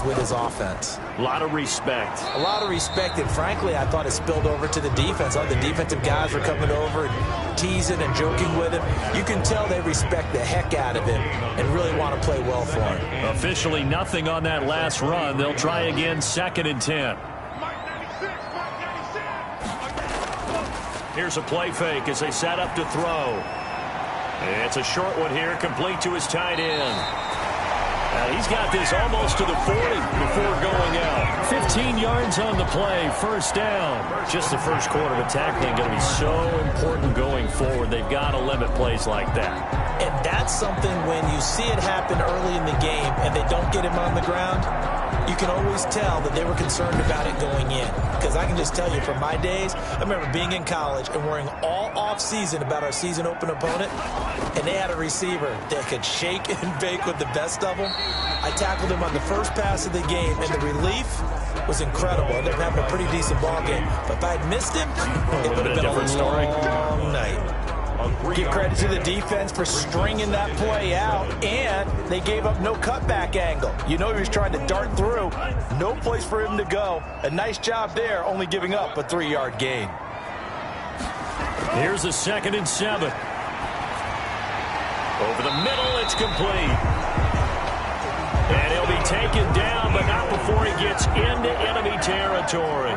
players with his offense. A lot of respect. A lot of respect, and frankly, I thought it spilled over to the defense. All the defensive guys were coming over and teasing and joking with him. You can tell they respect the heck out of him and really want to play well for him. Officially nothing on that last run. They'll try again, 2nd and 10. Here's a play fake as they set up to throw. It's a short one here, complete to his tight end. He's got this almost to the 40 before going out. 15 yards on the play, 1st down. Just the first quarter of tackling going to be so important going forward. They've got to limit plays like that. And that's something when you see it happen early in the game and they don't get him on the ground, you can always tell that they were concerned about it going in. Because I can just tell you from my days, I remember being in college and worrying all off-season about our season open opponent, and they had a receiver that could shake and bake with the best of them. I tackled him on the first pass of the game, and the relief was incredible. I ended up having a pretty decent ball game. But if I had missed him, it would have been a long night. Give credit to the defense for stringing that play out, and they gave up no cutback angle. You know he was trying to dart through. No place for him to go. A nice job there, only giving up a 3-yard gain. Here's a 2nd and 7. Over the middle, it's complete. And he'll be taken down, but not before he gets into enemy territory.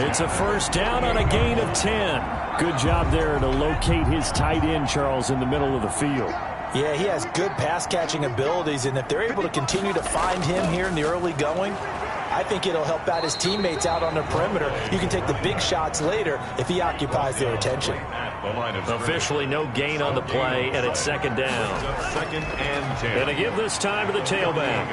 It's a 1st down on a gain of 10. Good job there to locate his tight end, Charles, in the middle of the field. Yeah, he has good pass-catching abilities, and if they're able to continue to find him here in the early going, I think it'll help out his teammates out on the perimeter. You can take the big shots later if he occupies their attention. Officially no gain on the play, and it's 2nd down. 2nd and 10. And to give this time to the tailback.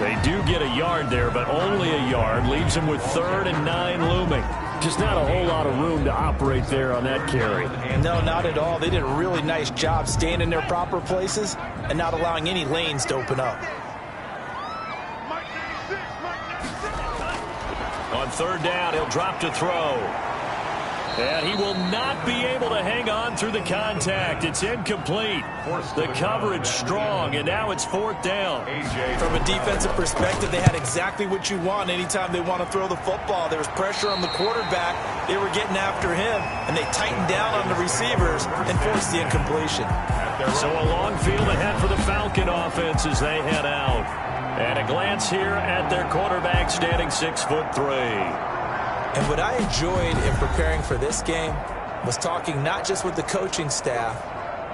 They do get a yard there, but only a yard. Leaves him with 3rd and 9 looming. Just not a whole lot of room to operate there on that carry. No, not at all. They did a really nice job staying in their proper places and not allowing any lanes to open up. On 3rd down, he'll drop to throw. And he will not be able to hang on through the contact. It's incomplete. The coverage strong, and now it's 4th down. From a defensive perspective, they had exactly what you want anytime they want to throw the football. There was pressure on the quarterback. They were getting after him, and they tightened down on the receivers and forced the incompletion. So a long field ahead for the Falcon offense as they head out. And a glance here at their quarterback standing 6'3". And what I enjoyed in preparing for this game was talking not just with the coaching staff,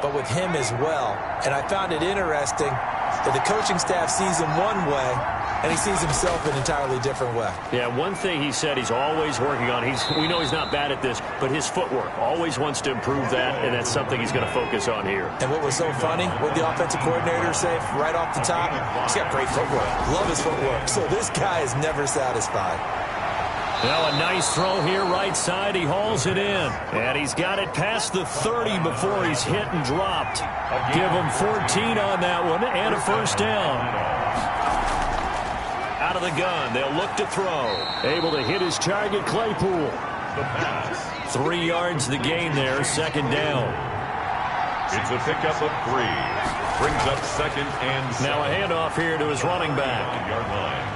but with him as well. And I found it interesting that the coaching staff sees him one way, and he sees himself an entirely different way. Yeah, one thing he said he's always working on, we know he's not bad at this, but his footwork, always wants to improve that, and that's something he's going to focus on here. And what was so funny, what the offensive coordinator said right off the top, he's got great footwork. Love his footwork. So this guy is never satisfied. Now a nice throw here right side. He hauls it in. And he's got it past the 30 before he's hit and dropped. Give him 14 on that one and a 1st down. Out of the gun. They'll look to throw. Able to hit his target, Claypool. 3 yards the gain there. 2nd down. It's a pickup of 3. Brings up 2nd and 7. Now a handoff here to his running back. Yard line.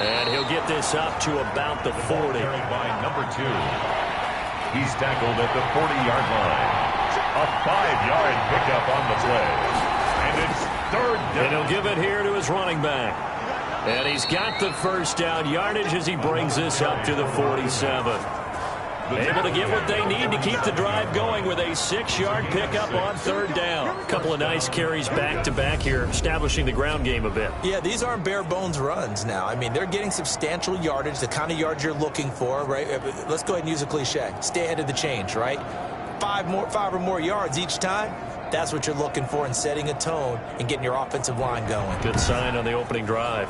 And he'll get this up to about the 40. By number 2. He's tackled at the 40-yard line. A 5-yard pickup on the play. And it's 3rd down. And he'll give it here to his running back. And he's got the 1st down yardage as he brings this up to the 47. Able to get what they need to keep the drive going with a 6-yard pickup on 3rd down. A couple of nice carries back-to-back here, establishing the ground game a bit. Yeah, these aren't bare-bones runs now. I mean, they're getting substantial yardage, the kind of yards you're looking for, right? Let's go ahead and use a cliche. Stay ahead of the change, right? 5 or more yards each time. That's what you're looking for in setting a tone and getting your offensive line going. Good sign on the opening drive.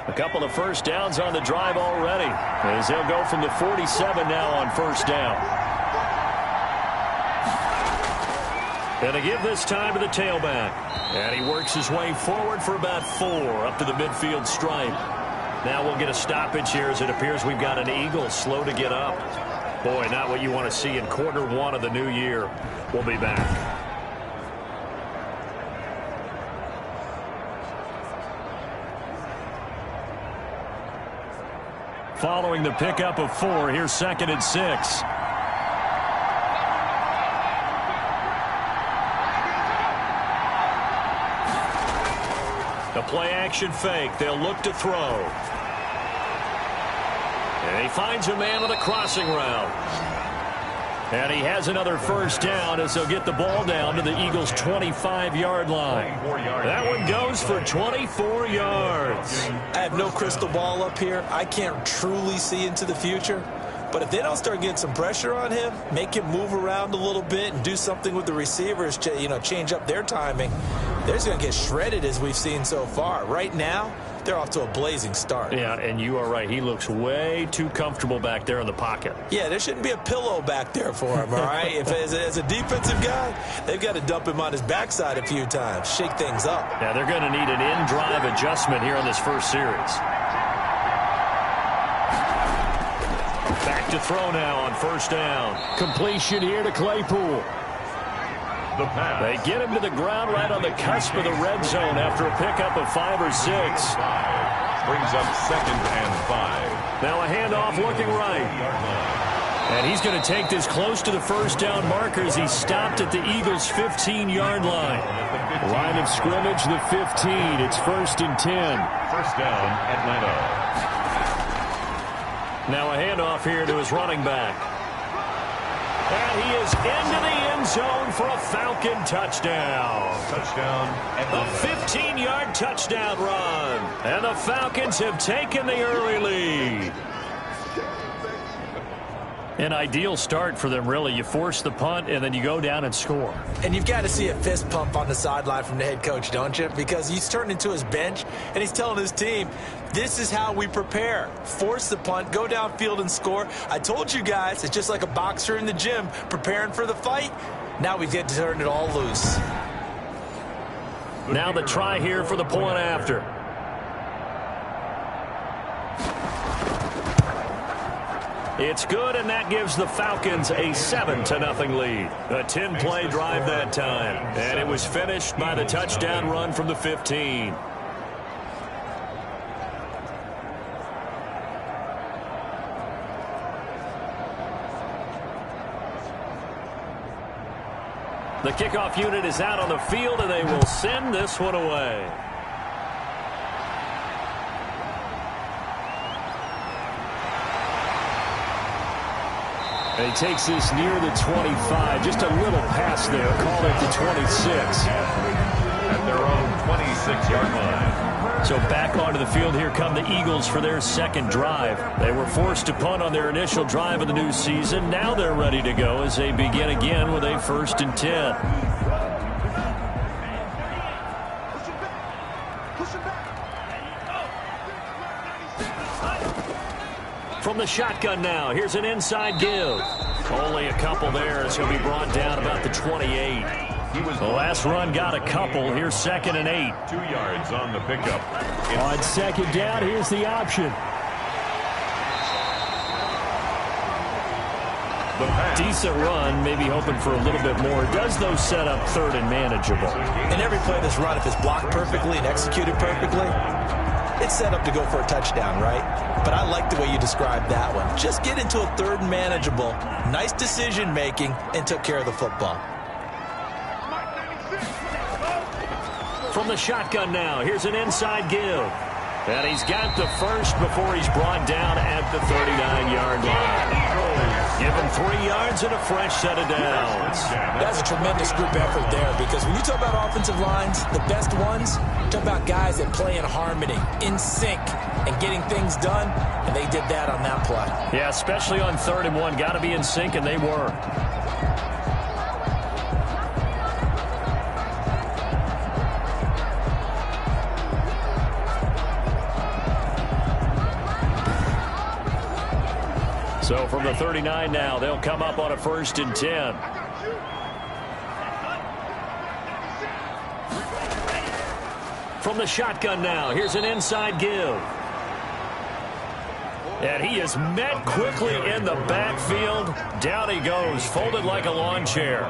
A couple of 1st downs on the drive already, as they'll go from the 47 now on 1st down. And to give this time to the tailback. And he works his way forward for about 4 up to the midfield stripe. Now we'll get a stoppage here as it appears we've got an Eagle slow to get up. Boy, not what you want to see in Q1 of the new year. We'll be back. following the pickup of 4. Here's 2nd and 6. The play-action fake. They'll look to throw. And he finds a man on the crossing route. And he has another first down as they'll get the ball down to the Eagles' 25-yard line. That one goes for 24 yards. I have no crystal ball up here. I can't truly see into the future. But if they don't start getting some pressure on him, make him move around a little bit and do something with the receivers to, change up their timing, they're just going to get shredded as we've seen so far. Right now, they're off to a blazing start. Yeah, and you are right. He looks way too comfortable back there in the pocket. Yeah, there shouldn't be a pillow back there for him, all right? If as a defensive guy, they've got to dump him on his backside a few times, shake things up. Yeah, they're going to need an in-drive adjustment here on this first series. Back to throw now on first down. Completion here to Claypool. The pass. They get him to the ground right on the cusp of the red zone after a pickup of 5 or 6. Brings up 2nd and 5. Now a handoff looking right. And he's going to take this close to the first down marker as he stopped at the Eagles' 15-yard line. Line of scrimmage, the 15. It's 1st and 10. First down, Atlanta. Now a handoff here to his running back. And he is into the end zone for a Falcon touchdown. Touchdown, Atlanta. A 15-yard touchdown run. And the Falcons have taken the early lead. An ideal start for them, really. You force the punt, and then you go down and score. And you've got to see a fist pump on the sideline from the head coach, don't you? Because he's turned into his bench, and he's telling his team, this is how we prepare. Force the punt, go downfield and score. I told you guys, it's just like a boxer in the gym preparing for the fight. Now we get to turn it all loose. Now the try here for the point after. It's good, and that gives the Falcons a 7-0 lead. A 10-play drive that time. And it was finished by the touchdown run from the 15. The kickoff unit is out on the field, and they will send this one away. And he takes this near the 25. Just a little pass there. Call it the 26. At their own 26-yard line. So back onto the field, here come the Eagles for their second drive. They were forced to punt on their initial drive of the new season. Now they're ready to go as they begin again with a 1st and 10. From the shotgun now, here's an inside give. Only a couple there as he'll be brought down about the 28. The last run got a couple. Here's 2nd and 8. 2 yards on the pickup. On 2nd down, here's the option. Decent run, maybe hoping for a little bit more. Does, though, set up 3rd and manageable. In every play that's run, if it's blocked perfectly and executed perfectly, it's set up to go for a touchdown, right? But I like the way you described that one. Just get into a 3rd and manageable, nice decision-making, and took care of the football. From the shotgun now, here's an inside give. And he's got the first before he's brought down at the 39-yard line. Give him 3 yards and a fresh set of downs. That's a tremendous group effort there, because when you talk about offensive lines, the best ones, talk about guys that play in harmony, in sync, and getting things done, and they did that on that play. Yeah, especially on 3rd and 1. Got to be in sync, and they were. So from the 39 now, they'll come up on a 1st and 10. From the shotgun now, here's an inside give. And he is met quickly in the backfield. Down he goes, folded like a lawn chair.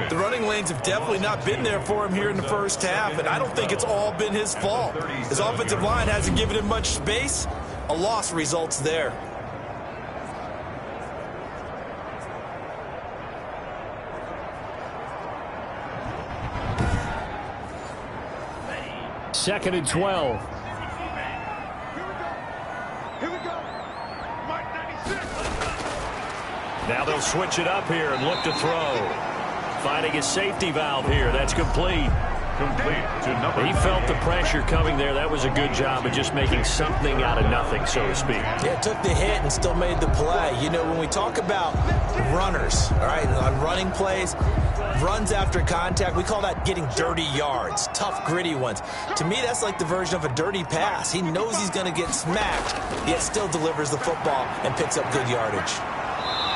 The running lanes have definitely not been there for him here in the first half, and I don't think it's all been his fault. His offensive line hasn't given him much space. A loss results there. 2nd and 12. Now they'll switch it up here and look to throw. Finding a safety valve here. That's complete. Complete to number He felt the pressure coming there. That was a good job of just making something out of nothing, so to speak. Yeah, took the hit and still made the play. You know, when we talk about runners, all right, on running plays, runs after contact, we call that getting dirty yards, tough, gritty ones. To me, that's like the version of a dirty pass. He knows he's going to get smacked, yet still delivers the football and picks up good yardage.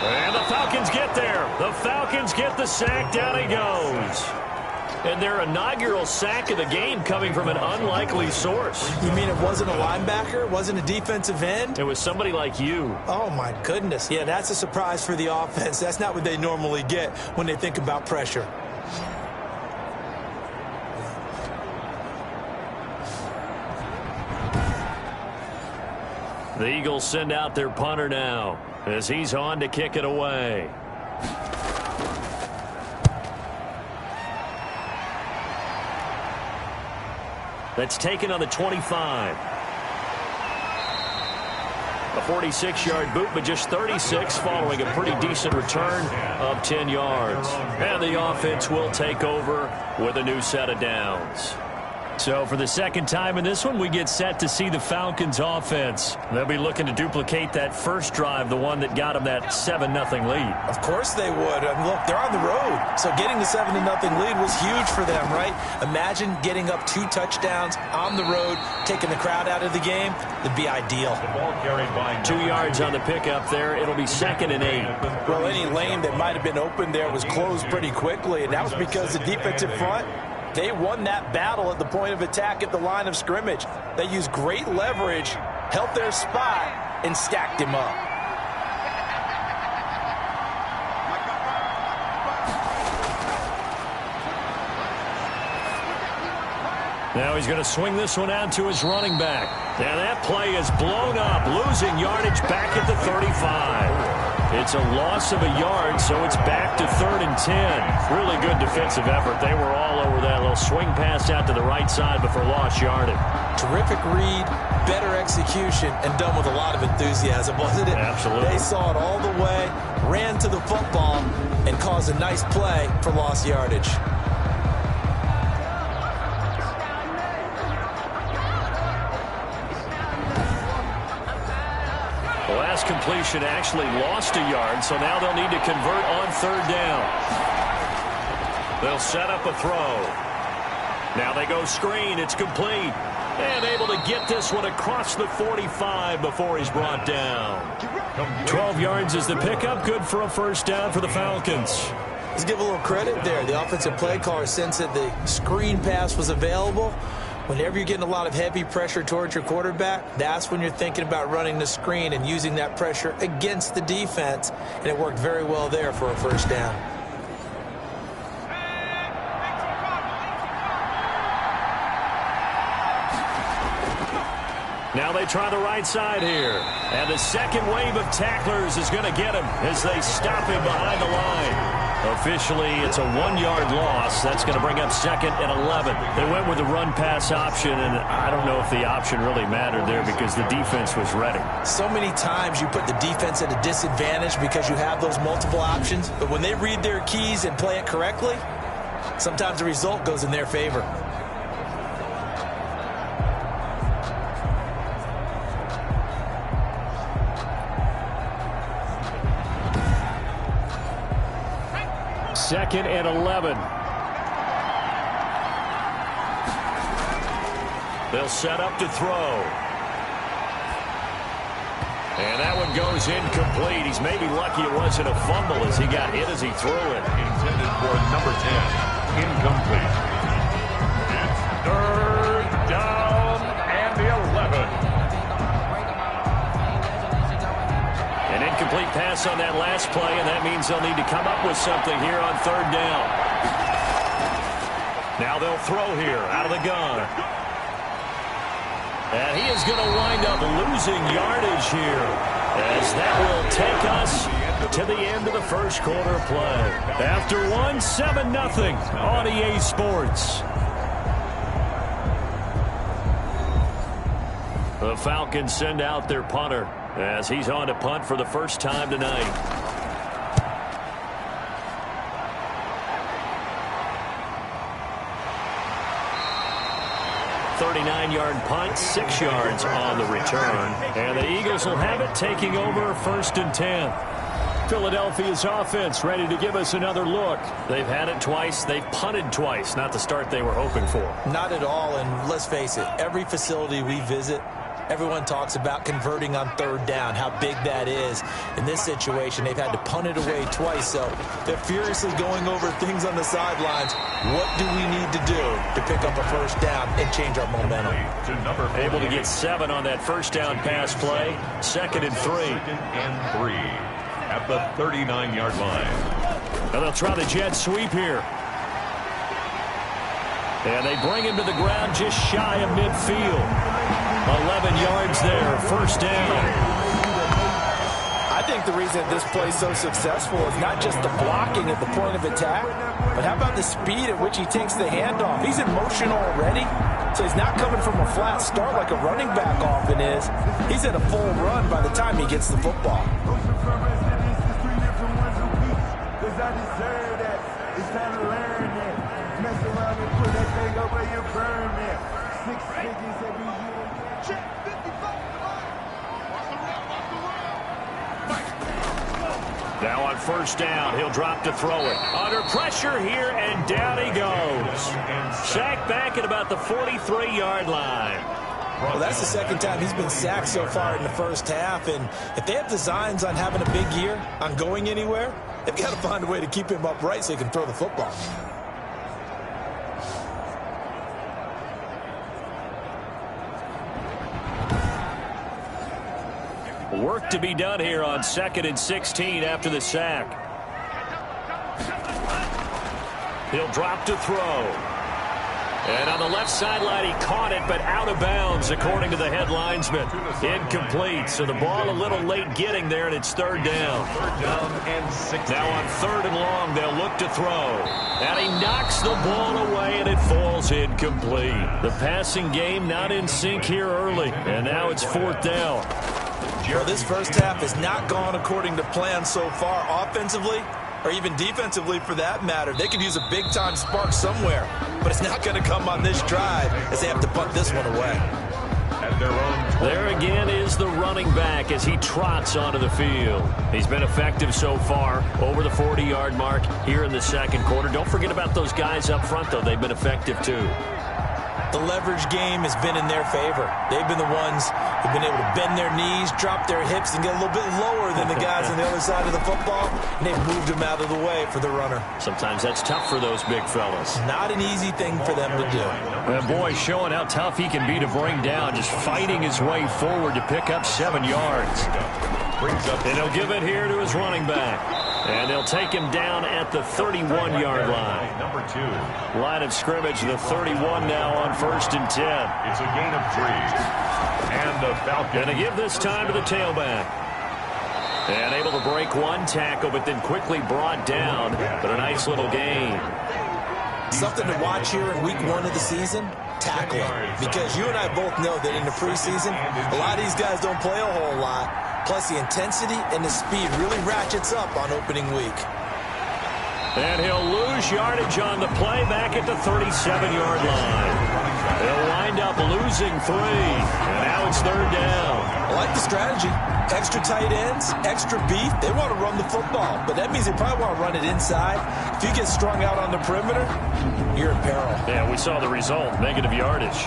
And the Falcons get there. The Falcons get the sack. Down he goes. And their inaugural sack of the game coming from an unlikely source. You mean it wasn't a linebacker? It wasn't a defensive end? It was somebody like you. Oh, my goodness. Yeah, that's a surprise for the offense. That's not what they normally get when they think about pressure. The Eagles send out their punter now as he's on to kick it away. That's taken on the 25. A 46-yard boot, but just 36 following a pretty decent return of 10 yards. And the offense will take over with a new set of downs. So for the second time in this one, we get set to see the Falcons offense. They'll be looking to duplicate that first drive, the one that got them that 7-0 lead. Of course they would. I mean, look, they're on the road. So getting the 7-0 lead was huge for them, right? Imagine getting up 2 touchdowns on the road, taking the crowd out of the game. It'd be ideal. The ball carried by 2 yards on the pickup there. It'll be 2nd and 8. Well, any lane that might have been open there was closed pretty quickly, and that was because the defensive front, they won that battle at the point of attack at the line of scrimmage. They used great leverage, held their spot, and stacked him up. Now he's going to swing this one out to his running back. And that play is blown up, losing yardage back at the 35. It's a loss of a yard, so it's back to 3rd and 10. Really good defensive effort. They were all over that little swing pass out to the right side before lost yardage. Terrific read, better execution, and done with a lot of enthusiasm, wasn't it? Absolutely. They saw it all the way, ran to the football, and caused a nice play for lost yardage. The last completion actually lost a yard, so now they'll need to convert on 3rd down. They'll set up a throw. Now they go screen. It's complete. And able to get this one across the 45 before he's brought down. 12 yards is the pickup. Good for a first down for the Falcons. Let's give a little credit there. The offensive play caller sensed that the screen pass was available. Whenever you're getting a lot of heavy pressure towards your quarterback, that's when you're thinking about running the screen and using that pressure against the defense. And it worked very well there for a first down. Now they try the right side here. And the second wave of tacklers is going to get him as they stop him behind the line. Officially, it's a 1-yard loss. That's going to bring up 2nd and 11. They went with the run-pass option, and I don't know if the option really mattered there because the defense was ready. So many times you put the defense at a disadvantage because you have those multiple options. But when they read their keys and play it correctly, sometimes the result goes in their favor. Second and 11. They'll set up to throw. And that one goes incomplete. He's maybe lucky it wasn't a fumble as he got hit as he threw it. intended for number 10. Incomplete. It's 3rd down and the 11. An incomplete pass on that last play, and that means they'll need to come up with something here on 3rd down. Now they'll throw here out of the gun. And he is going to wind up losing yardage here as that will take us to the end of the first quarter of play. After 7-0 on EA Sports. The Falcons send out their punter as he's on to punt for the first time tonight. 39-yard punt, 6 yards on the return. And the Eagles will have it, taking over 1st and 10. Philadelphia's offense ready to give us another look. They've had it twice. They've punted twice. Not the start they were hoping for. Not at all, and let's face it, every facility we visit, everyone talks about converting on 3rd down, how big that is. In this situation, they've had to punt it away twice, so they're furiously going over things on the sidelines. What do we need to do to pick up a 1st down and change our momentum? Able to get 7 on that 1st down pass play. 2nd and 3. 2nd and 3 at the 39-yard line. And they'll try the jet sweep here. And they bring him to the ground just shy of midfield. 11 yards there, 1st down. I think the reason this play is so successful is not just the blocking at the point of attack, but how about the speed at which he takes the handoff? He's in motion already, so he's not coming from a flat start like a running back often is. He's at a full run by the time he gets the football. I deserve that. It's time to learn that. Mess around and put that thing up where you burn it. 6 figures every year. Check 55. Now on 1st down, he'll drop to throw it. Under pressure here, and down he goes. Sacked back at about the 43-yard line. Well, that's the 2nd time he's been sacked so far in the 1st half, and if they have designs on having a big year, on going anywhere, they've got to find a way to keep him upright so he can throw the football. Work to be done here on 2nd and 16 after the sack. He'll drop to throw. And on the left sideline, he caught it, but out of bounds, according to the head linesman. Incomplete, so the ball a little late getting there, and it's 3rd down. 3rd down and 16. Now on 3rd and long, they'll look to throw. And he knocks the ball away, and it falls incomplete. The passing game not in sync here early, and now it's 4th down. Well, this 1st half has not gone according to plan so far offensively, or even defensively for that matter. They could use a big-time spark somewhere, but it's not going to come on this drive as they have to punt this one away. At their own 20. There again is the running back as he trots onto the field. He's been effective so far, over the 40-yard mark here in the 2nd quarter. Don't forget about those guys up front, though. They've been effective, too. The leverage game has been in their favor. They've been the ones who've been able to bend their knees, drop their hips, and get a little bit lower than the guys on the other side of the football, and they've moved them out of the way for the runner. Sometimes that's tough for those big fellas. Not an easy thing for them to do. And boy, showing how tough he can be to bring down, just fighting his way forward to pick up 7 yards. And he'll give it here to his running back. And they'll take him down at the 31-yard line. Number 2. Line of scrimmage, the 31 now on 1st and 10. It's a gain of 3. And the Falcons. Going to give this time to the tailback. And able to break one tackle, but then quickly brought down. But a nice little gain. Something to watch here in week 1 of the season, tackling. Because you and I both know that in the preseason, a lot of these guys don't play a whole lot. Plus, the intensity and the speed really ratchets up on opening week. And he'll lose yardage on the play back at the 37-yard line. They'll wind up losing 3. And now it's 3rd down. I like the strategy. Extra tight ends, extra beef. They want to run the football, but that means they probably want to run it inside. If you get strung out on the perimeter, you're in peril. Yeah, we saw the result, negative yardage.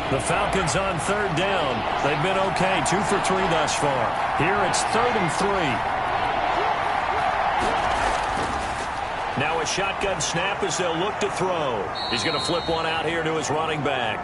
The Falcons on 3rd down. They've been okay, 2 for 3 thus far. Here it's 3rd and 3. Now a shotgun snap as they'll look to throw. He's going to flip one out here to his running back.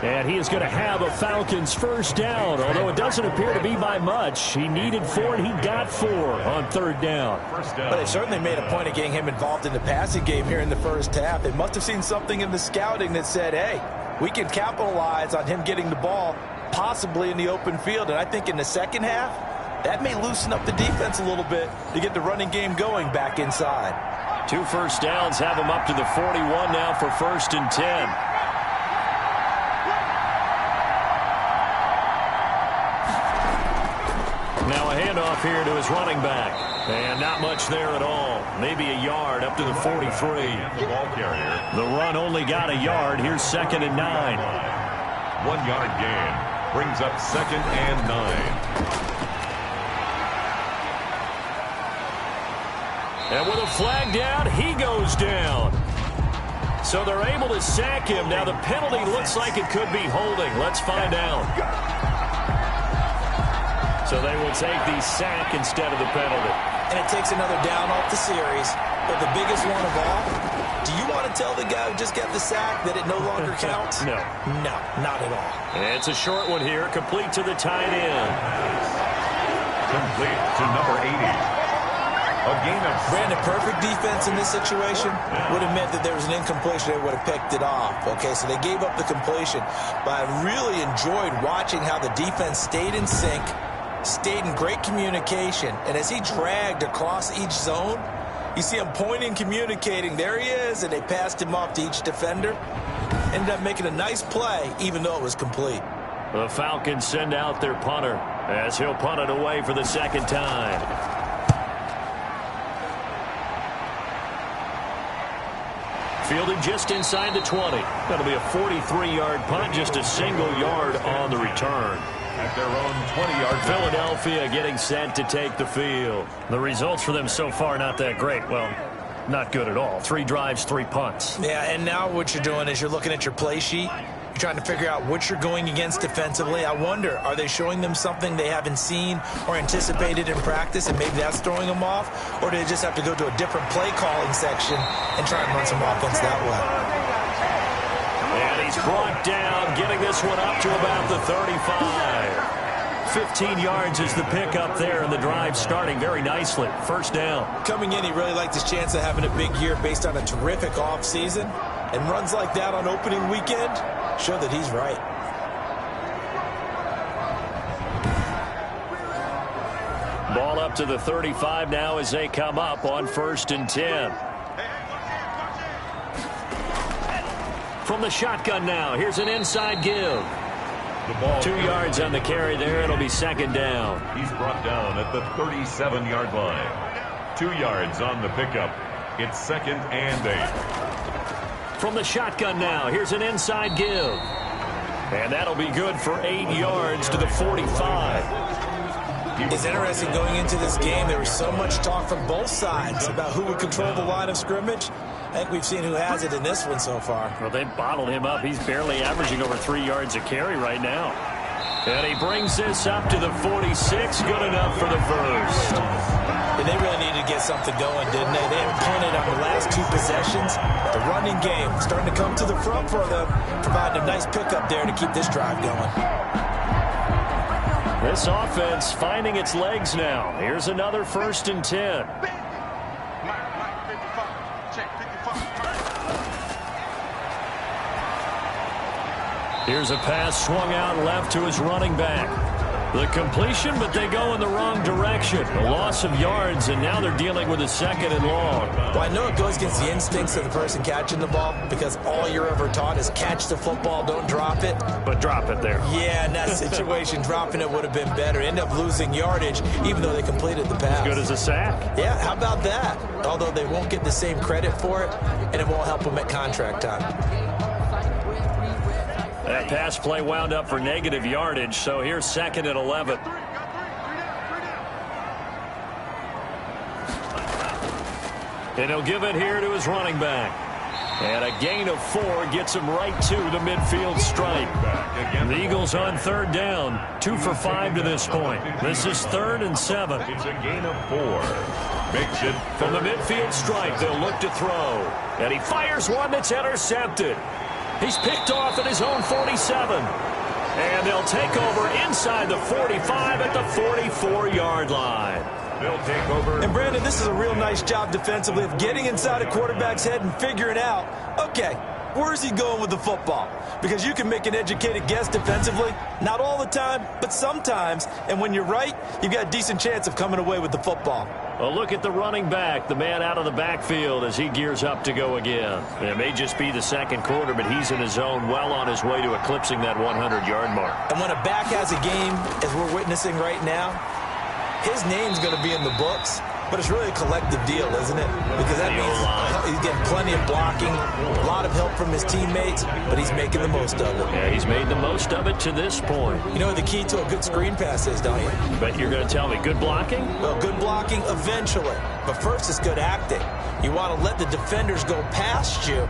And he is going to have a Falcons 1st down, although it doesn't appear to be by much. He needed 4, and he got 4 on 3rd down. But they certainly made a point of getting him involved in the passing game here in the 1st half. They must have seen something in the scouting that said, hey, we can capitalize on him getting the ball possibly in the open field. And I think in the 2nd half, That may loosen up the defense a little bit to get the running game going back inside. 2 first downs have him up to the 41 now for 1st and 10. Now a handoff here to his running back. And not much there at all. Maybe a yard up to the 43. The ball carrier. The run only got a yard. Here's 2nd and 9. 1 yard gain. Brings up 2nd and 9. And with a flag down, he goes down. So they're able to sack him. Now the penalty looks like it could be holding. Let's find out. So they will take the sack instead of the penalty. And it takes another down off the series. But the biggest one of all, do you want to tell the guy who just got the sack that it no longer counts? No. No, not at all. It's a short one here, complete to the tight end. Complete to number 80. A gain of... Brandon, perfect defense in this situation would have meant that there was an incompletion. They would have picked it off. Okay, so they gave up the completion. But I really enjoyed watching how the defense stayed in sync, stayed in great communication. And as he dragged across each zone, you see him pointing, communicating. There he is, and they passed him off to each defender. Ended up making a nice play, even though it was complete. The Falcons send out their punter as he'll punt it away for the 2nd time. Fielded just inside the 20. That'll be a 43-yard punt, just a single yard on the return. At their own 20-yard. Philadelphia getting set to take the field. The results for them so far not that great. Well, not good at all. 3 drives, 3 punts. Yeah, and now what you're doing is you're looking at your play sheet. You're trying to figure out what you're going against defensively. I wonder, are they showing them something they haven't seen or anticipated in practice, and maybe that's throwing them off? Or do they just have to go to a different play calling section and try and run some offense that way? And he's brought down, getting this one up to about the 35. 15 yards is the pickup there, and the drive starting very nicely. 1st down. Coming in, he really liked his chance of having a big year based on a terrific offseason. And runs like that on opening weekend show that he's right. Ball up to the 35 now as they come up on 1st and 10. From the shotgun now, here's an inside give. 2 yards on the carry there. It'll be 2nd down. He's brought down at the 37-yard line. 2 yards on the pickup. It's 2nd and 8. From the shotgun now, here's an inside give. And that'll be good for 8 yards to the 45. It's interesting going into this game. There was so much talk from both sides about who would control the line of scrimmage. I think we've seen who has it in this one so far. Well, they bottled him up. He's barely averaging over 3 yards a carry right now. And he brings this up to the 46. Good enough for the first. And they really needed to get something going, didn't they? They had punted on the last 2 possessions. The running game starting to come to the front for them, providing a nice pickup there to keep this drive going. This offense finding its legs now. Here's another 1st and 10. Here's a pass swung out left to his running back. The completion, but they go in the wrong direction. A loss of yards, and now they're dealing with a 2nd and long. Well, I know it goes against the instincts of the person catching the ball because all you're ever taught is catch the football, don't drop it. But drop it there. Yeah, in that situation, dropping it would have been better. End up losing yardage, even though they completed the pass. As good as a sack. Yeah, how about that? Although they won't get the same credit for it, and it won't help them at contract time. That pass play wound up for negative yardage, so here's 2nd and 11. And he'll give it here to his running back. And a gain of 4 gets him right to the midfield stripe. The Eagles on 3rd down, 2 for 5 to this point. This is 3rd and 7. It's a gain of 4. Makes it from the midfield stripe. They'll look to throw. And he fires one that's intercepted. He's picked off at his own 47. And they'll take over inside the 45 at the 44-yard line. They'll take over. And, Brandon, this is a real nice job defensively of getting inside a quarterback's head and figuring out, okay, Where's he going with the football? Because you can make an educated guess defensively. Not all the time, but sometimes. And when you're right, you've got a decent chance of coming away with the football. Well, look at the running back, the man out of the backfield as he gears up to go again. It may just be the second quarter, but he's in his zone, well on his way to eclipsing that 100-yard mark. And when a back has a game, as we're witnessing right now, his name's going to be in the books. But it's really a collective deal, isn't it? Because that means he's getting plenty of blocking, a lot of help from his teammates, but he's making the most of it. Yeah, he's made the most of it to this point. You know what the key to a good screen pass is, don't you? But you're going to tell me good blocking? Well, good blocking eventually. But first it's good acting. You want to let the defenders go past you,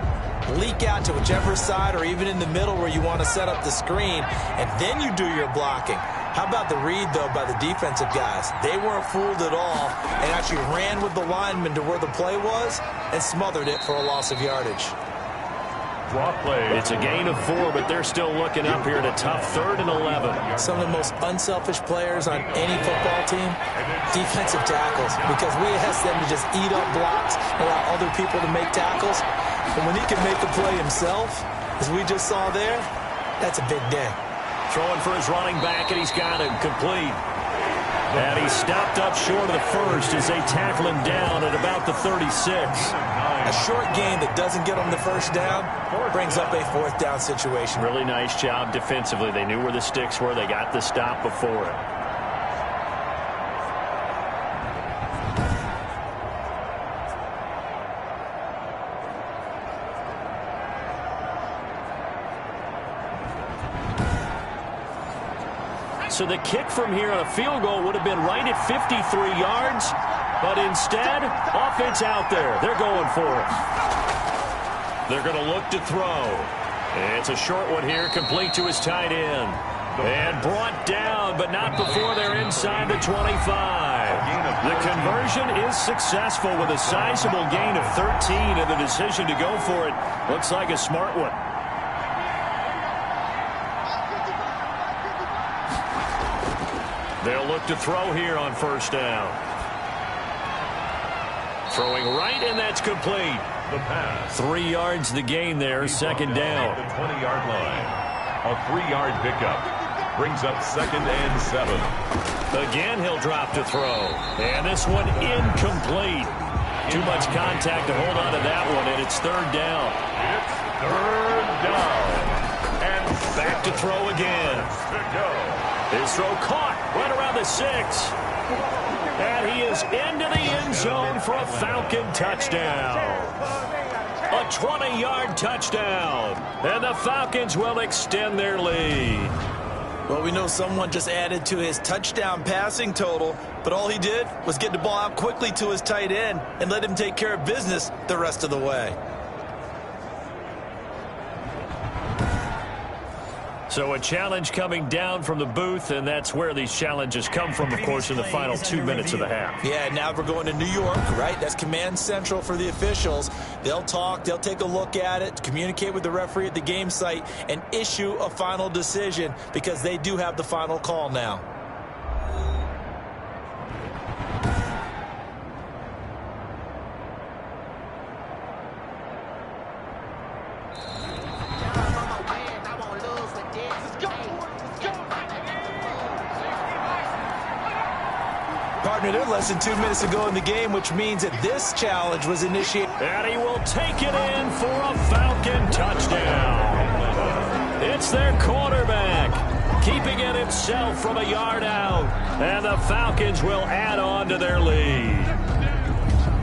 leak out to whichever side or even in the middle where you want to set up the screen, and then you do your blocking. How about the read, though, by the defensive guys? They weren't fooled at all and actually ran with the lineman to where the play was and smothered it for a loss of yardage. Draw play. It's a gain of 4, but they're still looking up here at a tough 3rd and 11. Some of the most unselfish players on any football team, defensive tackles, because we ask them to just eat up blocks and allow other people to make tackles. And when he can make a play himself, as we just saw there, that's a big day. Throwing for his running back, and he's got him complete. And he stopped up short of the first as they tackle him down at about the 36. A short gain that doesn't get them the first down brings up a 4th down situation. Really nice job defensively. They knew where the sticks were. They got the stop before it. So the kick from here on a field goal would have been right at 53 yards. But instead, offense out there. They're going for it. They're going to look to throw. It's a short one here, complete to his tight end. And brought down, but not before they're inside the 25. The conversion is successful with a sizable gain of 13, and the decision to go for it looks like a smart one. They'll look to throw here on 1st down. Throwing right, and that's complete. The pass. 3 yards the gain there, 2nd down. The 20-yard line. A 3-yard pickup. Brings up 2nd and 7. Again, he'll drop to throw. And this one incomplete. Too much contact to hold on to that one, and it's 3rd down. It's 3rd down. And back to throw again. To go. His throw caught right around the 6. And he is into the end zone for a Falcon touchdown. A 20-yard touchdown. And the Falcons will extend their lead. Well, we know someone just added to his touchdown passing total, but all he did was get the ball out quickly to his tight end and let him take care of business the rest of the way. So a challenge coming down from the booth, and that's where these challenges come from, of course, in the final 2 minutes of the half. Yeah, now we're going to New York, right? That's command central for the officials. They'll talk, they'll take a look at it, communicate with the referee at the game site, and issue a final decision because they do have the final call now. Partner, they're less than 2 minutes to go in the game, which means that this challenge was initiated. And he will take it in for a Falcon touchdown. It's their quarterback, keeping it himself from a yard out. And the Falcons will add on to their lead.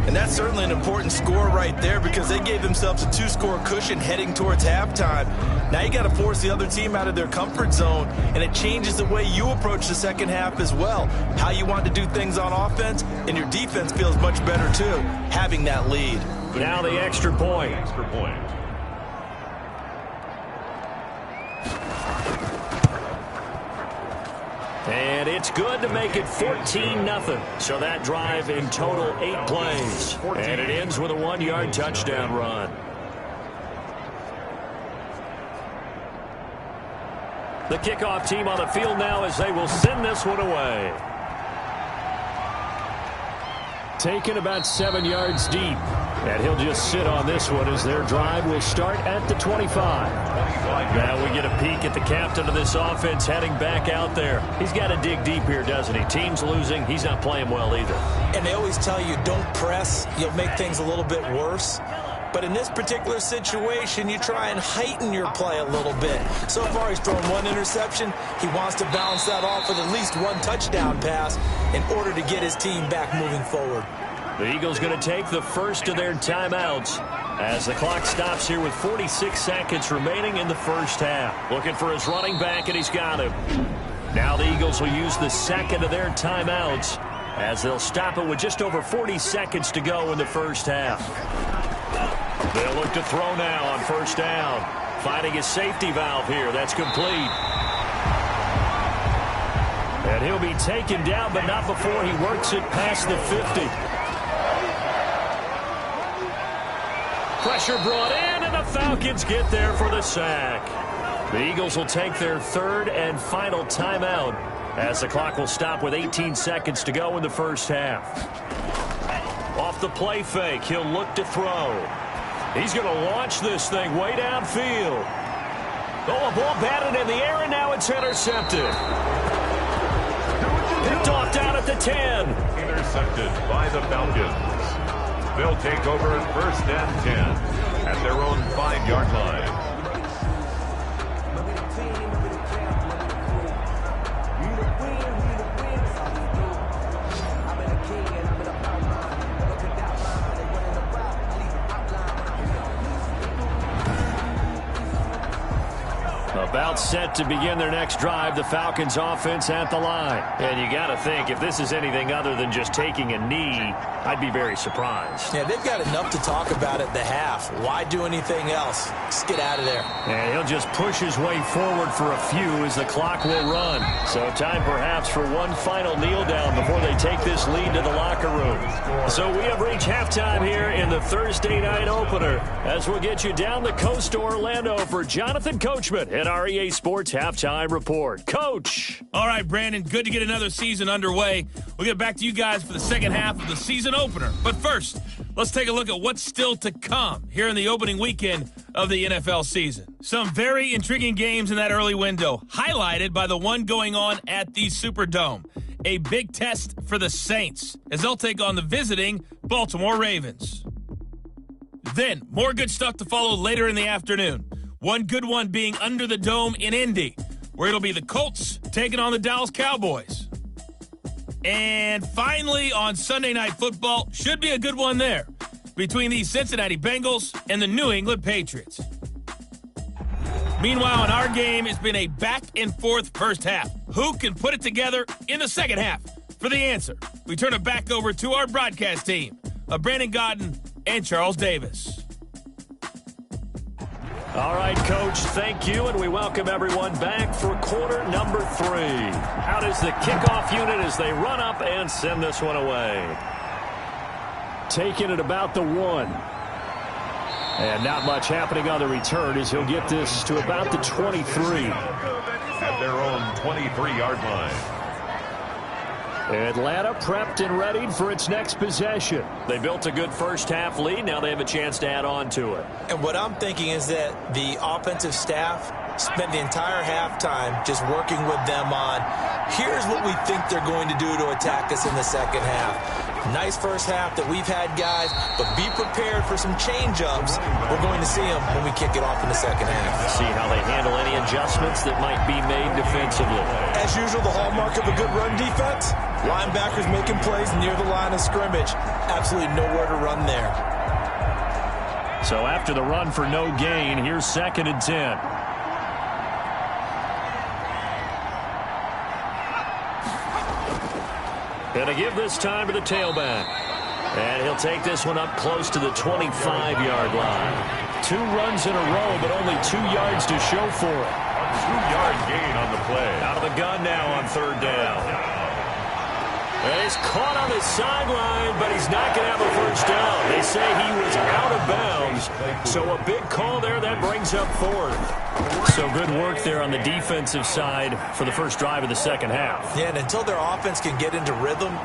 And that's certainly an important score right there because they gave themselves a 2-score cushion heading towards halftime. Now you got to force the other team out of their comfort zone, and it changes the way you approach the second half as well. How you want to do things on offense, and your defense feels much better too, having that lead. Now the extra point. And it's good to make it 14-0. So that drive in total 8 plays. And it ends with a 1-yard touchdown run. The kickoff team on the field now as they will send this one away. Taken about 7 yards deep. And he'll just sit on this one as their drive will start at the 25. Now we get a peek at the captain of this offense heading back out there. He's got to dig deep here, doesn't he? Team's losing. He's not playing well either. And they always tell you don't press. You'll make things a little bit worse. But in this particular situation, you try and heighten your play a little bit. So far, he's thrown one interception. He wants to balance that off with at least one touchdown pass in order to get his team back moving forward. The Eagles going to take the first of their timeouts as the clock stops here with 46 seconds remaining in the first half. Looking for his running back, and he's got him. Now the Eagles will use the second of their timeouts as they'll stop it with just over 40 seconds to go in the first half. They'll look to throw now on first down. Finding his safety valve here. That's complete. And he'll be taken down, but not before he works it past the 50. Pressure brought in, and the Falcons get there for the sack. The Eagles will take their third and final timeout as the clock will stop with 18 seconds to go in the first half. Off the play fake, he'll look to throw. He's going to launch this thing way downfield. Oh, a ball batted in the air, and now it's intercepted. Picked off down at the 10. Intercepted by the Falcons. They'll take over first and 10 at their own 5-yard line. About set to begin their next drive, the Falcons offense at the line. And you got to think, if this is anything other than just taking a knee, I'd be very surprised. Yeah, they've got enough to talk about at the half. Why do anything else? Just get out of there. And he'll just push his way forward for a few as the clock will run. So time perhaps for one final kneel down before they take this lead to the locker room. So we have reached halftime here in the Thursday night opener as we'll get you down the coast to Orlando for Jonathan Coachman at our EA Sports Halftime Report. Coach. All right, Brandon, good to get another season underway. We'll get back to you guys for the second half of the season opener. But first, let's take a look at what's still to come here in the opening weekend of the NFL season. Some very intriguing games in that early window, highlighted by the one going on at the Superdome. A big test for the Saints as they'll take on the visiting Baltimore Ravens. Then, more good stuff to follow later in the afternoon. One good one being under the dome in Indy, where it'll be the Colts taking on the Dallas Cowboys. And finally, on Sunday Night Football, should be a good one there, between the Cincinnati Bengals and the New England Patriots. Meanwhile, in our game, it's been a back-and-forth first half. Who can put it together in the second half? For the answer, we turn it back over to our broadcast team of Brandon Godden and Charles Davis. All right, Coach, thank you, and we welcome everyone back for quarter number 3. Out is the kickoff unit as they run up and send this one away. Taking it about the 1. And not much happening on the return as he'll get this to about the 23. At their own 23-yard line. Atlanta prepped and readied for its next possession. They built a good first half lead. Now they have a chance to add on to it. And what I'm thinking is that the offensive staff spent the entire halftime just working with them on, here's what we think they're going to do to attack us in the second half. Nice first half that we've had, guys, but be prepared for some change-ups. We're going to see them when we kick it off in the second half. See how they handle any adjustments that might be made defensively. As usual, the hallmark of a good run defense, linebackers making plays near the line of scrimmage. Absolutely nowhere to run there. So after the run for no gain, here's 2nd and 10. And a give this time to the tailback. And he'll take this one up close to the 25-yard line. 2 runs in a row, but only 2 yards to show for it. A 2-yard gain on the play. Out of the gun now on 3rd down. And he's caught on the sideline, but he's not going to have a first down. They say he was out of bounds. So a big call there that brings up 4th. So good work there on the defensive side for the first drive of the second half. Yeah, and until their offense can get into rhythm,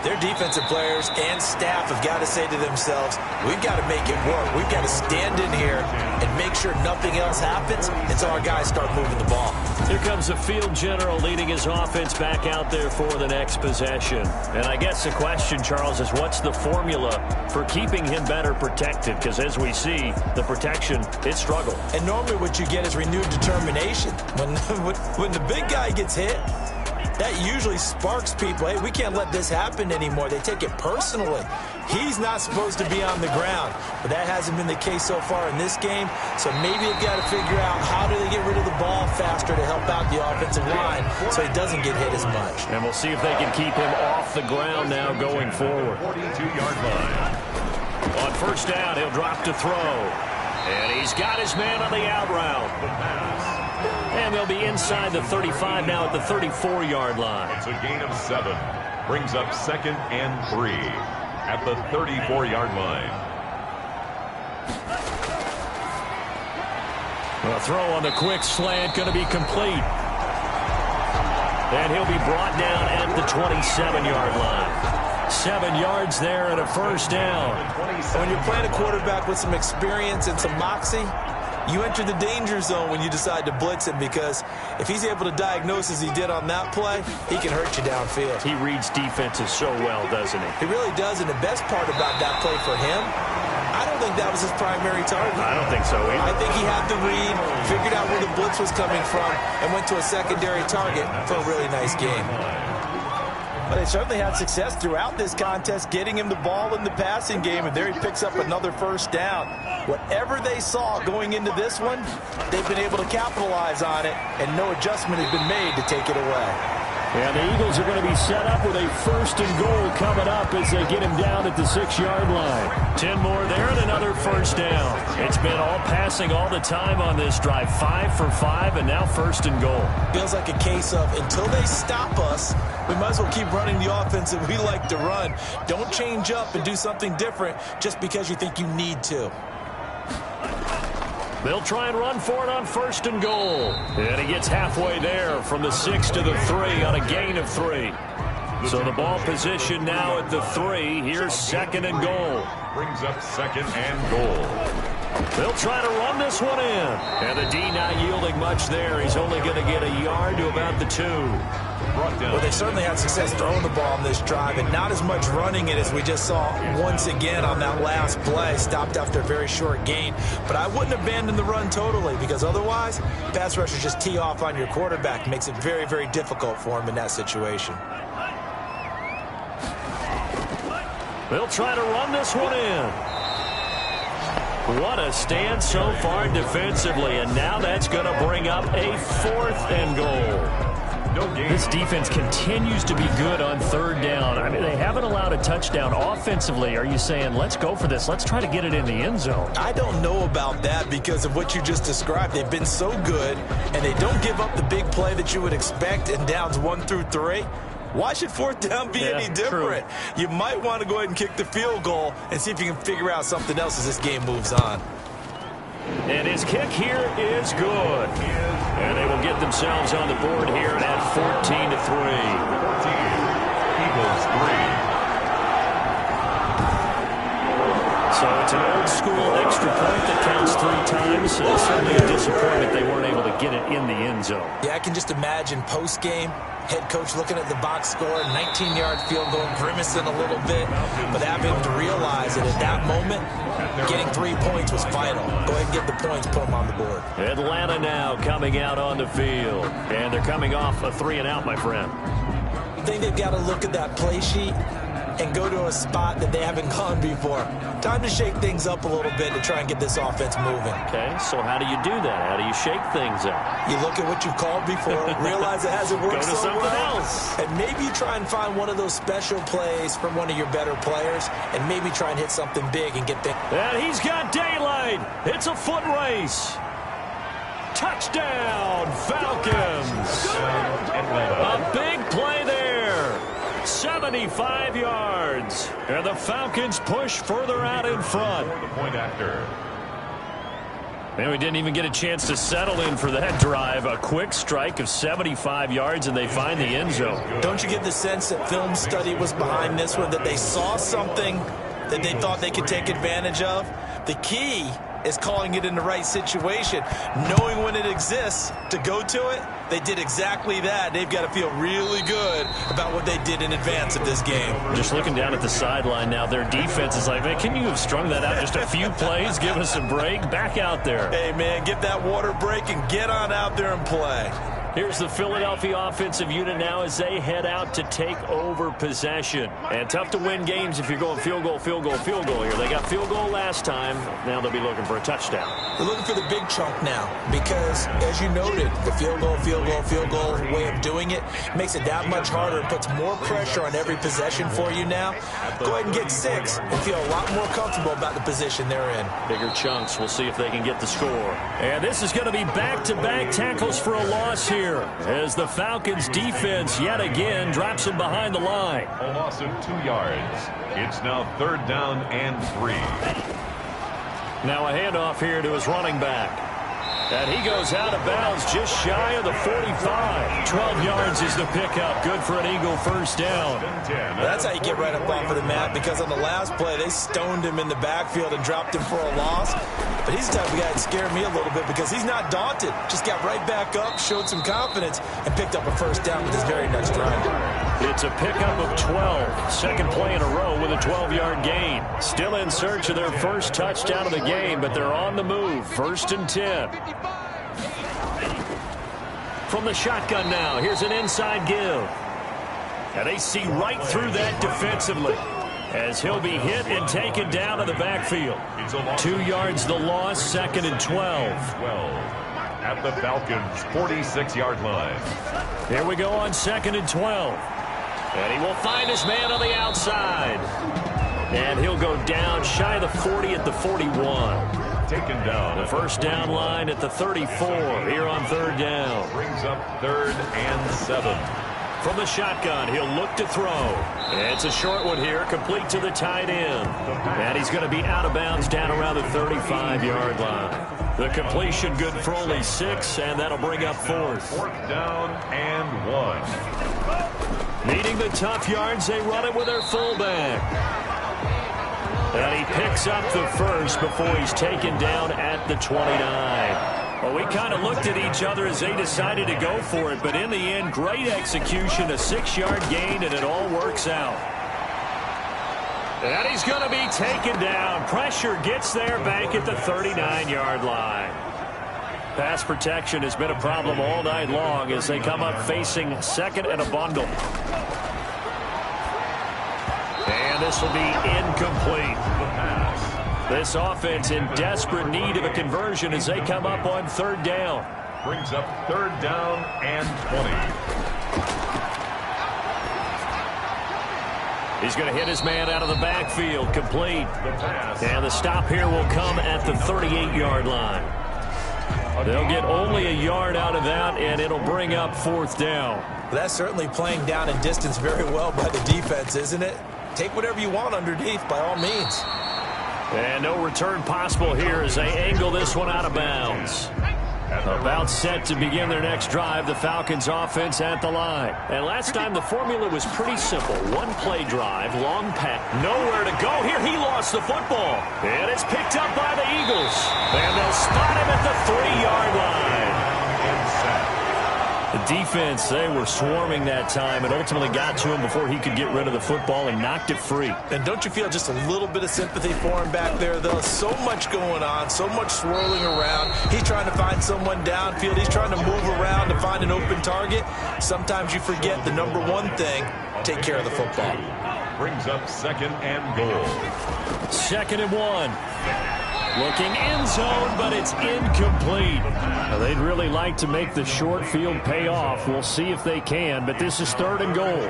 Their defensive players and staff have got to say to themselves, we've got to make it work. We've got to stand in here and make sure nothing else happens until our guys start moving the ball. Here comes the field general leading his offense back out there for the next possession. And I guess the question, Charles, is what's the formula for keeping him better protected? Because as we see, the protection, it struggled. And normally what you get is renewed determination. When the big guy gets hit, that usually sparks people. Hey, we can't let this happen anymore. They take it personally. He's not supposed to be on the ground, but that hasn't been the case so far in this game. So maybe they've got to figure out how do they get rid of the ball faster to help out the offensive line so he doesn't get hit as much. And we'll see if they can keep him off the ground now going forward. 42-yard line. On first down, he'll drop to throw. And he's got his man on the out route. And they'll be inside the 35 now at the 34-yard line. It's a gain of 7. Brings up 2nd and 3 at the 34-yard line. A throw on the quick slant going to be complete. And he'll be brought down at the 27-yard line. 7 yards there and a first down. When you're playing a quarterback with some experience and some moxie, you enter the danger zone when you decide to blitz him, because if he's able to diagnose as he did on that play, he can hurt you downfield. He reads defenses so well, doesn't he? He really does, and the best part about that play for him, I don't think that was his primary target. I don't think so either. I think he had the read, figured out where the blitz was coming from, and went to a secondary target for a really nice game. But they certainly had success throughout this contest, getting him the ball in the passing game, and there he picks up another first down. Whatever they saw going into this one, they've been able to capitalize on it, and no adjustment has been made to take it away. And the Eagles are going to be set up with a 1st and goal coming up as they get him down at the 6-yard line. 10 more there and another first down. It's been all passing all the time on this drive. 5 for 5 and now 1st and goal. Feels like a case of until they stop us, we might as well keep running the offense that we like to run. Don't change up and do something different just because you think you need to. They'll try and run for it on 1st and goal. And he gets halfway there from the 6 to the 3 on a gain of 3. So the ball position now at the 3. Here's 2nd and goal. Brings up 2nd and goal. They'll try to run this one in. And the D not yielding much there. He's only going to get a yard to about the 2. Well, they certainly had success throwing the ball on this drive, and not as much running it as we just saw once again on that last play. Stopped after a very short gain. But I wouldn't abandon the run totally, because otherwise, pass rushers just tee off on your quarterback. Makes it very, very difficult for him in that situation. They'll try to run this one in. What a stand so far defensively, and now that's going to bring up a 4th and goal. This defense continues to be good on 3rd down. I mean, they haven't allowed a touchdown offensively. Are you saying, let's go for this, let's try to get it in the end zone? I don't know about that because of what you just described. They've been so good, and they don't give up the big play that you would expect in downs 1 through 3. Why should 4th down be any different? True. You might want to go ahead and kick the field goal and see if you can figure out something else as this game moves on. And his kick here is good. And they will get themselves on the board here at 14 to 3. 14. Eagles 3. So it's an old school extra point that counts 3 times. It's certainly a disappointment they weren't able to get it in the end zone. Yeah, I can just imagine post-game, head coach looking at the box score, 19-yard field goal, grimacing a little bit, but having to realize that at that moment, getting 3 points was vital. Go ahead and get the points, put them on the board. Atlanta now coming out on the field, and they're coming off a 3-and-out, my friend. I think they've got to look at that play sheet and go to a spot that they haven't gone before. Time to shake things up a little bit to try and get this offense moving. Okay, so how do you do that? How do you shake things up? You look at what you've called before, realize it hasn't worked go to so something well, else. and maybe you try and find one of those special plays from one of your better players, and maybe try and hit something big and get things. And he's got daylight. It's a foot race. Touchdown, Falcons. A big play there. 75 yards. And the Falcons push further out in front. The point after. And we didn't even get a chance to settle in for that drive. A quick strike of 75 yards, and they find the end zone. Don't you get the sense that film study was behind this one, that they saw something that they thought they could take advantage of? The key is calling it in the right situation, knowing when it exists to go to it. They did exactly that. They've got to feel really good about what they did in advance of this game. Just looking down at the sideline now, their defense is like, man, can you have strung that out just a few plays? Give us a break. Back out there. Hey, man, give that water break and get on out there and play. Here's the Philadelphia offensive unit now as they head out to take over possession. And tough to win games if you're going field goal, field goal, field goal here. They got field goal last time. Now they'll be looking for a touchdown. They're looking for the big chunk now because, as you noted, the field goal, field goal, field goal way of doing it makes it that much harder. It puts more pressure on every possession for you now. Go ahead and get 6 and feel a lot more comfortable about the position they're in. Bigger chunks. We'll see if they can get the score. And this is going to be back-to-back tackles for a loss here, as the Falcons defense yet again drops him behind the line. A loss of 2 yards. It's now 3rd down and 3. Now a handoff here to his running back. And he goes out of bounds just shy of the 45. 12 yards is the pickup. Good for an Eagle first down. That's how you get right up off of the mat, because on the last play, they stoned him in the backfield and dropped him for a loss. But he's the type of guy that scared me a little bit because he's not daunted. Just got right back up, showed some confidence, and picked up a first down with his very next drive. It's a pickup of 12. Second play in a row with a 12-yard gain. Still in search of their first touchdown of the game, but they're on the move. 1st and 10. From the shotgun now, here's an inside give. And they see right through that defensively, as he'll be hit and taken down in the backfield. 2 yards the loss, 2nd and 12. At the Falcons' 46-yard line. Here we go on 2nd and 12. And he will find his man on the outside. And he'll go down shy of the 40 at the 41. Taken down. The first down line at the 34 here on 3rd down. Brings up 3rd and 7. From the shotgun, he'll look to throw. It's a short one here, complete to the tight end. And he's going to be out of bounds down around the 35-yard line. The completion good for only 6, and that'll bring up 4th. 4th down and 1. Needing the tough yards, they run it with their fullback. And he picks up the first before he's taken down at the 29. Well, we kind of looked at each other as they decided to go for it, but in the end, great execution, a 6-yard gain, and it all works out. And he's going to be taken down. Pressure gets there back at the 39-yard line. Pass protection has been a problem all night long as they come up facing 2nd and a bundle. And this will be incomplete. This offense in desperate need of a conversion as they come up on 3rd down. Brings up 3rd down and 20. He's going to hit his man out of the backfield, complete. And the stop here will come at the 38-yard line. They'll get only a yard out of that, and it'll bring up 4th down. That's certainly playing down in distance very well by the defense, isn't it? Take whatever you want underneath, by all means. And no return possible here as they angle this one out of bounds. About set to begin their next drive, the Falcons offense at the line. And last time the formula was pretty simple. 1-play drive, long pass, nowhere to go. Here he lost the football. And it's picked up by the Eagles. And they'll spot him at the 3-yard line. The defense, they were swarming that time and ultimately got to him before he could get rid of the football and knocked it free. And don't you feel just a little bit of sympathy for him back there, though? So much going on, so much swirling around. He's trying to find someone downfield. He's trying to move around to find an open target. Sometimes you forget the number one thing, take care of the football. Brings up 2nd and goal. 2nd and 1. Looking end zone, but it's incomplete. Now, they'd really like to make the short field pay off. We'll see if they can, but this is 3rd and goal.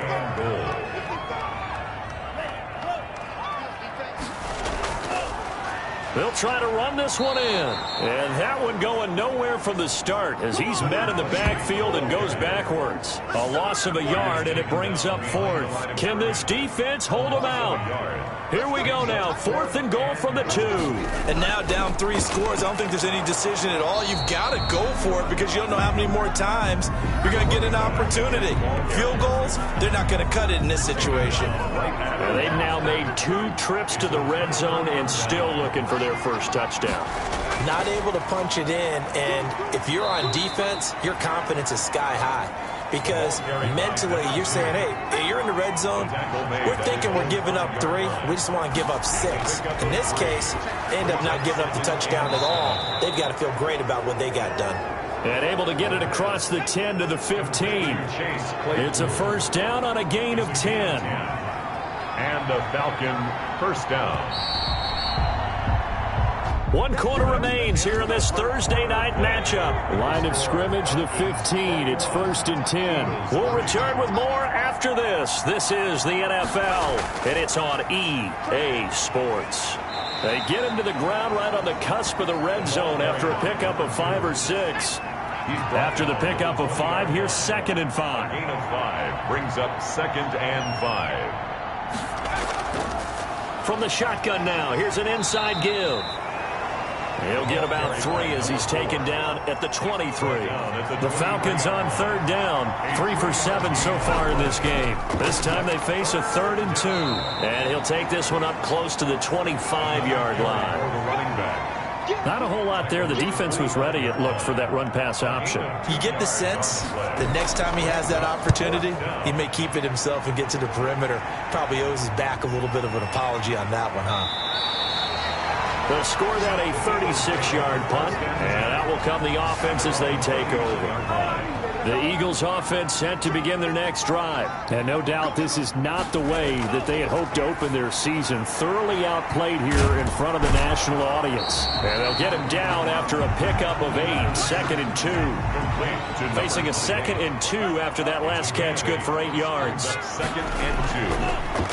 They'll try to run this one in. And that one going nowhere from the start as he's met in the backfield and goes backwards. A loss of a yard, and it brings up fourth. Can this defense hold them out? Here we go now. 4th and goal from the 2. And now down 3 scores. I don't think there's any decision at all. You've got to go for it because you don't know how many more times you're going to get an opportunity. Field goals, they're not going to cut it in this situation. Well, they've now made 2 trips to the red zone and still looking for their first touchdown. Not able to punch it in, and if you're on defense, your confidence is sky high. Because mentally, you're saying, hey, you're in the red zone. We're thinking we're giving up 3. We just want to give up 6. In this case, they end up not giving up the touchdown at all. They've got to feel great about what they got done. And able to get it across the 10 to the 15. It's a first down on a gain of 10. And the Falcon first down. 1 quarter remains here in this Thursday night matchup. Line of scrimmage, the 15. It's 1st and 10. We'll return with more after this. This is the NFL, and it's on EA Sports. They get him to the ground right on the cusp of the red zone after a pickup of 5 or 6. After the pickup of 5, here's 2nd and 5. Gain of 5 brings up 2nd and 5. From the shotgun now, here's an inside give. He'll get about 3 as he's taken down at the 23. The Falcons on 3rd down. 3 for 7 so far in this game. This time they face a 3rd and 2. And he'll take this one up close to the 25-yard line. Not a whole lot there. The defense was ready, it looked, for that run-pass option. You get the sense that next time he has that opportunity, he may keep it himself and get to the perimeter. Probably owes his back a little bit of an apology on that one, huh? They'll score that a 36-yard punt, and out will come the offense as they take over. The Eagles offense set to begin their next drive. And no doubt this is not the way that they had hoped to open their season. Thoroughly outplayed here in front of the national audience. And they'll get him down after a pickup of 8, 2nd and 2. Facing a 2nd and 2 after that last catch, good for 8 yards. 2nd and 2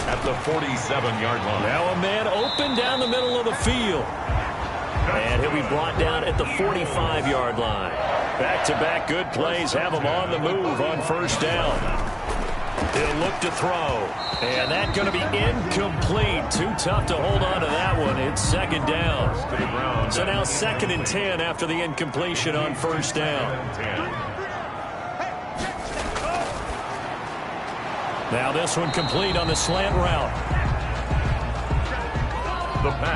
at the 47-yard line. Now a man open down the middle of the field. And he'll be brought down at the 45-yard line. Back-to-back good plays have him on the move on 1st down. He'll look to throw. And that's going to be incomplete. Too tough to hold on to that one. It's 2nd down. So now 2nd and 10 after the incompletion on 1st down. Now this one complete on the slant route.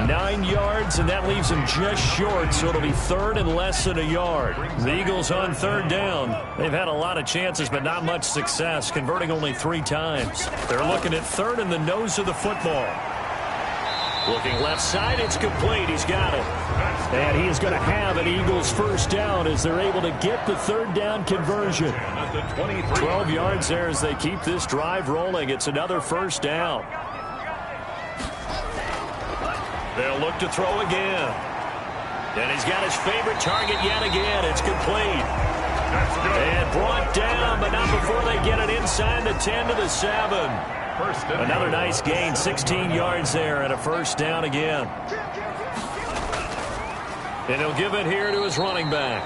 9 yards, and that leaves him just short, so it'll be 3rd and less than a yard. The Eagles on 3rd down. They've had a lot of chances, but not much success, converting only 3 times. They're looking at 3rd in the nose of the football. Looking left side, it's complete. He's got it. And he is going to have an Eagles first down as they're able to get the 3rd down conversion. 12 yards there as they keep this drive rolling. It's another first down. They'll look to throw again. And he's got his favorite target yet again. It's complete. And brought down, but not before they get it inside the 10 to the 7. Another nice gain, 16 yards there, and a first down again. And he'll give it here to his running back.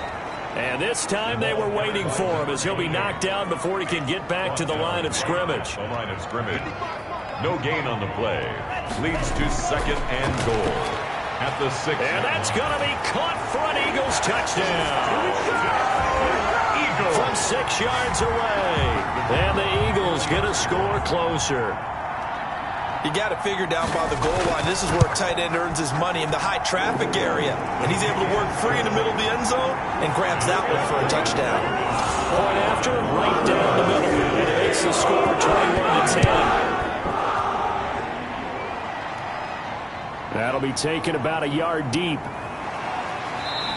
And this time they were waiting for him as he'll be knocked down before he can get back to the line of scrimmage. The line of scrimmage. No gain on the play. Leads to 2nd and goal at the 6. And that's going to be caught for an Eagles touchdown. From 6 yards away. And the Eagles get a score closer. You got to figure down by the goal line. This is where a tight end earns his money in the high traffic area. And he's able to work free in the middle of the end zone and grabs that one for a touchdown. Point after, right down the middle. And it makes the score 21-10. That'll be taken about a yard deep.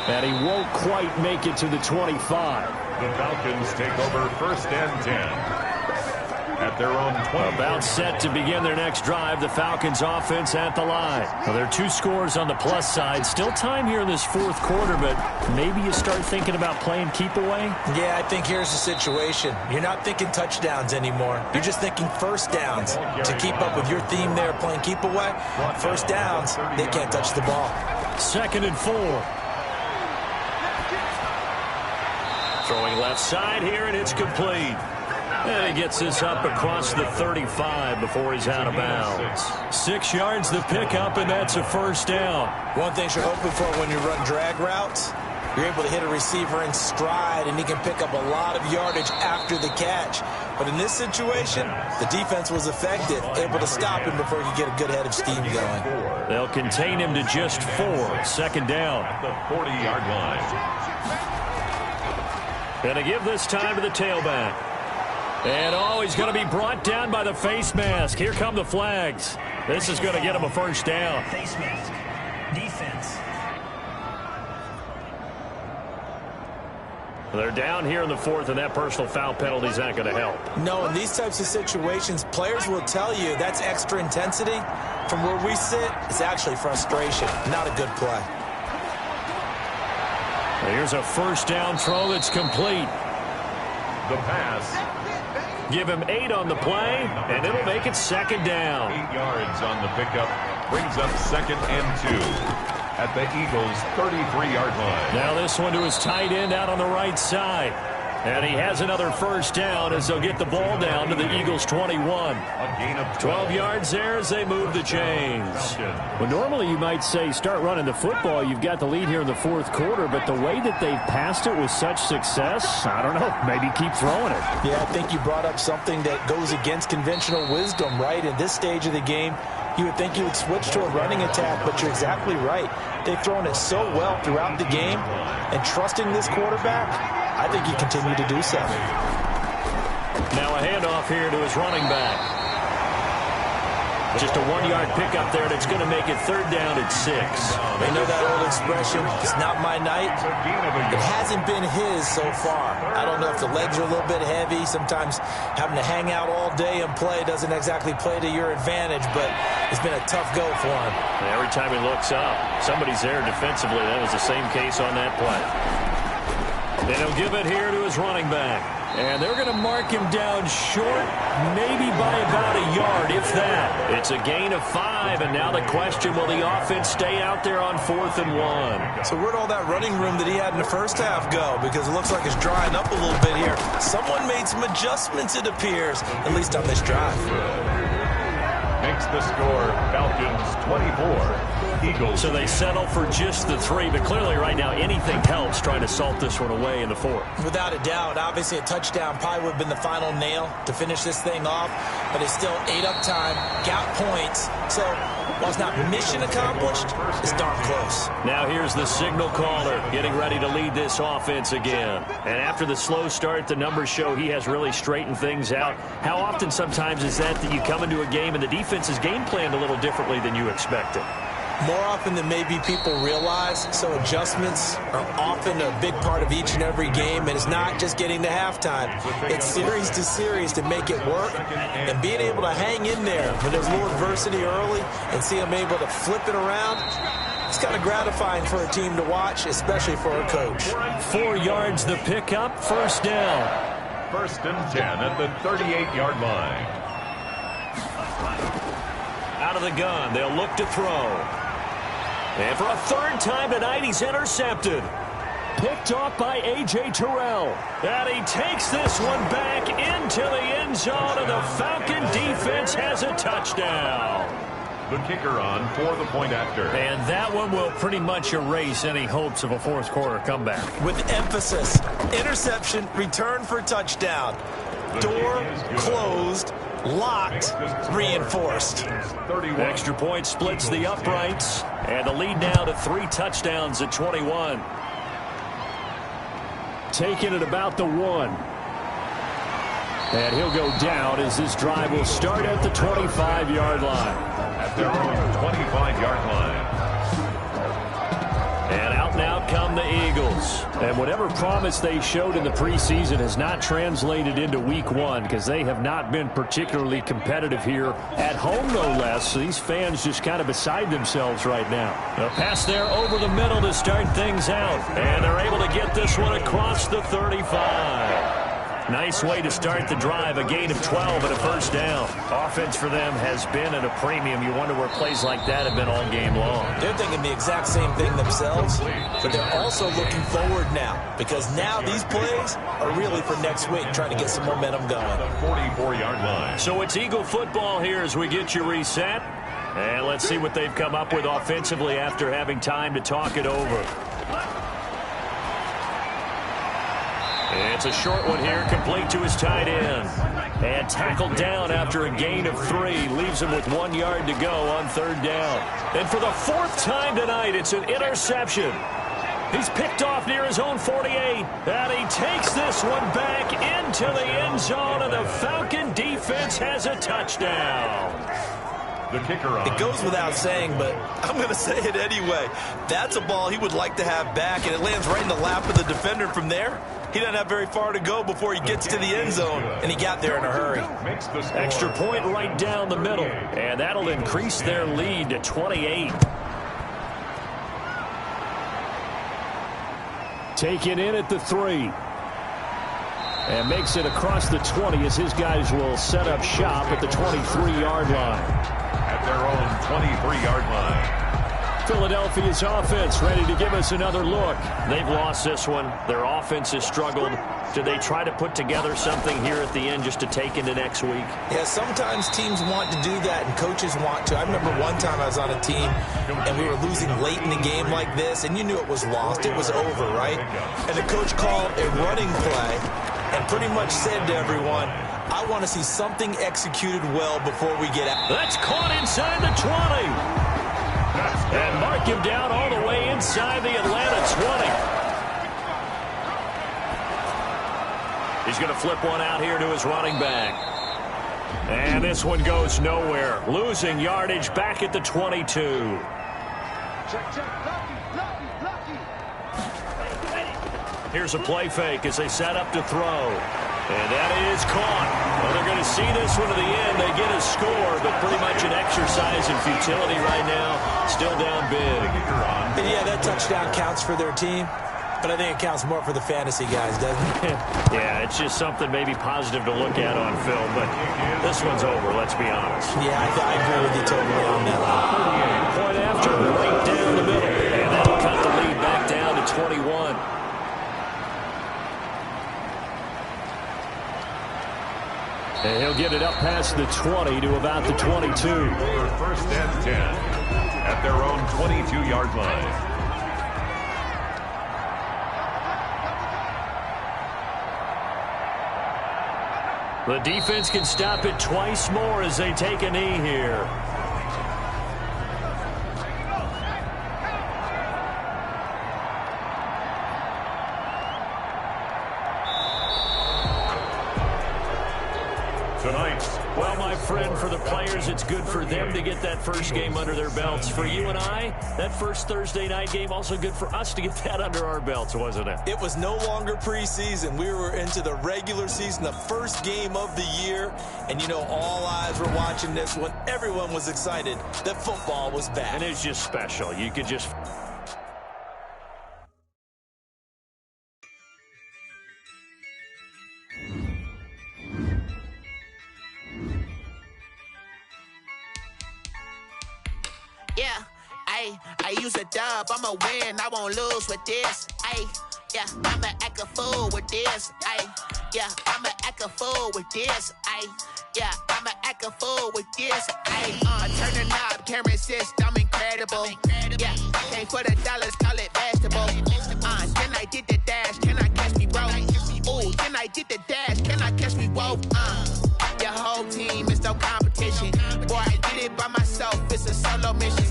And he won't quite make it to the 25. The Falcons take over 1st and 10. At their own 20. About set to begin their next drive. The Falcons offense at the line. Well, there are 2 scores on the plus side. Still time here in this 4th quarter, but maybe you start thinking about playing keep away? Yeah, I think here's the situation. You're not thinking touchdowns anymore. You're just thinking first downs. To keep up with your theme there, playing keep away, first downs, they can't touch the ball. 2nd and 4. Throwing left side here, and it's complete. And he gets this up across the 35 before he's out of bounds. 6 yards the pickup, and that's a first down. One thing you're hoping for when you run drag routes, you're able to hit a receiver in stride, and he can pick up a lot of yardage after the catch. But in this situation, the defense was effective, able to stop him before he could get a good head of steam going. They'll contain him to just 4. 2nd down. At the 40-yard line. Going to give this time to the tailback. And, he's going to be brought down by the face mask. Here come the flags. This is going to get him a first down. Face mask. Defense. They're down here in the 4th, and that personal foul penalty is not going to help. No, in these types of situations, players will tell you that's extra intensity. From where we sit, it's actually frustration. Not a good play. Here's a first down throw that's complete. The pass. Give him 8 on the play, and it'll make it 2nd down. 8 yards on the pickup. Brings up 2nd and 2. At the Eagles' 33-yard line. Now this one to his tight end out on the right side. And he has another first down as they'll get the ball down to the Eagles' 21. A gain of 12 yards there as they move the chains. Well, normally you might say start running the football. You've got the lead here in the 4th quarter, but the way that they've passed it with such success, I don't know, maybe keep throwing it. Yeah, I think you brought up something that goes against conventional wisdom, right? In this stage of the game, you would think you would switch to a running attack, but you're exactly right. They've thrown it so well throughout the game, and trusting this quarterback, I think you continue to do so. Now a handoff here to his running back. Just a 1-yard pickup there, and it's going to make it 3rd down at 6. They know that old expression, it's not my night. It hasn't been his so far. I don't know if the legs are a little bit heavy. Sometimes having to hang out all day and play doesn't exactly play to your advantage, but it's been a tough go for him. And every time he looks up, somebody's there defensively. That was the same case on that play. And he'll give it here to his running back. And they're going to mark him down short, maybe by about a yard, if that. It's a gain of 5, and now the question, will the offense stay out there on 4th and 1? So where'd all that running room that he had in the first half go? Because it looks like it's drying up a little bit here. Someone made some adjustments, it appears, at least on this drive. Makes the score Falcons 24. Eagles. So they settle for just the 3, but clearly right now anything helps trying to salt this one away in the 4th. Without a doubt, obviously a touchdown probably would have been the final nail to finish this thing off, but it's still 8 up time, got points, so while it's not mission accomplished, it's darn close. Now here's the signal caller getting ready to lead this offense again. And after the slow start, the numbers show he has really straightened things out. How often sometimes is that you come into a game and the defense is game planned a little differently than you expected? More often than maybe people realize, so adjustments are often a big part of each and every game, and it's not just getting to halftime. It's series to series to make it work, and being able to hang in there when there's a little adversity early and see them able to flip it around, it's kind of gratifying for a team to watch, especially for a coach. 4 yards the pickup, first down. 1st and 10 at the 38-yard line. Out of the gun, they'll look to throw. And for a 3rd time tonight, he's intercepted. Picked off by A.J. Terrell. And he takes this one back into the end zone, and the Falcon defense has a touchdown. The kicker on for the point after. And that one will pretty much erase any hopes of a 4th quarter comeback. With emphasis, interception, return for touchdown. Door closed, locked, reinforced. Extra point splits the uprights, and the lead now to 3 touchdowns at 21. Taking it about the 1. And he'll go down as this drive will start at the 25-yard line. At their own 25-yard line. And out now come the Eagles. And whatever promise they showed in the preseason has not translated into week 1 because they have not been particularly competitive here at home, no less. So these fans just kind of beside themselves right now. A pass there over the middle to start things out. And they're able to get this one across the 35. Nice way to start the drive. A gain of 12 and a first down. Offense for them has been at a premium. You wonder where plays like that have been all game long. They're thinking the exact same thing themselves, but they're also looking forward now because now these plays are really for next week, trying to get some momentum going. The 44-yard line. So it's Eagle football here as we get you reset. And let's see what they've come up with offensively after having time to talk it over. It's a short one here, complete to his tight end. And tackled down after a gain of 3. Leaves him with 1 yard to go on third down. And for the 4th time tonight, it's an interception. He's picked off near his own 48. And he takes this one back into the end zone, and the Falcon defense has a touchdown. The kicker on. It goes without saying, but I'm going to say it anyway. That's a ball he would like to have back, and it lands right in the lap of the defender from there. He doesn't have very far to go before he gets to the end zone, and he got there in a hurry. Extra point right down the middle, and that'll increase their lead to 28. Taken in at the 3. And makes it across the 20 as his guys will set up shop at the 23-yard line. At their own 23-yard line. Philadelphia's offense ready to give us another look. They've lost this one. Their offense has struggled. Do they try to put together something here at the end just to take into next week? Yeah, sometimes teams want to do that and coaches want to. I remember one time I was on a team and we were losing late in the game like this, and you knew it was lost. It was over, right? And the coach called a running play and pretty much said to everyone, I want to see something executed well before we get out. That's caught inside the 20. And mark him down all the way inside the Atlanta 20. He's going to flip one out here to his running back. And this one goes nowhere. Losing yardage back at the 22. Here's a play fake as they set up to throw. And that is caught. Well, they're going to see this one to the end. They get a score, but pretty much an exercise in futility right now. Still down big. And yeah, that touchdown counts for their team, but I think it counts more for the fantasy guys, doesn't it? Yeah, it's just something maybe positive to look at on film, but this one's over, let's be honest. Yeah, I agree with you totally on that one. Point after, right down the middle. And that'll cut the lead back down to 21. And he'll get it up past the 20 to about the 22. First and 10 at their own 22-yard line. The defense can stop it twice more as they take a knee here. Well, my friend, for the players, it's good for them to get that first game under their belts. For you and I, that first Thursday night game, also good for us to get that under our belts, wasn't it? It was no longer preseason. We were into the regular season, the first game of the year. And, you know, all eyes were watching this one. Everyone was excited that football was back. And it's just special. You could just... Yeah, I use a dub, I'ma win, I won't lose with this. Yeah, I'ma act a fool with this. Yeah, I'ma act a fool with this. Yeah, I'ma act a fool with this. I turn the knob, can't resist, I'm incredible. Yeah, came for the dollars, call it vegetable. Then I did the dash, can I catch me, bro? Ooh, then I did the dash, can I catch me, whoa? Your whole team is no competition. Boy, I did it by myself, it's a solo mission.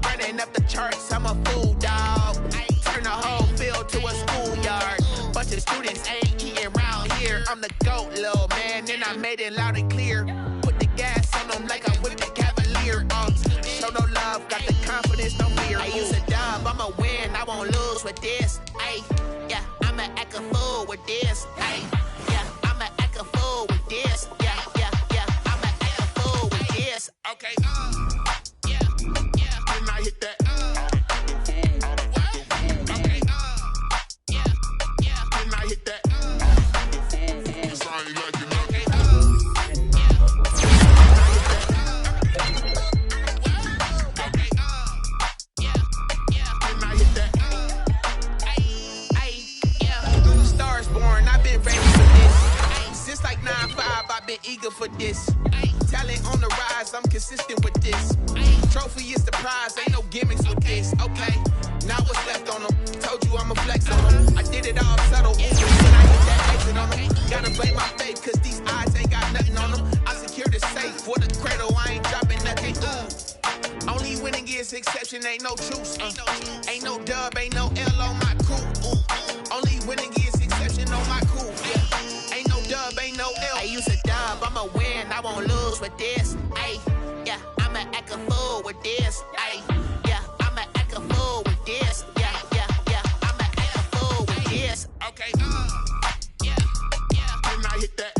Running up the charts, I'm a fool, dog. Turn the whole field to a schoolyard. Bunch of students ain't eating round here. I'm the GOAT, little man, and I made it loud and clear. Put the gas on them like I'm with the Cavalier. Show no love, got the confidence, no fear. I use a dub, I'ma win, I won't lose with this. Yeah, I'ma act a fool with this. Yeah, I'ma act a fool with this. Yeah, I'ma act a fool with this. Okay, yeah, then I hit that. Okay, yeah, then I hit that. nigga for this. Talent on the rise, I'm consistent with this. Trophy is the prize, ain't no gimmicks with this. Okay, now what's left on them? Told you I'ma flex on them. I did it all subtle, ooh, when I hit that exit on them. Gotta blame my faith, cause these eyes ain't got nothing on them. I secured the safe for the cradle, I ain't dropping nothing. Only winning is exception, ain't no truce. Ain't no dub, ain't no L on my crew. Only winning is exception on my crew. Ain't no dub, ain't no L. I use a dub, I'ma win, I won't lose with this. Ay, yeah, I'ma act a fool with this. Ay, yeah, I'ma act a fool with this. Yeah, I'ma act a fool with this. Okay, yeah, then I hit that.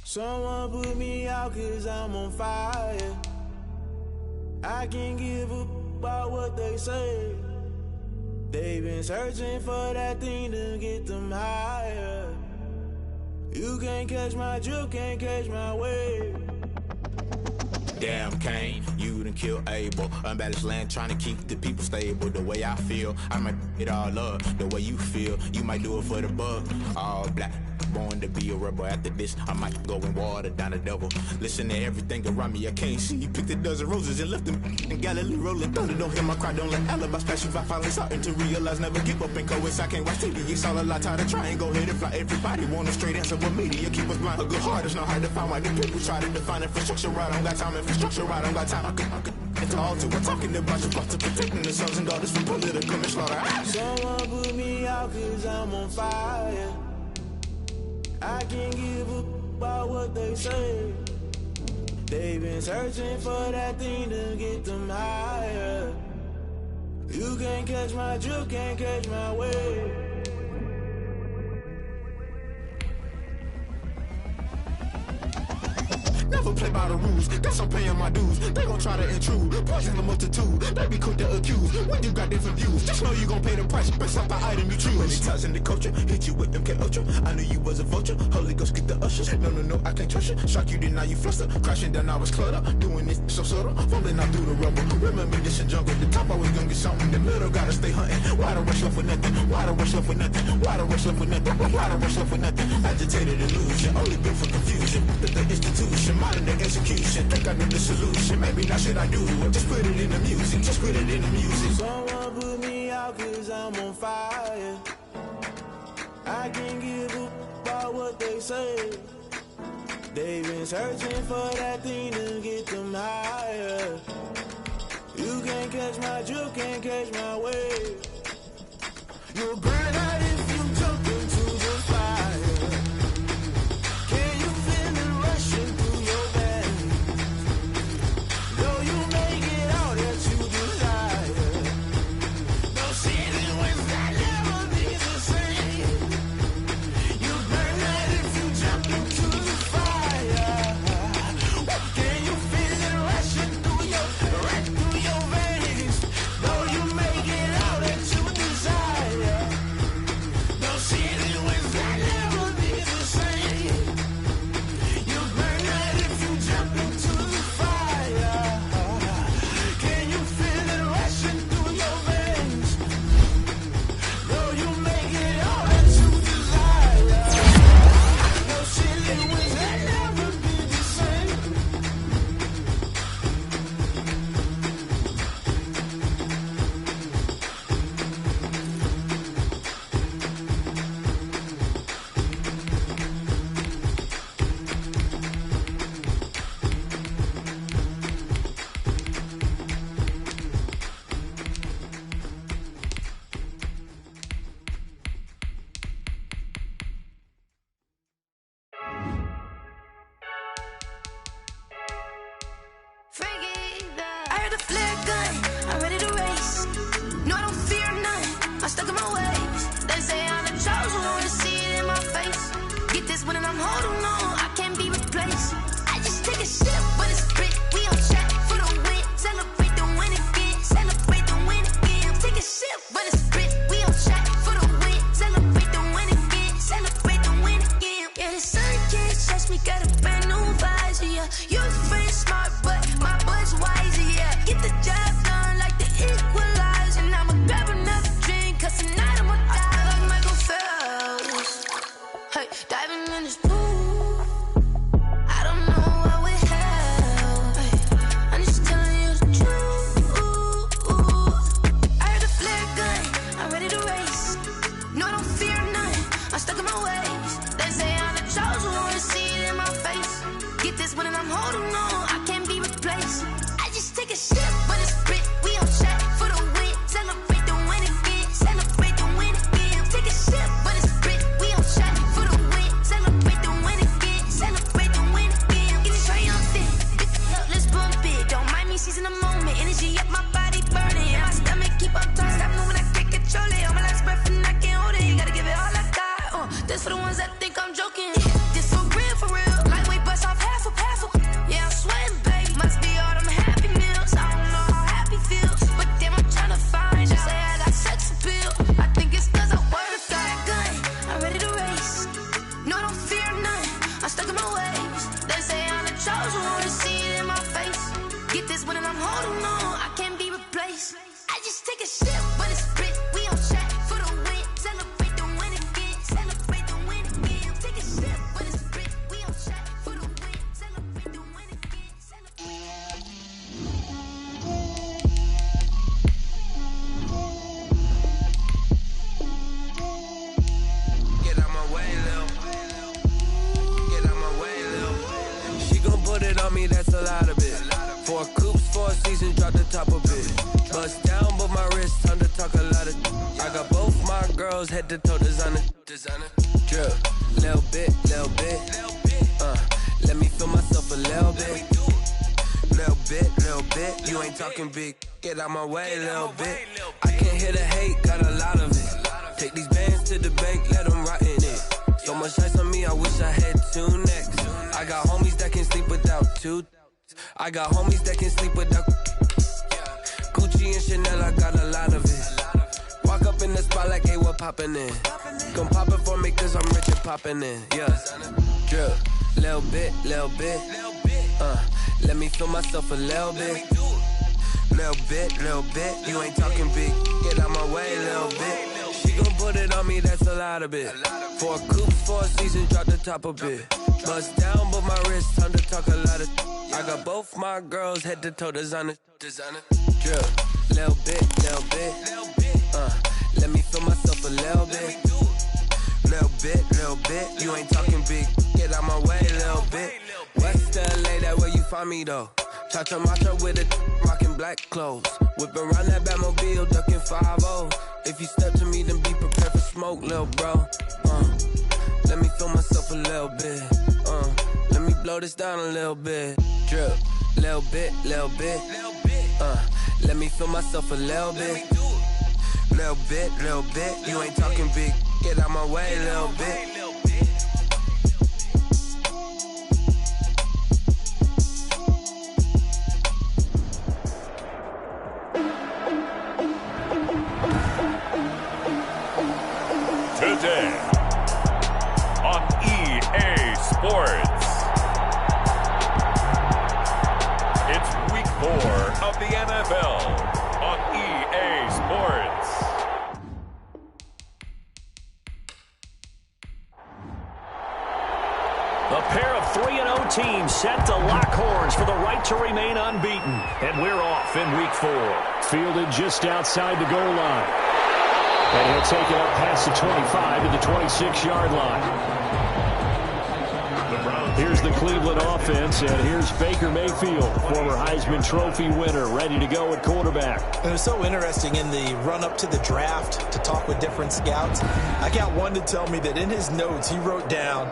Someone put me out cause I'm on fire. I can't give up about what they say. They've been searching for that thing to get them higher. You can't catch my drift, can't catch my wave. Damn Kane, you done killed Abel. Unbalanced land trying to keep the people stable. The way I feel, I might it all up. The way you feel, you might do it for the bug. All black, born to be a rebel. After this, I might go and water down the devil. Listen to everything around me, I can't see. Picked a dozen roses and left them in Galilee rolling thunder. Don't hear my cry, don't let alibis pass you. I finally starting to realize, never give up and coast. I can't watch TV, it's all a lot. Tired of trying, go ahead and fly. Everybody want a straight answer, but media keep us blind. A good heart is not hard to find. Why the people try to define infrastructure right? I don't got time, infrastructure right, I don't got time. I could it's all to we're talking about your thoughts of protecting the sons and daughters from political and slaughter. Someone put me out cause I'm on fire. I can't give up about what they say. They've been searching for that thing to get them higher. You can't catch my drift, can't catch my wave. Never play by the rules, guess I'm paying my dues. They gon' try to intrude, poison the multitude. They be quick to accuse, when you got different views. Just know you gon' pay the price, based off the item you choose. Many times in the culture, hit you with MK Ultra. I knew you was a vulture, Holy Ghost get the ushers. No, I can't trust you. Shock you, then now you fluster. Crashing down, I was cluttered. Doing this so subtle, falling out through the rubble. Remember this a jungle, the top always gonna get something. In the middle, gotta stay hunting. Why the rush left for nothing? Why the rush left for nothing? Why the rush left for nothing? Why the rush left for nothing? Agitated illusion, only built for confusion. The institution, modern day execution. Think I know the solution, maybe not should I do it. Just put it in the music, just put it in the music. Someone put me out cause I'm on fire. I can't give up about what they say. They've been searching for that thing to get them higher. You can't catch my drift, can't catch my wave. You'll burn out if you jump into the fire. Can you feel it rushing through your veins? Though you make it out that you desire. No ceiling when that never be the same. You burn out if you jump into the fire. Can you feel it rushing through your veins? Though you make it out that you desire. stuck in my ways. They say I'm the chosen one, to see it in my face. Get this one and I'm holding on, I can't be replaced. I just take a sip, but it's split. We on track for the win. Celebrate the win again. Celebrate the win again. Take a sip, but it's split. We on track for the win. Celebrate the win again. Celebrate the win again. Yeah, the sun can't touch me. Got a brand new visor. Yeah, you're friend smart, but my boy's wiser. Yeah, get the job done like the equalizer. Now I'ma grab another drink, 'cause tonight I'ma die like Michael Phelps. Hey, diving in this pool. I don't know what we have. Hey, I'm just telling you the truth. I heard the flare gun, I'm ready to race. No, I don't fear none, I'm stuck in my ways. They say I'm the chosen one, to see it in my face. Get this one and I'm holding on, I can't be replaced. I just take a sip, but it's split. We on track for the win. Celebrate the win again. Celebrate the win again. Take a sip, but it's split. We on track for the win. Celebrate the win again. Celebrate the win again. Get it triumphant. Let's bump it. Don't mind me seizing the moment. Energy up, my body burning. And my stomach keep on turning. Stop moving, I can't control it. On my last breath and I can't hold it. You gotta give it all I got. This for the ones that think I'm joking. This for real, for real. Lightweight bust off half a. Yeah, I'm sweating, babe. Must be all them happy meals. I don't know how happy feels, but damn, I'm trying to find out. Say I got sex appeal. I think it's 'cause I wear the flag gun. I'm ready to race. No, I don't fear none. I'm stuck in my ways. They say I'm the chosen one, to see it in my face. Get this one and I'm holding on, I can't be replaced. I just take a sip, but it's split. We on track for the win. Celebrate the win again. Celebrate the win again. Take a sip, but it's split. We on track for the win. Celebrate the win again. Get out my way, Lil. Get out my way, Lil. She gon' put it on me, that's a lot of it. 4 coops, 4 seasons, drop the top of it. Bust down, but my wrist, time to talk a lot of. I got both my girls, head to toe designer. Drip, little bit, little bit. Let me feel myself a little bit. Little bit. You ain't talking big. Get out my way, little bit. I can't hear the hate, got a lot of it. Take these bands to the bank, let them rot in it. So much ice on me, I wish I had 2 necks. I got homies that can sleep without 2. I got homies that can sleep without Gucci and Chanel, I got a lot of it. Walk up in the spot like, hey, what poppin' in? Come pop it for me, 'cause I'm rich and poppin' in. Yeah, drip, little bit. Let me feel myself a little bit. Little bit. You ain't talking big. Get out my way, little bit. She gon' put it on me, that's a lot of it. 4 coops, 4 seasons, drop the top of it. Bust down, but my wrist, time to talk a lot of. I got both my girls, head to toe designer. Drip, little bit. Let me feel myself a little bit. Little bit. You ain't talking big. Get out my way, little bit. West LA, that where you find me though. Cha-cha matcha with it, rockin' black clothes. Whippin' around that Batmobile, duckin' 5-0. If you step to me, then be prepared for smoke, lil' bro. Let me feel myself a little bit. Let me blow this down a little bit. Drip, little bit. Let me feel myself a little bit. Little bit. You ain't talking big. Get out my way, little bit. Today on EA Sports, it's week 4 of the NFL on EA Sports. The pair of 3-0 teams set to lock horns for the right to remain unbeaten. And we're off in week 4. Fielded just outside the goal line. And he'll take it up past the 25 to the 26-yard line. Here's the Cleveland offense, and here's Baker Mayfield, former Heisman Trophy winner, ready to go at quarterback. It was so interesting in the run-up to the draft to talk with different scouts. I got one to tell me that in his notes he wrote down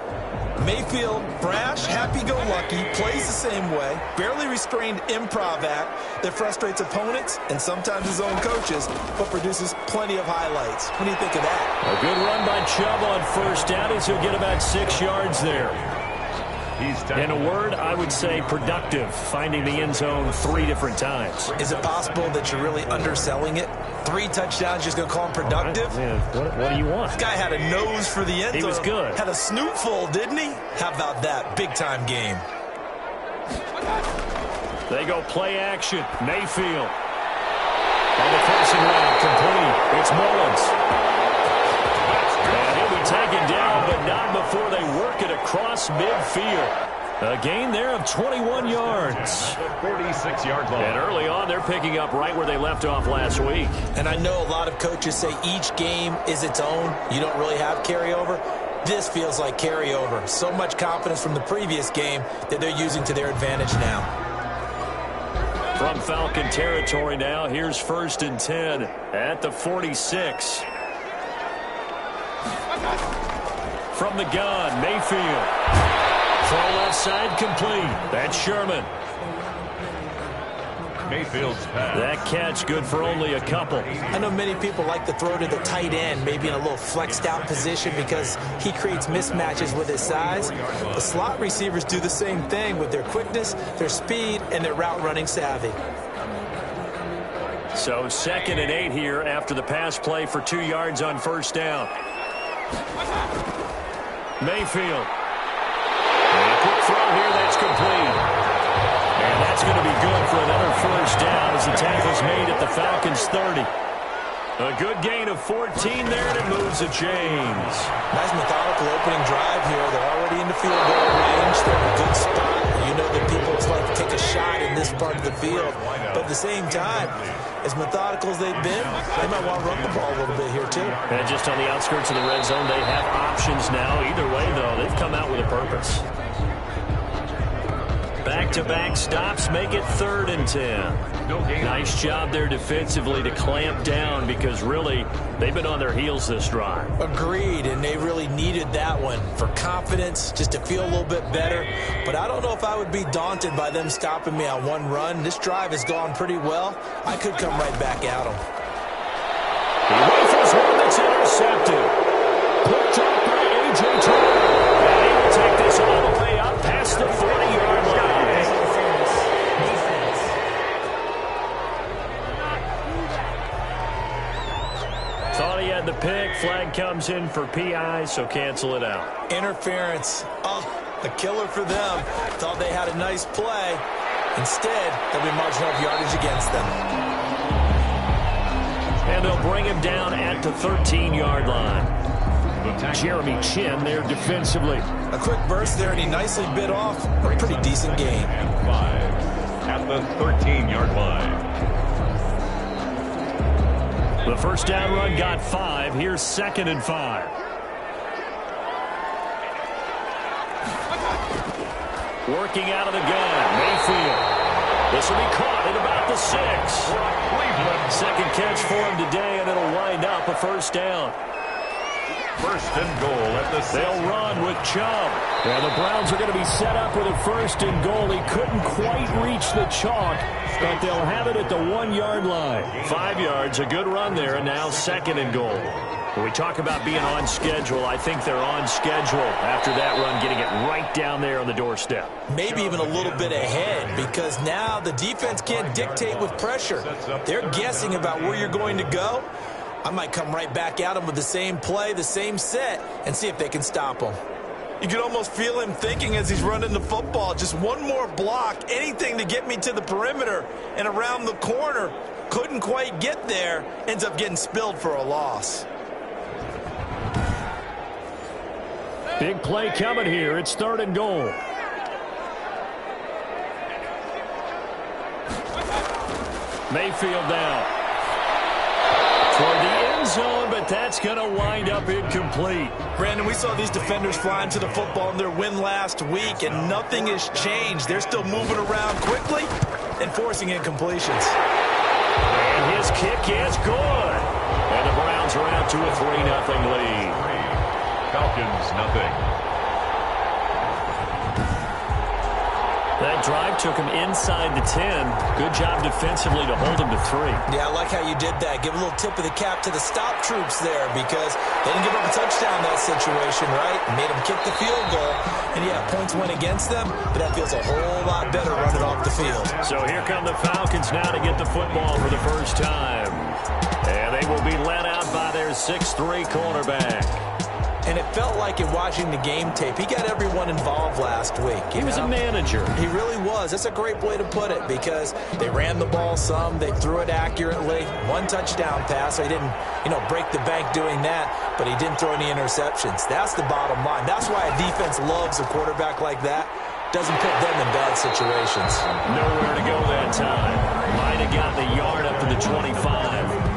Mayfield, brash, happy-go-lucky, plays the same way, barely restrained improv act that frustrates opponents and sometimes his own coaches, but produces plenty of highlights. What do you think of that? A good run by Chubb on first down as he'll get about 6 yards there. In a word, I would say productive, finding the end zone 3 different times. Is it possible that you're really underselling it? 3 touchdowns, just going to call him productive? What do you want? This guy had a nose for the end zone. He was good. Had a snootful, didn't he? How about that? Big-time game. They go play action. Mayfield. On the passing route, complete. It's Mullins. And he'll be taken down, but not before they work it across midfield. A gain there of 21 yards. 46-yard line. And early on, they're picking up right where they left off last week. And I know a lot of coaches say each game is its own. You don't really have carryover. This feels like carryover. So much confidence from the previous game that they're using to their advantage now. From Falcon territory now, here's 1st and 10 at the 46. From the gun, Mayfield. Throw left side complete. That's Sherman. Mayfield's pass. That catch good for only a couple. I know many people like to throw to the tight end, maybe in a little flexed out position because he creates mismatches with his size. The slot receivers do the same thing with their quickness, their speed, and their route running savvy. So 2nd and 8 here after the pass play for 2 yards on first down. Mayfield. And a quick throw here, that's complete. And that's going to be good for another first down as the tackle's made at the Falcons' 30. A good gain of 14 there, and it moves the chains. Nice methodical opening drive here. They're already in the field goal range. They're in a good spot. You know that people just like to take a shot in this part of the field. But at the same time, as methodical as they've been, they might want to run the ball a little bit here, too. And just on the outskirts of the red zone, they have options now. Either way, though, they've come out with a purpose. Back-to-back stops make it 3rd and 10. Nice job there defensively to clamp down because really they've been on their heels this drive. Agreed, and they really needed that one for confidence, just to feel a little bit better. But I don't know if I would be daunted by them stopping me on one run. This drive has gone pretty well. I could come right back at them. He rifles one that's intercepted. Picked up by A.J. Turner. And he will take this all the way up past the 40-yard line. Thought he had the pick. Flag comes in for PI, so cancel it out. Interference. Oh, a killer for them. Thought they had a nice play. Instead, there'll be marginal yardage against them. And they'll bring him down at the 13-yard line. Jeremy Chin there defensively. A quick burst there, and he nicely bit off a pretty decent game. And 5 at the 13-yard line. The first down run got 5. Here's 2nd and 5. Working out of the gun, Mayfield. This will be caught at about the 6. Second catch for him today, and it'll wind up a first down. 1st and goal at the 6. They'll run with Chubb. And the Browns are going to be set up with a 1st and goal. He couldn't quite reach the chalk, but they'll have it at the 1-yard line. 5 yards, a good run there, and now 2nd and goal. When we talk about being on schedule, I think they're on schedule after that run, getting it right down there on the doorstep. Maybe even a little bit ahead, because now the defense can't dictate with pressure. They're guessing about where you're going to go. I might come right back at him with the same play, the same set, and see if they can stop him. You can almost feel him thinking as he's running the football, just one more block, anything to get me to the perimeter and around the corner. Couldn't quite get there, ends up getting spilled for a loss. Big play coming here. It's 3rd and goal. Mayfield down. Toward the end zone, but that's going to wind up incomplete. Brandon, we saw these defenders flying to the football in their win last week, and nothing has changed. They're still moving around quickly and forcing incompletions. And his kick is good. And the Browns are out to a 3-0 lead. Falcons, nothing. That drive took him inside the 10. Good job defensively to hold him to 3. Yeah, I like how you did that. Give a little tip of the cap to the stop troops there because they didn't give up a touchdown in that situation, right? Made them kick the field goal. And, yeah, points went against them, but that feels a whole lot better running off the field. So here come the Falcons now to get the football for the first time. And they will be led out by their 6'3" cornerback. And it felt like in watching the game tape, he got everyone involved last week. He was a manager. He really was. That's a great way to put it because they ran the ball some. They threw it accurately. 1 touchdown pass. So he didn't, break the bank doing that, but he didn't throw any interceptions. That's the bottom line. That's why a defense loves a quarterback like that. Doesn't put them in bad situations. Nowhere to go that time. Might have gotten a yard up to the 25.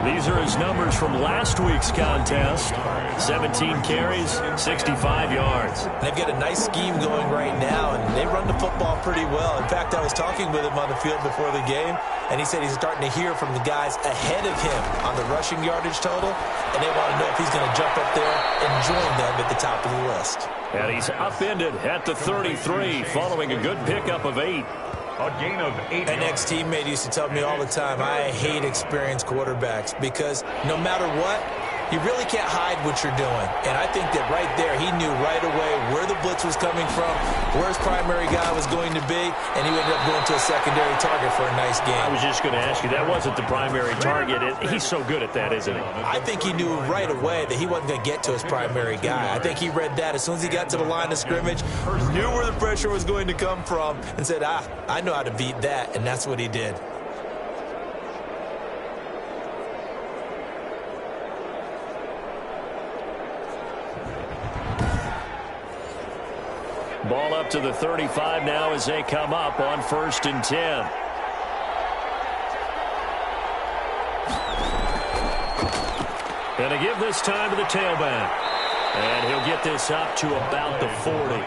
These are his numbers from last week's contest. 17 carries, 65 yards. They've got a nice scheme going right now, and they run the football pretty well. In fact, I was talking with him on the field before the game, and he said he's starting to hear from the guys ahead of him on the rushing yardage total, and they want to know if he's going to jump up there and join them at the top of the list. And he's upended at the 33 following a good pickup of 8. A gain of 8. An ex-teammate used to tell me all the time, I hate experienced quarterbacks because no matter what, you really can't hide what you're doing. And I think that right there, he knew right away where the blitz was coming from, where his primary guy was going to be, and he ended up going to a secondary target for a nice game. I was just going to ask you, that wasn't the primary target. He's so good at that, isn't he? I think he knew right away that he wasn't going to get to his primary guy. I think he read that as soon as he got to the line of scrimmage, knew where the pressure was going to come from, and said, I know how to beat that, and that's what he did. Ball up to the 35 now as they come up on 1st and 10. Gonna give this time to the tailback. And he'll get this up to about the 40.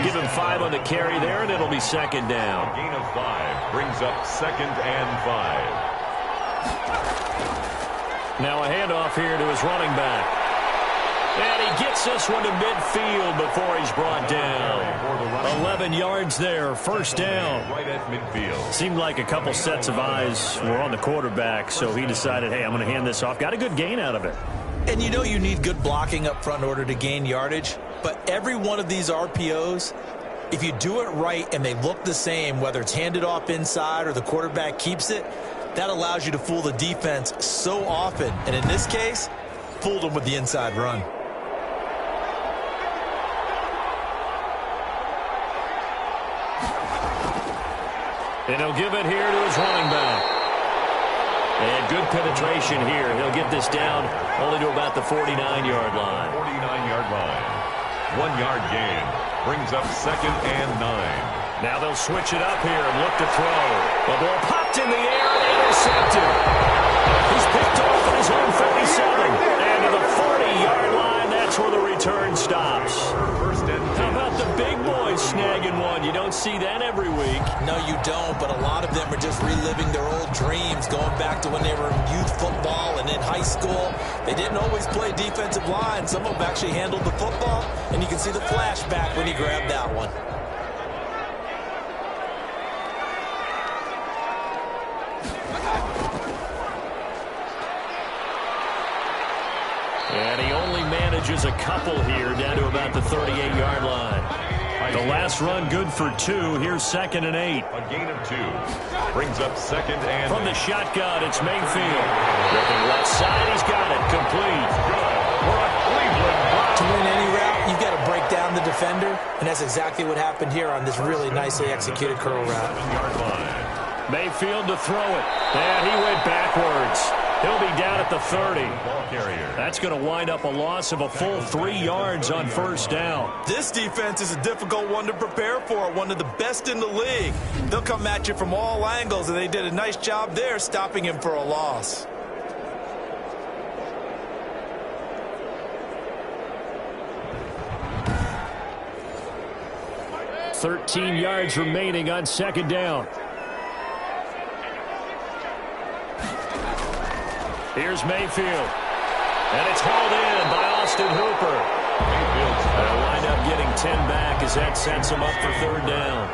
Give him 5 on the carry there, and it'll be 2nd down. A gain of 5 brings up 2nd and 5. Now a handoff here to his running back. And he gets this one to midfield before he's brought down. 11 yards there, 1st down. Right at midfield. Seemed like a couple sets of eyes were on the quarterback, so he decided, hey, I'm going to hand this off. Got a good gain out of it. And you need good blocking up front in order to gain yardage. But every one of these RPOs, if you do it right and they look the same, whether it's handed off inside or the quarterback keeps it, that allows you to fool the defense so often. And in this case, fooled them with the inside run. And he'll give it here to his running back. And good penetration here. He'll get this down only to about the 49-yard line. 49-yard line. 1-yard gain. Brings up 2nd and 9. Now they'll switch it up here and look to throw. The ball popped in the air and intercepted. He's picked off at his own 37. And to the 40-yard line, that's where the return stops. How about the big boys snagging one? You don't see that every week. No, you don't, but a lot of them are just reliving their old dreams, going back to when they were in youth football and in high school. They didn't always play defensive line. Some of them actually handled the football, and you can see the flashback when he grabbed that one. And he only manages a couple here down to about the 38-yard line. The last run good for 2. Here's 2nd and 8. A gain of 2. Brings up 2nd and... From the shotgun, it's Mayfield. Looking left side, he's got it. Complete. Good. For a Cleveland Brown. To win any route, you've got to break down the defender, and that's exactly what happened here on this really nicely executed curl route. Mayfield to throw it. And he went backwards. He'll be down at the 30. That's going to wind up a loss of a full 3 yards on 1st down. This defense is a difficult one to prepare for, one of the best in the league. They'll come at you from all angles, and they did a nice job there stopping him for a loss. $13 yards remaining on 2nd down. Here's Mayfield. And it's hauled in by Austin Hooper. They'll wind up getting 10 back as that sets them up for third down.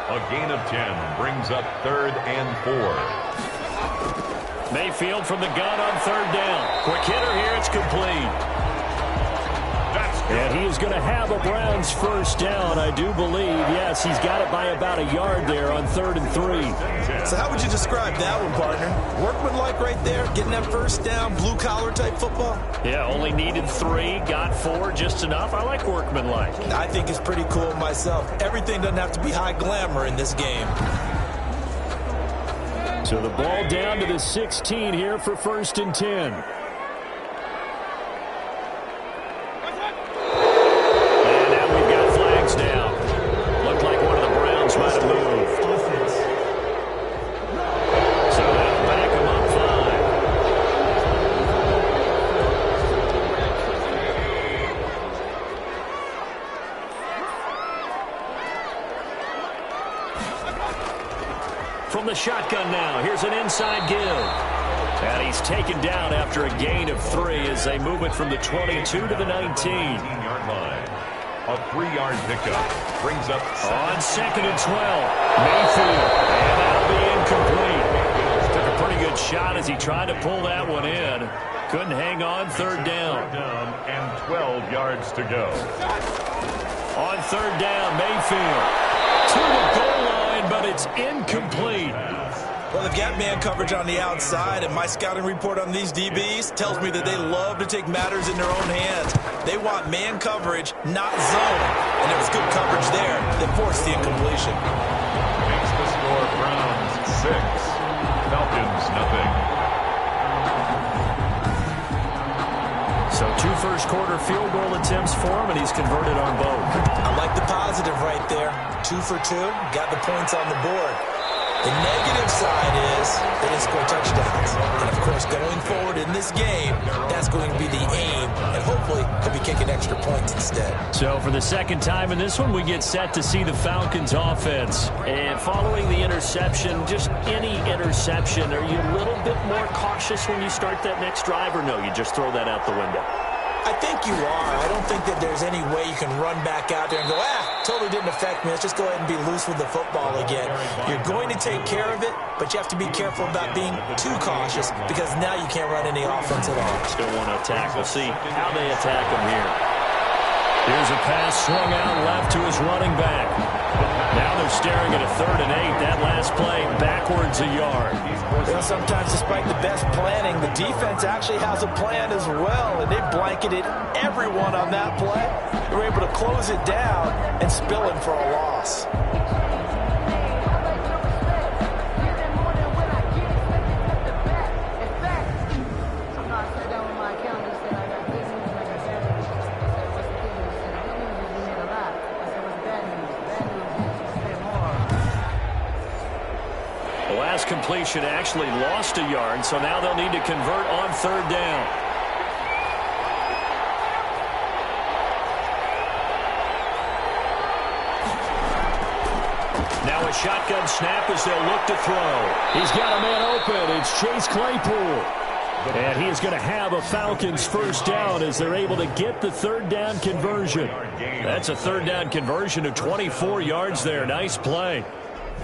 A gain of 10 brings up 3rd and 4. Mayfield from the gun on third down. Quick hitter here. It's complete. And he is going to have a Browns first down, I do believe. Yes, he's got it by about a yard there on 3rd and 3. So how would you describe that one, partner? Workmanlike right there, getting that first down, blue-collar type football? Yeah, only needed 3, got 4, just enough. I like workmanlike. I think it's pretty cool myself. Everything doesn't have to be high glamour in this game. So the ball down to the 16 here for 1st and 10. Down. Looked like one of the Browns might have moved. So that'll back him up 5. From the shotgun now, here's an inside give. And he's taken down after a gain of 3 as they move it from the 22 to the 19-yard line. A 3-yard pickup brings up on 2nd and 12. Mayfield, and that'll be incomplete. Took a pretty good shot as he tried to pull that one in. Couldn't hang on. 3rd down. And 12 yards to go. On 3rd down, Mayfield to the goal line, but it's incomplete. Well, they've got man coverage on the outside, and my scouting report on these DBs tells me that they love to take matters in their own hands. They want man coverage, not zone. And there was good coverage there that forced the incompletion. Makes the score Browns 6, Falcons nothing. So 2 first-quarter field goal attempts for him, and he's converted on both. I like the positive right there. 2 for 2, got the points on the board. The negative side is they didn't score touchdowns. And, of course, going forward in this game, that's going to be the aim. And hopefully they'll be kicking extra points instead. So for the second time in this one, we get set to see the Falcons offense. And following the interception, just any interception, are you a little bit more cautious when you start that next drive, or no, you just throw that out the window? I think you are. I don't think that there's any way you can run back out there and go, totally didn't affect me. Let's just go ahead and be loose with the football again. You're going to take care of it, but you have to be careful about being too cautious because now you can't run any offense at all. Still want to attack. We'll see how they attack him here. Here's a pass swung out left to his running back. Now they're staring at a 3rd and 8. That last play backwards a yard. Well, sometimes despite the best planning, the defense actually has a plan as well, and they blanketed everyone on that play. They were able to close it down and spill it for a loss. Completion actually lost a yard, so now they'll need to convert on 3rd down. Now a shotgun snap as they'll look to throw. He's got a man open. It's Chase Claypool. And he is going to have a Falcons first down as they're able to get the 3rd down conversion. That's a 3rd down conversion of 24 yards there. Nice play.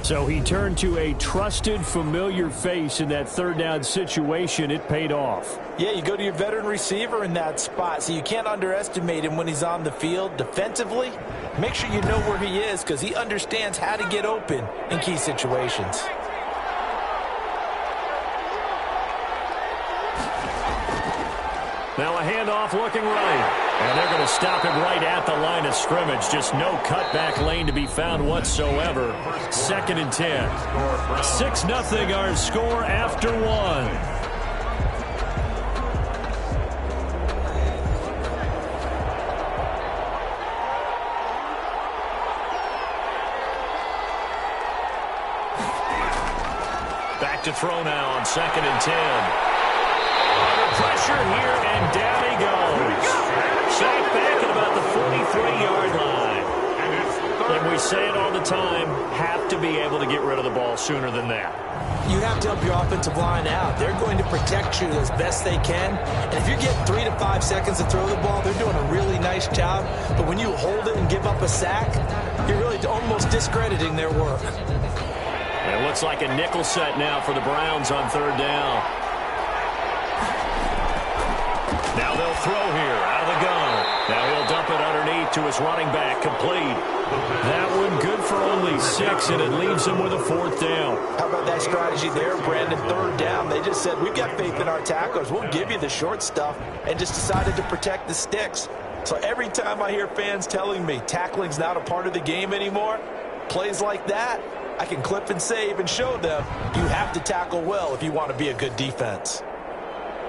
So he turned to a trusted, familiar face in that 3rd down situation. It paid off. Yeah, you go to your veteran receiver in that spot, so you can't underestimate him when he's on the field. Defensively, make sure you know where he is because he understands how to get open in key situations. Now a handoff looking right. And they're going to stop him right at the line of scrimmage. Just no cutback lane to be found whatsoever. 2nd and 10. 6-0 our score after 1. Back to throw now on 2nd and 10. Under pressure here, and down he goes. Sacked back at about the 43-yard line. And we say it all the time, have to be able to get rid of the ball sooner than that. You have to help your offensive line out. They're going to protect you as best they can. And if you're getting 3 to 5 seconds to throw the ball, they're doing a really nice job. But when you hold it and give up a sack, you're really almost discrediting their work. It looks like a nickel set now for the Browns on third down. Now they'll throw here out of the gun. Now he'll dump it underneath to his running back, complete. That one good for only 6, and it leaves him with a 4th down. How about that strategy there, Brandon? Third down. They just said, we've got faith in our tacklers. We'll give you the short stuff, and just decided to protect the sticks. So every time I hear fans telling me tackling's not a part of the game anymore, plays like that, I can clip and save and show them you have to tackle well if you want to be a good defense.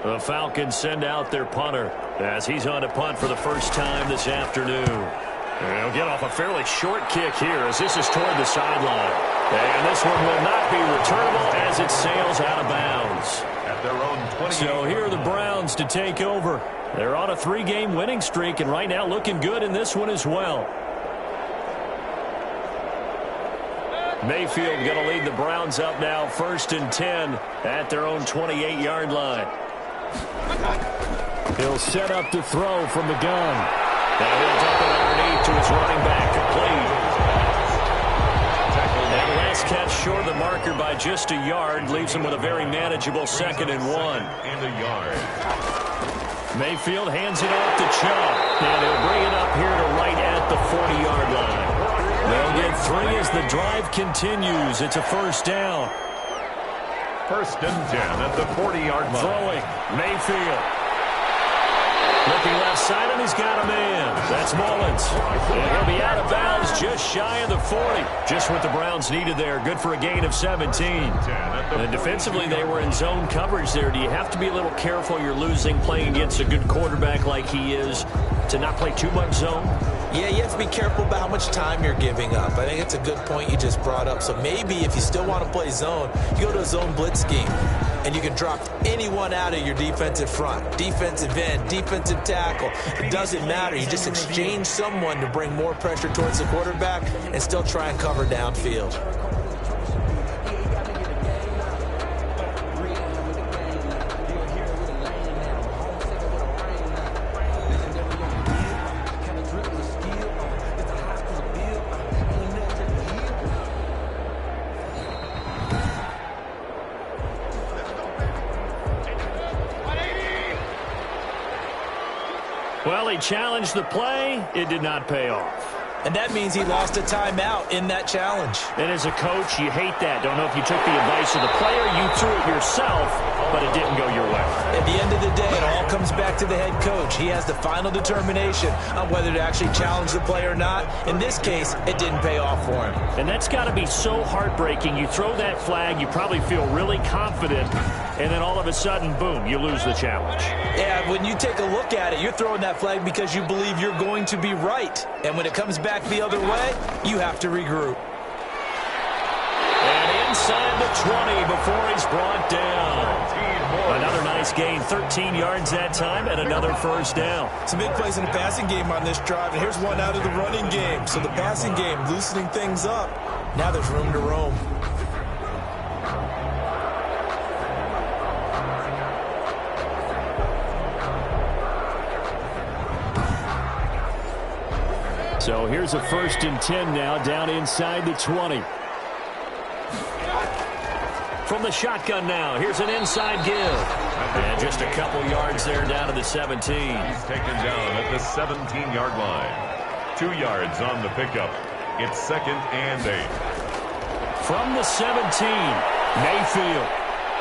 The Falcons send out their punter as he's on to punt for the first time this afternoon. And he'll get off a fairly short kick here as this is toward the sideline. And this one will not be returnable as it sails out of bounds. At their own 20. So here are the Browns to take over. They're on a 3-game winning streak and right now looking good in this one as well. Mayfield going to lead the Browns up now 1st and 10 at their own 28-yard line. He'll set up to throw from the gun. Now he'll dump it underneath to his running back, complete. And last catch short of the marker by just a yard leaves him with a very manageable 2nd and 1. And a yard. Mayfield hands it off to Chubb. And he'll bring it up here to right at the 40-yard line. They'll get 3 as the drive continues. It's a 1st down. 1st and 10 at the 40-yard line. Throwing, Mayfield. Looking left side, and he's got a man. That's Mullins. And he'll be out of bounds just shy of the 40. Just what the Browns needed there. Good for a gain of 17. And defensively, they were in zone coverage there. Do you have to be a little careful you're losing playing against a good quarterback like he is to not play too much zone? Yeah, you have to be careful about how much time you're giving up. I think it's a good point you just brought up. So maybe if you still want to play zone, you go to a zone blitz scheme, and you can drop anyone out of your defensive front. Defensive end, defensive tackle. It doesn't matter. You just exchange someone to bring more pressure towards the quarterback and still try and cover downfield. Well, he challenged the play. It did not pay off. And that means he lost a timeout in that challenge. And as a coach, you hate that. Don't know if you took the advice of the player. You threw it yourself, but it didn't go your way. At the end of the day, it all comes back to the head coach. He has the final determination on whether to actually challenge the play or not. In this case, it didn't pay off for him. And that's got to be so heartbreaking. You throw that flag, you probably feel really confident, and then all of a sudden, boom, you lose the challenge. Yeah, when you take a look at it, you're throwing that flag because you believe you're going to be right. And when it comes back the other way, you have to regroup. And inside the 20 before he's brought down. Another nice gain, 13 yards that time, and another 1st down. Some big plays in the passing game on this drive, and here's one out of the running game. So the passing game loosening things up. Now there's room to roam. So here's a 1st and 10 now, down inside the 20. From the shotgun now, here's an inside give. And just a couple yards there down to the 17. He's taken down at the 17-yard line. 2 yards on the pickup. It's 2nd and 8. From the 17, Mayfield.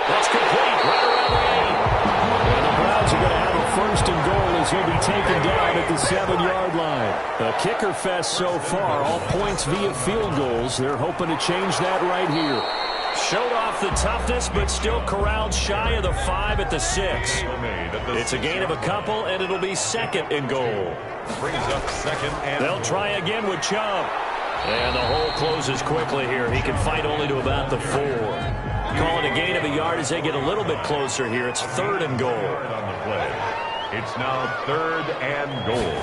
That's complete, right around the 8. And the Browns are going to have a 1st and goal as he'll be taken down at the 7-yard line. A kicker fest so far, all points via field goals. They're hoping to change that right here. Showed off the toughness, but still corralled shy of the 5 at the 6. It's a gain of a couple, and it'll be 2nd and goal. Brings up 2nd and they'll try again with Chubb. And the hole closes quickly here. He can fight only to about the 4. Call it a gain of a yard as they get a little bit closer here. It's 3rd and goal. On the play. It's now 3rd and goal.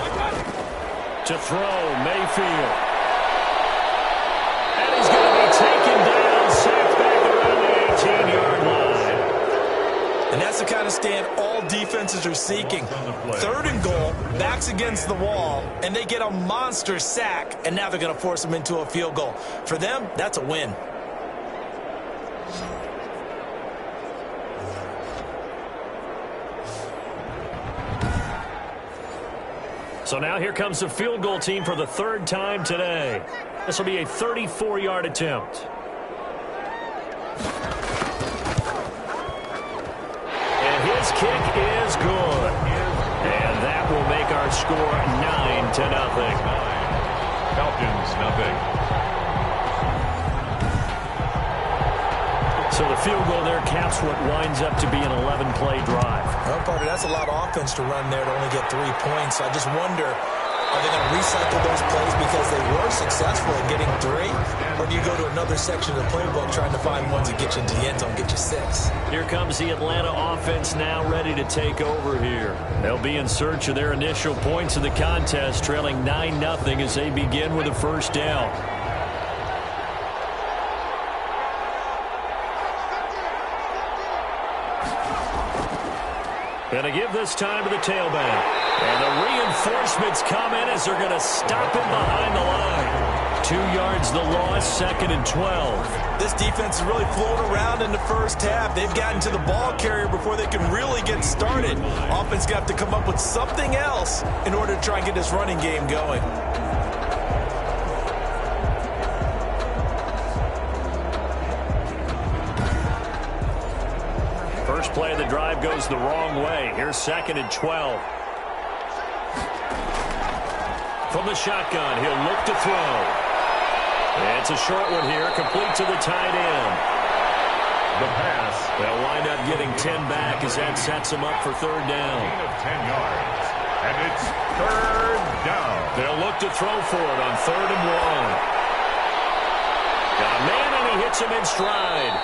To throw, Mayfield. And he's going to be taken down, sacked back around the 18. And that's the kind of stand all defenses are seeking. 3rd and goal, backs against the wall, and they get a monster sack, and now they're going to force them into a field goal. For them, that's a win. So now here comes the field goal team for the 3rd time today. This will be a 34-yard attempt. And his kick is good. And that will make our score 9-0. Falcons, nothing. So the field goal there caps what winds up to be an 11-play drive. Well, Parker, that's a lot of offense to run there to only get 3 points. So I just wonder, are they going to recycle those plays because they were successful in getting 3? Or do you go to another section of the playbook trying to find ones that get you into the end zone, get you 6? Here comes the Atlanta offense now ready to take over here. They'll be in search of their initial points of the contest, trailing 9-0 as they begin with a first down. Going to give this time to the tailback. And the reinforcements come in as they're going to stop him behind the line. 2 yards the loss, 2nd and 12. This defense is really flown around in the first half. They've gotten to the ball carrier before they can really get started. Offense got to come up with something else in order to try and get this running game going. First play of the drive goes the wrong way. Here's 2nd and 12. From the shotgun, he'll look to throw. It's a short one here, complete to the tight end. The pass. They'll wind up getting 10 back as that sets them up for 3rd down. Gain of 10 yards. And it's 3rd down. They'll look to throw for it on 3rd and 1. Got a man, and he hits him in stride.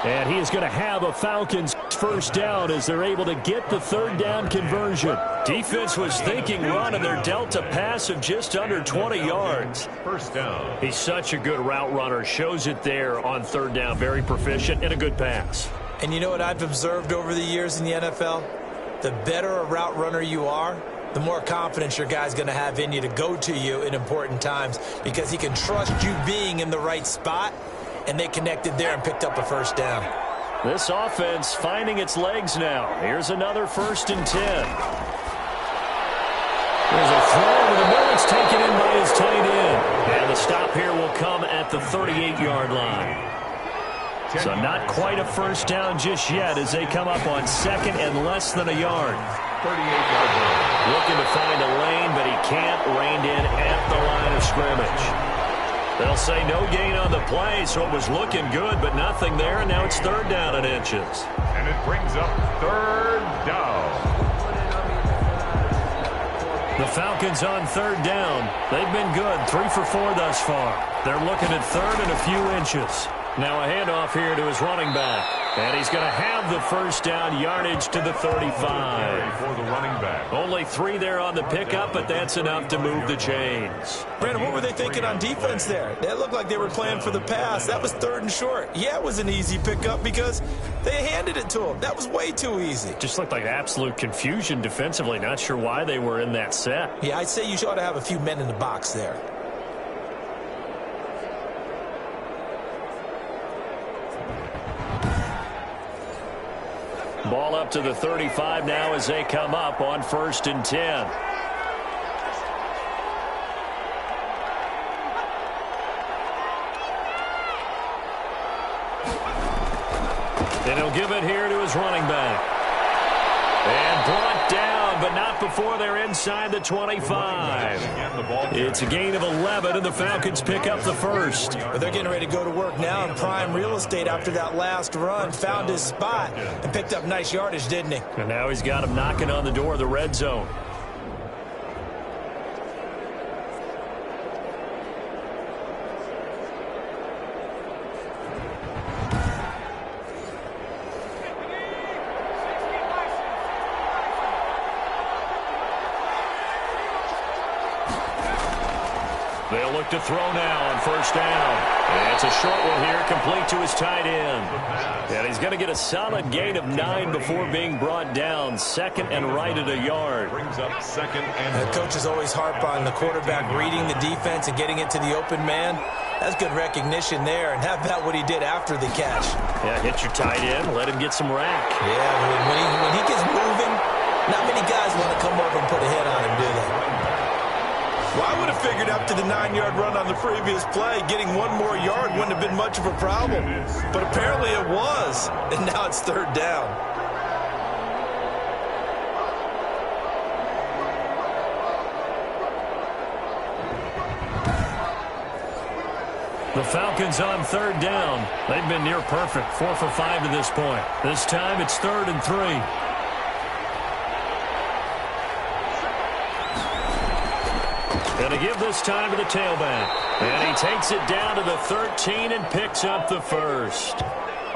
And he is going to have a Falcons first down as they're able to get the 3rd down conversion. Defense was thinking run, and they're dealt a pass of just under 20 yards. First down. He's such a good route runner. Shows it there on 3rd down. Very proficient and a good pass. And you know what I've observed over the years in the NFL? The better a route runner you are, the more confidence your guy's going to have in you to go to you in important times because he can trust you being in the right spot. And they connected there and picked up a first down. This offense finding its legs now. Here's another 1st and 10. There's a throw over the middle. It's taken in by his tight end. And the stop here will come at the 38-yard line. So not quite a first down just yet as they come up on 2nd and less than a yard. 38-yard line. Looking to find a lane, but he can't. Reined in at the line of scrimmage. They'll say no gain on the play, so it was looking good, but nothing there, and now it's 3rd down and inches. And it brings up 3rd down. The Falcons on 3rd down. They've been good, 3 for 4 thus far. They're looking at 3rd and a few inches. Now a handoff here to his running back. And he's going to have the first down, yardage to the 35. For the running back. Only 3 there on the pickup, but that's enough to move the chains. Brandon, what were they thinking on defense there? They looked like they were playing for the pass. That was 3rd and short. Yeah, it was an easy pickup because they handed it to him. That was way too easy. Just looked like absolute confusion defensively. Not sure why they were in that set. Yeah, I'd say you ought to have a few men in the box there. Ball up to the 35 now as they come up on 1st and 10. And he'll give it here to his running back. And brought down, but not before they're inside the 25. It's a gain of 11, and the Falcons pick up the first. But they're getting ready to go to work now in prime real estate after that last run. Found his spot and picked up nice yardage, didn't he? And now he's got him knocking on the door of the red zone. They'll look to throw now on first down. It's a short one here, complete to his tight end. And he's going to get a solid gain of 9 before being brought down. Second and right at a yard. Brings up second and the coaches always harp on the quarterback reading the defense and getting it to the open man. That's good recognition there. And how about what he did after the catch? Yeah, hit your tight end, let him get some rack. Yeah, when he gets moving, not many guys want to come over and put a hit on him, do they? Well, I would have figured after the 9-yard run on the previous play, getting one more yard wouldn't have been much of a problem. But apparently it was, and now it's third down. The Falcons on third down. They've been near perfect, 4 for 5 to this point. This time it's 3rd and 3. Going to give this time to the tailback. And he takes it down to the 13 and picks up the first.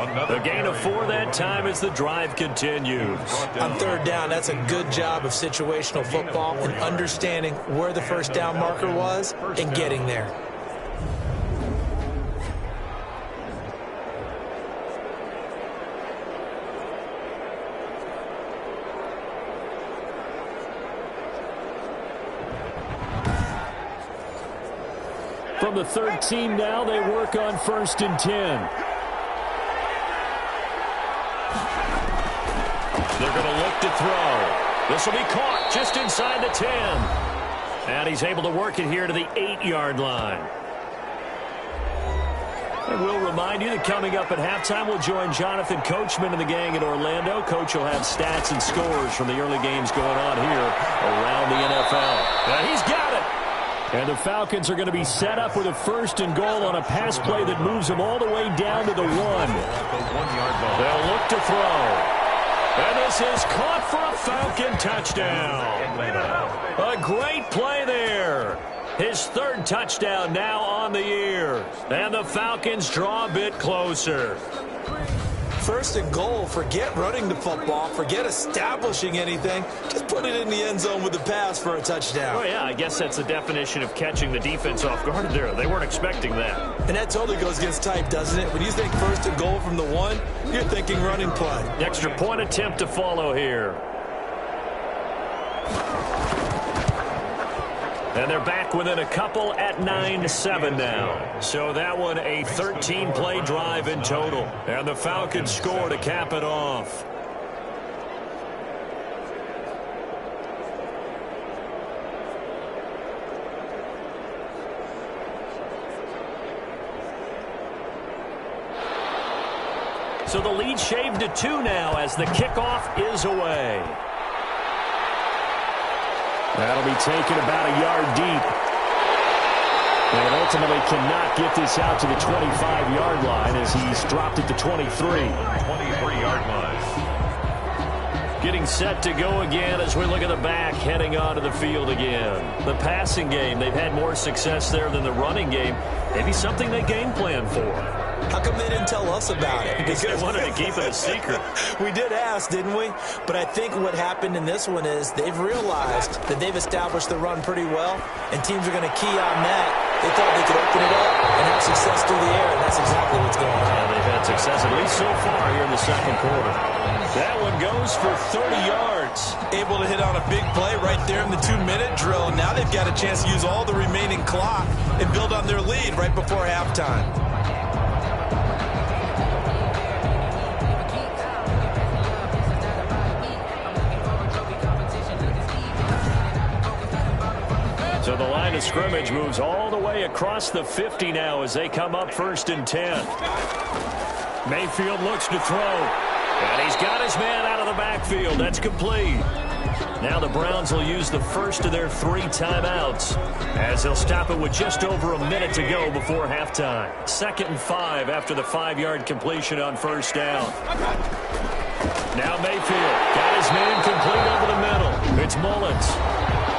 A gain of 4 that time as the drive continues. On third down, that's a good job of situational football and understanding where the first down marker was and getting there. From the 13 now, they work on 1st and 10. They're going to look to throw. This will be caught just inside the 10. And he's able to work it here to the 8-yard line. And we'll remind you that coming up at halftime, we'll join Jonathan Coachman and the gang in Orlando. Coach will have stats and scores from the early games going on here around the NFL. And he's got it. And the Falcons are going to be set up with a 1st and goal on a pass play that moves them all the way down to the 1. They'll look to throw. And this is caught for a Falcon touchdown. A great play there. His 3rd touchdown now on the year. And the Falcons draw a bit closer. 1st and goal, forget running the football, forget establishing anything. Just put it in the end zone with the pass for a touchdown. Oh, yeah, I guess that's the definition of catching the defense off guard there. They weren't expecting that. And that totally goes against type, doesn't it? When you think 1st and goal from the 1, you're thinking running play. Extra point attempt to follow here. And they're back within a couple at 9-7 now. So that one a 13-play drive in total. And the Falcons score to cap it off. So the lead shaved to 2 now as the kickoff is away. That'll be taken about a yard deep. And ultimately cannot get this out to the 25-yard line as he's dropped it to 23. 23-yard line. Getting set to go again as we look at the back heading onto the field again. The passing game, they've had more success there than the running game. Maybe something they game plan for. How come they didn't tell us about it? Because they wanted to keep it a secret. We did ask, didn't we? But I think what happened in this one is they've realized that they've established the run pretty well, and teams are going to key on that. They thought they could open it up and have success through the air, and that's exactly what's going on. Yeah, they've had success, at least so far here in the second quarter. That one goes for 30 yards. Able to hit on a big play right there in the 2-minute drill, and now they've got a chance to use all the remaining clock and build on their lead right before halftime. So the line of scrimmage moves all the way across the 50 now as they come up 1st and 10. Mayfield looks to throw. And he's got his man out of the backfield. That's complete. Now the Browns will use the first of their 3 timeouts as they'll stop it with just over a minute to go before halftime. 2nd and 5 after the 5-yard completion on first down. Now Mayfield got his man complete over the middle. It's Mullins.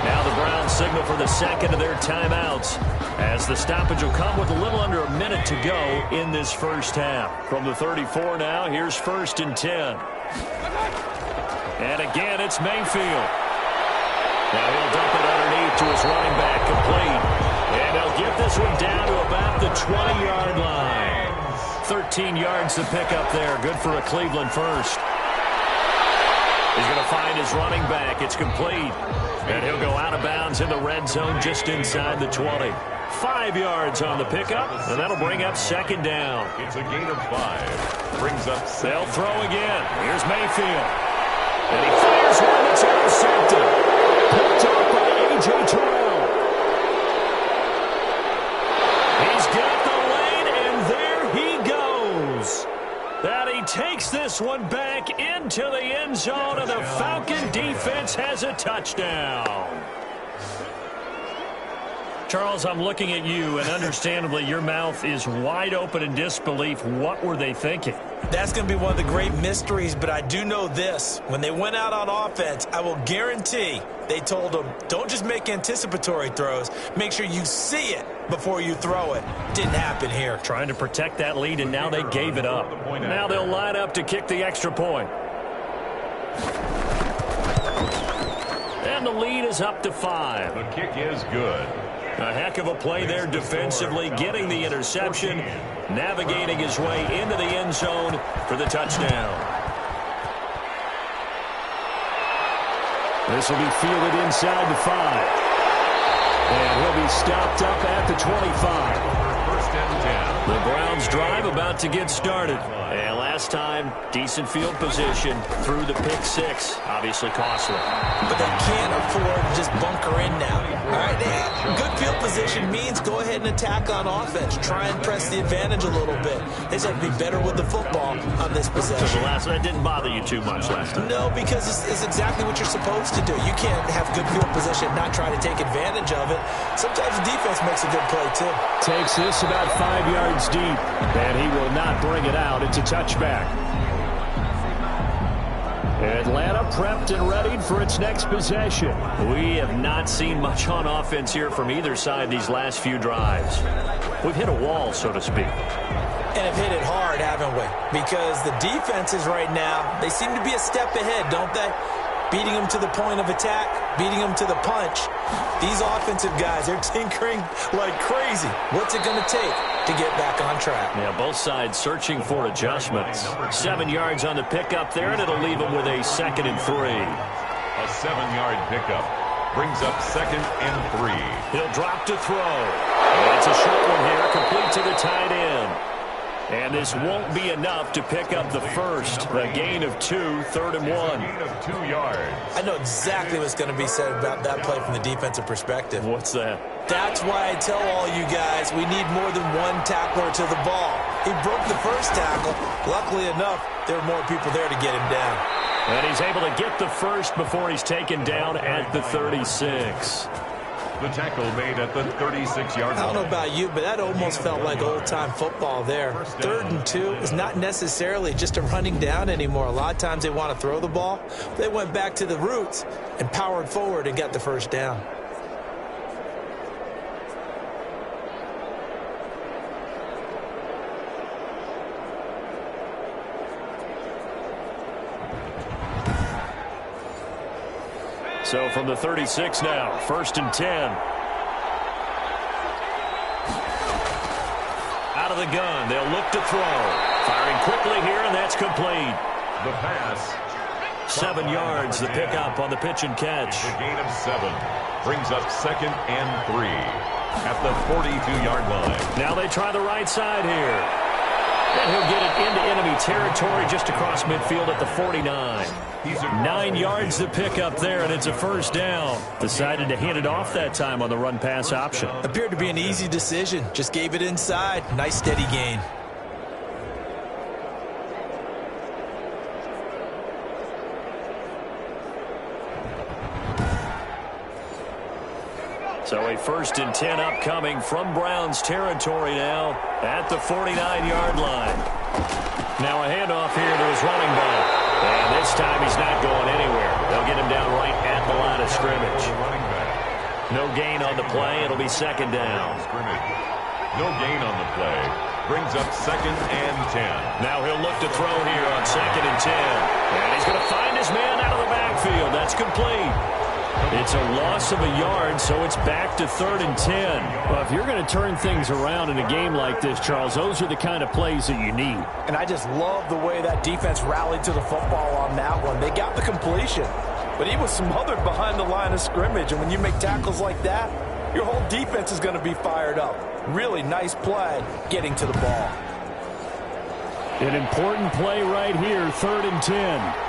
Now the Browns signal for the second of their timeouts as the stoppage will come with a little under a minute to go in this first half. From the 34 now, here's 1st and 10. And again, it's Mayfield. Now he'll dump it underneath to his running back, complete. And they'll get this one down to about the 20-yard line. 13 yards to pick up there. Good for a Cleveland first. He's going to find his running back. It's complete. And he'll go out of bounds in the red zone just inside the 20. 5 yards on the pickup, and that'll bring up second down. It's a gain of 5. Brings up 6. They'll throw again. Here's Mayfield. And he fires one that's intercepted. Picked up by A.J. Terrell. He's got the lane, and there he goes. And he takes this one back into the end zone, and the Falcon defense has a touchdown. Charles, I'm looking at you, and understandably, your mouth is wide open in disbelief. What were they thinking? That's going to be one of the great mysteries, but I do know this. When they went out on offense, I will guarantee they told them, don't just make anticipatory throws. Make sure you see it before you throw it. Didn't happen here. Trying to protect that lead, and now they gave it up. Now they'll line up to kick the extra point. And the lead is up to 5. The kick is good. A heck of a play there defensively, getting the interception, navigating his way into the end zone for the touchdown. This will be fielded inside the 5. And he'll be stopped up at the 25. First and 10. The Browns drive about to get started. And last time, decent field position through the pick 6. Obviously costly. But they can't afford to just bunker in now. All right, good field position means go ahead and attack on offense. Try and press the advantage a little bit. They just have to be better with the football on this possession. So that didn't bother you too much last time? No, because it's exactly what you're supposed to do. You can't have good field position and not try to take advantage of it. Sometimes the defense makes a good play, too. Takes this about 5 yards deep, and he will not bring it out. It's a touchback. Atlanta prepped and readied for its next possession. We have not seen much on offense here from either side these last few drives. We've hit a wall, so to speak. And have hit it hard, haven't we? Because the defenses right now, they seem to be a step ahead, don't they? Beating them to the point of attack, beating them to the punch. These offensive guys, they're tinkering like crazy. What's it going to take to get back on track? Yeah, both sides searching for adjustments. 7 yards on the pickup there, and it'll leave them with a 2nd and 3. A 7-yard pickup brings up 2nd and 3. He'll drop to throw. And it's a short one here, complete to the tight end. And this won't be enough to pick up the first. A gain of 2, 3rd and 1. A gain of 2 yards. I know exactly what's going to be said about that play from the defensive perspective. What's that? That's why I tell all you guys we need more than one tackler to the ball. He broke the first tackle. Luckily enough, there were more people there to get him down. And he's able to get the first before he's taken down at the 36. The tackle made at the 36-yard line. I don't know about you, but that almost felt like old-time football there. 3rd and 2 is not necessarily just a running down anymore. A lot of times they want to throw the ball. They went back to the roots and powered forward and got the first down. So from the 36 now, 1st and 10. Out of the gun, they'll look to throw. Firing quickly here, and that's complete. The pass. 7 yards, the pickup on the pitch and catch. A gain of 7. Brings up 2nd and 3 at the 42-yard line. Now they try the right side here. And he'll get it into enemy territory just across midfield at the 49. 9 yards to pick up there, and it's a first down. Decided to hand it off that time on the run-pass option. Appeared to be an easy decision. Just gave it inside. Nice steady gain. So a 1st and 10 upcoming from Browns territory now at the 49-yard line. Now a handoff here to his running back. And this time he's not going anywhere. They'll get him down right at the line of scrimmage. No gain on the play. It'll be 2nd down. No gain on the play. Brings up 2nd and 10. Now he'll look to throw here on 2nd and 10. And he's going to find his man out of the backfield. That's complete. It's a loss of a yard, so it's back to 3rd and 10. Well, if you're going to turn things around in a game like this, Charles, those are the kind of plays that you need. And I just love the way that defense rallied to the football on that one. They got the completion, but he was smothered behind the line of scrimmage. And when you make tackles like that, your whole defense is going to be fired up. Really nice play getting to the ball. An important play right here, 3rd and 10.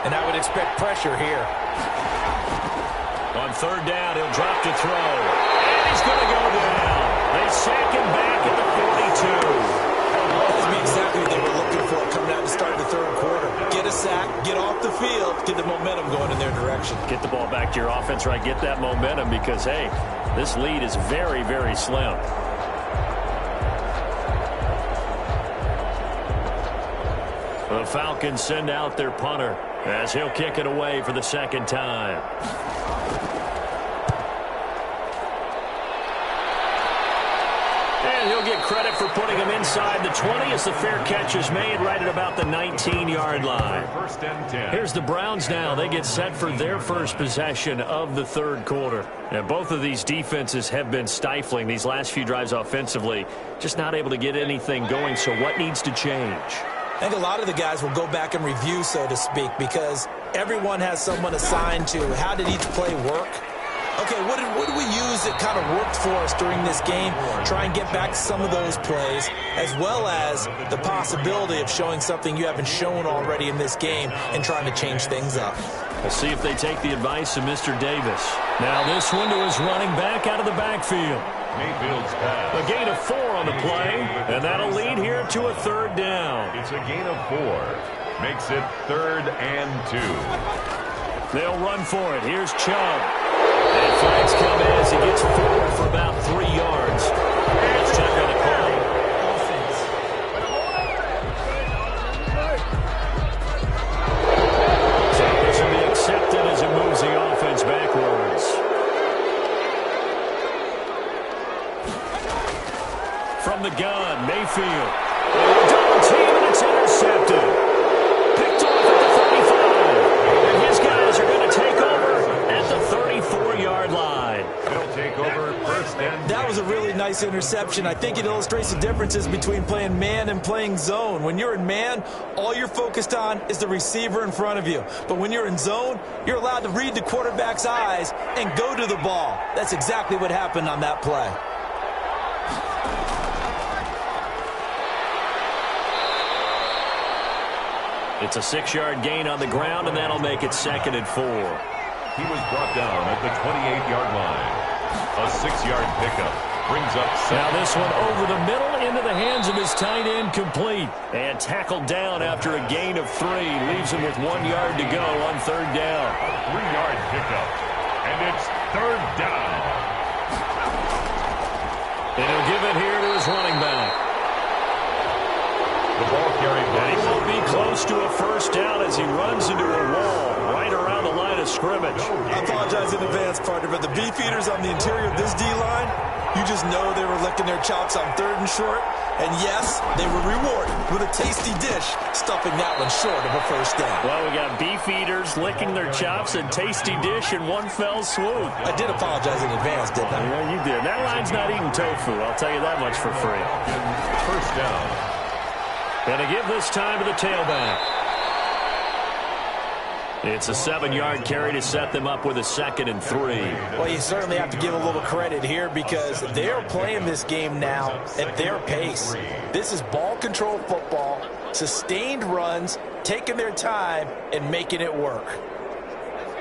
And I would expect pressure here. On 3rd down, he'll drop to throw. And he's going to go down. They sack him back at the 42. That's exactly what they were looking for coming out to start the 3rd quarter. Get a sack, get off the field, get the momentum going in their direction. Get the ball back to your offense, right? Get that momentum because, hey, this lead is very, very slim. The Falcons send out their punter as he'll kick it away for the 2nd time. And he'll get credit for putting him inside the 20 as the fair catch is made right at about the 19-yard line. 1st and 10. Here's the Browns now. They get set for their first possession of the 3rd quarter. And both of these defenses have been stifling these last few drives offensively. Just not able to get anything going, so what needs to change? I think a lot of the guys will go back and review, so to speak, because everyone has someone assigned to how did each play work. Okay, what did we use that kind of worked for us during this game? Try and get back to some of those plays, as well as the possibility of showing something you haven't shown already in this game and trying to change things up. We'll see if they take the advice of Mr. Davis. Now this one to his running back out of the backfield. Mayfield's pass. A gain of 4 on the play, and that'll lead here to a 3rd down. It's a gain of 4. Makes it 3rd and 2. They'll run for it. Here's Chubb. And flags come in as he gets forward for about 3 yards. Let's check on the call. So this will be accepted as it moves the offense backwards. From the gun, Mayfield. Double team, and it's intercepted. Picked off at the 35. And his guys are going to take over at the 34-yard line. They'll take over 1st and 10. That was a really nice interception. I think it illustrates the differences between playing man and playing zone. When you're in man, all you're focused on is the receiver in front of you. But when you're in zone, you're allowed to read the quarterback's eyes and go to the ball. That's exactly what happened on that play. It's a 6-yard gain on the ground, and that'll make it 2nd and 4. He was brought down at the 28-yard line. A 6-yard pickup brings up 7. Now this one over the middle into the hands of his tight end, complete. And tackled down after a gain of 3. Leaves him with 1 yard to go on 3rd down. A 3-yard pickup. And it's 3rd down. And he'll give it here to his running back. The ball carried by. He will be close to a 1st down as he runs into a wall right around the line of scrimmage. I apologize in advance, partner, but the beefeaters on the interior of this D-line, you just know they were licking their chops on 3rd and short. And yes, they were rewarded with a tasty dish, stuffing that one short of a 1st down. Well, we got beefeaters licking their chops and tasty dish in one fell swoop. I did apologize in advance, didn't I? Yeah, you did. That line's not eating tofu, I'll tell you that much for free. 1st down. Gonna give this time to the tailback. It's a 7-yard carry to set them up with a 2nd and 3. Well, you certainly have to give a little credit here because they're playing this game now at their pace. This is ball control football, sustained runs, taking their time and making it work.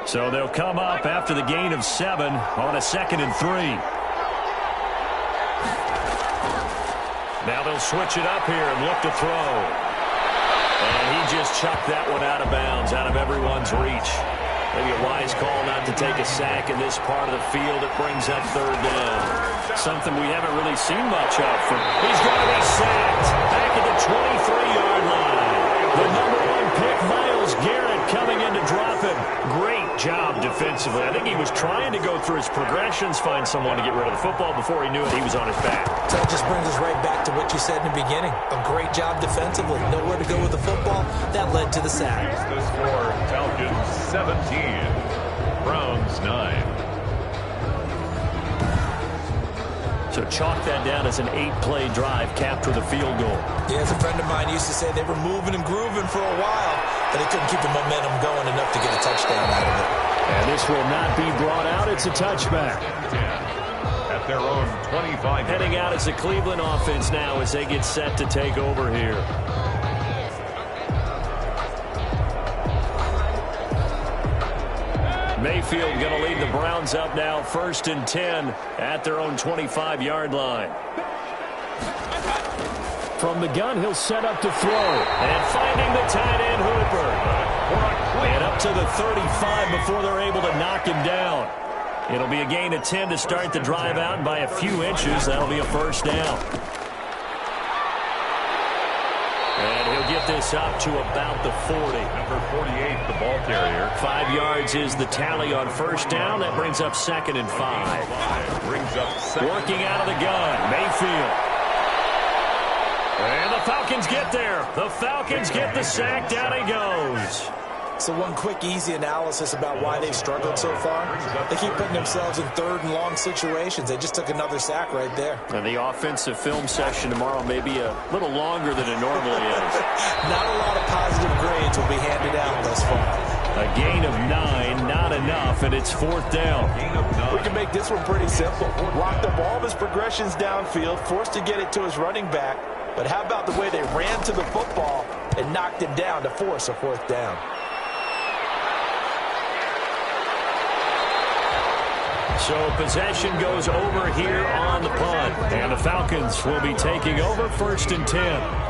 So they'll come up after the gain of 7 on a 2nd and 3. Now they'll switch it up here and look to throw. And he just chucked that one out of bounds, out of everyone's reach. Maybe a wise call not to take a sack in this part of the field. It brings up 3rd down. Something we haven't really seen much of from. He's going to be sacked back at the 23-yard line. The number 1 pick, Myles Garrett, coming in to drop him. Great job defensively. I think he was trying to go through his progressions, find someone to get rid of the football. Before he knew it, he was on his back. So that just brings us right back to what you said in the beginning. A great job defensively. Nowhere to go with the football. That led to the sack. The score, Falcons 17, Browns 9. So chalk that down as an 8-play drive capped with a field goal. Yeah, as a friend of mine used to say, they were moving and grooving for a while, but they couldn't keep the momentum going enough to get a touchdown out of it. And this will not be brought out. It's a touchback. At their own 25. Heading out as the Cleveland offense now as they get set to take over here. Mayfield going to lead the Browns up now, 1st and 10 at their own 25-yard line. From the gun, he'll set up to throw. And finding the tight end, Hooper. And up to the 35 before they're able to knock him down. It'll be a gain of 10 to start the drive out, and by a few inches, that'll be a first down. And he'll get this up to about the 40. Number 48, the ball carrier. 5 yards is the tally on first down. That brings up 2nd and 5. Brings up 2nd. Working out of the gun, Mayfield. And the Falcons get there. The Falcons get the sack. Down he goes. So one quick, easy analysis about why they've struggled so far. They keep putting themselves in 3rd and long situations. They just took another sack right there. And the offensive film session tomorrow may be a little longer than it normally is. Not a lot of positive grades will be handed out thus far. A gain of 9, not enough, and it's 4th down. We can make this one pretty simple. Locked up all of his progressions downfield, forced to get it to his running back. But how about the way they ran to the football and knocked him down to force a 4th down? So possession goes over here on the punt. And the Falcons will be taking over, 1st and 10.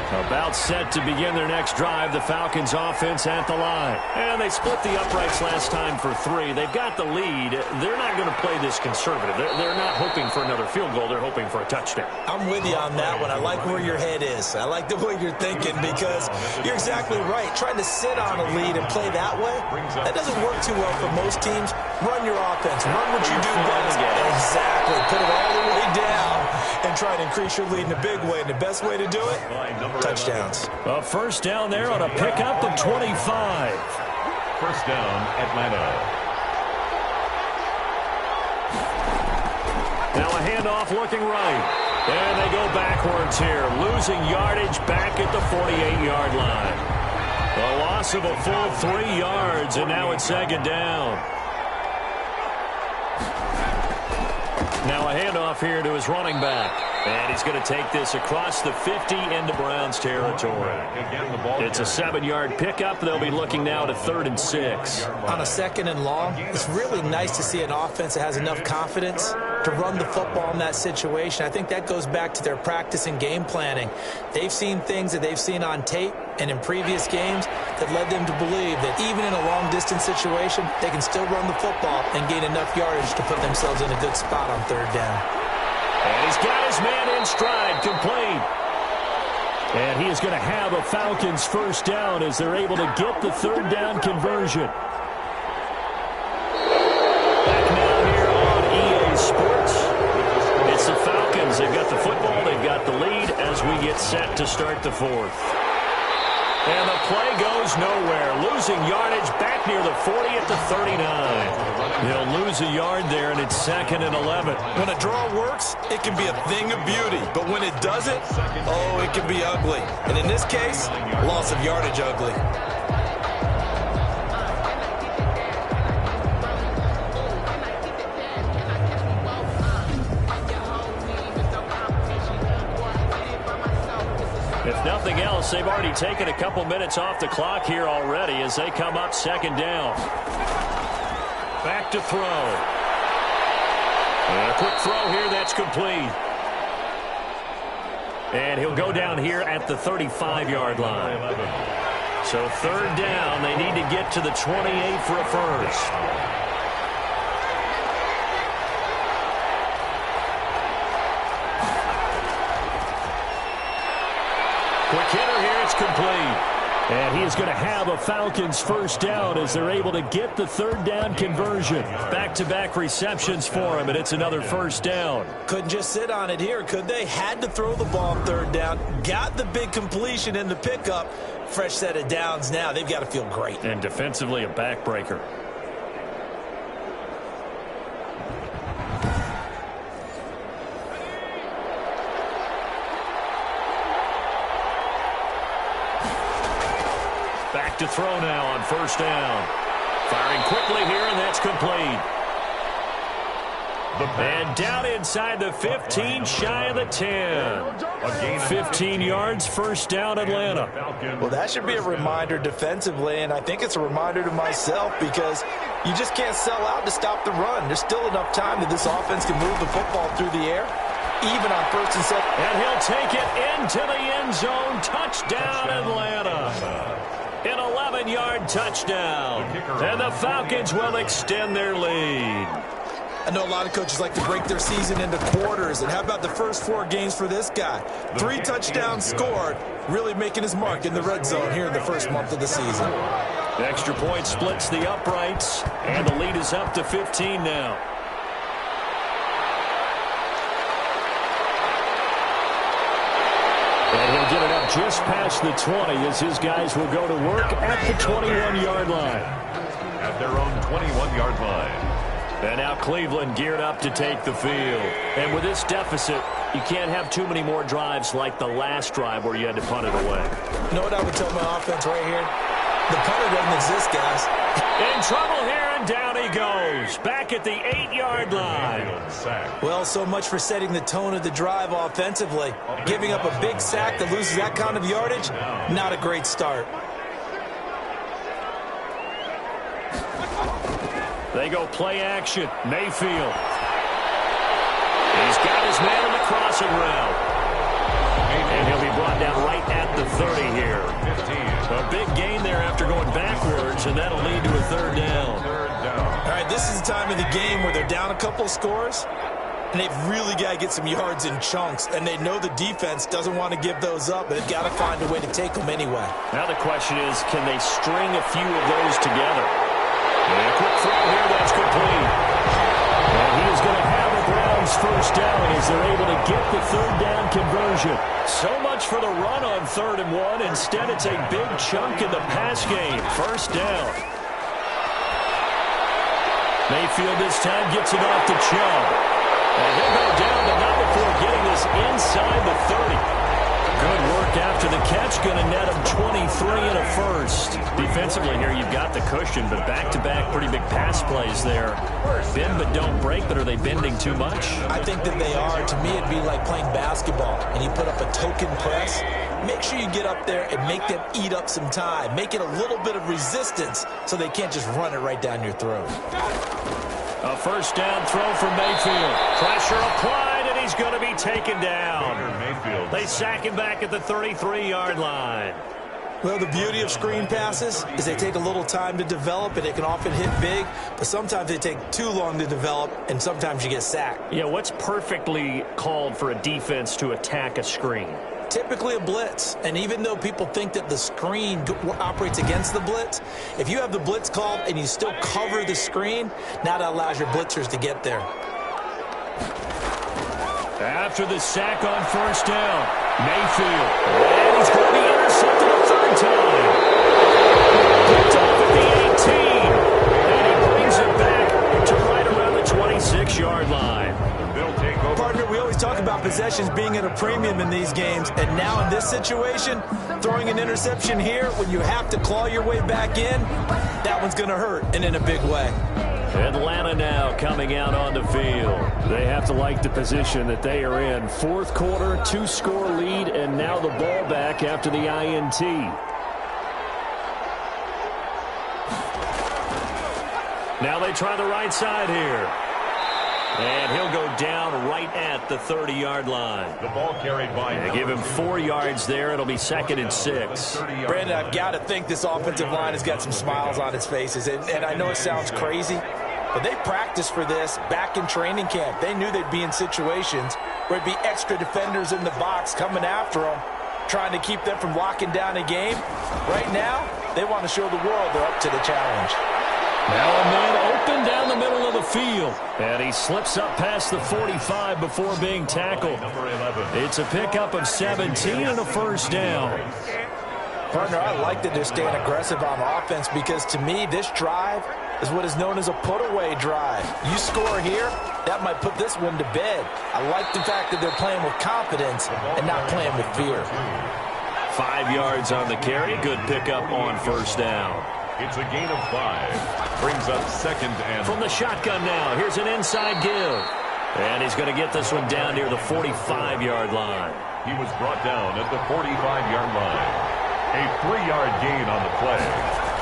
About set to begin their next drive, the Falcons offense at the line. And they split the uprights last time for 3. They've got the lead. They're not going to play this conservative. They're not hoping for another field goal. They're hoping for a touchdown. I'm with you on that one. I like where your head is. I like the way you're thinking because you're exactly right. Trying to sit on a lead and play that way, that doesn't work too well for most teams. Run your offense. Run what you do best. Exactly. Put it all the way down and try to increase your lead in a big way. And the best way to do it, touchdowns. A first down there on a pickup of 25. First down, Atlanta. Now a handoff looking right. And they go backwards here. Losing yardage back at the 48-yard line. A loss of a full 3 yards, and now it's 2nd down. Now a handoff here to his running back. And he's going to take this across the 50 into Browns territory. It's a 7-yard pickup. They'll be looking now to 3rd and 6. On a 2nd and long, it's really nice to see an offense that has enough confidence to run the football in that situation. I think that goes back to their practice and game planning. They've seen things that they've seen on tape and in previous games that led them to believe that even in a long-distance situation, they can still run the football and gain enough yardage to put themselves in a good spot on 3rd down. And he's got his man in stride, complete. And he is going to have a Falcons first down as they're able to get the 3rd down conversion. Back now here on EA Sports. It's the Falcons. They've got the football. They've got the lead as we get set to start the 4th. And the play goes nowhere. Losing yardage back near the 40 at the 39. They'll lose a yard there, and it's 2nd and 11. When a draw works, it can be a thing of beauty. But when it doesn't, oh, it can be ugly. And in this case, loss of yardage ugly. If nothing else, they've already taken a couple minutes off the clock here already as they come up 2nd down. Back to throw. And a quick throw here, that's complete. And he'll go down here at the 35-yard line. So 3rd down, they need to get to the 28 for a first. Quick hitter here, it's complete. And he is going to have a Falcons first down as they're able to get the 3rd down conversion. Back-to-back receptions for him, and it's another first down. Couldn't just sit on it here, could they? Had to throw the ball on 3rd down. Got the big completion in the pickup. Fresh set of downs now. They've got to feel great. And defensively, a backbreaker. to throw now on first down. Firing quickly here, and that's complete. And down inside the 15, shy of the 10. 15 yards, first down, Atlanta. Well, that should be a reminder defensively, and I think it's a reminder to myself because you just can't sell out to stop the run. There's still enough time that this offense can move the football through the air, even on first and second. And he'll take it into the end zone. Touchdown, Atlanta. An 11-yard touchdown. And the Falcons will extend their lead. I know a lot of coaches like to break their season into quarters, and how about the first 4 games for this guy? 3 touchdowns scored, really making his mark in the red zone here in the first month of the season. The extra point splits the uprights, and the lead is up to 15 now. And he'll get it up just past the 20 as his guys will go to work at the 21-yard line. At their own 21-yard line. And now Cleveland geared up to take the field. And with this deficit, you can't have too many more drives like the last drive where you had to punt it away. You know what I would tell my offense right here? The punter doesn't exist, guys. In trouble here, and down he goes. Back at the 8-yard line. Well, so much for setting the tone of the drive offensively. Giving up a big sack that loses that kind of yardage, not a great start. They go play action. Mayfield. He's got his man in the crossing route. And he'll be brought down right at the 30 here. A big gain there after going backwards, and that'll lead to a third down. All right, this is the time of the game where they're down a couple of scores, and they've really got to get some yards in chunks, and they know the defense doesn't want to give those up, but they've got to find a way to take them anyway. Now the question is, can they string a few of those together? And a quick throw here, that's complete. And he is going to have the Browns first down as they're able to get the third down conversion. So much for the run on 3rd and 1. Instead, it's a big chunk in the pass game. First down. Mayfield this time gets it off to Chubb. And he'll go down, but not before getting this inside the 30. Good work after the catch. Going to net him 23 and a first. Defensively here, you've got the cushion, but back-to-back pretty big pass plays there. Bend but don't break, but are they bending too much? I think that they are. To me, it'd be like playing basketball, and you put up a token press. Make sure you get up there and make them eat up some time. Make it a little bit of resistance so they can't just run it right down your throat. A first down throw for Mayfield. Pressure applied, and he's going to be taken down. They sack him back at the 33-yard line. Well, the beauty of screen passes is they take a little time to develop, and it can often hit big, but sometimes they take too long to develop, and sometimes you get sacked. Yeah, what's perfectly called for a defense to attack a screen? Typically a blitz, and even though people think that the screen operates against the blitz, if you have the blitz called and you still cover the screen, now that allows your blitzers to get there. After the sack on first down, Mayfield, and he's going to be intercepted a third time. Picked off at the 18, and he brings it back to right around the 26-yard line. Partner, we always talk about possessions being at a premium in these games, and now in this situation, throwing an interception here when you have to claw your way back in, that one's going to hurt, and in a big way. Atlanta now coming out on the field. They have to like the position that they are in. Fourth quarter, 2-score lead, and now the ball back after the INT. Now they try the right side here. And he'll go down right at the 30-yard line. The ball carried by. Give him 4 yards there. It'll be 2nd and 6. Brandon, I've got to think this offensive line has got some smiles on its faces. And I know it sounds crazy, but they practiced for this back in training camp. They knew they'd be in situations where it'd be extra defenders in the box coming after them, trying to keep them from locking down a game. Right now, they want to show the world they're up to the challenge. Now a man open down the middle of the field. And he slips up past the 45 before being tackled. It's a pickup of 17 and a first down. Partner, I like that they're staying aggressive on offense because to me, this drive is what is known as a put-away drive. You score here, that might put this one to bed. I like the fact that they're playing with confidence and not playing with fear. 5 yards on the carry. Good pickup on first down. It's a gain of 5. Brings up second and... From the shotgun now, here's an inside give. And he's going to get this one down near the 45-yard line. He was brought down at the 45-yard line. A 3-yard gain on the play.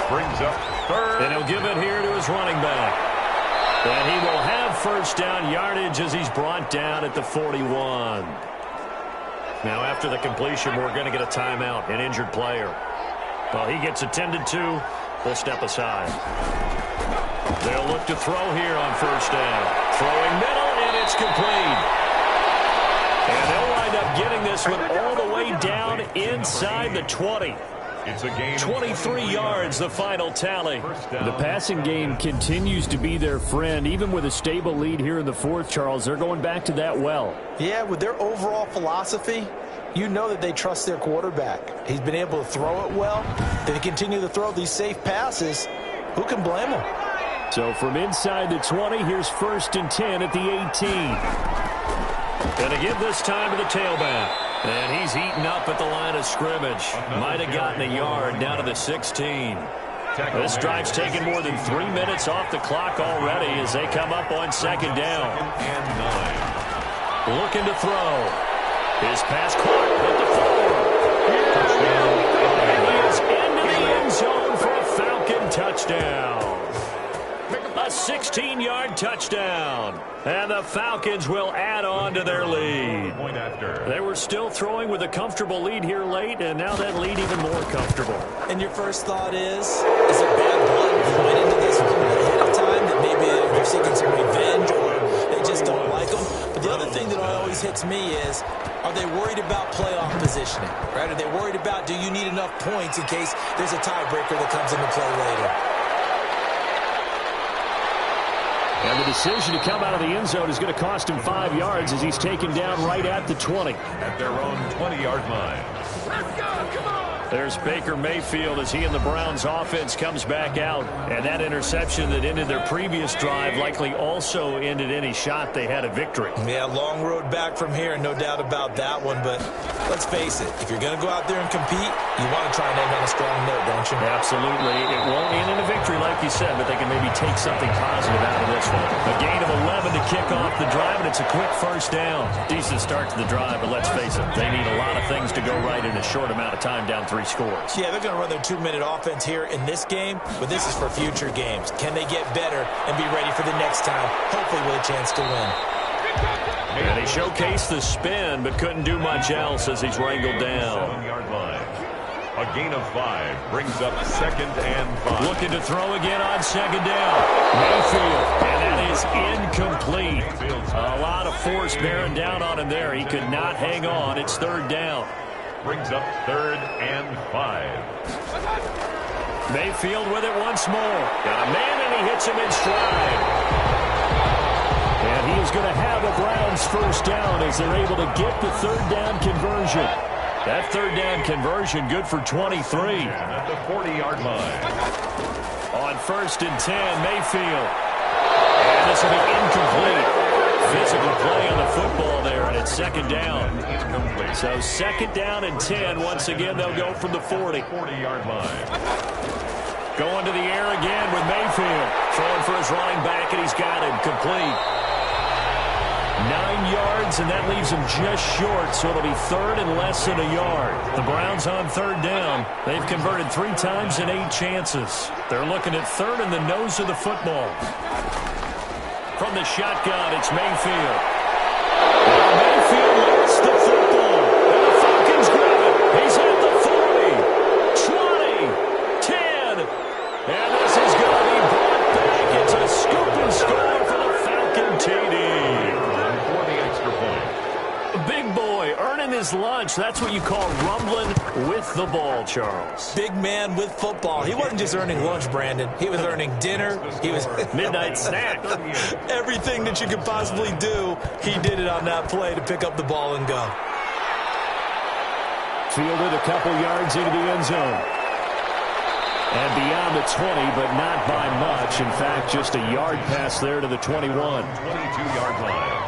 Brings up third. And he'll give it here to his running back. And he will have first down yardage as he's brought down at the 41. Now after the completion, we're going to get a timeout, an injured player. Well, he gets attended to. We'll step aside. They'll look to throw here on first down. Throwing middle, and it's complete. And they'll wind up getting this one all the way down inside the 20. It's a gain 23 yards, the final tally. The passing game continues to be their friend. Even with a stable lead here in the fourth, Charles, they're going back to that well. Yeah, with their overall philosophy, you know that they trust their quarterback. He's been able to throw it well. They continue to throw these safe passes. Who can blame them? So from inside the 20, here's first and 10 at the 18. And again this time to the tailback. And he's eaten up at the line of scrimmage. Might have gotten a yard down to the 16. This drive's taken more than 3 minutes off the clock already as they come up on second down. Looking to throw. His pass caught at the 4. And he is into the end zone for a Falcon touchdown. A 16-yard touchdown. And the Falcons will add on to their lead. They were still throwing with a comfortable lead here late, and now that lead even more comfortable. And your first thought is it bad blood going into this ahead of time, that maybe they're seeking some revenge or they just don't like them? But the other thing that always hits me is, are they worried about playoff positioning? Right? Are they worried about, do you need enough points in case there's a tiebreaker that comes into play later? And the decision to come out of the end zone is going to cost him 5 yards as he's taken down right at the 20. At their own 20-yard line. Let's go, come on! There's Baker Mayfield as he and the Browns offense comes back out. And that interception that ended their previous drive likely also ended any shot they had at victory. Yeah, long road back from here, no doubt about that one. But let's face it, if you're going to go out there and compete, you want to try and end on a strong note, don't you? Absolutely. It won't end in a victory like you said, but they can maybe take something positive out of this one. A gain of 11 to kick off the drive, and it's a quick first down. Decent start to the drive, but let's face it, they need a lot of things to go right in a short amount of time down 3 scores. Yeah, they're going to run their 2-minute offense here in this game, but this is for future games. Can they get better and be ready for the next time, hopefully with a chance to win? And he showcased the spin, but couldn't do much else as he's wrangled down. 7-yard line. A gain of 5 brings up second and 5. Looking to throw again on second down. Mayfield, and that is incomplete. A lot of force bearing down on him there. He could not hang on. It's third down. Brings up third and 5. Mayfield with it once more. Got a man, and he hits him in stride. And he is going to have the Browns first down as they're able to get the third down conversion. That third down conversion good for 23. At the 40-yard line. On first and 10, Mayfield. And this will be incomplete. Physical play on the football there, and it's second down. So second down and 10. Once again, they'll go from the 40. 40-yard line. Going to the air again with Mayfield. Throwing for his running back, and he's got it complete. 9 yards, and that leaves him just short, so it'll be third and less than a yard. The Browns on third down. They've converted 3 times in 8 chances. They're looking at third in the nose of the football. From the shotgun, it's Mayfield. And Mayfield lost the football. And the Falcons grab it. He's at the 40, 20, 10. And this is going to be brought back. It's a scoop and score for the Falcon TD. For the extra point. Big boy earning his lunch. That's what you call rumbling with the ball, Charles. Big man with football. He wasn't just earning lunch, Brandon. He was earning dinner. He was midnight snack. Everything that you could possibly do, he did it on that play to pick up the ball and go. Fielded a couple yards into the end zone. And beyond the 20, but not by much. In fact, just a yard pass there to the 21. 22-yard line.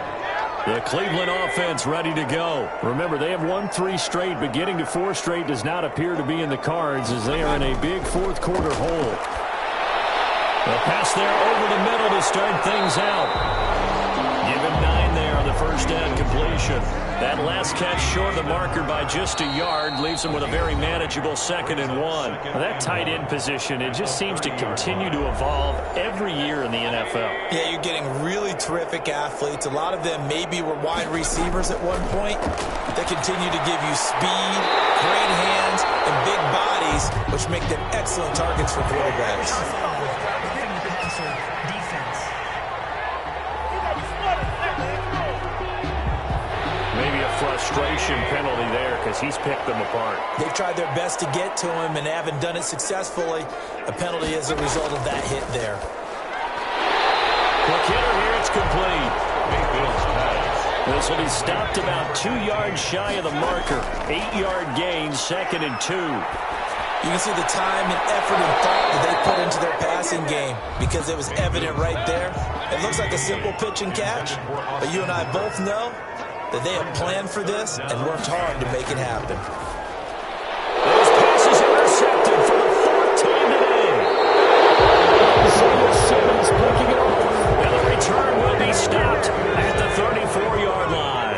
The Cleveland offense ready to go. Remember, they have won 3 straight, but getting to 4 straight does not appear to be in the cards as they are in a big fourth quarter hole. The pass there over the middle to start things out. Give him 9 there on the first down completion. That last catch short of the marker by just a yard leaves him with a very manageable 2nd and 1. Well, that tight end position, it just seems to continue to evolve every year in the NFL. Yeah, you're getting really terrific athletes. A lot of them maybe were wide receivers at one point. They continue to give you speed, great hands, and big bodies, which make them excellent targets for quarterbacks. Maybe a frustration penalty there because he's picked them apart. They've tried their best to get to him and haven't done it successfully. A penalty as a result of that hit there. Quick hitter here, it's complete. This will be stopped about 2 yards shy of the marker. 8-yard gain, 2nd and 2. You can see the time and effort and thought that they put into their passing game because it was evident right there. It looks like a simple pitch and catch, but you and I both know that they have planned for this and worked hard to make it happen. Those passes intercepted for the 4th time today. Simmons picking it off. And the return will be stopped at the 34-yard line.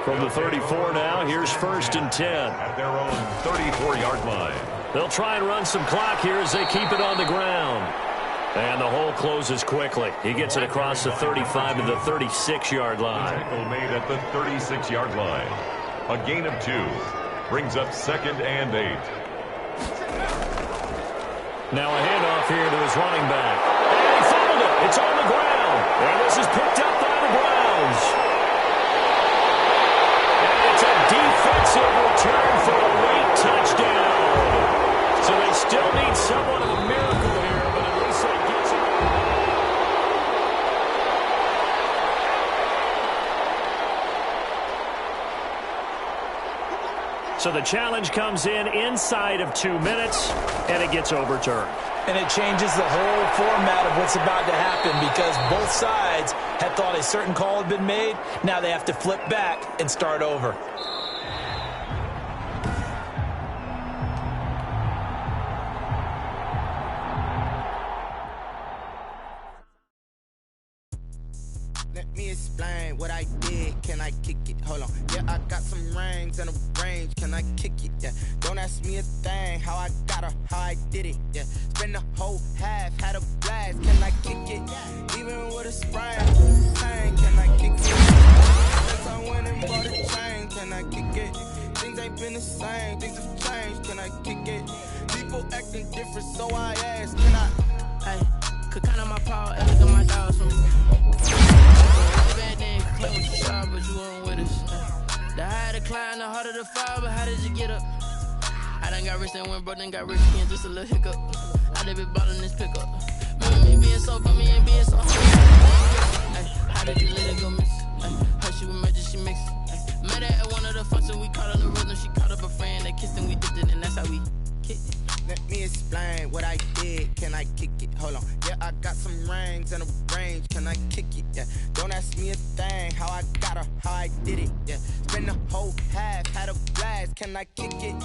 From the 34 now, here's 1st and 10. At their own 34-yard line. They'll try and run some clock here as they keep it on the ground. And the hole closes quickly. He gets it across the 35 to the 36-yard line. Tackle made at the 36-yard line. A gain of 2. Brings up 2nd and 8. Now a handoff here to his running back. And he fouled it. It's on the ground. And this is picked up by the Browns. And it's a defensive return for a late touchdown. So they still need somewhat of a miracle here, but at least they get it. So the challenge comes in inside of 2 minutes, and it gets overturned. And it changes the whole format of what's about to happen because both sides had thought a certain call had been made. Now they have to flip back and start over. Let me explain what I did. Can I kick it? Hold on. Yeah, I got some rings and a range. Can I kick it? Yeah. Don't ask me a thing. How I got her, how I did it. Yeah. Spend the whole half, had a blast. Can I kick it? Even with a sprain. Can I kick it? Since I went and bought a chain. Can I kick it? Things ain't been the same. Things have changed. Can I kick it? People acting different, so I asked. Can I? Hey, could count on my power, and look at my dogs from me. Bad name, claim what you saw, but you weren't with us. The higher the climb, the harder the fall, but how did you get up? I done got rich and went broke, then got rich again, just a little hiccup. I done been ballin' this pickup. Remember me being so, put me in being so hungry. How did you let it go miss? Her she was magic, she mixed. Met her at one of the functions, we caught her the rhythm, she caught up a friend, they kissed and we dipped it, and that's how we kicked it. Let me explain what I did. Can I kick it? Hold on. Yeah, I got some rings and a range. Can I kick it? Yeah. Don't ask me a thing. How I got her, how I did it. Yeah. Spend the whole half, had a blast. Can I kick it?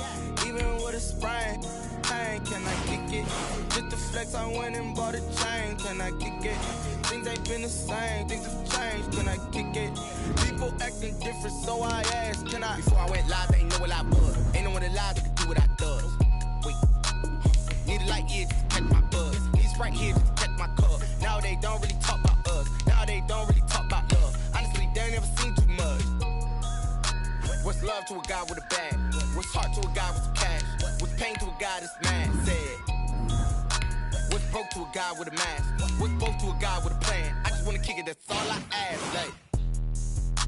Even with a sprain. Hey, can I kick it? Just the flex, I went and bought a chain. Can I kick it? Things ain't been the same. Things have changed. Can I kick it? People acting different, so I asked. Can I? Before I went live, they ain't know what I was. Ain't no one alive that could do what I does. Wait. Need a light here just to catch my buzz. He's right here just to catch my cup. Now they don't really talk about us. Now they don't really talk about love. Honestly, they ain't never seen too much. What's love to a guy with a bag? What's heart to a guy with some cash? What's pain to a guy that's mad? Said. What's broke to a guy with a mask? What's both to a guy with a plan? I just wanna kick it, that's all I ask. Like,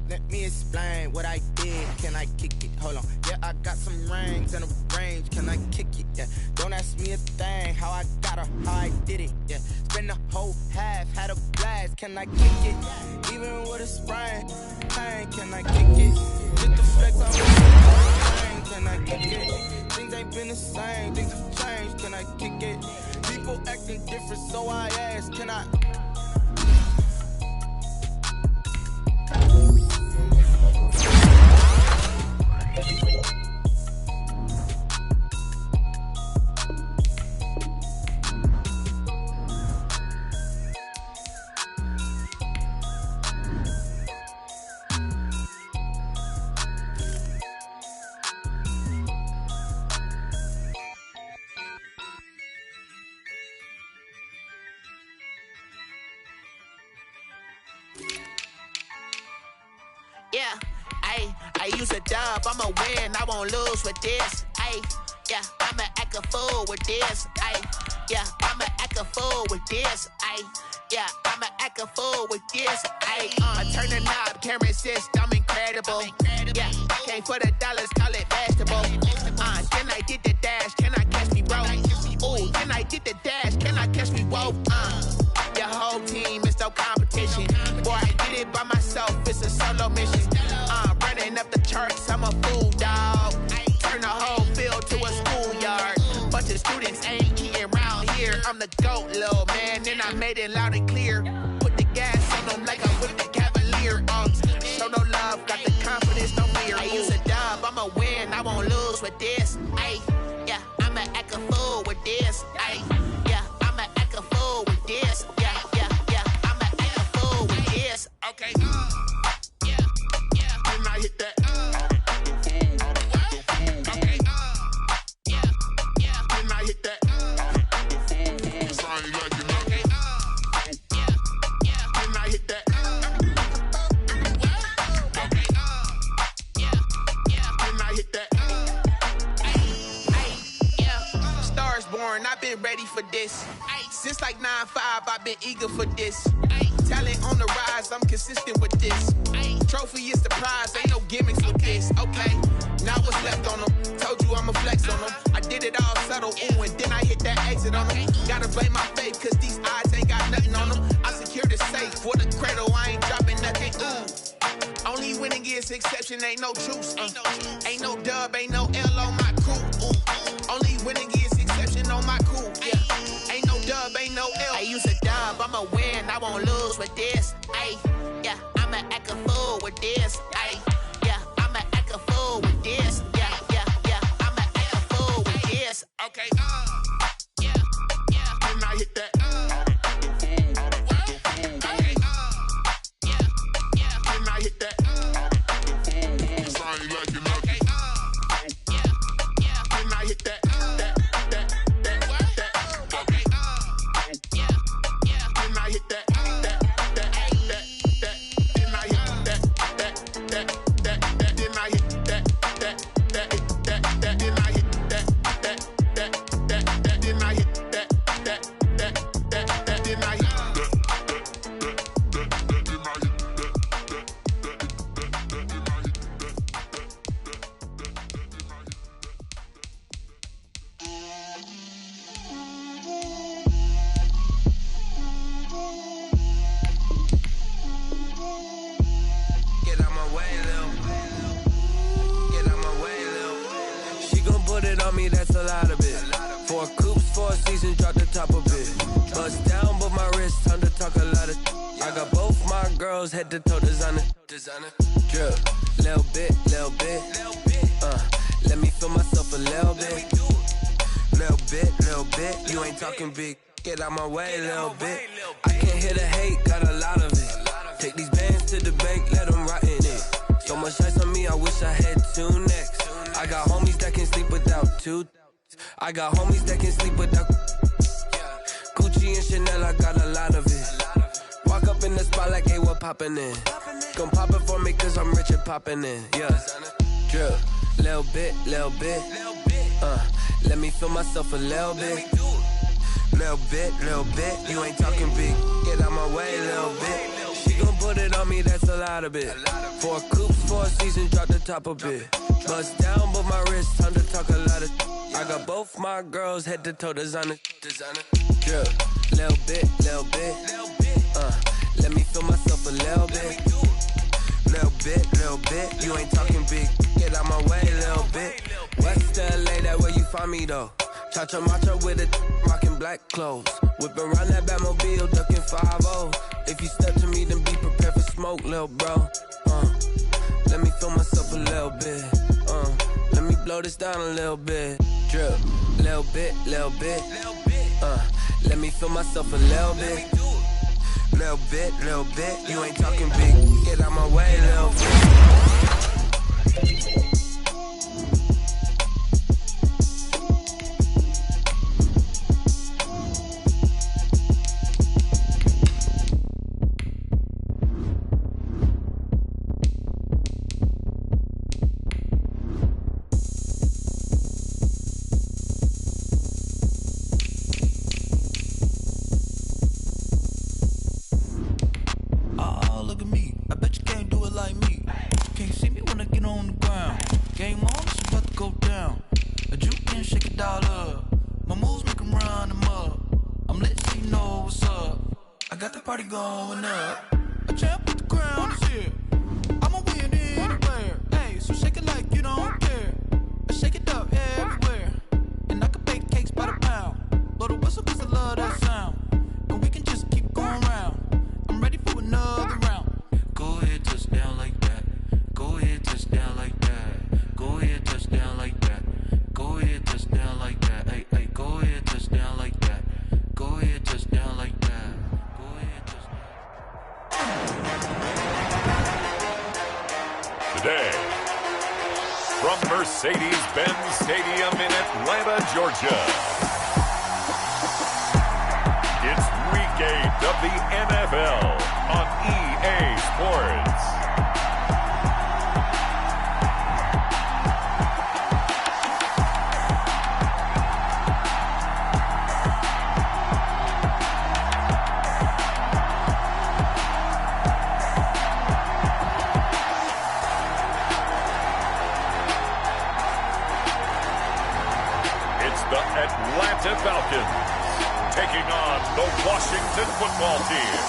let me explain what I did. Can I kick it? Hold on. Yeah, I got some rings and a range. Can I kick it? Yeah. Don't ask me a thing. How I got her, how I did it. Yeah. Spend the whole half, had a blast. Can I kick it? Even with a sprain. Hey, can I kick it? Just the flex on me. Can I kick it? Things ain't been the same. Things have changed. Can I kick it? People acting different, so I asked. Can I? I use a dub, I'ma win, I won't lose with this. Ay, yeah, I'ma act a fool with this. Ay, yeah, I'ma act a fool with this. Ay, yeah, I'ma act a fool with this. Ay, I turn the knob, can't resist, I'm incredible. Yeah, came for the dollars, call it vegetable. Then I did the dash, can I catch me, bro? Ooh, then I did the dash, can I catch me, whoa? Your whole team is no competition. Boy, I did it by myself, it's a solo mission. Running up the charts, I'm a fool, dog. Turn the whole field to a schoolyard. Bunch of students ain't eating around here. I'm the GOAT, little man, and I made it loud and clear. Put the gas on them like I'm with the Cavalier. Show no love, got the confidence, no fear. I use a dub, I'ma win, I won't lose with this. Ay, yeah, I'ma act a fool with this. Ay, yeah, I'ma act a fool with this. Yeah, yeah, yeah, I'ma act a fool with this. Okay, yeah, yeah, then I hit that. I've been ready for this. Since like 9-5, I've been eager for this. Talent on the rise, I'm consistent with this. Trophy is the prize, ain't no gimmicks with this. Okay, now what's left on them? Told you I'ma flex on them. I did it all subtle, ooh, and then I hit that exit on them. Gotta blame my faith, cause these odds ain't got nothing on them. I secured the safe for the cradle, I ain't dropping nothing, ooh. Only winning is exception, ain't no truce. Ain't no dub, ain't no L on my crew. Ooh. Only winning is exception on my crew. Yeah. Ain't no dub, ain't no L. I use a dub, I'ma win, I won't lose with this. Ay, yeah, I'ma act a fool with this. Ay, yeah, I'ma act a fool with this. Yeah, yeah, yeah, I'ma act a fool with this. Okay, yeah, yeah, then I hit that. Okay, yeah, yeah, then I hit that. Head to toe designer, drip, little bit, let me feel myself a little bit, you ain't talking big, get out my way, little bit, I can't hear the hate, got a lot of it, take these bands to the bank, let them rot in it, so much ice on me, I wish I had two necks, I got homies that can sleep without two, I got homies that can sleep without, Gucci and Chanel, I got a lot of it, walk up in the spot like, hey, what poppin' in? Gon' pop it for me cause I'm rich and poppin' in, yeah. Drip, little bit, let me feel myself a little bit. Little bit, you ain't talking big, get out my way, little bit. She gon' put it on me, that's a lot of it. 4 coops, 4 seasons, drop the top a bit. Bust down, but my wrist, time to talk a lot of. I got both my girls, head to toe designer. Drip, little bit, let me feel myself a little bit. Little bit, you ain't talking big, get out my way, little bit. West LA, that where you find me though. Cha-cha matcha with it, rockin' black clothes. Whip around that Batmobile, ducking 5-0. If you step to me, then be prepared for smoke, little bro. Let me feel myself a little bit. Let me blow this down a little bit. Drip, little bit. Let me feel myself a little bit. Little bit, you ain't talking big, get out my way, little bit. look at me. I bet you can't do it like me. Can't see me when I get on the ground. Game on, it's about to go down. A juke and shake it all up. My moves make them run them up. I'm lit so you know what's up. I got the party going up. A champ with the crown is here. I'ma win anywhere. Hey, so shake it like you don't care. I shake it up everywhere. And I can bake cakes by the pound. Blow the whistle cause I love that sound. And we can just keep going round. I'm ready for another round. Go ahead, touch down like that. Go ahead, touch down like that. Go ahead, touch down like that. Go ahead, touch down like that. Hey, hey, go ahead, touch down like that. Go ahead, touch down like that. Go ahead, touch down. Today, from Mercedes-Benz Stadium in Atlanta, Georgia, it's Week 8 of the NFL on EA Sports. Atlanta Falcons taking on the Washington football team.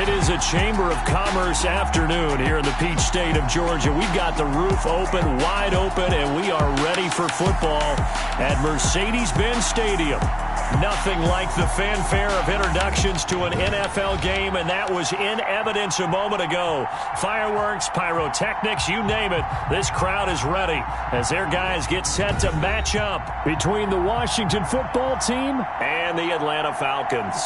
It is a Chamber of Commerce afternoon here in the Peach State of Georgia. We've got the roof open, wide open, and we are ready for football at Mercedes-Benz Stadium. Nothing like the fanfare of introductions to an NFL game, and that was in evidence a moment ago. Fireworks, pyrotechnics, you name it. This crowd is ready as their guys get set to match up between the Washington football team and the Atlanta Falcons.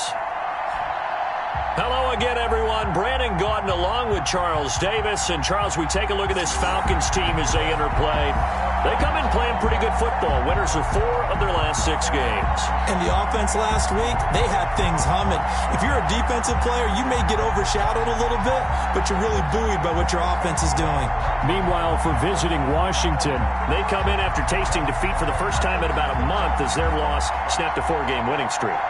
Hello again, everyone. Brandon Gaudin along with Charles Davis. And, Charles, we take a look at this Falcons team as they interplay. They come in playing pretty good football. Winners of 4 of their last 6 games. And the offense last week, they had things humming. If you're a defensive player, you may get overshadowed a little bit, but you're really buoyed by what your offense is doing. Meanwhile, for visiting Washington, they come in after tasting defeat for the first time in about a month as their loss snapped a 4-game winning streak.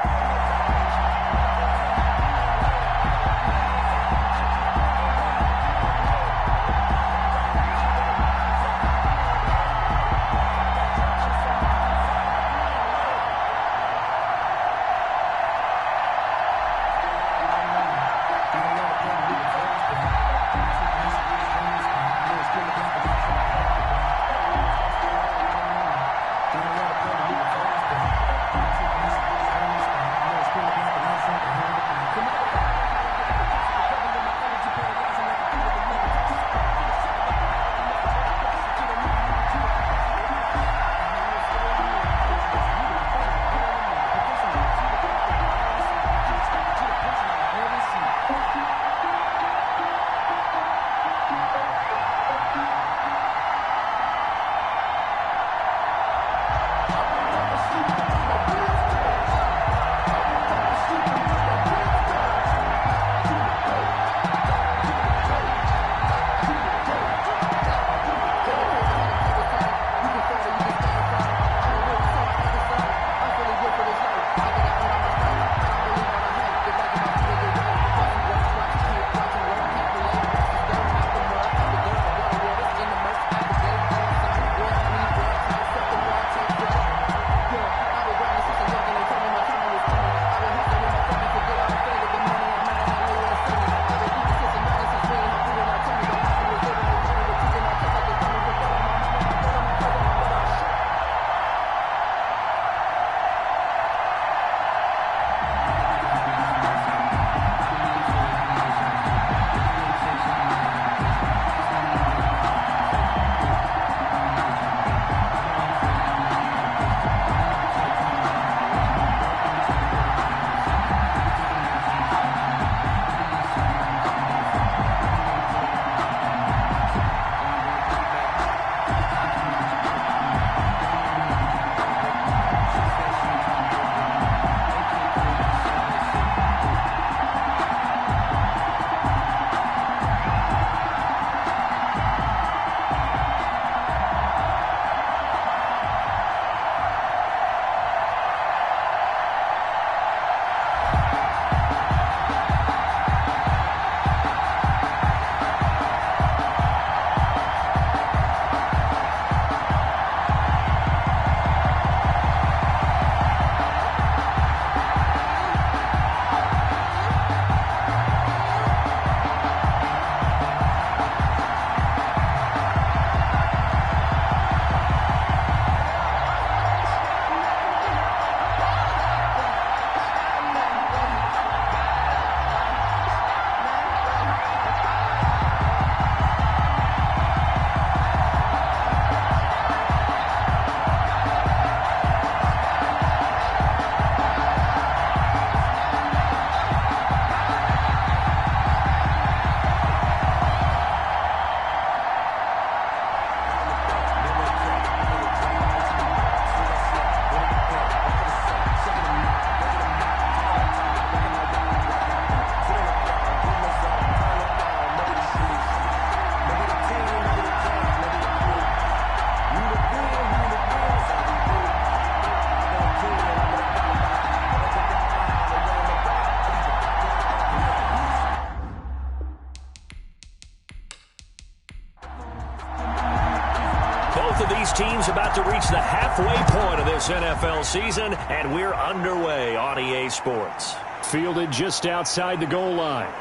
Both of these teams about to reach the halfway point of this NFL season, and we're underway on EA Sports. Fielded just outside the goal line.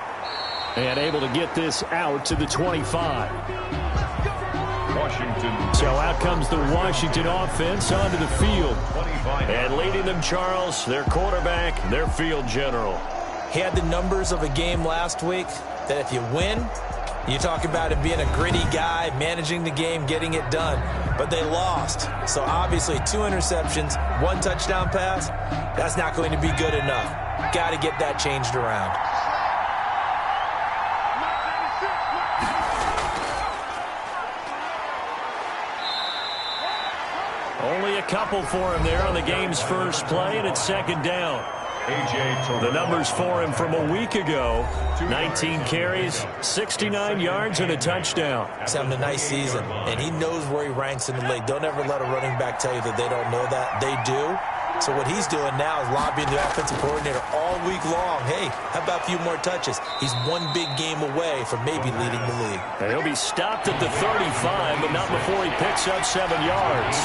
And able to get this out to the 25. Washington. So out comes the Washington offense onto the field. And leading them, Charles, their quarterback, their field general. He had the numbers of a game last week that if you win, you talk about him being a gritty guy, managing the game, getting it done. But they lost. So obviously 2 interceptions, 1 touchdown pass, that's not going to be good enough. Got to get that changed around. Only a couple for him there on the game's first play, and it's second down. The numbers for him from a week ago, 19 carries, 69 yards, and a touchdown. He's having a nice season, and he knows where he ranks in the league. Don't ever let a running back tell you that they don't know that. They do. So what he's doing now is lobbying the offensive coordinator all week long. Hey, how about a few more touches? He's one big game away from maybe leading the league. And he'll be stopped at the 35, but not before he picks up 7 yards.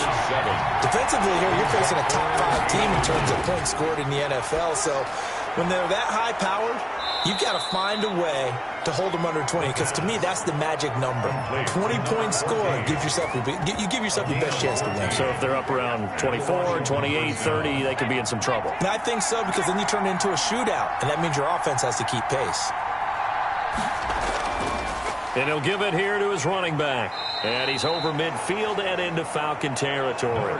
Defensively here, you're facing a top 5 team in terms of points scored in the NFL. So when they're that high-powered, you've got to find a way to hold them under 20, because to me, that's the magic number. 20-point score gives yourself you give yourself your best chance to win. So if they're up around 24, 28, 30, they could be in some trouble. And I think so, because then you turn it into a shootout, and that means your offense has to keep pace. And he'll give it here to his running back. And he's over midfield and into Falcon territory.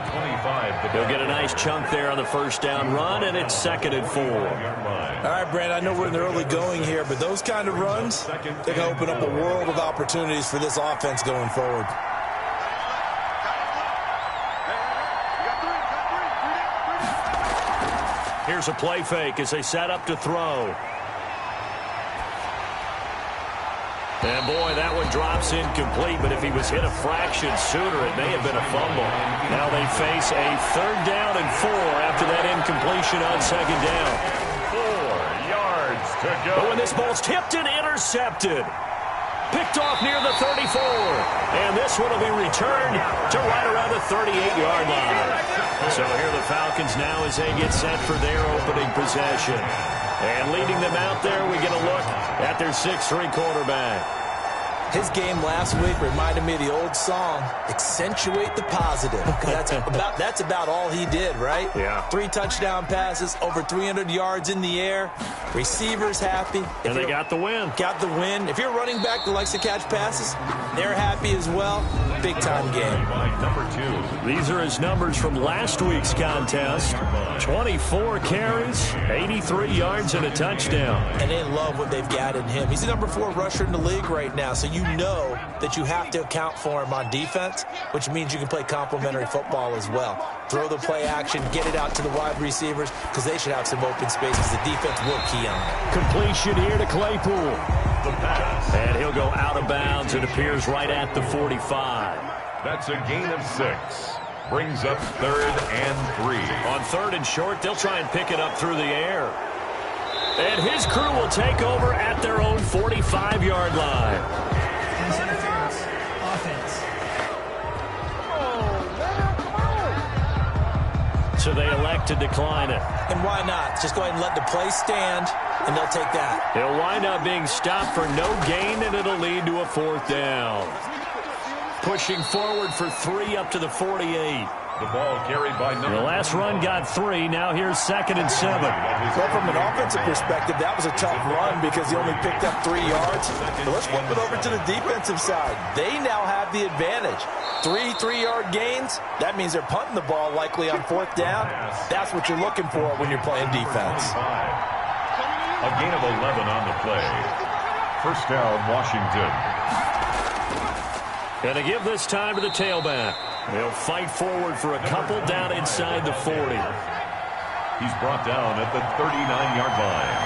He'll get a nice chunk there on the first down run, and it's 2nd and 4. All right, Brad, I know we're in the early going here, but those kind of runs, they can open up a world of opportunities for this offense going forward. Here's a play fake as they set up to throw. And, boy, that one drops incomplete, but if he was hit a fraction sooner, it may have been a fumble. Now they face a 3rd down and 4 after that incompletion on 2nd down. 4 yards to go. But when this ball's tipped and intercepted, picked off near the 34. And this one will be returned to right around the 38-yard line. So here are the Falcons now as they get set for their opening possession. And leading them out there, we get a look at their 6'3" quarterback. His game last week reminded me of the old song, Accentuate the Positive. That's about all he did, right? Yeah. 3 touchdown passes, over 300 yards in the air. Receivers happy. And they got the win. Got the win. If you're a running back that likes to catch passes, they're happy as well. Big-time game. Number 2. These are his numbers from last week's contest. 24 carries, 83 yards, and a touchdown. And they love what they've got in him. He's the number 4 rusher in the league right now, so you know that you have to account for him on defense, which means you can play complementary football as well. Throw the play action, get it out to the wide receivers, because they should have some open spaces. The defense will key on it. Completion here to Claypool. The pass. And he'll go out of bounds. It appears right at the 45. That's a gain of 6. Brings up 3rd and 3. On 3rd and short, they'll try and pick it up through the air. And his crew will take over at their own 45-yard line. Pass interference. Offense. So they elect to decline it. And why not? Just go ahead and let the play stand, and they'll take that. It'll wind up being stopped for no gain, and it'll lead to a 4th down. Pushing forward for 3 up to the 48. The ball carried by number. The last run got 3. Now here's 2nd and 7. Well, from an offensive perspective, that was a tough run because he only picked up 3 yards. But let's flip it over to the defensive side. They now have the advantage. 3 3-yard gains. That means they're punting the ball likely on 4th down. That's what you're looking for when you're playing defense. A gain of 11 on the play. 1st down, Washington. Going to give this time to the tailback. They'll fight forward for a couple down inside the 40. He's brought down at the 39-yard line.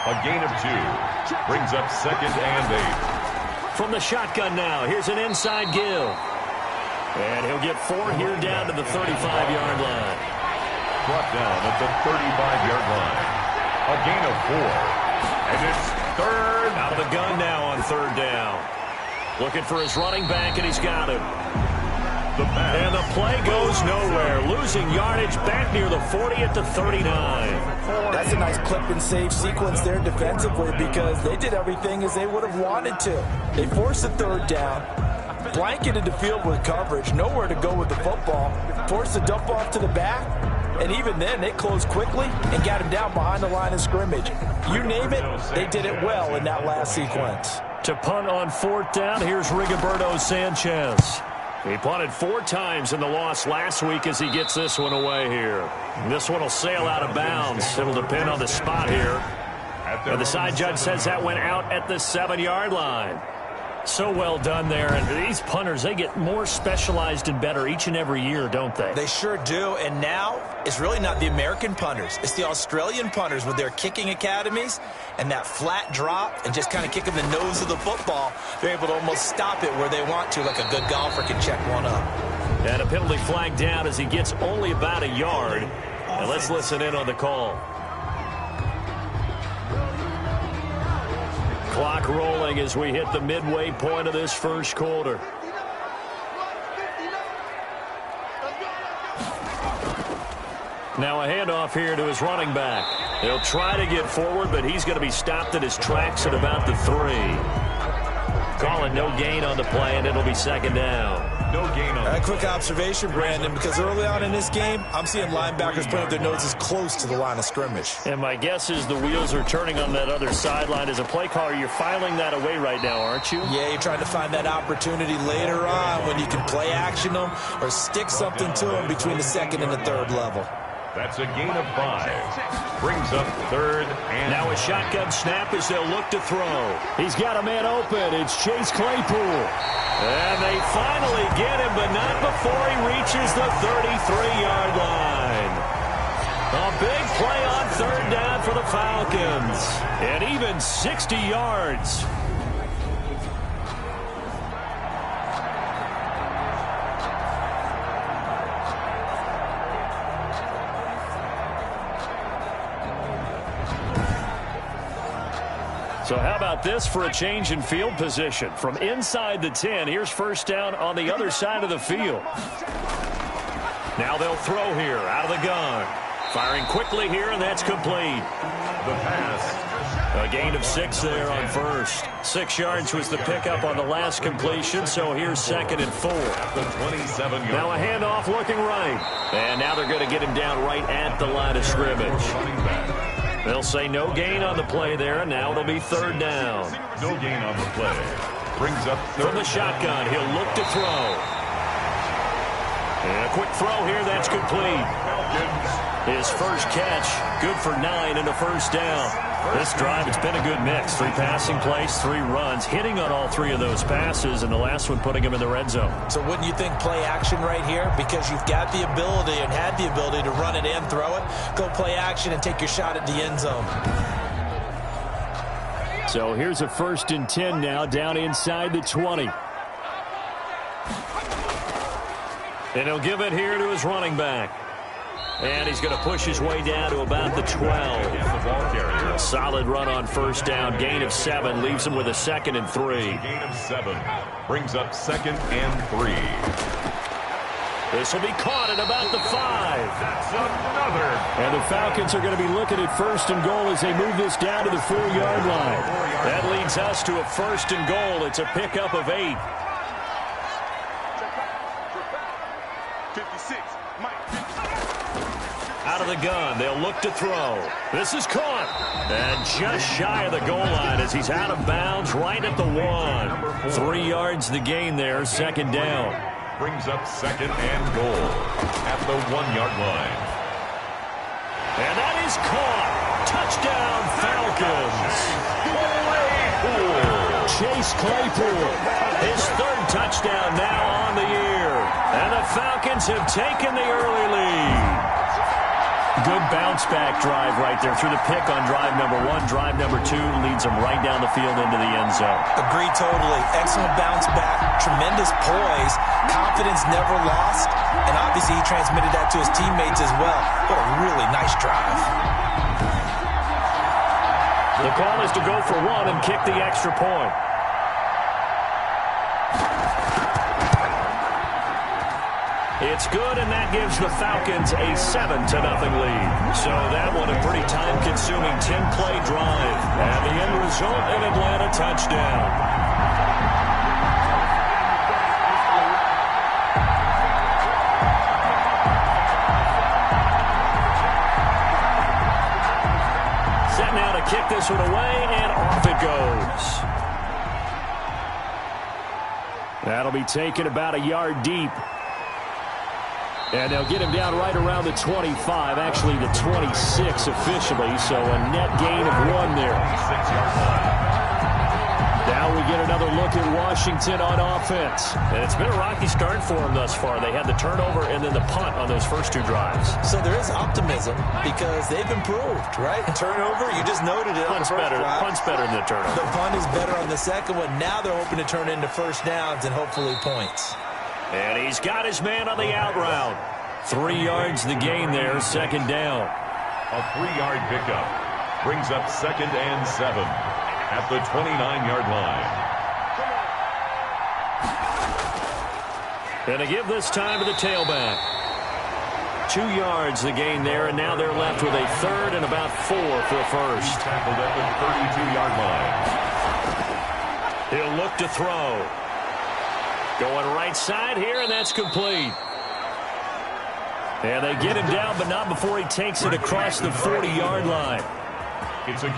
A gain of 2. Brings up 2nd and 8. From the shotgun now, here's an inside give. And he'll get 4 here down to the 35-yard line. Brought down at the 35-yard line. A gain of 4. And it's 3rd. Out of the gun now on 3rd down. Looking for his running back, and he's got him. the pass. And the play goes nowhere. Losing yardage back near the 40 at the 39. That's a nice clip and save sequence there defensively because they did everything as they would have wanted to. They forced the third down, blanketed the field with coverage, nowhere to go with the football, forced the dump off to the back, and even then they closed quickly and got him down behind the line of scrimmage. You name it, they did it well in that last sequence. To punt on fourth down, here's Rigoberto Sanchez. He punted 4 times in the loss last week as he gets this one away here. This one will sail out of bounds. It'll depend on the spot here. And the side judge says that went out at the 7-yard line. So well done there. And these punters, they get more specialized and better each and every year, don't they? They sure do. And now it's really not the American punters. It's the Australian punters with their kicking academies and that flat drop and just kind of kicking the nose of the football. They're able to almost stop it where they want to, like a good golfer can check one up. And a penalty flag down as he gets only about a yard. And let's listen in on the call. Clock rolling as we hit the midway point of this first quarter. Now a handoff here to his running back. He'll try to get forward, but he's going to be stopped at his tracks at about the 3. Calling no gain on the play, and it'll be second down. No gain on A quick observation, Brandon, because early on in this game, I'm seeing linebackers putting up their noses close to the line of scrimmage. And my guess is the wheels are turning on that other sideline. As a play caller, you're filing that away right now, aren't you? Yeah, you're trying to find that opportunity later on when you can play action them or stick something to them between the second and the third level. That's a gain of 5. Brings up third and... Now a shotgun snap as they'll look to throw. He's got a man open. It's Chase Claypool. And they finally get him, but not before he reaches the 33-yard line. A big play on third down for the Falcons. And even 60 yards. So how about this for a change in field position? From inside the 10, here's first down on the other side of the field. Now they'll throw here out of the gun. Firing quickly here, and that's complete. The pass. A gain of 6 there on first. 6 yards was the pickup on the last completion, so here's second and 4. The 27-yard. Now a handoff looking right. And now they're going to get him down right at the line of scrimmage. They'll say no gain on the play there, and now it'll be third down. No gain on the play. Brings up third. From the shotgun, he'll look to throw. And a quick throw here, that's complete. His first catch, good for 9 and a first down. This drive, it's been a good mix. 3 passing plays, 3 runs, hitting on all 3 of those passes, and the last one putting him in the red zone. So wouldn't you think play action right here? Because you've got the ability and had the ability to run it and throw it. Go play action and take your shot at the end zone. So here's a 1st and 10 now, down inside the 20. And he'll give it here to his running back. And he's going to push his way down to about the 12. A solid run on first down. Gain of 7 leaves him with a 2nd and 3. Gain of 7 brings up 2nd and 3. This will be caught at about the 5. That's another. And the Falcons are going to be looking at 1st and goal as they move this down to the 4-yard line. That leads us to a 1st and goal. It's a pickup of 8. 56. Out of the gun, they'll look to throw. This is caught. And just shy of the goal line as he's out of bounds right at the 1. 3 yards the gain there, 2nd down. Brings up 2nd and goal at the 1-yard line. And that is caught. Touchdown, Falcons. Chase Claypool, his 3rd touchdown now on the year. And the Falcons have taken the early lead. Good bounce-back drive right there through the pick on drive number 1. Drive number 2 leads them right down the field into the end zone. Agree totally. Excellent bounce back. Tremendous poise. Confidence never lost. And obviously he transmitted that to his teammates as well. What a really nice drive. The call is to go for 1 and kick the extra point. It's good, and that gives the Falcons a 7-0 lead. So that one a pretty time-consuming 10-play drive. And the end result, an Atlanta touchdown. Now to kick this one away, and off it goes. That'll be taken about a yard deep. And they'll get him down right around the 25, actually the 26 officially, so a net gain of 1 there. Now we get another look at Washington on offense. And it's been a rocky start for them thus far. They had the turnover and then the punt on those first 2 drives. So there is optimism because they've improved, right? Turnover, you just noted it. Punt's better than the turnover. The punt is better on the second one. Now they're hoping to turn into first downs and hopefully points. And he's got his man on the out route. 3 yards the gain there, second down. A 3-yard pickup brings up 2nd and 7 at the 29-yard line. And to give this time to the tailback. 2 yards the gain there, and now they're left with a 3rd and about 4 for a first. He's tackled at the 32-yard line. He'll look to throw. Going right side here, and that's complete. And they get him down, but not before he takes it across the 40-yard line.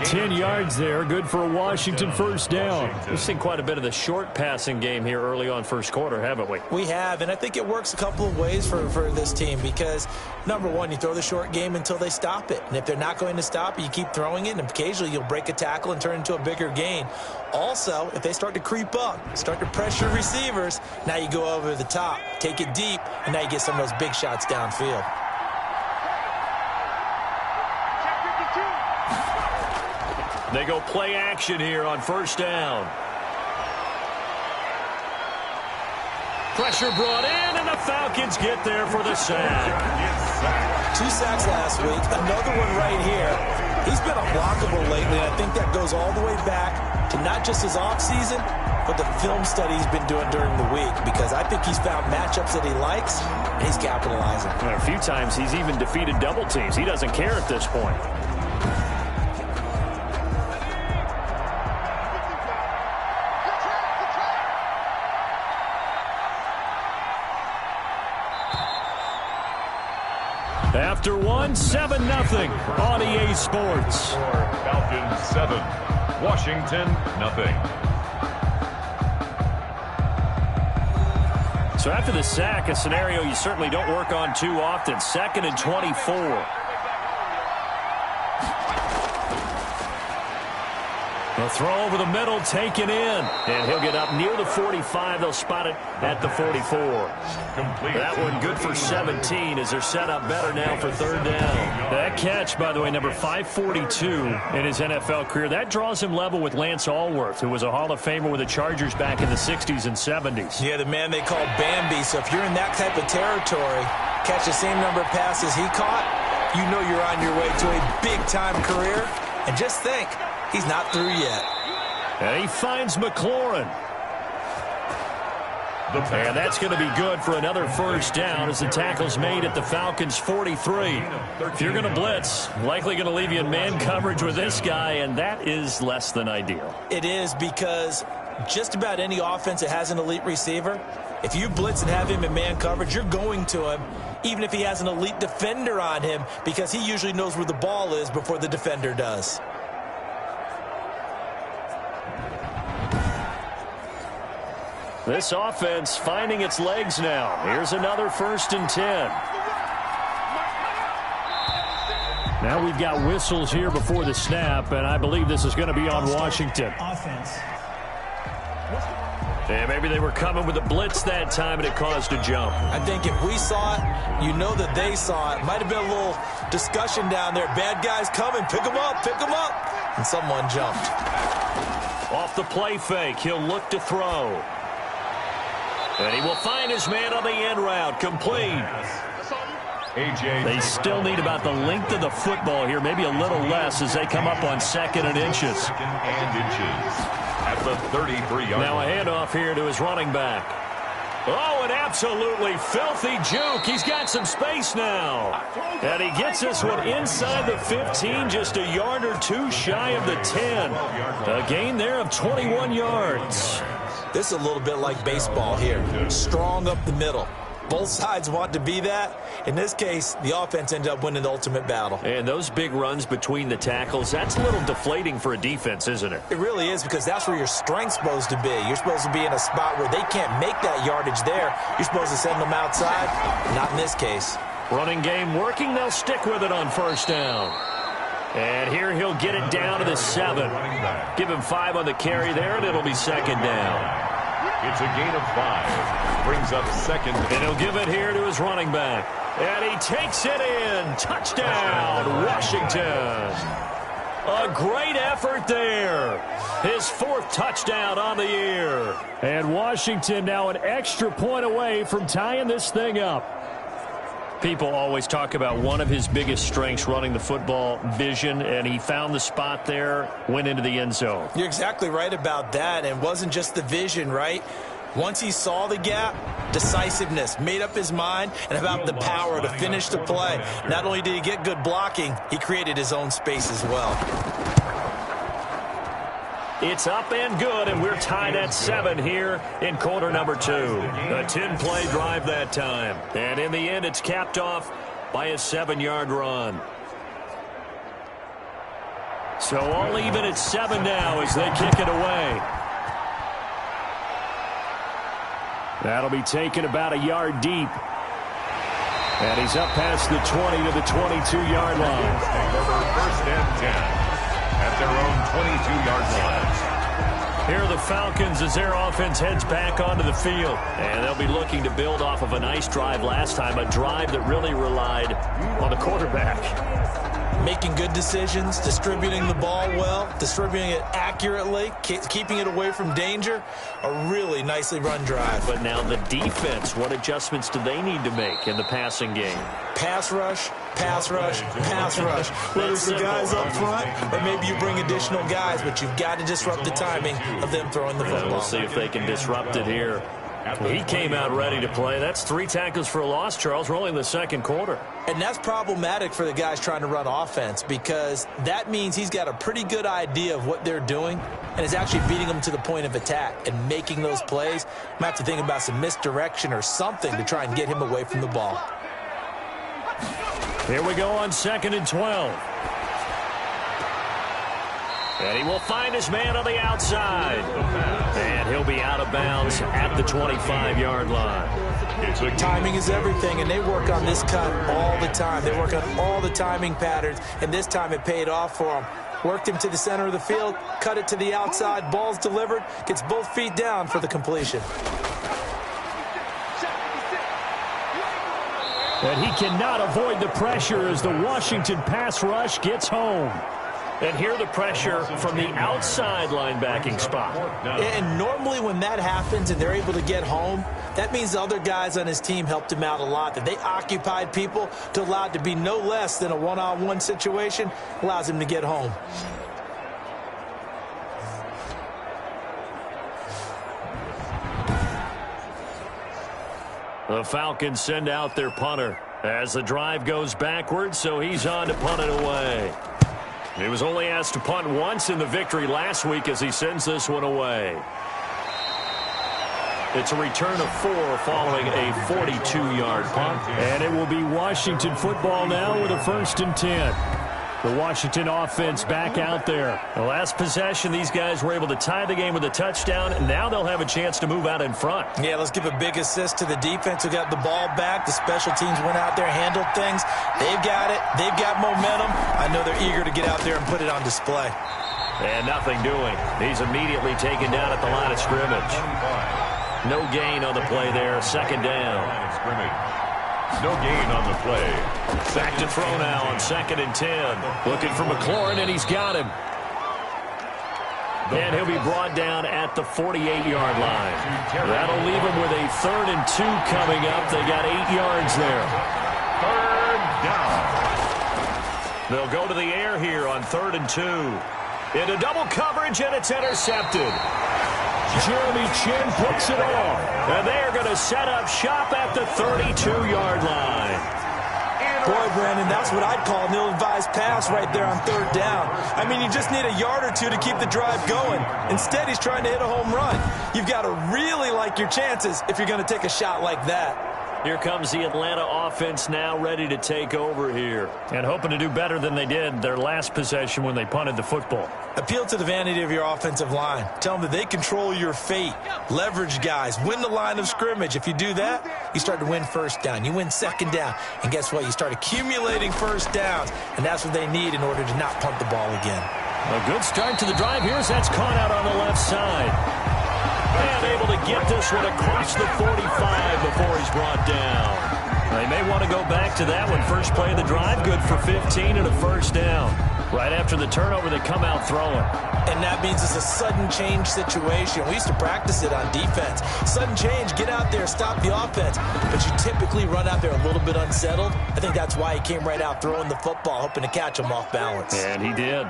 10 yards there, good for a Washington first down. We've seen quite a bit of the short passing game here early on first quarter, haven't we? We have, and I think it works a couple of ways for this team because, number one, you throw the short game until they stop it. And if they're not going to stop it, you keep throwing it, and occasionally you'll break a tackle and turn into a bigger gain. Also, if they start to creep up, start to pressure receivers, now you go over the top, take it deep, and now you get some of those big shots downfield. They go play action here on first down. Pressure brought in, and the Falcons get there for the sack. 2 sacks last week, another one right here. He's been unblockable lately, and I think that goes all the way back to not just his offseason, but the film study he's been doing during the week, because I think he's found matchups that he likes, and he's capitalizing. And a few times he's even defeated double teams. He doesn't care at this point. After 7-0 on EA Sports. Falcons 7, Washington 0. So after the sack, a scenario you certainly don't work on too often. 2nd and 24. The throw over the middle, taken in. And he'll get up near the 45. They'll spot it at the 44. That one good for 17 as they're set up better now for 3rd down. That catch, by the way, number 542 in his NFL career. That draws him level with Lance Allworth, who was a Hall of Famer with the Chargers back in the 60s and 70s. Yeah, the man they call Bambi. So if you're in that type of territory, catch the same number of passes he caught, you know you're on your way to a big-time career. And just think, he's not through yet. And he finds McLaurin. And that's going to be good for another first down as the tackle's made at the Falcons' 43. If you're going to blitz, likely going to leave you in man coverage with this guy, and that is less than ideal. It is, because just about any offense that has an elite receiver, if you blitz and have him in man coverage, you're going to him, even if he has an elite defender on him, because he usually knows where the ball is before the defender does. This offense finding its legs now. Here's another 1st and 10. Now we've got whistles here before the snap, and I believe this is going to be on Washington. Offense. Yeah, maybe they were coming with a blitz that time, and it caused a jump. I think if we saw it, you know that they saw it. Might have been a little discussion down there. Bad guys coming. Pick them up. Pick them up. And someone jumped. Off the play fake, he'll look to throw. And he will find his man on the end route. Complete. They still need about the length of the football here, maybe a little less as they come up on 2nd and inches. 2nd and inches at the 33-yard line. Now a handoff here to his running back. Oh, an absolutely filthy juke. He's got some space now. And he gets this one inside the 15, just a yard or two shy of the 10. A gain there of 21 yards. This is a little bit like baseball here. Strong up the middle. Both sides want to be that. In this case, the offense ended up winning the ultimate battle. And those big runs between the tackles, that's a little deflating for a defense, isn't it? It really is, because that's where your strength's supposed to be. You're supposed to be in a spot where they can't make that yardage there. You're supposed to send them outside. Not in this case. Running game working. They'll stick with it on first down. And here he'll get it down to the 7. Give him 5 on the carry there, and it'll be second down. It's a gain of 5. Brings up second. And he'll give it here to his running back. And he takes it in. Touchdown, Washington. A great effort there. His 4th touchdown on the year. And Washington now an extra point away from tying this thing up. People always talk about one of his biggest strengths, running the football, vision, and he found the spot there, went into the end zone. You're exactly right about that. And it wasn't just the vision, right? Once he saw the gap, decisiveness, made up his mind, and about the power to finish the play. Not only did he get good blocking, he created his own space as well. It's up and good, and we're tied at 7 here in quarter number 2. A 10-play drive that time. And in the end, it's capped off by a 7-yard run. So all even at 7 now as they kick it away. That'll be taken about a yard deep. And he's up past the 20 to the 22-yard line. First and 10 at their own 22-yard line. Here are the Falcons as their offense heads back onto the field. And they'll be looking to build off of a nice drive last time, a drive that really relied on the quarterback. Making good decisions, distributing the ball well, distributing it accurately, keeping it away from danger. A really nicely run drive. But now the defense, what adjustments do they need to make in the passing game? Pass rush, pass rush, pass rush. Whether it's the guys up front or maybe you bring additional guys, but you've got to disrupt the timing of them throwing the football. We'll see if they can disrupt it here. He came out ready to play. That's 3 tackles for a loss, Charles. We're only in the second quarter. And that's problematic for the guys trying to run offense, because that means he's got a pretty good idea of what they're doing and is actually beating them to the point of attack and making those plays. Might have to think about some misdirection or something to try and get him away from the ball. Here we go on 2nd and 12. And he will find his man on the outside. And he'll be out of bounds at the 25-yard line. Timing is everything, and they work on this cut all the time. They work on all the timing patterns, and this time it paid off for them. Worked him to the center of the field, cut it to the outside, ball's delivered, gets both feet down for the completion. And he cannot avoid the pressure as the Washington pass rush gets home. And here the pressure from the outside linebacking spot. And normally when that happens and they're able to get home, that means the other guys on his team helped him out a lot. That they occupied people to allow it to be no less than a one-on-one situation, allows him to get home. The Falcons send out their punter as the drive goes backwards, so he's on to punt it away. He was only asked to punt once in the victory last week as he sends this one away. It's a return of 4 following a 42-yard punt. And it will be Washington football now with a 1st and 10. The Washington offense back out there. The last possession, these guys were able to tie the game with a touchdown. And now they'll have a chance to move out in front. Yeah, let's give a big assist to the defense who got the ball back. The special teams went out there, handled things. They've got it. They've got momentum. I know they're eager to get out there and put it on display. And nothing doing. He's immediately taken down at the line of scrimmage. No gain on the play there. 2nd down. No gain on the play. Back to throw now on 2nd and 10. Looking for McLaurin, and he's got him. And he'll be brought down at the 48-yard line. That'll leave him with a 3rd and 2 coming up. They got 8 yards there. 3rd down. They'll go to the air here on 3rd and 2. Into double coverage, and it's intercepted. Jeremy Chin picks it off. And they're going to set up shop at the 32-yard line. Boy, Brandon, that's what I'd call an ill-advised pass right there on third down. I mean, you just need a yard or two to keep the drive going. Instead, he's trying to hit a home run. You've got to really like your chances if you're going to take a shot like that. Here comes the Atlanta offense now ready to take over here. And hoping to do better than they did their last possession when they punted the football. Appeal to the vanity of your offensive line. Tell them that they control your fate. Leverage guys. Win the line of scrimmage. If you do that, you start to win first down. You win second down. And guess what? You start accumulating first downs. And that's what they need in order to not punt the ball again. A good start to the drive here as that's caught out on the left side. And able to get this one across the 45 before he's brought down. They may want to go back to that one. First play of the drive, good for 15 and a first down. Right after the turnover, they come out throwing. And that means it's a sudden change situation. We used to practice it on defense. Sudden change, get out there, stop the offense. But you typically run out there a little bit unsettled. I think that's why he came right out throwing the football, hoping to catch him off balance. And he did.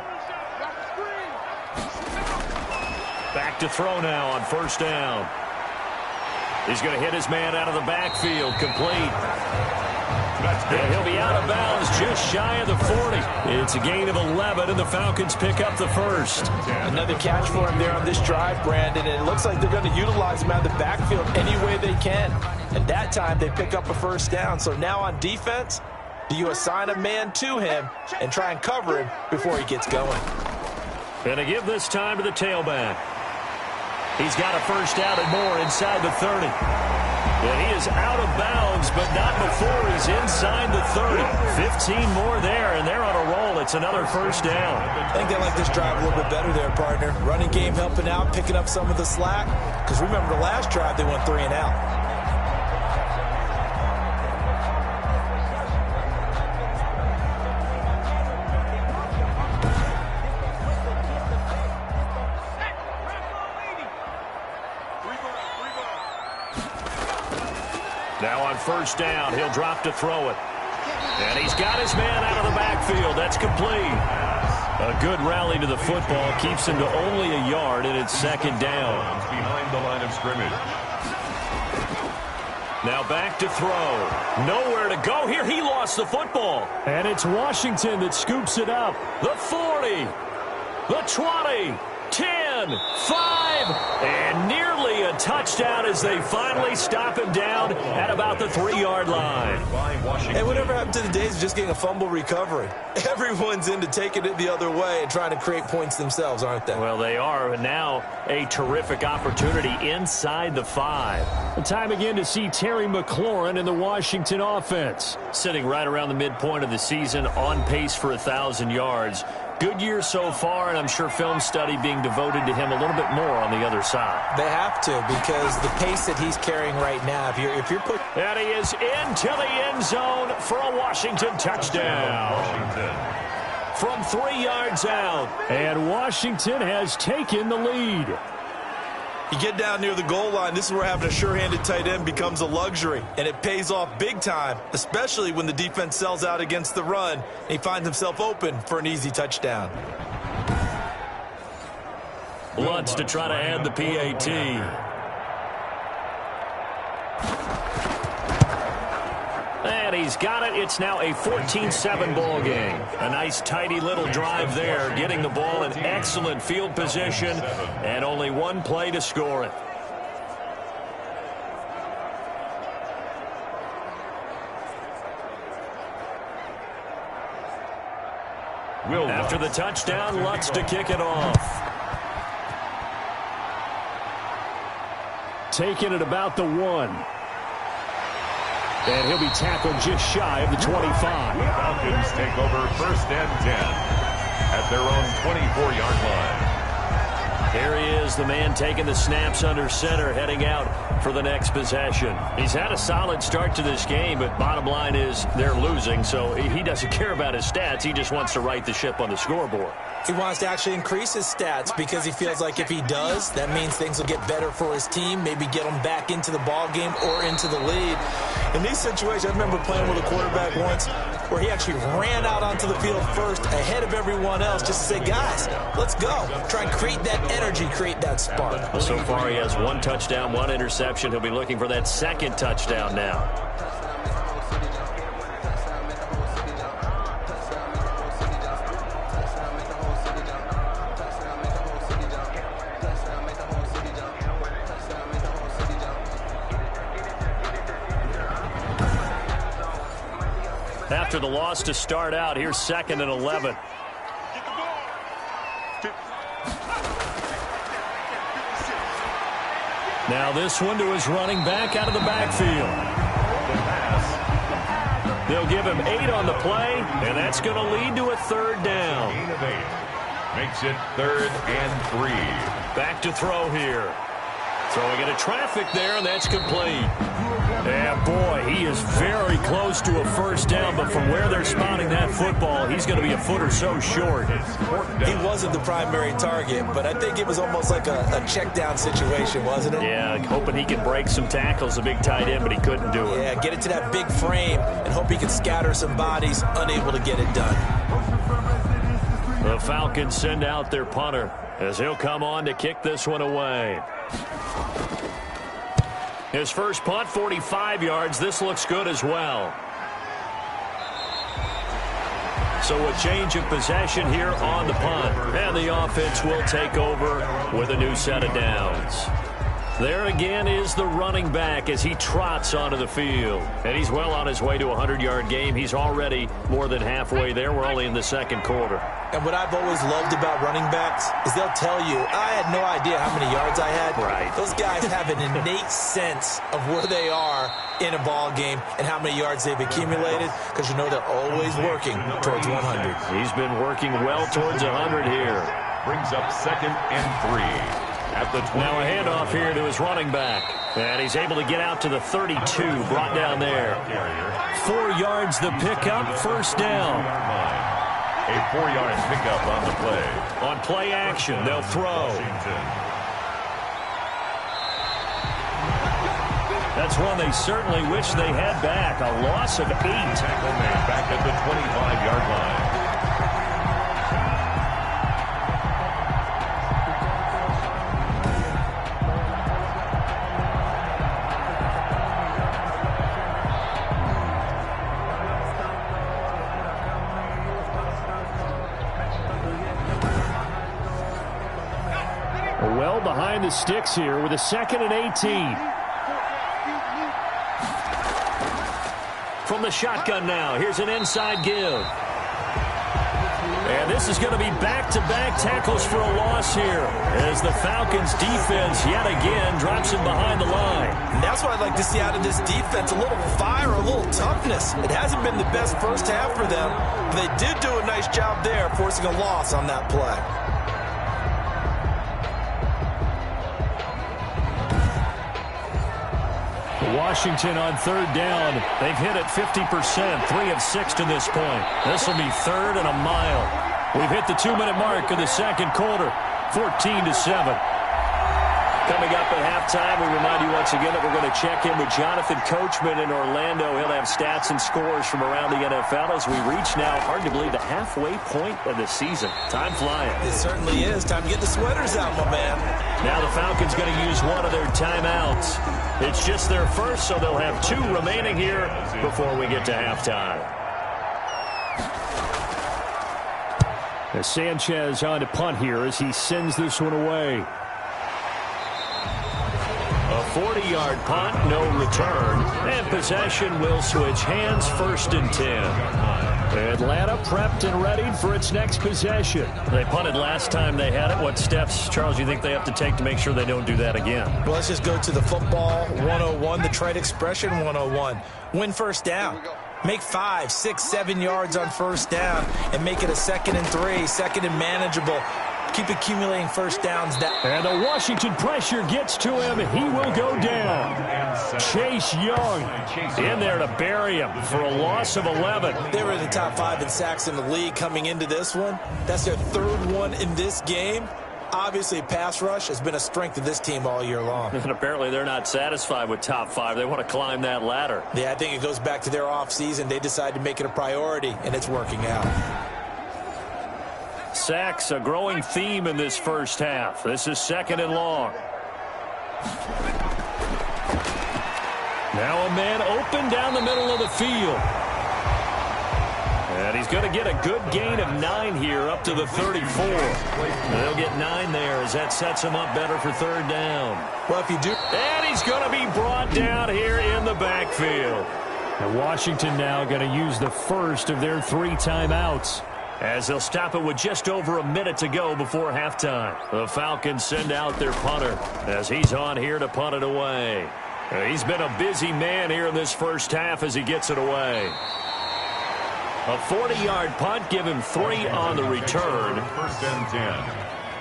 Back to throw now on first down. He's going to hit his man out of the backfield, complete. And he'll be out of bounds just shy of the 40. It's a gain of 11, and the Falcons pick up the first. Another catch for him there on this drive, Brandon, and it looks like they're going to utilize him out of the backfield any way they can. And that time they pick up a first down. So now on defense, do you assign a man to him and try and cover him before he gets going? And to give this time to the tailback. He's got a first down and more inside the 30. And he is out of bounds, but not before he's inside the 30. 15 more there, and they're on a roll. It's another first down. I think they like this drive a little bit better there, partner. Running game helping out, picking up some of the slack. Because remember, the last drive, they went 3 and out. Now on first down, he'll drop to throw it. And he's got his man out of the backfield. That's complete. A good rally to the football keeps him to only a yard, and it's second down. Behind the line of scrimmage. Now back to throw. Nowhere to go here. He lost the football. And it's Washington that scoops it up. The 40, the 20, 10, 5, and nearly a touchdown as they finally stop him down at about the 3-yard line. Hey, whatever happened to the days of just getting a fumble recovery? Everyone's into taking it the other way and trying to create points themselves, aren't they? Well, they are. And now a terrific opportunity inside the 5. Time again to see Terry McLaurin in the Washington offense. Sitting right around the midpoint of the season, on pace for 1,000 yards. Good year so far, and I'm sure film study being devoted to him a little bit more on the other side. They have to, because the pace that he's carrying right now, if you're put... And he is into the end zone for a Washington touchdown. From 3 yards out. And Washington has taken the lead. You get down near the goal line, this is where having a sure-handed tight end becomes a luxury, and it pays off big time, especially when the defense sells out against the run, and he finds himself open for an easy touchdown. Lutz to try to add the PAT. And he's got it. It's now a 14-7 ball game. A nice, tidy little drive there, getting the ball in excellent field position, and only one play to score it. After the touchdown, Lutz to kick it off. Taking it about the 1. And he'll be tackled just shy of the 25. Falcons take over first and 10 at their own 24-yard line. Here he is, the man taking the snaps under center, heading out for the next possession. He's had a solid start to this game, but bottom line is they're losing, so he doesn't care about his stats. He just wants to right the ship on the scoreboard. He wants to actually increase his stats because he feels like if he does, that means things will get better for his team, maybe get them back into the ball game or into the lead. In these situations, I remember playing with a quarterback once. where he actually ran out onto the field first ahead of everyone else just to say, guys, let's go. Try and create that energy, create that spark. Well, so far he has 1 touchdown, 1 interception. He'll be looking for that 2nd touchdown now. After the loss to start out, here's 2nd and 11. Now this one to his running back out of the backfield. They'll give him 8 on the play, and that's going to lead to a 3rd down. Gain of 8. Makes it 3rd and 3. Back to throw here. Throwing into traffic there, and that's complete. And boy, he is very close to a 1st down, but from where they're spotting that football, he's going to be a foot or so short. He wasn't the primary target, but I think it was almost like a check down situation, wasn't it? Yeah, hoping he can break some tackles, a big tight end, but he couldn't do it. Yeah, get it to that big frame and hope he can scatter some bodies, unable to get it done. The Falcons send out their punter as he'll come on to kick this one away. His first punt, 45 yards. This looks good as well. So a change of possession here on the punt. And the offense will take over with a new set of downs. There again is the running back as he trots onto the field. And he's well on his way to a 100-yard game. He's already more than halfway there. We're only in the 2nd quarter. And what I've always loved about running backs is they'll tell you, I had no idea how many yards I had. Right. Those guys have an innate sense of where they are in a ball game and how many yards they've accumulated, because you know they're always working towards 100. He's been working well towards 100 here. Brings up 2nd and 3. At the 20. Now a handoff here to his running back. And he's able to get out to the 32, brought down there. 4 yards the pickup, 1st down. A 4-yard pickup on the play. On play action, they'll throw. That's one they certainly wish they had back. A loss of 8. Tackle made back at the 25-yard line. Well behind the sticks here with a 2nd and 18. From the shotgun now, here's an inside give. And this is going to be back-to-back tackles for a loss here as the Falcons defense yet again drops him behind the line. And that's what I'd like to see out of this defense, a little fire, a little toughness. It hasn't been the best first half for them, but they did do a nice job there forcing a loss on that play. Washington on 3rd down. They've hit it 50%, 3 of 6 to this point. This will be 3rd and a mile. We've hit the 2-minute mark of the 2nd quarter, 14-7. Coming up at halftime, we remind you once again that we're going to check in with Jonathan Coachman in Orlando. He'll have stats and scores from around the NFL as we reach now, hard to believe, the halfway point of the season. Time flying. It certainly is. Time to get the sweaters out, my man. Now the Falcons going to use one of their timeouts. It's just their first, so they'll have 2 remaining here before we get to halftime. As Sanchez on to punt here as he sends this one away. A 40-yard punt, no return, and possession will switch hands, 1st and 10. Atlanta prepped and ready for its next possession. They punted last time they had it. What steps, Charles, do you think they have to take to make sure they don't do that again? Well, let's just go to the football 101, the trade expression 101. Win 1st down. Make 5, 6, 7 yards on 1st down and make it a 2nd and 3, 2nd and manageable. Keep accumulating 1st downs. And the Washington pressure gets to him. He will go down. Chase Young in there to bury him for a loss of 11. They were in the top 5 in sacks in the league coming into this one. That's their 3rd one in this game. Obviously, pass rush has been a strength of this team all year long. And apparently they're not satisfied with top 5. They want to climb that ladder. Yeah, I think it goes back to their offseason. They decided to make it a priority, and it's working out. Sacks, a growing theme in this first half. This is 2nd and long. Now a man open down the middle of the field. And he's going to get a good gain of 9 here up to the 34. They'll get 9 there as that sets him up better for 3rd down. Well, if you do... And he's going to be brought down here in the backfield. And Washington now going to use the first of their 3 timeouts, as they'll stop it with just over a minute to go before halftime. The Falcons send out their punter as he's on here to punt it away. He's been a busy man here in this first half as he gets it away. A 40-yard punt, give him 3 on the return. 1st and 10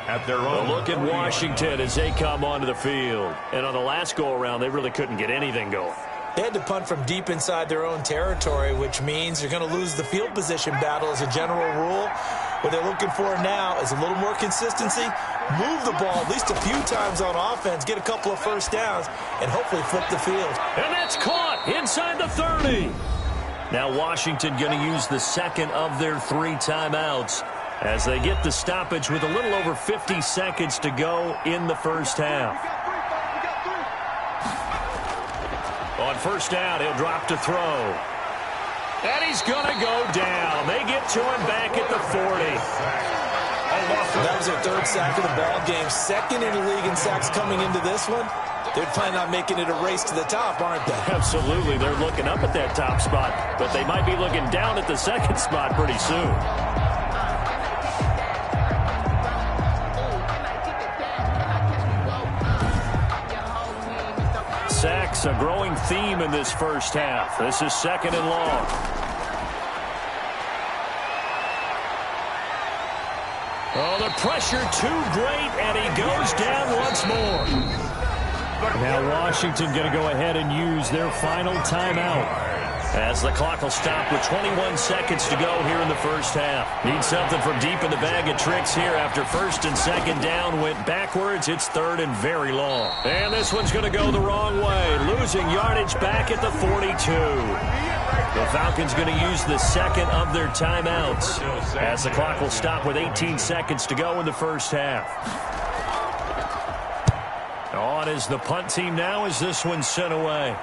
at their own. A look at Washington as they come onto the field. And on the last go-around, they really couldn't get anything going. They had to punt from deep inside their own territory, which means you're going to lose the field position battle as a general rule. What they're looking for now is a little more consistency, move the ball at least a few times on offense, get a couple of first downs, and hopefully flip the field. And that's caught inside the 30. Now Washington going to use the 2nd of their 3 timeouts as they get the stoppage with a little over 50 seconds to go in the first half. On 1st down, he'll drop to throw. And he's going to go down. They get to him back at the 40. That was their 3rd sack of the ball game. 2nd in the league in sacks coming into this one. They're planning on making it a race to the top, aren't they? Absolutely. They're looking up at that top spot, but they might be looking down at the 2nd spot pretty soon. Sacks, a growing theme in this first half. This is 2nd and long. Oh, the pressure too great, and he goes down once more. Now Washington going to go ahead and use their final timeout, as the clock will stop with 21 seconds to go here in the first half. Need something from deep in the bag of tricks here after 1st and 2nd down went backwards. It's 3rd and very long. And this one's going to go the wrong way, losing yardage back at the 42. The Falcons going to use the 2nd of their timeouts as the clock will stop with 18 seconds to go in the first half. On is the punt team now as this one's sent away.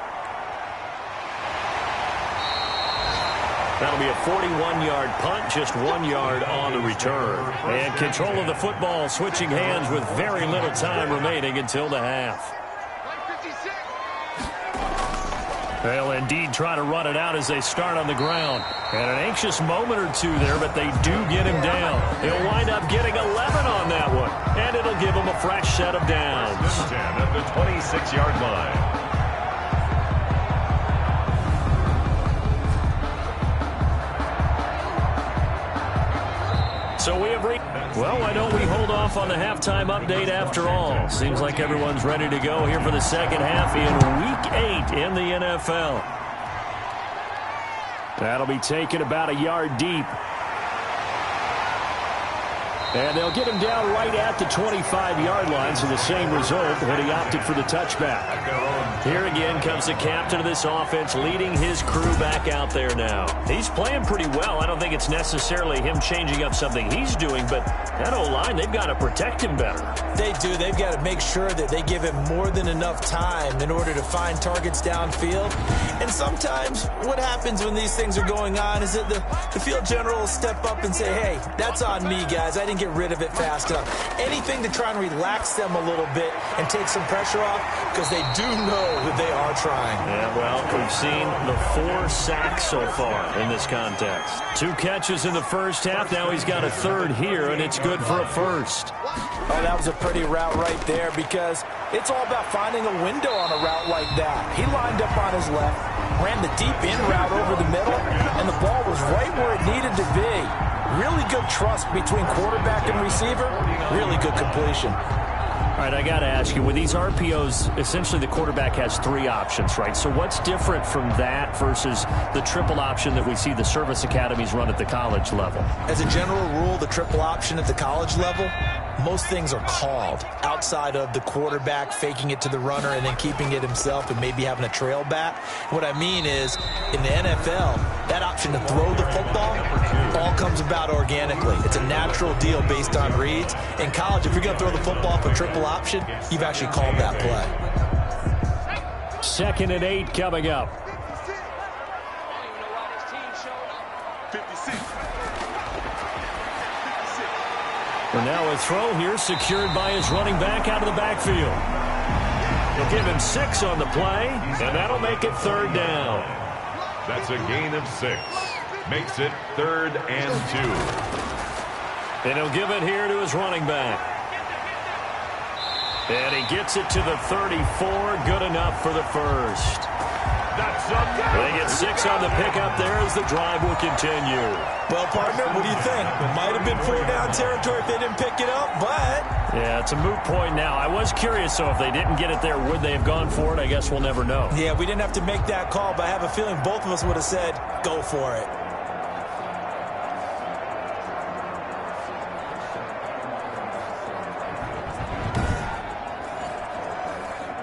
That'll be a 41-yard punt, just 1 yard on the return. And control of the football switching hands with very little time remaining until the half. They'll indeed try to run it out as they start on the ground. And an anxious moment or two there, but they do get him down. He'll wind up getting 11 on that one. And it'll give him a fresh set of downs. 10 at the 26-yard line. So we have well, why don't we hold off on the halftime update after all? Seems like everyone's ready to go here for the 2nd half in Week 8 in the NFL. That'll be taken about a yard deep. And they'll get him down right at the 25-yard line, so the same result, but he opted for the touchback. Here again comes the captain of this offense leading his crew back out there now. He's playing pretty well. I don't think it's necessarily him changing up something he's doing, but that O-line, they've got to protect him better. They do. They've got to make sure that they give him more than enough time in order to find targets downfield. And sometimes what happens when these things are going on is that the field general will step up and say, hey, that's on me, guys. I didn't get rid of it fast enough. Anything to try and relax them a little bit and take some pressure off, because they do know that they are trying. Yeah, well, we've seen the 4 sacks so far in this contest. 2 catches in the first half. Now he's got a 3rd here, and it's good for a 1st. Oh, that was a pretty route right there, because it's all about finding a window on a route like that. He lined up on his left, ran the deep in route over the middle, and the ball was right where it needed to be. Really good trust between quarterback and receiver. Really good completion. All right, I got to ask you, with these RPOs, essentially the quarterback has 3 options, right? So what's different from that versus the triple option that we see the service academies run at the college level? As a general rule, the triple option at the college level, most things are called outside of the quarterback faking it to the runner and then keeping it himself and maybe having a trail back. What I mean is, in the NFL, that option to throw the football all comes about organically. It's a natural deal based on reads. In college, if you're going to throw the football for triple option, you've actually called that play. 2nd and 8 coming up. And now a throw here secured by his running back out of the backfield. They'll give him 6 on the play, and that'll make it 3rd down. That's a gain of 6. Makes it 3rd and 2. And he'll give it here to his running back. And he gets it to the 34. Good enough for the first. They get 6 on the pickup there as the drive will continue. Well, partner, what do you think? It might have been 4-down territory if they didn't pick it up, but... Yeah, it's a moot point now. I was curious, so if they didn't get it there, would they have gone for it? I guess we'll never know. Yeah, we didn't have to make that call, but I have a feeling both of us would have said, go for it.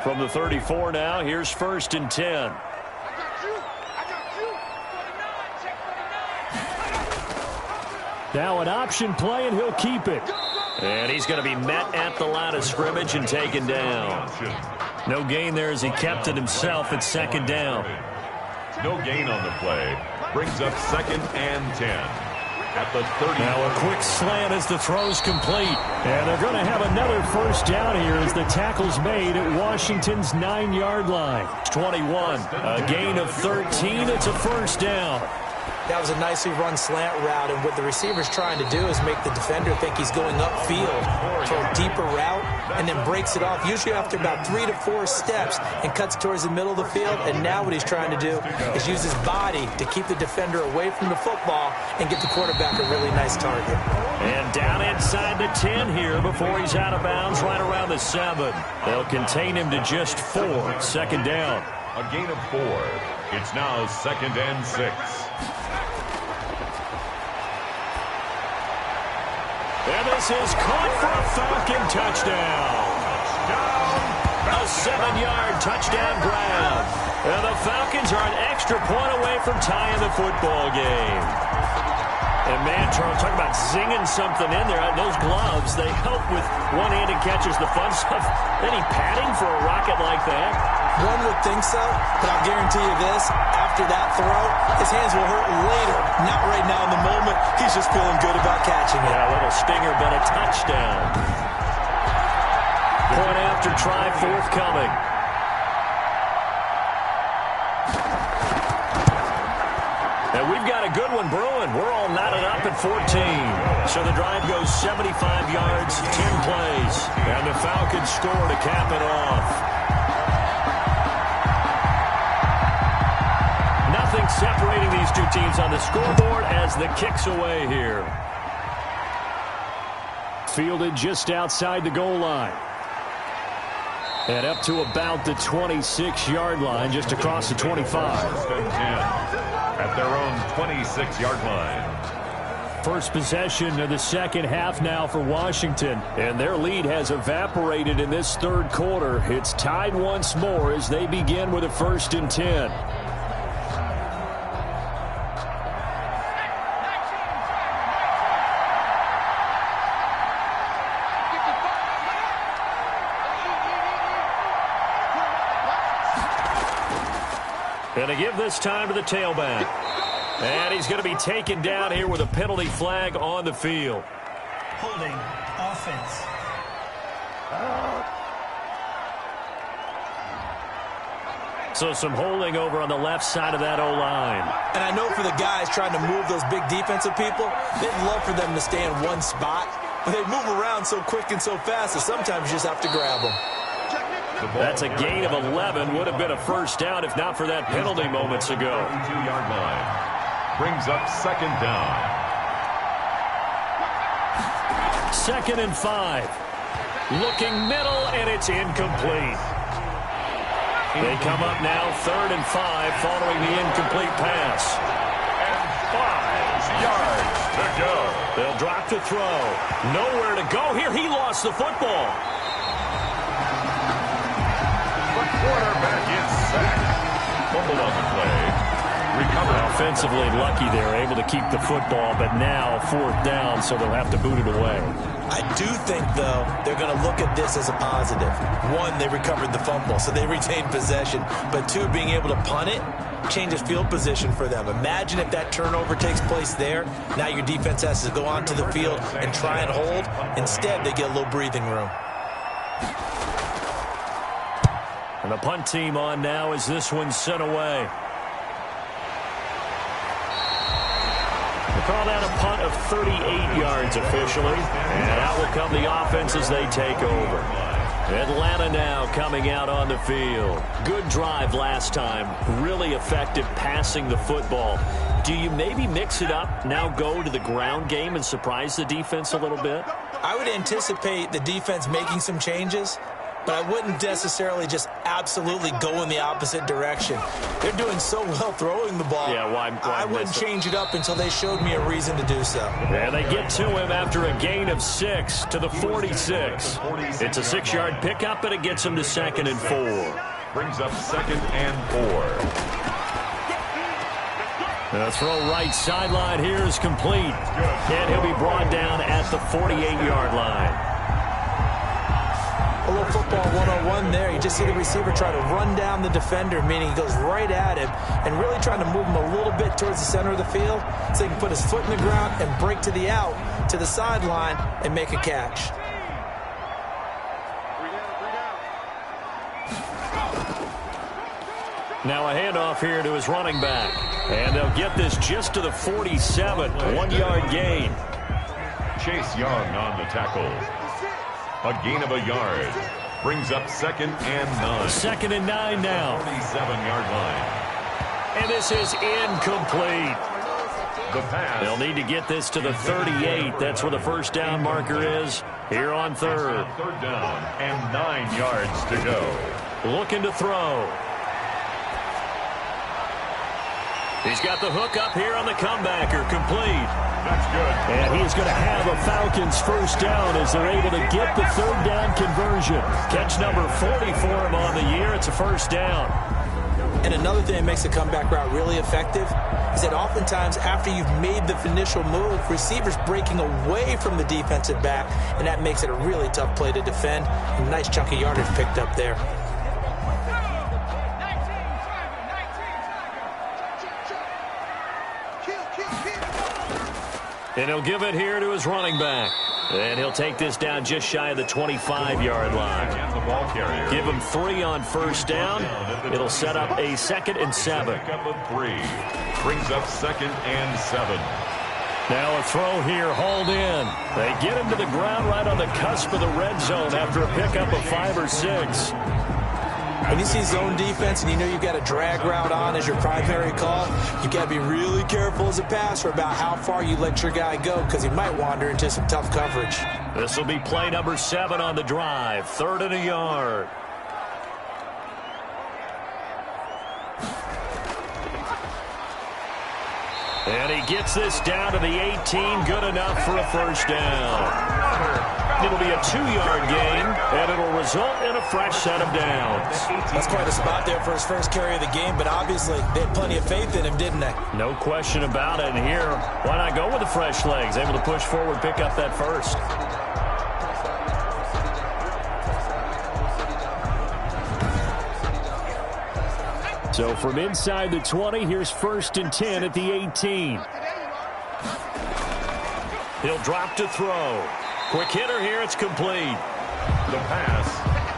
From the 34 now, here's 1st and 10. Now an option play, and he'll keep it. And he's going to be met at the line of scrimmage and taken down. No gain there as he kept it himself at 2nd down. No gain on the play. Brings up 2nd and 10. At the 30. Now a quick slant as the throw's complete. And they're going to have another 1st down here as the tackle's made at Washington's 9-yard line. 21. A gain of 13. It's a 1st down. That was a nicely run slant route, and what the receiver's trying to do is make the defender think he's going upfield for a deeper route and then breaks it off, usually after about 3 to 4 steps, and cuts towards the middle of the field. And now what he's trying to do is use his body to keep the defender away from the football and get the quarterback a really nice target. And down inside the 10 here before he's out of bounds, right around the 7. They'll contain him to just 4. 2nd down. A gain of 4. It's now 2nd and 6. And this is caught for a Falcon touchdown. A 7-yard touchdown grab. And the Falcons are an extra point away from tying the football game. And, man, Charles, talk about zinging something in there. Those gloves, they help with one-handed catches, the fun stuff. Any padding for a rocket like that? One would think so, but I'll guarantee you this. After that throw, his hands will hurt later. Not right now in the moment. He's just feeling good about catching it. Yeah, a little stinger, but a touchdown. Point after try forthcoming. And we've got a good one brewing. We're all knotted up at 14. So the drive goes 75 yards, 10 plays. And the Falcons score to cap it off. Nothing separating these two teams on the scoreboard as the kick's away here. Fielded just outside the goal line. And up to about the 26-yard line, just across the 25. At their own 26-yard line. First possession of the 2nd half now for Washington. And their lead has evaporated in this 3rd quarter. It's tied once more as they begin with a 1st and 10. And to give this time to the tailback. And he's going to be taken down here with a penalty flag on the field. Holding offense. So some holding over on the left side of that O-line. And I know for the guys trying to move those big defensive people, they'd love for them to stay in one spot. But they move around so quick and so fast that sometimes you just have to grab them. That's a gain of 11. Would have been a 1st down if not for that penalty moments ago. 32-yard line. Brings up 2nd down. 2nd and 5. Looking middle, and it's incomplete. They come up now 3rd and 5 following the incomplete pass. And 5 yards to go. They'll drop to throw. Nowhere to go here. He lost the football. The quarterback is sacked. Fumbled on the play. Recovered. Offensively lucky they're able to keep the football, but now 4th down, so they'll have to boot it away. I do think, though, they're going to look at this as a positive. One, they recovered the fumble, so they retained possession. But two, being able to punt it changes field position for them. Imagine if that turnover takes place there. Now your defense has to go onto the field and try and hold. Instead, they get a little breathing room. And the punt team on now as this one's sent away. They call that a punt of 38 yards officially. And out will come the offense as they take over. Atlanta now coming out on the field. Good drive last time. Really effective passing the football. Do you maybe mix it up, now go to the ground game and surprise the defense a little bit? I would anticipate the defense making some changes, but I wouldn't necessarily just absolutely go in the opposite direction. They're doing so well throwing the ball. Yeah, why I wouldn't change it up until they showed me a reason to do so. And they get to him after a gain of 6 to the 46. It's a 6-yard pickup, and it gets him to 2nd and 4. Brings up 2nd and 4. The throw right sideline here is complete. And he'll be brought down at the 48-yard line. A little football 101 there. You just see the receiver try to run down the defender, meaning he goes right at him and really trying to move him a little bit towards the center of the field so he can put his foot in the ground and break to the out, to the sideline, and make a catch. Now a handoff here to his running back. And they'll get this just to the 47. 1-yard gain. Chase Young on the tackle. A gain of a yard. Brings up 2nd and 9. 2nd and 9 now. 47-yard line. And this is incomplete. The pass. They'll need to get this to the 38. That's where the first down marker is here on 3rd. 3rd down and 9 yards to go. Looking to throw. He's got the hook up here on the comebacker, complete. That's good. And he's going to have a Falcons first down as they're able to get the 3rd down conversion. Catch number 40 for him on the year. It's a first down. And another thing that makes the comeback route really effective is that oftentimes after you've made the initial move, receivers breaking away from the defensive back, and that makes it a really tough play to defend. A nice chunk of yardage picked up there. And he'll give it here to his running back. And he'll take this down just shy of the 25-yard line. The ball carrier. Give him 3 on first down. It'll set up a 2nd and 7. Pickup of 3. Brings up 2nd and 7. Now a throw here, hauled in. They get him to the ground right on the cusp of the red zone after a pickup of 5 or 6. When you see zone defense and you know you've got a drag route on as your primary call, you've got to be really careful as a passer about how far you let your guy go because he might wander into some tough coverage. This will be play number 7 on the drive. 3rd and a yard. And he gets this down to the 18. Good enough for a first down. It'll be a 2-yard gain, and it'll result in a fresh set of downs. That's quite a spot there for his first carry of the game, but obviously they had plenty of faith in him, didn't they? No question about it. And here, why not go with the fresh legs? Able to push forward, pick up that first. So from inside the 20, here's 1st and 10 at the 18. He'll drop to throw. Quick hitter here, it's complete. The pass.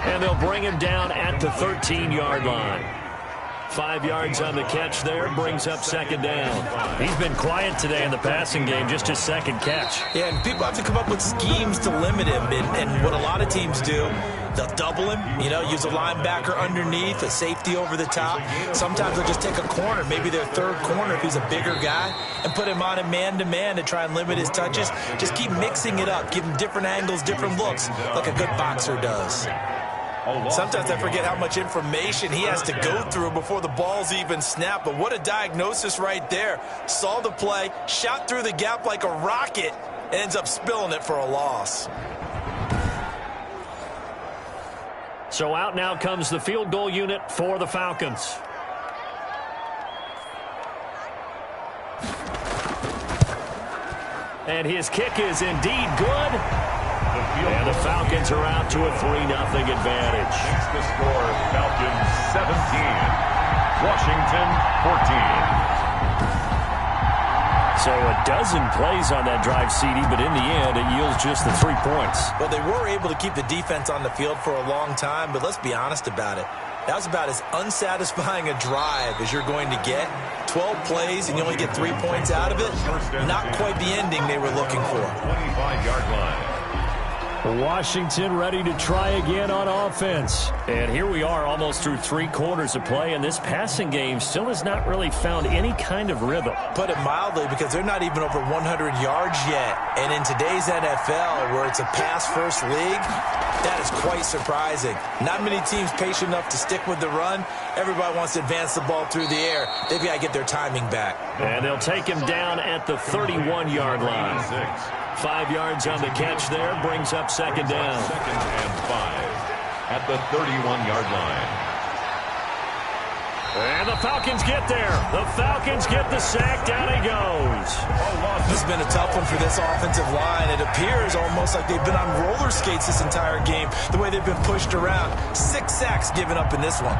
And they'll bring him down at the 13-yard line. 5 yards on the catch there, brings up 2nd down. He's been quiet today in the passing game, just his 2nd catch. Yeah, and people have to come up with schemes to limit him, and what a lot of teams do, they'll double him, use a linebacker underneath, a safety over the top. Sometimes they'll just take a corner, maybe their 3rd corner if he's a bigger guy, and put him on a man-to-man to try and limit his touches. Just keep mixing it up, give him different angles, different looks, like a good boxer does. Sometimes I forget how much information he has to go through before the ball's even snapped. But what a diagnosis right there. Saw the play, shot through the gap like a rocket, and ends up spilling it for a loss. So out now comes the field goal unit for the Falcons. And his kick is indeed good. And the Falcons are out to a 3-0 advantage. It's the score, Falcons 17, Washington 14. So a dozen plays on that drive, CD, but in the end, it yields just the 3 points. Well, they were able to keep the defense on the field for a long time, but let's be honest about it. That was about as unsatisfying a drive as you're going to get. 12 plays and you only get 3 points out of it. Not quite the ending they were looking for. 25-yard line. Washington ready to try again on offense. And here we are almost through 3 quarters of play, and this passing game still has not really found any kind of rhythm. Put it mildly, because they're not even over 100 yards yet. And in today's NFL, where it's a pass-first league, that is quite surprising. Not many teams patient enough to stick with the run. Everybody wants to advance the ball through the air. They've got to get their timing back. And they'll take him down at the 31-yard line. 5 yards on the catch there, brings up second down. Second and 5 at the 31-yard line. And the Falcons get there. The Falcons get the sack. Down he goes. This has been a tough one for this offensive line. It appears almost like they've been on roller skates this entire game, the way they've been pushed around. 6 sacks given up in this one.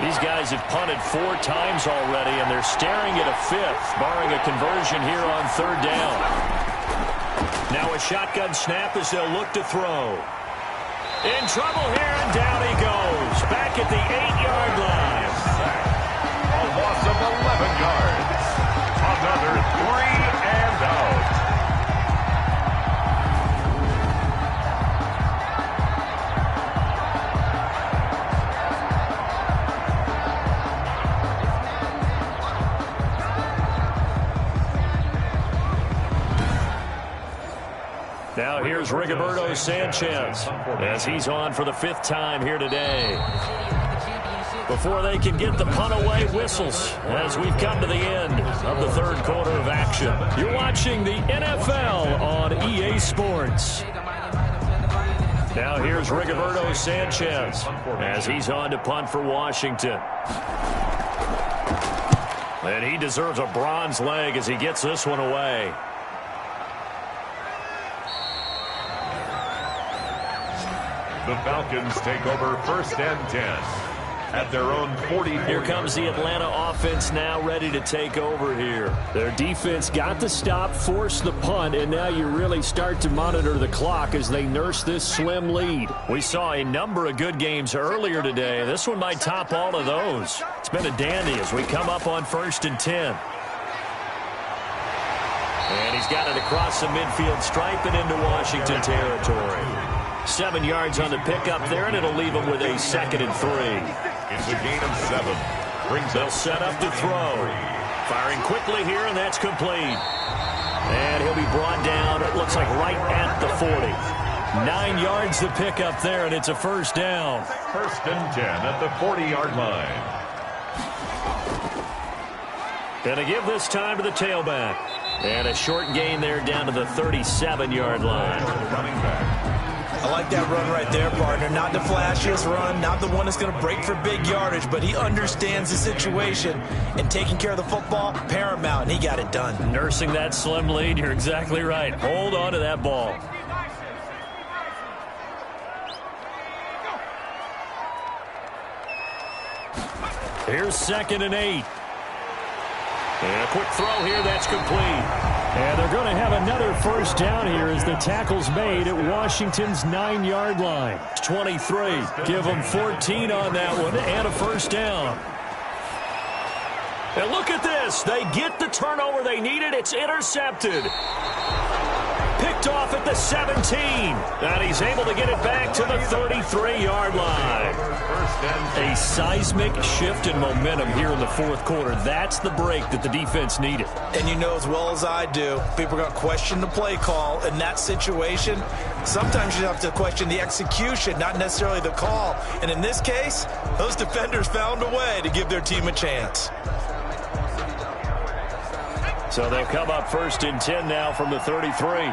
These guys have punted 4 times already, and they're staring at a 5th, barring a conversion here on 3rd down. Now a shotgun snap as they'll look to throw. In trouble here, and down he goes. Back at the 8-yard line. A loss of 11 yards. Another 3 and out. Now here's Rigoberto Sanchez as he's on for the 5th time here today. Before they can get the punt away, whistles as we've come to the end of the 3rd quarter of action. You're watching the NFL on EA Sports. Now here's Rigoberto Sanchez as he's on to punt for Washington. And he deserves a bronze leg as he gets this one away. The Falcons take over 1st and 10 at their own 40. Here comes the Atlanta offense now ready to take over here. Their defense got the stop, forced the punt, and now you really start to monitor the clock as they nurse this slim lead. We saw a number of good games earlier today. This one might top all of those. It's been a dandy as we come up on 1st and 10. And he's got it across the midfield stripe and into Washington territory. 7 yards on the pickup there, and it'll leave him with a 2nd and 3. It's a gain of 7. They'll set up to throw. Firing quickly here, and that's complete. And he'll be brought down, it looks like right at the 40. 9 yards to pick up there, and it's a 1st down. 1st and 10 at the 40-yard line. Gonna give this time to the tailback. And a short gain there down to the 37-yard line. Running back. I like that run right there, partner. Not the flashiest run, not the one that's going to break for big yardage, but he understands the situation, and taking care of the football, paramount, and he got it done. Nursing that slim lead, you're exactly right. Hold on to that ball. Here's 2nd and 8. And a quick throw here, that's complete. And they're going to have another 1st down here as the tackle's made at Washington's 9-yard line. 23. Give them 14 on that one and a 1st down. And look at this. They get the turnover they needed. It's intercepted. Picked picked off at the 17. And he's able to get it back to the 33-yard line. A seismic shift in momentum here in the fourth quarter. That's the break that the defense needed. And you know as well as I do, people are going to question the play call in that situation. Sometimes you have to question the execution, not necessarily the call. And in this case, those defenders found a way to give their team a chance. So they'll come up 1st and 10 now from the 33.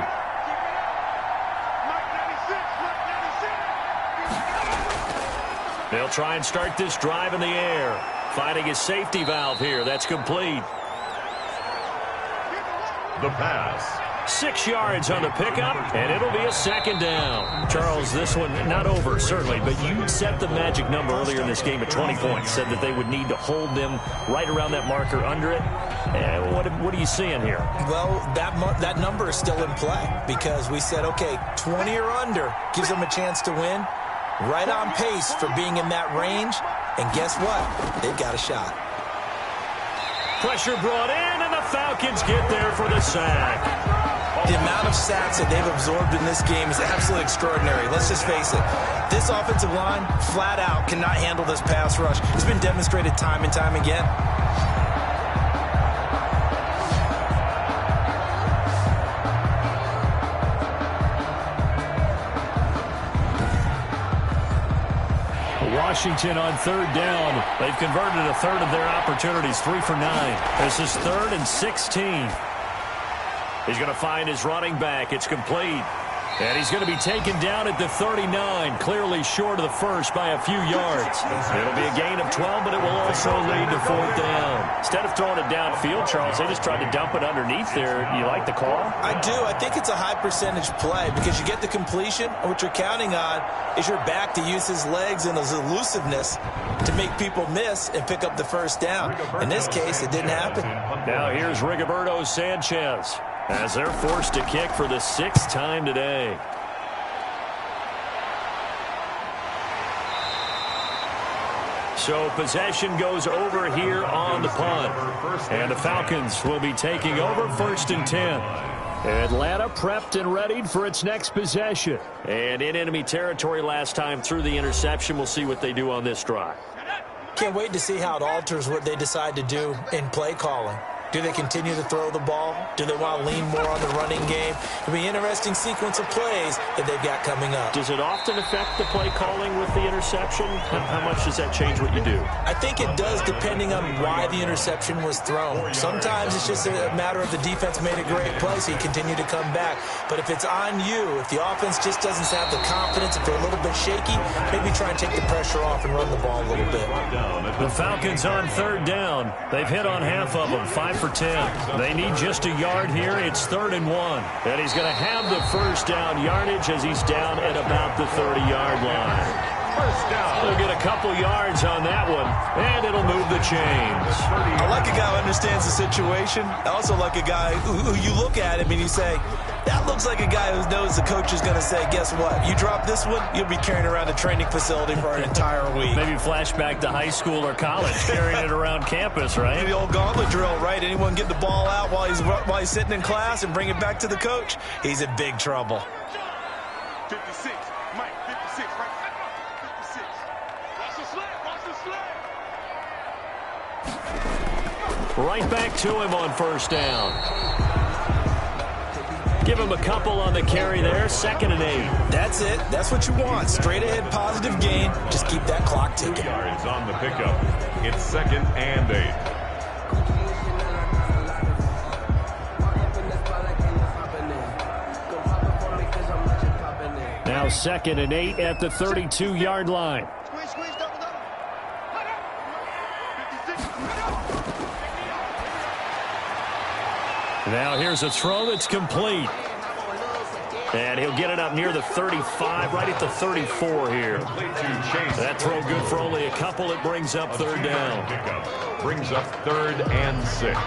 They'll try and start this drive in the air. Finding his safety valve here. That's complete. The pass. 6 yards on the pickup, and it'll be a 2nd down. Charles, this one not over, certainly, but you set the magic number earlier in this game at 20 points, said that they would need to hold them right around that marker under it. What are you seeing here? Well, that number is still in play because we said, okay, 20 or under gives them a chance to win. Right on pace for being in that range, and guess what? They've got a shot. Pressure brought in, and the Falcons get there for the sack. The amount of sacks that they've absorbed in this game is absolutely extraordinary. Let's just face it. This offensive line, flat out, cannot handle this pass rush. It's been demonstrated time and time again. Washington on 3rd down. They've converted a third of their opportunities, 3 for 9. This is 3rd and 16. He's going to find his running back. It's complete. And he's going to be taken down at the 39, clearly short of the first by a few yards. It'll be a gain of 12, but it will also lead to 4th down. Instead of throwing it downfield, Charles, they just tried to dump it underneath there. You like the call? I do. I think it's a high percentage play because you get the completion, and what you're counting on is your back to use his legs and his elusiveness to make people miss and pick up the 1st down. In this case, it didn't happen. Now here's Rigoberto Sanchez as they're forced to kick for the 6th time today. So possession goes over here on the punt. And the Falcons will be taking over 1st and 10. Atlanta prepped and readied for its next possession. And in enemy territory last time through the interception. We'll see what they do on this drive. Can't wait to see how it alters what they decide to do in play calling. Do they continue to throw the ball? Do they want to lean more on the running game? It'll be an interesting sequence of plays that they've got coming up. Does it often affect the play calling with the interception? How much does that change what you do? I think it does depending on why the interception was thrown. Sometimes it's just a matter of the defense made a great play, so you continue to come back. But if it's on you, if the offense just doesn't have the confidence, if they're a little bit shaky, maybe try and take the pressure off and run the ball a little bit. The Falcons on 3rd down. They've hit on half of them, 5 for 10. They need just a yard here. It's 3rd and 1. And he's going to have the 1st down yardage as he's down at about the 30-yard line. First down. They'll get a couple yards on that one, and it'll move the chains. I like a guy who understands the situation. I also like a guy who you look at him and you say, that looks like a guy who knows the coach is going to say, guess what? You drop this one, you'll be carrying around a training facility for an entire week. Maybe flashback to high school or college, carrying it around campus, right? The old gauntlet drill, right? Anyone get the ball out while he's sitting in class and bring it back to the coach? He's in big trouble. 56, Mike, 56, right? 56. Watch the slap, watch the slap. Right back to him on 1st down. Give him a couple on the carry there. 2nd and 8. That's it. That's what you want. Straight ahead, positive gain. Just keep that clock ticking. Yards on the pickup. It's 2nd and 8. Now 2nd and 8 at the 32-yard line. Now here's a throw that's complete. And he'll get it up near the 35, right at the 34 here. That throw good for only a couple. It brings up 3rd down. Brings up 3rd and 6.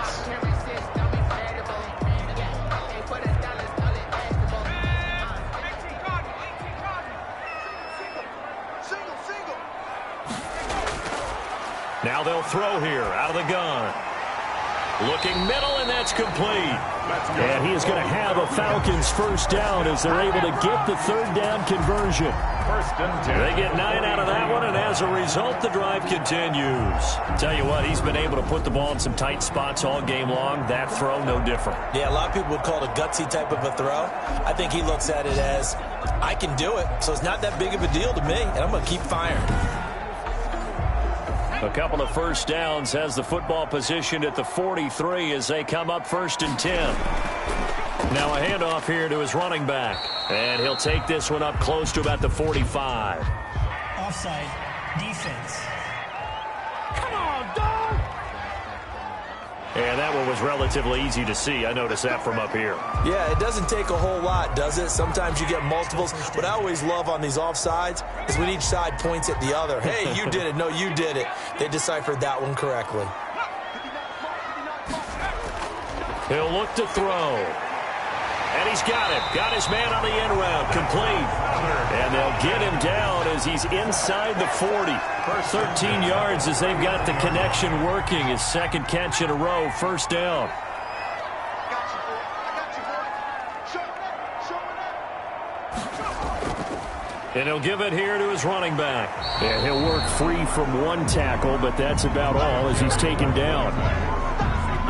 Now they'll throw here out of the gun. Looking middle, and that's complete. And he is going to have a Falcons first down as they're able to get the third down conversion. First and 10. They get 9 out of that one, and as a result, the drive continues. Tell you what, he's been able to put the ball in some tight spots all game long. That throw, no different. Yeah, a lot of people would call it a gutsy type of a throw. I think he looks at it as, I can do it, so it's not that big of a deal to me, and I'm going to keep firing. A couple of first downs has the football positioned at the 43 as they come up first and 10. Now a handoff here to his running back. And he'll take this one up close to about the 45. Offside. Defense. Come on, dog! And that one was relatively easy to see. I noticed that from up here. Yeah, it doesn't take a whole lot, does it? Sometimes you get multiples. What I always love on these offsides is when each side points at the other. Hey, you did it. No, you did it. They deciphered that one correctly. He'll look to throw. And he's got it. Got his man on the end route. Complete. And they'll get him down as he's inside the 40. 13 yards as they've got the connection working. His second catch in a row. First down. And he'll give it here to his running back. And he'll work free from one tackle, but that's about all as he's taken down.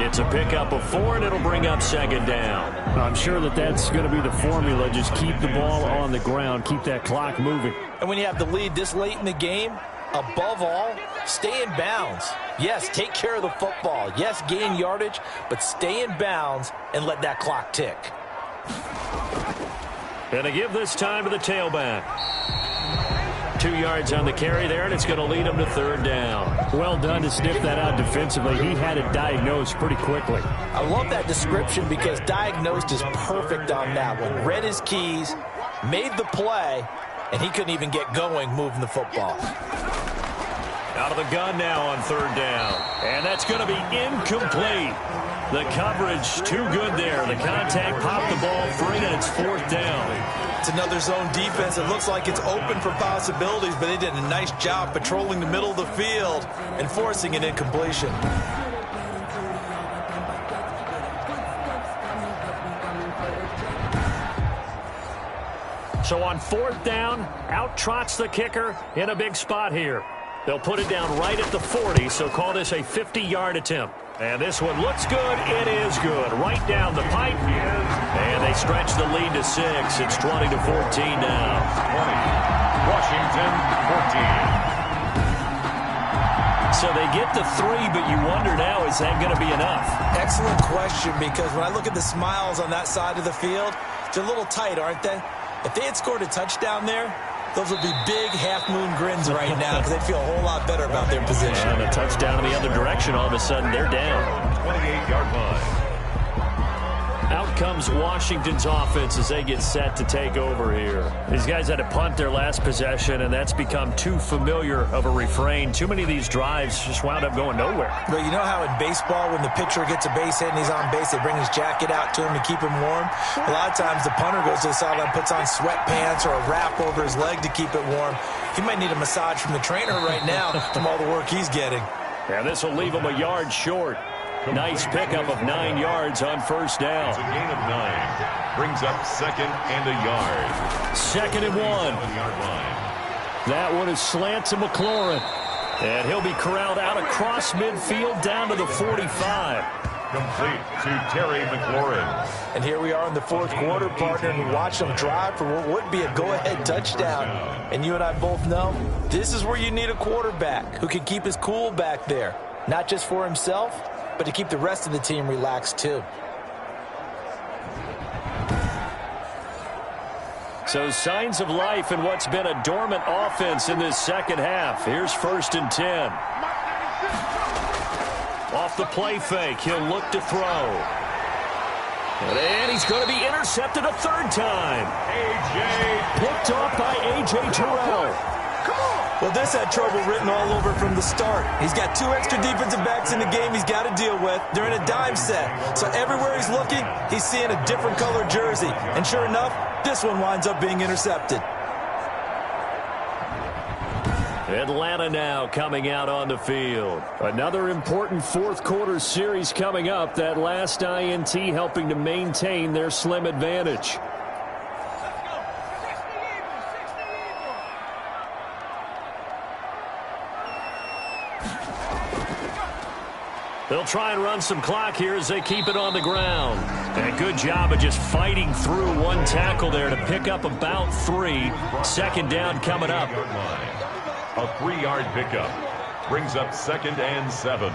It's a pickup of 4, and it'll bring up second down. I'm sure that's going to be the formula. Just keep the ball on the ground. Keep that clock moving. And when you have the lead this late in the game, above all, stay in bounds. Yes, take care of the football. Yes, gain yardage, but stay in bounds and let that clock tick. And they give this time to the tailback. 2 yards on the carry there, and it's going to lead him to third down. Well done to sniff that out defensively. He had it diagnosed pretty quickly. I love that description because diagnosed is perfect on that one. Read his keys, made the play, and he couldn't even get going moving the football. Out of the gun now on third down. And that's going to be incomplete. The coverage too good there. The contact popped the ball free, and it's fourth down. It's another zone defense. It looks like it's open for possibilities, but they did a nice job patrolling the middle of the field and forcing an incompletion. So on fourth down, out trots the kicker in a big spot here. They'll put it down right at the 40, so call this a 50-yard attempt. And this one looks good. It is good. Right down the pipe. And they stretch the lead to 6. It's 20-14 now. 20. Washington, 14. So they get to 3, but you wonder now, is that going to be enough? Excellent question, because when I look at the smiles on that side of the field, they're a little tight, aren't they? If they had scored a touchdown there, those would be big half-moon grins right now because they'd feel a whole lot better about their position. And a touchdown in the other direction, all of a sudden they're down. 28-yard line. Out comes Washington's offense as they get set to take over here. These guys had to punt their last possession, and that's become too familiar of a refrain. Too many of these drives just wound up going nowhere. Well, you know how in baseball when the pitcher gets a base hit and he's on base, they bring his jacket out to him to keep him warm? A lot of times the punter goes to the sideline, puts on sweatpants or a wrap over his leg to keep it warm. He might need a massage from the trainer right now from all the work he's getting. Yeah, this will leave him a yard short. Nice pickup of 9 yards on first down. It's a gain of 9. Brings up second and a yard. Second and 1. That one is slant to McLaurin. And he'll be corralled out across midfield down to the 45. Complete to Terry McLaurin. And here we are in the fourth quarter, partner, and we watch them drive for what would be a go-ahead touchdown. And you and I both know this is where you need a quarterback who can keep his cool back there. Not just for himself, but to keep the rest of the team relaxed too. So signs of life in what's been a dormant offense in this second half. Here's first and 10. Off the play fake, he'll look to throw. And he's going to be intercepted a third time. A.J. picked off by A.J. Terrell. Well, this had trouble written all over from the start. He's got 2 extra defensive backs in the game he's got to deal with. They're in a dime set. So everywhere he's looking, he's seeing a different color jersey. And sure enough, this one winds up being intercepted. Atlanta now coming out on the field. Another important fourth quarter series coming up. That last INT helping to maintain their slim advantage. They'll try and run some clock here as they keep it on the ground. And a good job of just fighting through one tackle there to pick up about 3. Second down coming up. A 3-yard pickup brings up 2nd and 7.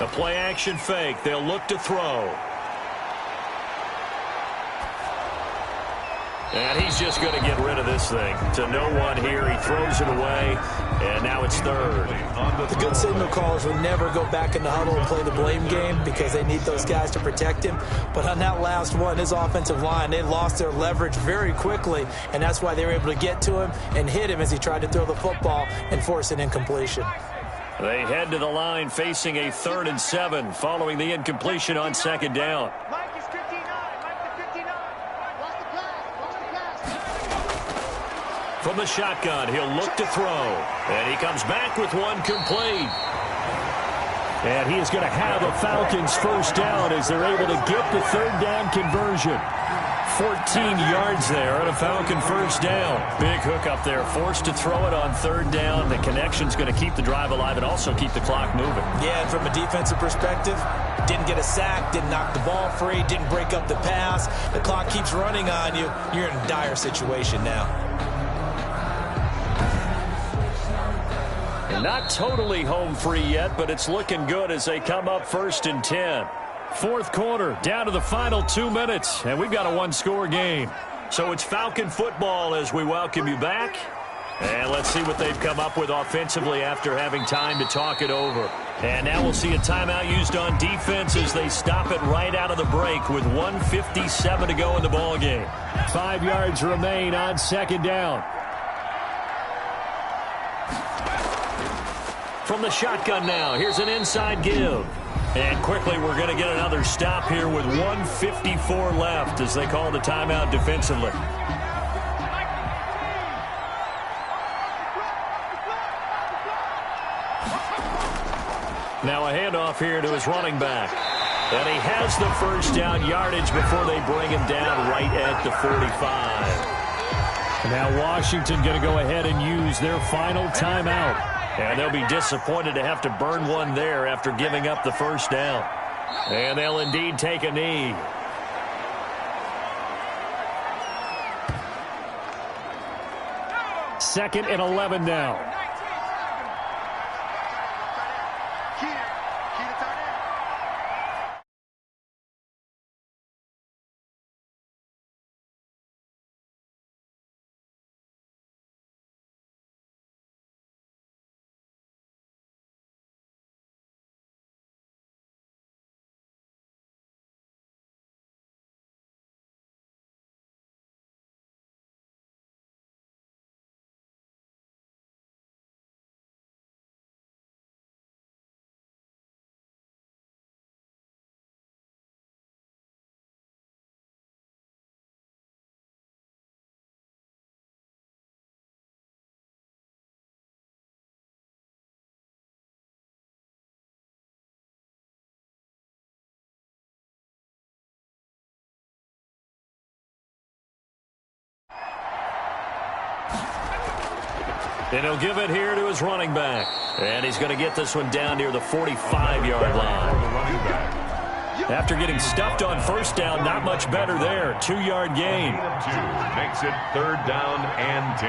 A play action fake. They'll look to throw. And he's just going to get rid of this thing. To no one here. He throws it away. And now it's 3rd. The good signal callers will never go back in the huddle and play the blame game because they need those guys to protect him. But on that last one, his offensive line, they lost their leverage very quickly. And that's why they were able to get to him and hit him as he tried to throw the football and force an incompletion. They head to the line facing a 3rd and 7 following the incompletion on 2nd down. From the shotgun, he'll look to throw. And he comes back with one complete. And he is going to have a Falcons first down as they're able to get the 3rd down conversion. 14 yards there and a Falcon first down. Big hook up there, forced to throw it on 3rd down. The connection's going to keep the drive alive and also keep the clock moving. Yeah, and from a defensive perspective, didn't get a sack, didn't knock the ball free, didn't break up the pass. The clock keeps running on you. You're in a dire situation now. Not totally home free yet, but it's looking good as they come up 1st and 10. Fourth quarter, down to the final 2 minutes, and we've got a one-score game. So it's Falcon football as we welcome you back. And let's see what they've come up with offensively after having time to talk it over. And now we'll see a timeout used on defense as they stop it right out of the break with 1:57 to go in the ballgame. 5 yards remain on 2nd down. From the shotgun now, here's an inside give. And quickly we're going to get another stop here with 1:54 left as they call the timeout defensively. Now a handoff here to his running back. And he has the first down yardage before they bring him down right at the 45. And now Washington going to go ahead and use their final timeout. And they'll be disappointed to have to burn one there after giving up the first down. And they'll indeed take a knee. Second and 11 now. And he'll give it here to his running back. And he's going to get this one down near the 45-yard line. After getting stuffed on first down, not much better there. 2-yard gain. Makes it 3rd down and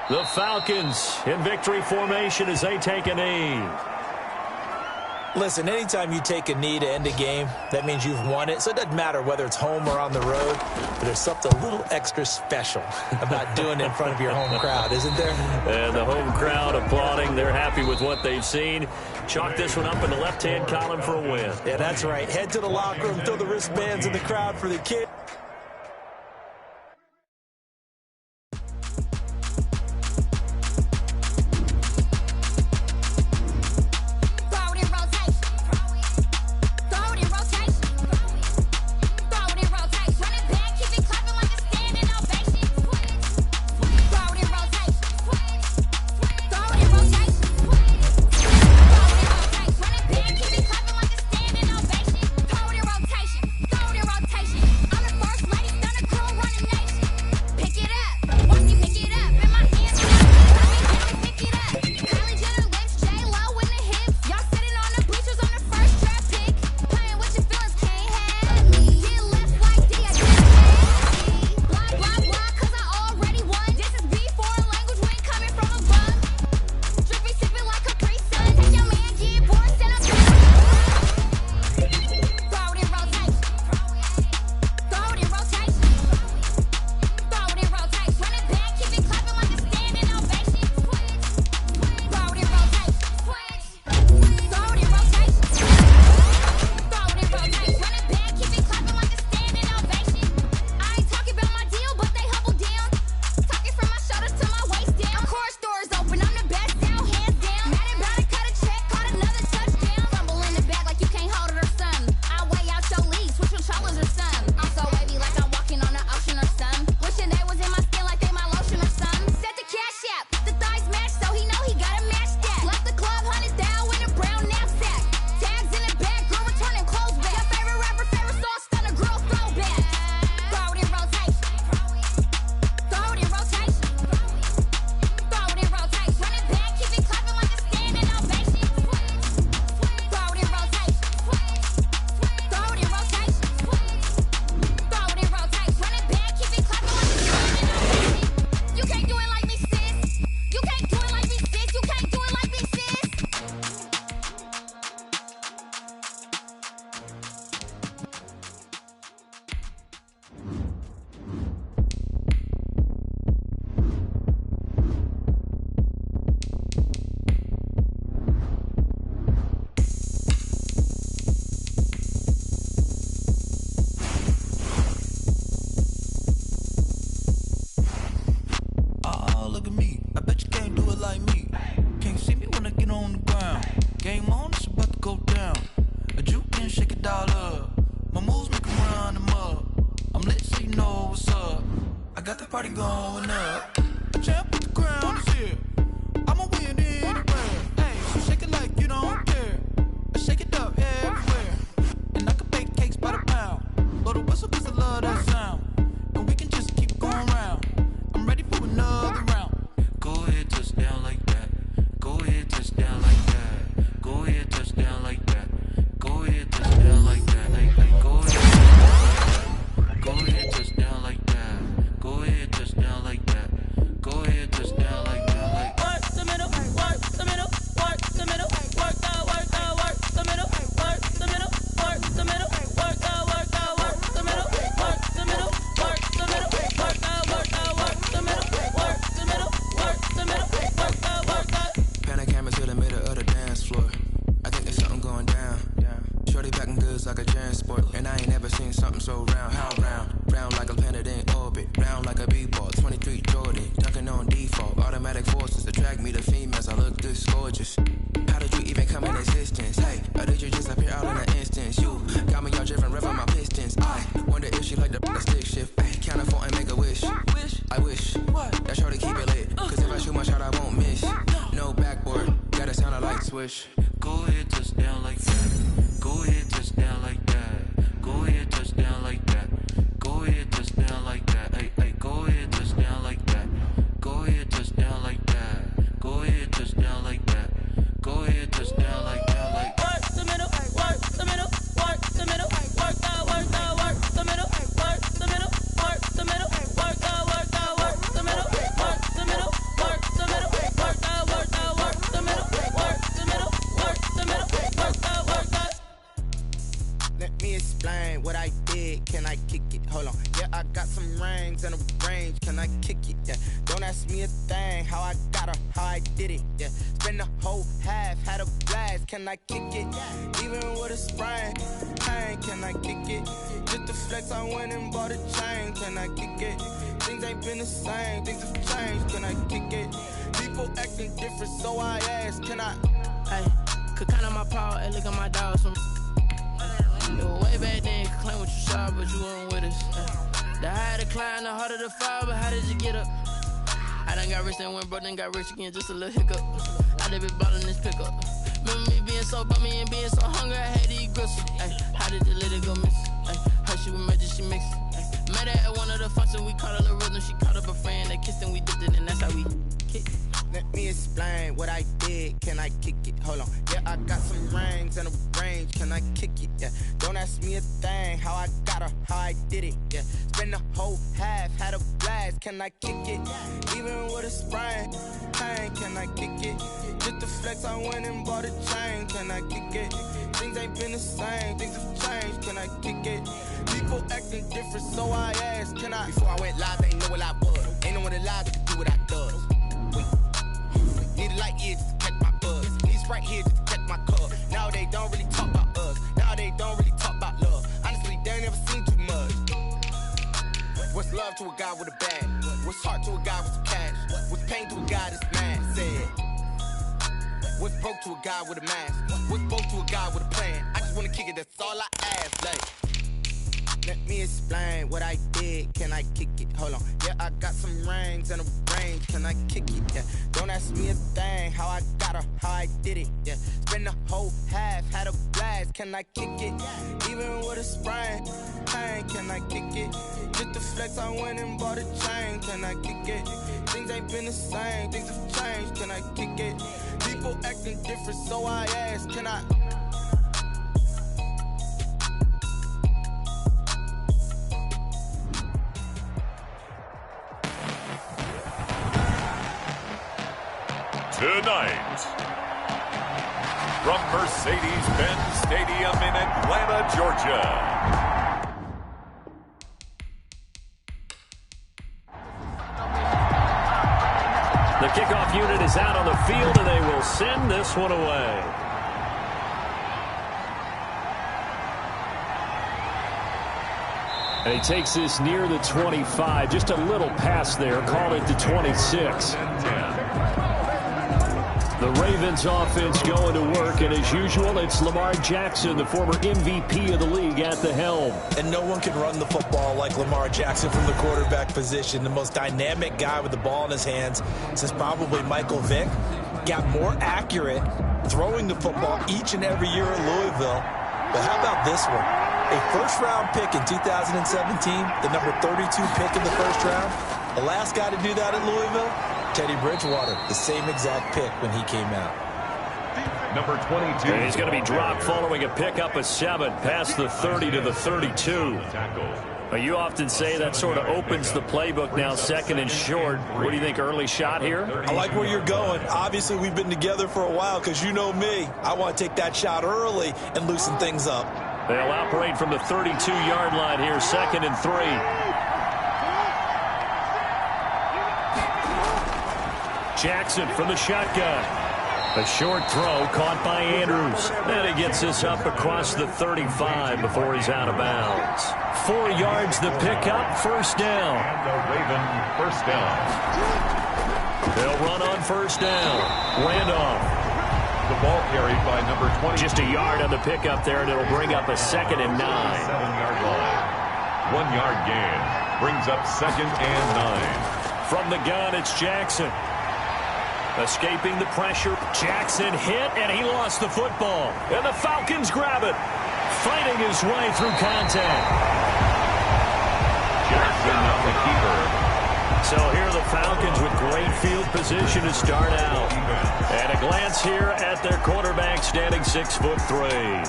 10. The Falcons in victory formation as they take a knee. Listen, anytime you take a knee to end a game, that means you've won it. So it doesn't matter whether it's home or on the road, but there's something a little extra special about doing it in front of your home crowd, isn't there? And the home crowd applauding. They're happy with what they've seen. Chalk this one up in the left-hand column for a win. Yeah, that's right. Head to the locker room, throw the wristbands in the crowd for the kid. money going up. Champ, the crown is here. I'ma win anywhere. Hey, so shake it like you don't care. Shake it up everywhere. And I can bake cakes by the pound. Blow the whistle 'cause I love that sound. And we can just keep going round. I'm ready for another round. Go ahead, touch down like that. Go ahead, touch down like that. Go ahead, touch down like that. Go ahead, touch down like that. Hey, hey, go ahead. Go ahead, touch down like that. Go ahead, touch down like that. Go ahead, touch down like that. Like work the middle, work the middle, work the middle, work the middle, work the middle, work the middle, work the middle, work the middle, work the middle, work the middle, work the middle, work the middle, work the. Pan a camera to the middle of the dance floor. I think there's something going down. Shorty backing goods like a transport, and I ain't never seen something so round. How round? Round like a planet in orbit, round like a b-ball. 23 Jordan, dunking on default. Automatic forces attract me to females. I look this gorgeous. How did you even come in existence? Hey, or did you just appear out in an instance? You got me all driven, revving my pistons. I wonder if she like the stick shift. Hey, count a 4 and make a wish. I wish that shorty keep it lit, 'cause if I shoot my shot, I won't miss. No backboard, gotta sound a light switch. go ahead, touch down like that. Go ahead, touch down like that. Go ahead, touch down like that. Go ahead, touch down like that. Hey, hey, go ahead, touch down like that. Go ahead, touch down like that. Go ahead, touch down like that. Go ahead, touch down like that. Like work the middle, work the middle, work the middle, work the middle, work the middle, work the middle, work the middle, work the middle, work the middle, work the middle, work the middle, work the middle, work the. Let me explain what I did. Can I kick it? Hold on. Yeah, I got some rings and a range. Can I kick it? Yeah. Don't ask me a thing. How I got her, how I did it. Yeah. Spend the whole half, had a blast. Can I kick it? Even with a sprain. Pain, can I kick it? Just the flex, I went and bought a chain. Can I kick it? Things ain't been the same. Things have changed. Can I kick it? People acting different, so I ask. Can I? Hey, could count on my paw and look at my dogs from. Way back then, could claim what you saw, but you weren't with us. The higher the climb, the harder the fall, but how did you get up? I done got rich, then went broke, then got rich again, just a little hiccup. I done been ballin' this pickup. Remember me being so bummy and being so hungry, I had to eat gristle. Ay, how did you let it go miss? Ay, her she with magic, she mixed. Met her at one of the functions, we caught her the rhythm, she caught up a friend, they kissed and we dipped it, and that's how we kicked. Let me explain what I did. Can I kick it? Hold on. Yeah, I got some rings and a range. Can I kick it? Yeah. Don't ask me a thing. How I got her, how I did it. Yeah. Spend the whole half, had a blast. Can I kick it? Even with a sprain. Pain, can I kick it? Just the flex, I went and bought a chain. Can I kick it? Things ain't been the same. Things have changed. Can I kick it? People acting different, so I asked. Can I? Before I went live, they ain't know what I was. Ain't no one alive that could do what I does. Wait. Need a light here just to catch my buzz. Need Sprite here just to catch my cup. Now they don't really talk about us. Now they don't really talk about love. Honestly, they ain't never seen too much. What's love to a guy with a bag? What's heart to a guy with some cash? What's pain to a guy that's mad? Said. What's broke to a guy with a mask? What's broke to a guy with a plan? I just wanna kick it, that's all I ask. Like, let me explain what I did. Can I kick it? Hold on. Yeah, I got some rings and a range. Can I kick it? Yeah. Don't ask me a thing. How I got her, how I did it. Yeah. Spend the whole half, had a blast. Can I kick it? Even with a sprain. Pain, can I kick it? Just the flex, I went and bought a chain. Can I kick it? Things ain't been the same. Things have changed. Can I kick it? People acting different, so I ask. Can I? Tonight, from Mercedes-Benz Stadium in Atlanta, Georgia. The kickoff unit is out on the field, and they will send this one away. And he takes this near the 25. Just a little pass there. Call it to 26. The Ravens offense going to work, and as usual, it's Lamar Jackson, the former MVP of the league, at the helm. And no one can run the football like Lamar Jackson from the quarterback position. The most dynamic guy with the ball in his hands since probably Michael Vick. Got more accurate throwing the football each and every year at Louisville. But how about this one? A first-round pick in 2017, the number 32 pick in the first round. The last guy to do that at Louisville, Teddy Bridgewater, the same exact pick when he came out. Number 22. And he's going to be dropped following a pickup of 7 past the 30 to the 32. You often say that sort of opens the playbook now, second and short. What do you think, early shot here? I like where you're going. Obviously, we've been together for a while because you know me. I want to take that shot early and loosen things up. They'll operate from the 32-yard line here, second and 3. Jackson from the shotgun. A short throw caught by Andrews. And he gets this up across the 35 before he's out of bounds. 4 yards the pickup, first down. And the Raven first down. They'll run on first down. Randolph. The ball carried by number 20. Just a yard on the pickup there, and it'll bring up a second and 9. 7-yard line. 1-yard gain. Brings up second and 9. From the gun, it's Jackson. Escaping the pressure. Jackson hit, and he lost the football. And the Falcons grab it. Fighting his way through contact. Jackson on the keeper. So here are the Falcons with great field position to start out. And a glance here at their quarterback standing 6'3".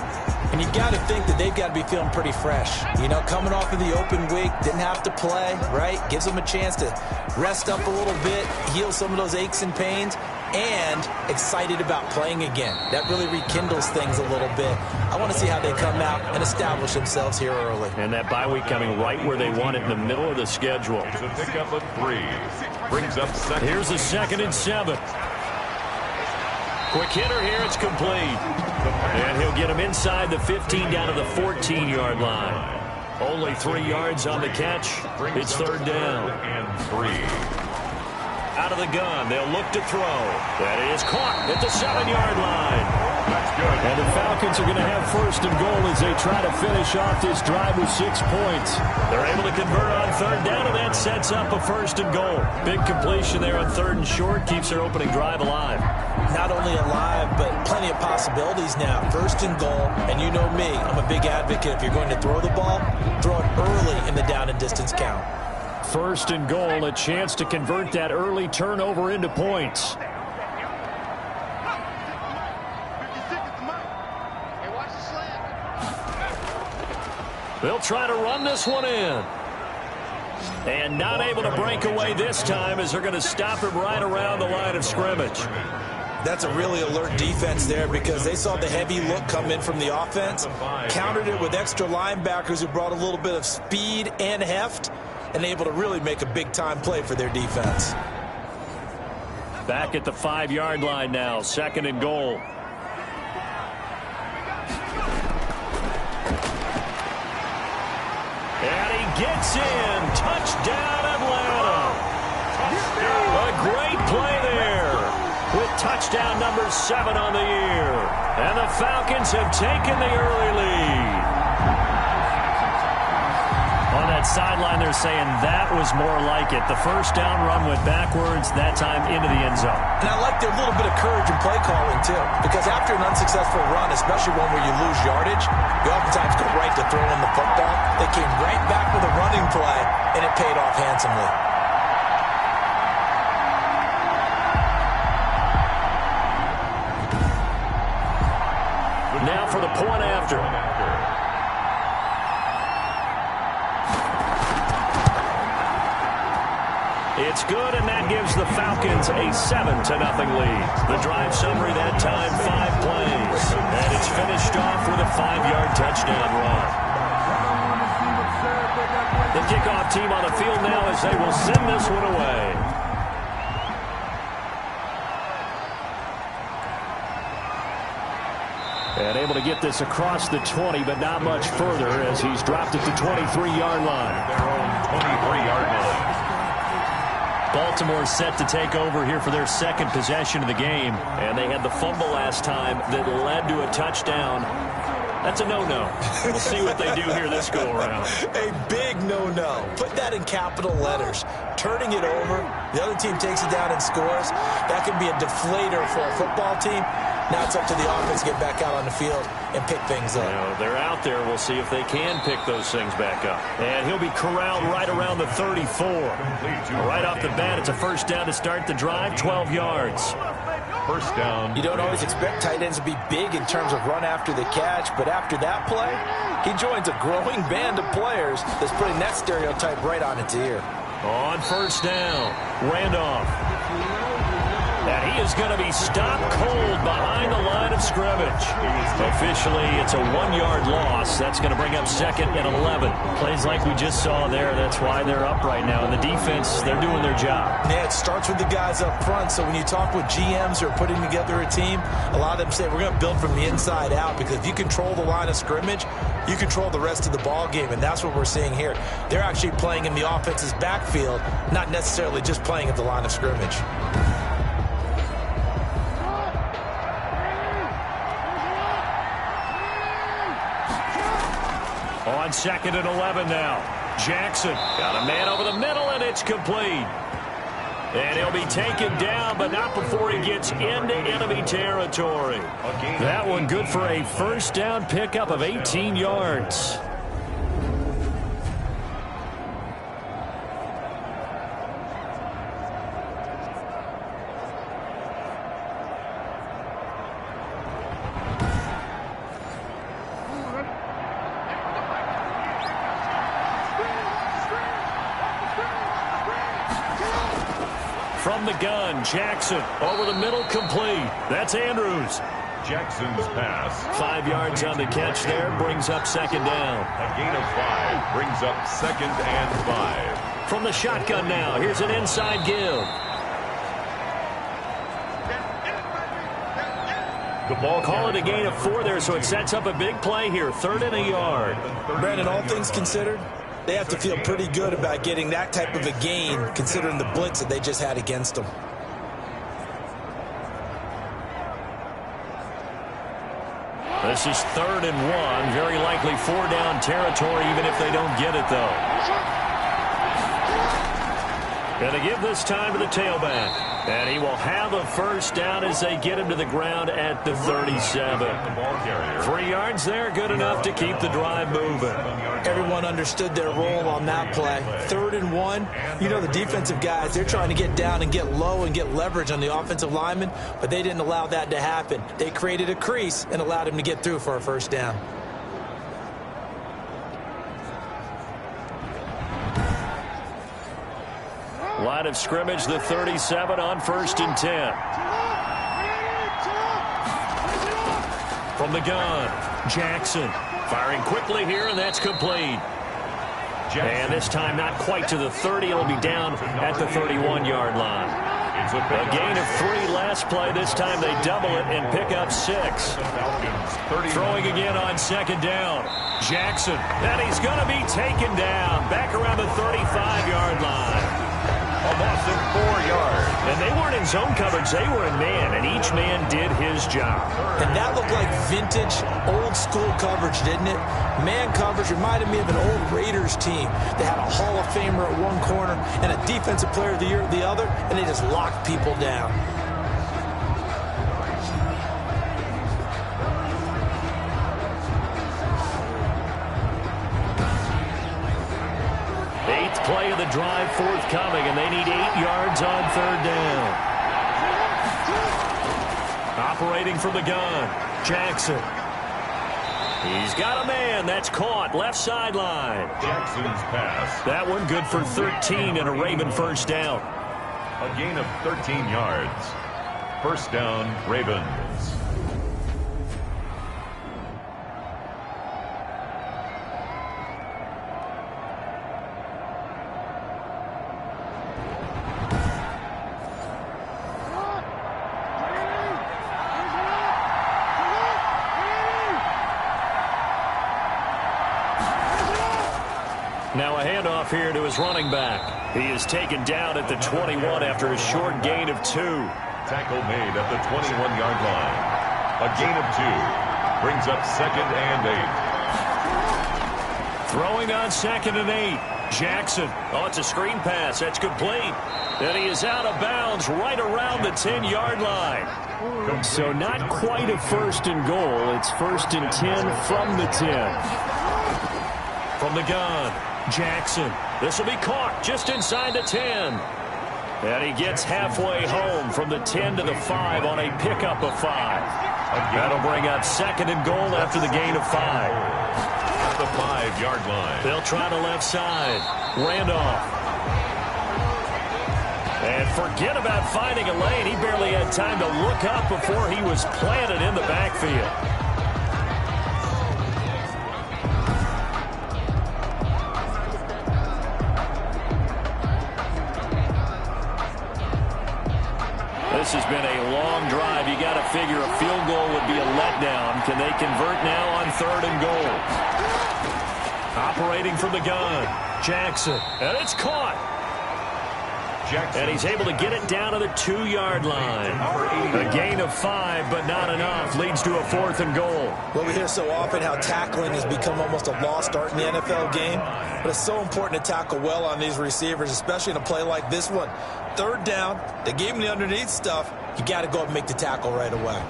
And you got to think that they've got to be feeling pretty fresh. You know, coming off of the open week, didn't have to play, right? Gives them a chance to rest up a little bit, heal some of those aches and pains, and excited about playing again. That really rekindles things a little bit. I want to see how they come out and establish themselves here early. And that bye week coming right where they want it, in the middle of the schedule. It's a pickup of 3. Brings up second. Here's a second and 7. Quick hitter here, it's complete. And he'll get him inside the 15 down to the 14-yard line. Only 3 yards on the catch. It's third down. And 3. Out of the gun, they'll look to throw. That is caught at the 7-yard line. That's good. And the Falcons are going to have first and goal as they try to finish off this drive with 6 points. They're able to convert on third down, and that sets up a first and goal. Big completion there on third and short keeps their opening drive alive. Not only alive, but plenty of possibilities now. First and goal, and you know me, I'm a big advocate. If you're going to throw the ball, throw it early in the down and distance count. First and goal, a chance to convert that early turnover into points. They'll try to run this one in. And not able to break away this time as they're going to stop him right around the line of scrimmage. That's a really alert defense there because they saw the heavy look come in from the offense, countered it with extra linebackers who brought a little bit of speed and heft, and able to really make a big-time play for their defense. Back at the 5-yard line now, second and goal. And he gets in. Touchdown, Atlanta. A great play there with touchdown number 7 on the year. And the Falcons have taken the early lead. On that sideline, they're saying that was more like it. The first down run went backwards, that time into the end zone. And I like their little bit of courage in play calling, too. Because after an unsuccessful run, especially one where you lose yardage, you oftentimes go right to throwing the football. They came right back with a running play, and it paid off handsomely. Now for the point after. It's good, and that gives the Falcons a 7-0 lead. The drive summary that time, 5 plays. And it's finished off with a 5-yard touchdown run. The kickoff team on the field now as they will send this one away. And able to get this across the 20, but not much further as he's dropped at the 23-yard line. Their own 23-yard line. Baltimore set to take over here for their second possession of the game. And they had the fumble last time that led to a touchdown. That's a no-no. We'll see what they do here this go-around. A big no-no. Put that in capital letters. Turning it over, the other team takes it down and scores. That can be a deflator for a football team. Now it's up to the offense to get back out on the field and pick things up. They're out there. We'll see if they can pick those things back up. And he'll be corralled right around the 34. Right off the bat, it's a first down to start the drive, 12 yards. First down. You don't always expect tight ends to be big in terms of run after the catch, but after that play, he joins a growing band of players that's putting that stereotype right on its ear. On first down, Randolph. And he is going to be stopped cold behind the line of scrimmage. Officially, it's a 1-yard loss. That's going to bring up 2nd and 11. Plays like we just saw there. That's why they're up right now. And the defense, they're doing their job. Yeah, it starts with the guys up front. So when you talk with GMs who are putting together a team, a lot of them say we're going to build from the inside out, because if you control the line of scrimmage, you control the rest of the ball game, and that's what we're seeing here. They're actually playing in the offense's backfield, not necessarily just playing at the line of scrimmage. On 2nd and 11 now. Jackson got a man over the middle, and it's complete. And he'll be taken down, but not before he gets into enemy territory. That one good for a first down pickup of 18 yards. From the gun, Jackson over the middle, complete. That's Andrews. Jackson's pass. 5 yards on the catch there, brings up 2nd down. A gain of 5 brings up 2nd and 5. From the shotgun now, here's an inside give. The ball Call it a gain of 4 there, so it sets up a big play here. 3rd and a yard. Brandon, all things considered, they have to feel pretty good about getting that type of a gain, considering the blitz that they just had against them. This is 3rd and 1. Very likely 4-down territory, even if they don't get it, though. Going to give this time to the tailback. And he will have a first down as they get him to the ground at the 37. 3 yards there, good enough to keep the drive moving. Everyone understood their role on that play. 3rd and 1. You know, the defensive guys, they're trying to get down and get low and get leverage on the offensive lineman, but they didn't allow that to happen. They created a crease and allowed him to get through for a first down. Line of scrimmage, the 37 on 1st and 10. From the gun, Jackson firing quickly here, and that's complete. And this time not quite to the 30. It'll be down at the 31-yard line. A gain of 3 last play. This time they double it and pick up 6. Throwing again on 2nd down. Jackson, and he's going to be taken down back around the 35-yard line. A loss of 4 yards. And they weren't in zone coverage. They were in man, and each man did his job. And that looked like vintage, old-school coverage, didn't it? Man coverage reminded me of an old Raiders team. They had a Hall of Famer at one corner and a Defensive Player of the Year at the other, and they just locked people down. Play of the drive forthcoming, and they need 8 yards on 3rd down. Operating from the gun, Jackson. He's got a man. That's caught. Left sideline. Jackson's pass. That one good for 13 and a Raven first down. A gain of 13 yards. First down, Ravens. Now a handoff here to his running back. He is taken down at the 21 after a short gain of 2. Tackle made at the 21-yard line. A gain of 2 brings up 2nd and 8. Throwing on 2nd and 8. Jackson. Oh, it's a screen pass. That's complete. And he is out of bounds right around the 10-yard line. So not quite a 1st and goal. It's 1st and 10 from the 10. From the gun, Jackson. This will be caught just inside the 10. And he gets halfway home from the 10 to the 5 on a pickup of 5. That'll bring up 2nd and goal after the gain of 5. At the 5-yard line. They'll try the left side. Randolph. And forget about finding a lane. He barely had time to look up before he was planted in the backfield. This has been a long drive. You got to figure a field goal would be a letdown. Can they convert now on 3rd and goal? Operating from the gun, Jackson. And it's caught. And he's able to get it down to the 2-yard line. A gain of 5, but not enough. Leads to a 4th and goal. Well, we hear so often how tackling has become almost a lost art in the NFL game. But it's so important to tackle well on these receivers, especially in a play like this one. 3rd down, they gave him the underneath stuff. You got to go up and make the tackle right away.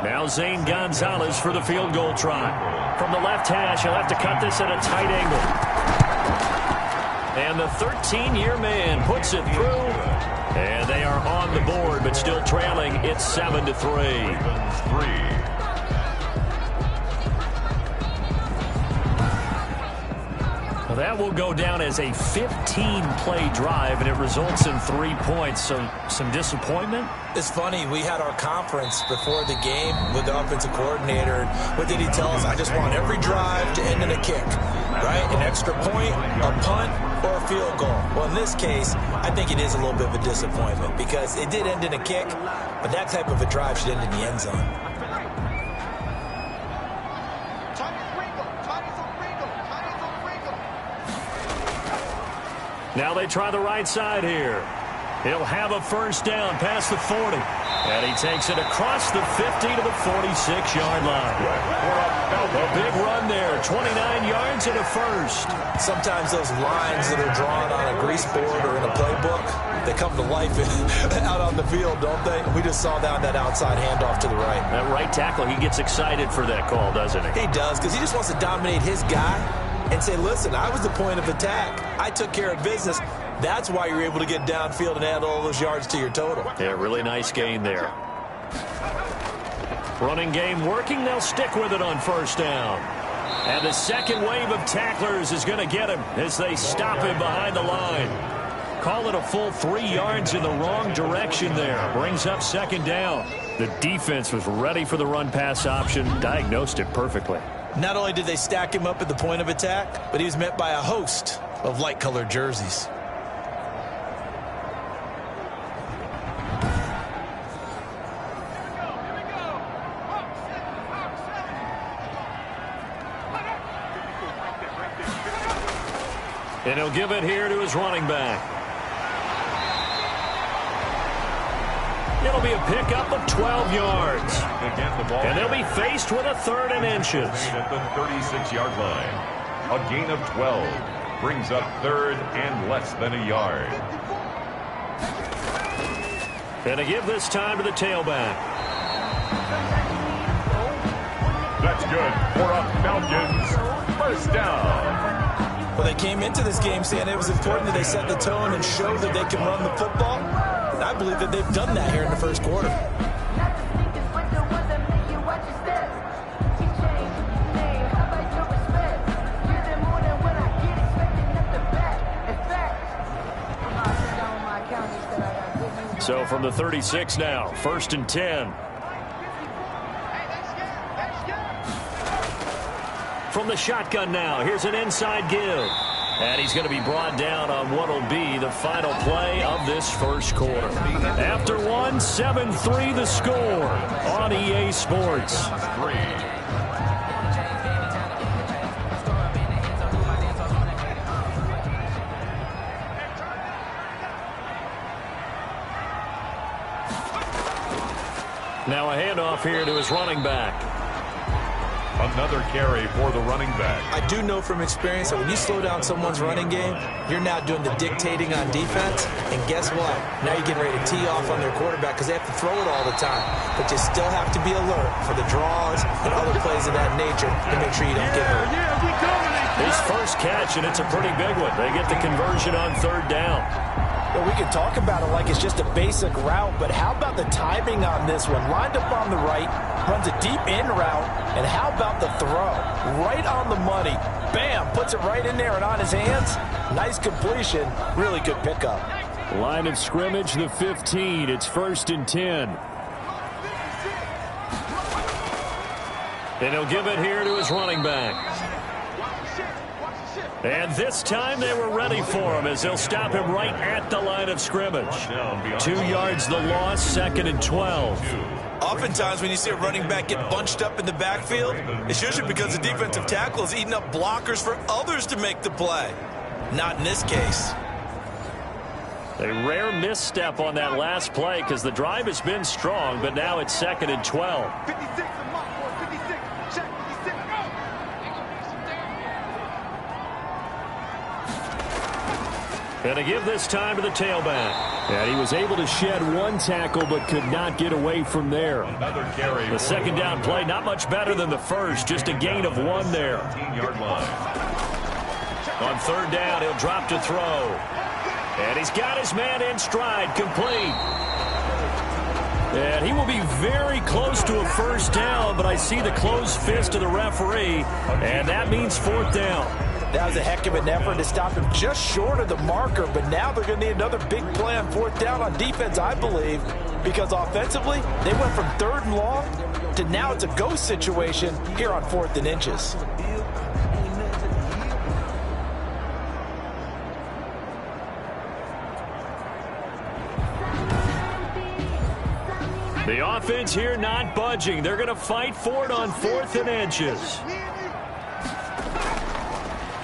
Now Zane Gonzalez for the field goal try. From the left hash, he'll have to cut this at a tight angle. And the 13-year man puts it through. And they are on the board, but still trailing. It's 7-3. Well, that will go down as a 15-play drive, and it results in 3 points. So some disappointment? It's funny. We had our conference before the game with the offensive coordinator. What did he tell us? I just want every drive to end in a kick, right? An extra point, a punt, or a field goal. Well, in this case, I think it is a little bit of a disappointment because it did end in a kick, but that type of a drive should end in the end zone. Now they try the right side here. He'll have a 1st down past the 40. And he takes it across the 50 to the 46-yard line. A big run there, 29 yards and a 1st. Sometimes those lines that are drawn on a grease board or in a playbook, they come to life out on the field, don't they? We just saw that outside handoff to the right. That right tackle, he gets excited for that call, doesn't he? He does, because he just wants to dominate his guy and say, listen, I was the point of attack. I took care of business. That's why you're able to get downfield and add all those yards to your total. Yeah, really nice gain there. Running game working. They'll stick with it on 1st down. And the second wave of tacklers is going to get him as they stop him behind the line. Call it a full 3 yards in the wrong direction there. Brings up 2nd down. The defense was ready for the run-pass option, diagnosed it perfectly. Not only did they stack him up at the point of attack, but he was met by a host of light-colored jerseys. And he'll give it here to his running back. It'll be a pickup of 12 yards. And they'll be faced with a 3rd and inches. At the 36-yard line. A gain of 12 brings up 3rd and less than a yard. And to give this time to the tailback. That's good for a Falcons 1st down. Well, they came into this game saying it was important that they set the tone and show that they can run the football. And I believe that they've done that here in the 1st quarter. So from the 36 now, 1st and 10. From the shotgun now, here's an inside give. And he's going to be brought down on what will be the final play of this first quarter. After one, 7-3 the score on EA Sports. Now a handoff here to his running back. Another carry for the running back. I do know from experience that when you slow down someone's running game, you're now doing the dictating on defense. And guess what? Now you're getting ready to tee off on their quarterback because they have to throw it all the time. But you still have to be alert for the draws and other plays of that nature to make sure you don't get hurt. His first catch, and it's a pretty big one. They get the conversion on third down. Well, we can talk about it like it's just a basic route, but how about the timing on this one? Lined up on the right, runs a deep in route, and how about the throw? Right on the money. Bam, puts it right in there and on his hands. Nice completion. Really good pickup. Line of scrimmage, the 15. It's 1st and 10. And he'll give it here to his running back. And this time they were ready for him as they'll stop him right at the line of scrimmage. 2 yards the loss, 2nd and 12. Oftentimes when you see a running back get bunched up in the backfield, it's usually because the defensive tackle is eating up blockers for others to make the play. Not in this case. A rare misstep on that last play because the drive has been strong, but now it's 2nd and 12. And to give this time to the tailback. And he was able to shed one tackle but could not get away from there. Another carry. The second down play, not much better than the first, just a gain of 1 there. 15-yard line. On third down, he'll drop to throw. And he's got his man in stride, complete. And he will be very close to a first down, but I see the closed fist of the referee, and that means 4th down. That was a heck of an effort to stop him just short of the marker, but now they're going to need another big play on 4th down on defense, I believe, because offensively, they went from 3rd and long to now it's a go situation here on 4th and inches. The offense here not budging. They're going to fight for it on 4th and inches.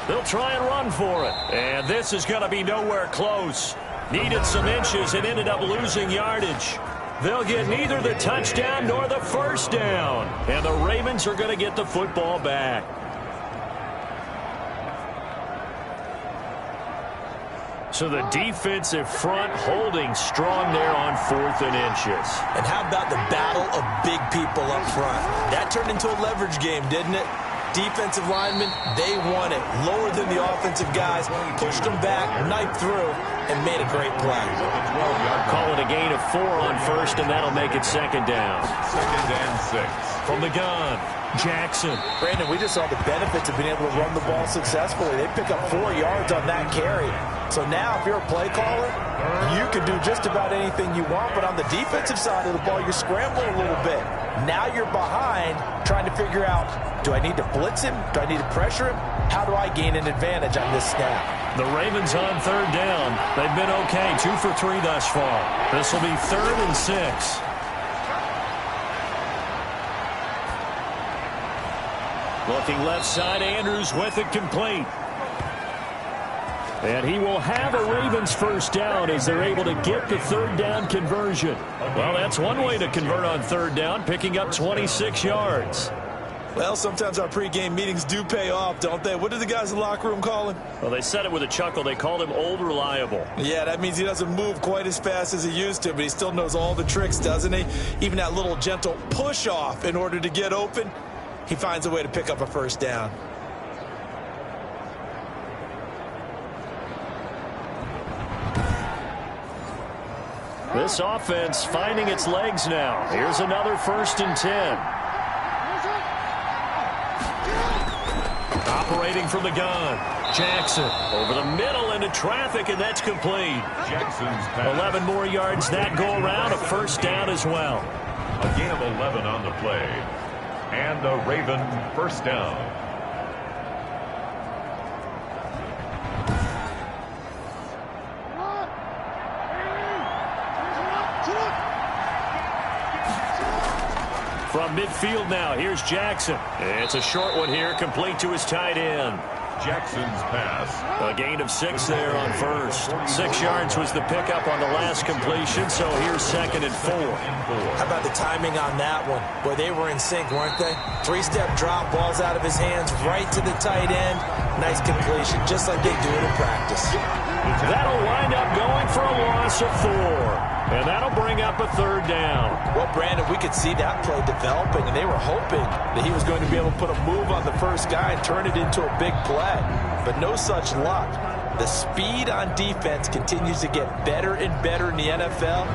They'll try and run for it. And this is going to be nowhere close. Needed some inches and ended up losing yardage. They'll get neither the touchdown nor the first down. And the Ravens are going to get the football back. So the defensive front holding strong there on 4th and inches. And how about the battle of big people up front? That turned into a leverage game, didn't it? Defensive linemen, they won it. Lower than the offensive guys, pushed them back, knifed through, and made a great play. Call it a gain of 4 on first, and that'll make it 2nd down. 2nd and 6. From the gun, Jackson. Brandon, we just saw the benefits of being able to run the ball successfully. They pick up 4 yards on that carry. So now if you're a play caller, you can do just about anything you want, but on the defensive side of the ball, you're scrambling a little bit. Now you're behind trying to figure out, do I need to blitz him? Do I need to pressure him? How do I gain an advantage on this snap? The Ravens on 3rd down. They've been okay, 2 for 3 thus far. This will be 3rd and 6. Looking left side, Andrews with it complete. And he will have a Ravens first down as they're able to get the 3rd down conversion. Well, that's one way to convert on 3rd down, picking up 26 yards. Well, sometimes our pregame meetings do pay off, don't they? What did the guys in the locker room call him? Well, they said it with a chuckle. They called him Old Reliable. Yeah, that means he doesn't move quite as fast as he used to, but he still knows all the tricks, doesn't he? Even that little gentle push-off in order to get open, he finds a way to pick up a first down. This offense finding its legs now. Here's another 1st and 10. Operating from the gun. Jackson over the middle into traffic, and that's complete. Jackson's pass. 11 more yards that go around, a first down as well. A gain of 11 on the play. And a Raven first down. From midfield now, here's Jackson. It's a short one here, complete to his tight end. Jackson's pass. A gain of 6 there on first. 6 yards was the pickup on the last completion, so here's 2nd and 4. How about the timing on that one? Boy, they were in sync, weren't they? 3-step drop, balls out of his hands, right to the tight end. Nice completion, just like they do it in practice. That'll wind up going for a loss of 4. And that'll bring up a 3rd down. Well, Brandon, we could see that play developing, and they were hoping that he was going to be able to put a move on the first guy and turn it into a big play. But no such luck. The speed on defense continues to get better and better in the NFL.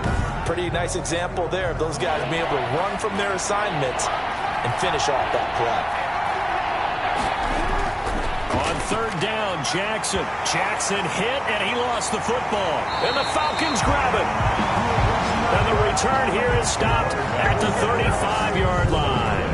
Pretty nice example there of those guys being able to run from their assignments and finish off that play. On 3rd down, Jackson. Jackson hit, and he lost the football. And the Falcons grab it. And the return here is stopped at the 35-yard line.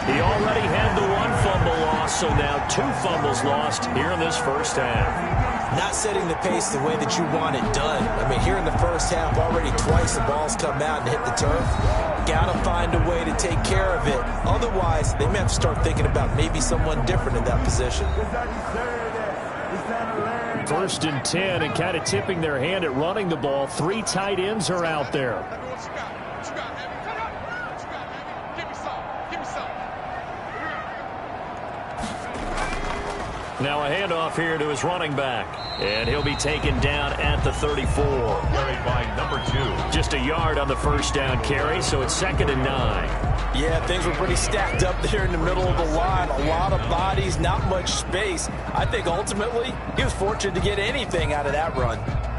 He already had the 1 fumble loss, so now 2 fumbles lost here in this first half. Not setting the pace the way that you want it done. I mean, here in the first half, already twice the ball's come out and hit the turf. Got to find a way to take care of it. Otherwise, they may have to start thinking about maybe someone different in that position. 1st and 10, and kind of tipping their hand at running the ball. 3 tight ends are out there. Now a handoff here to his running back. And he'll be taken down at the 34. Carried by number 2. Just a yard on the first down carry, so it's 2nd and 9. Yeah, things were pretty stacked up there in the middle of the line. A lot of bodies, not much space. I think ultimately he was fortunate to get anything out of that run.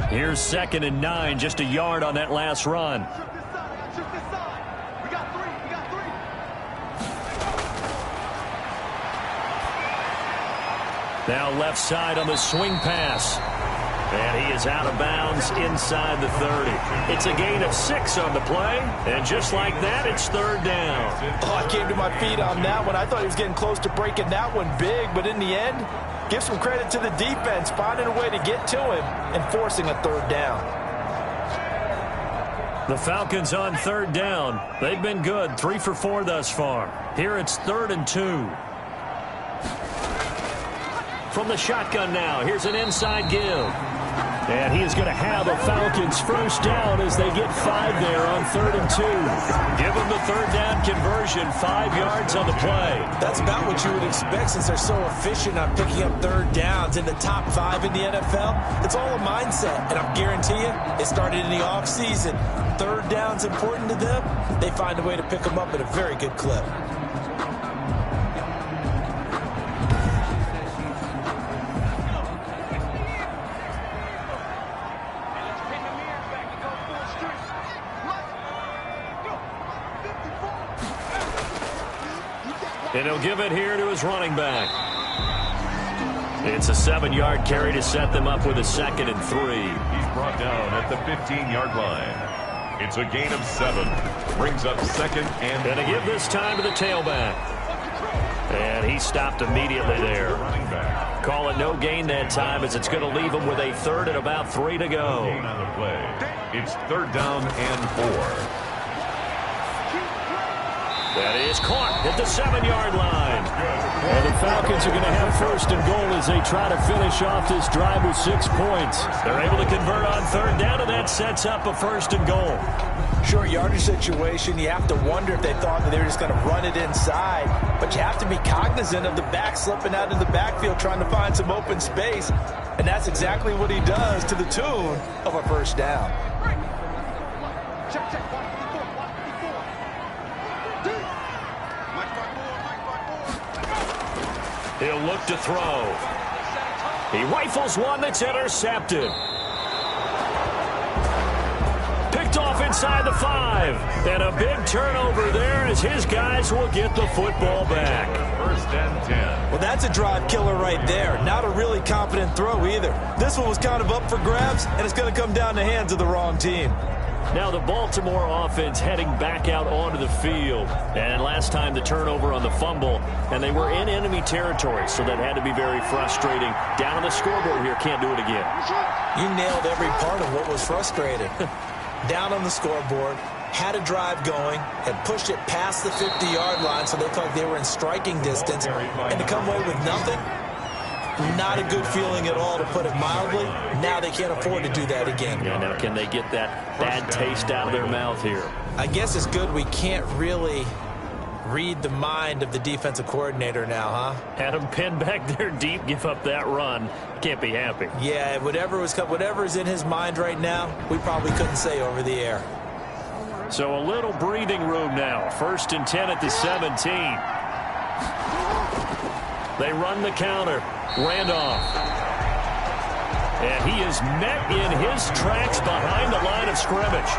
Here's 2nd and 9, just a yard on that last run. Now left side on the swing pass. And he is out of bounds inside the 30. It's a gain of 6 on the play. And just like that, it's 3rd down. Oh, I came to my feet on that one. I thought he was getting close to breaking that one big. But in the end, give some credit to the defense, finding a way to get to him and forcing a 3rd down. The Falcons on 3rd down. They've been good, 3 for 4 thus far. Here it's 3rd and 2. From the shotgun now, here's an inside give. And he is going to have a Falcons first down as they get 5 there on 3rd and 2. Give them the 3rd down conversion, 5 yards on the play. That's about what you would expect since they're so efficient on picking up 3rd downs in the top 5 in the NFL. It's all a mindset, and I guarantee you, it started in the offseason. 3rd down's important to them. They find a way to pick them up at a very good clip. And he'll give it here to his running back. It's a 7-yard carry to set them up with a 2nd and 3. He's brought down at the 15-yard line. It's a gain of 7. Brings up 2nd and 3. And to give this time to the tailback. And he stopped immediately there. Call it no gain that time as it's going to leave him with a 3rd and about 3 to go. Gain on the play. It's 3rd down and 4. That is caught at the 7-yard line. And the Falcons are going to have 1st and goal as they try to finish off this drive with 6 points. They're able to convert on 3rd down, and that sets up a 1st and goal. Short yardage situation, you have to wonder if they thought that they were just going to run it inside. But you have to be cognizant of the back slipping out in the backfield trying to find some open space. And that's exactly what he does to the tune of a 1st down. He'll look to throw. He rifles one that's intercepted. Picked off inside the 5. And a big turnover there as his guys will get the football back. 1st and 10. Well, that's a drive killer right there. Not a really confident throw either. This one was kind of up for grabs, and it's going to come down the hands of the wrong team. Now the Baltimore offense heading back out onto the field. And last time the turnover on the fumble, and they were in enemy territory, so that had to be very frustrating. Down on the scoreboard here, can't do it again. You nailed every part of what was frustrating. down on the scoreboard, had a drive going, had pushed it past the 50-yard line so they felt like they were in striking distance, and to come away with nothing, not a good feeling at all, to put it mildly. Now they can't afford to do that again. Yeah, now can they get that bad taste out of their mouth here? I guess it's good we can't really read the mind of the defensive coordinator now, huh? Had him pinned back there deep, give up that run. Can't be happy. Yeah, whatever's in his mind right now, we probably couldn't say over the air. So a little breathing room now. 1st and 10 at the 17. They run the counter. Randolph. And he is met in his tracks behind the line of scrimmage.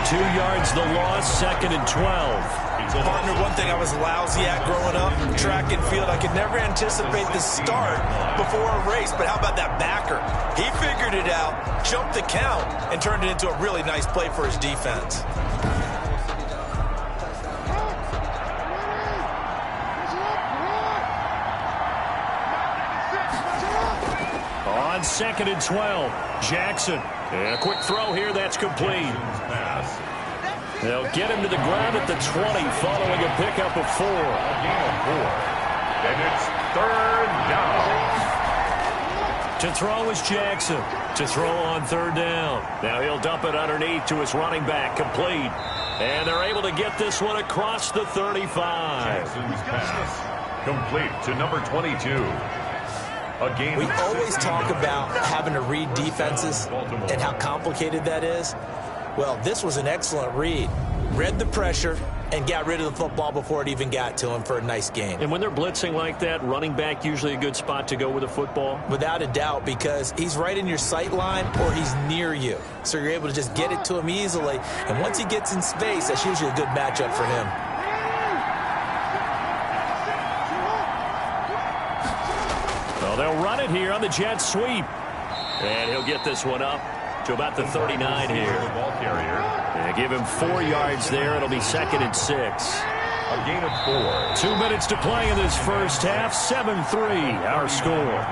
2 yards the loss, 2nd and 12. Partner, one thing I was lousy at growing up, track and field, I could never anticipate the start before a race, but how about that backer? He figured it out, jumped the count, and turned it into a really nice play for his defense. On 2nd and 12, Jackson. And a quick throw here, that's complete. They'll get him to the ground at the 20 following a pickup of 4. A gain of 4. And it's 3rd down. To throw is Jackson. To throw on 3rd down. Now he'll dump it underneath to his running back, complete. And they're able to get this one across the 35. Jackson's pass complete to number 22. We always talk about having to read defenses and how complicated that is. Well, this was an excellent read. Read the pressure and got rid of the football before it even got to him for a nice gain. And when they're blitzing like that, running back usually a good spot to go with a football? Without a doubt, because he's right in your sight line or he's near you. So you're able to just get it to him easily. And once he gets in space, that's usually a good matchup for him. Well, they'll run it here on the jet sweep. And he'll get this one up to about the 39 here. And give him 4 yards there. It'll be 2nd and 6. A gain of 4. 2 minutes to play in this first half. 7-3, our score.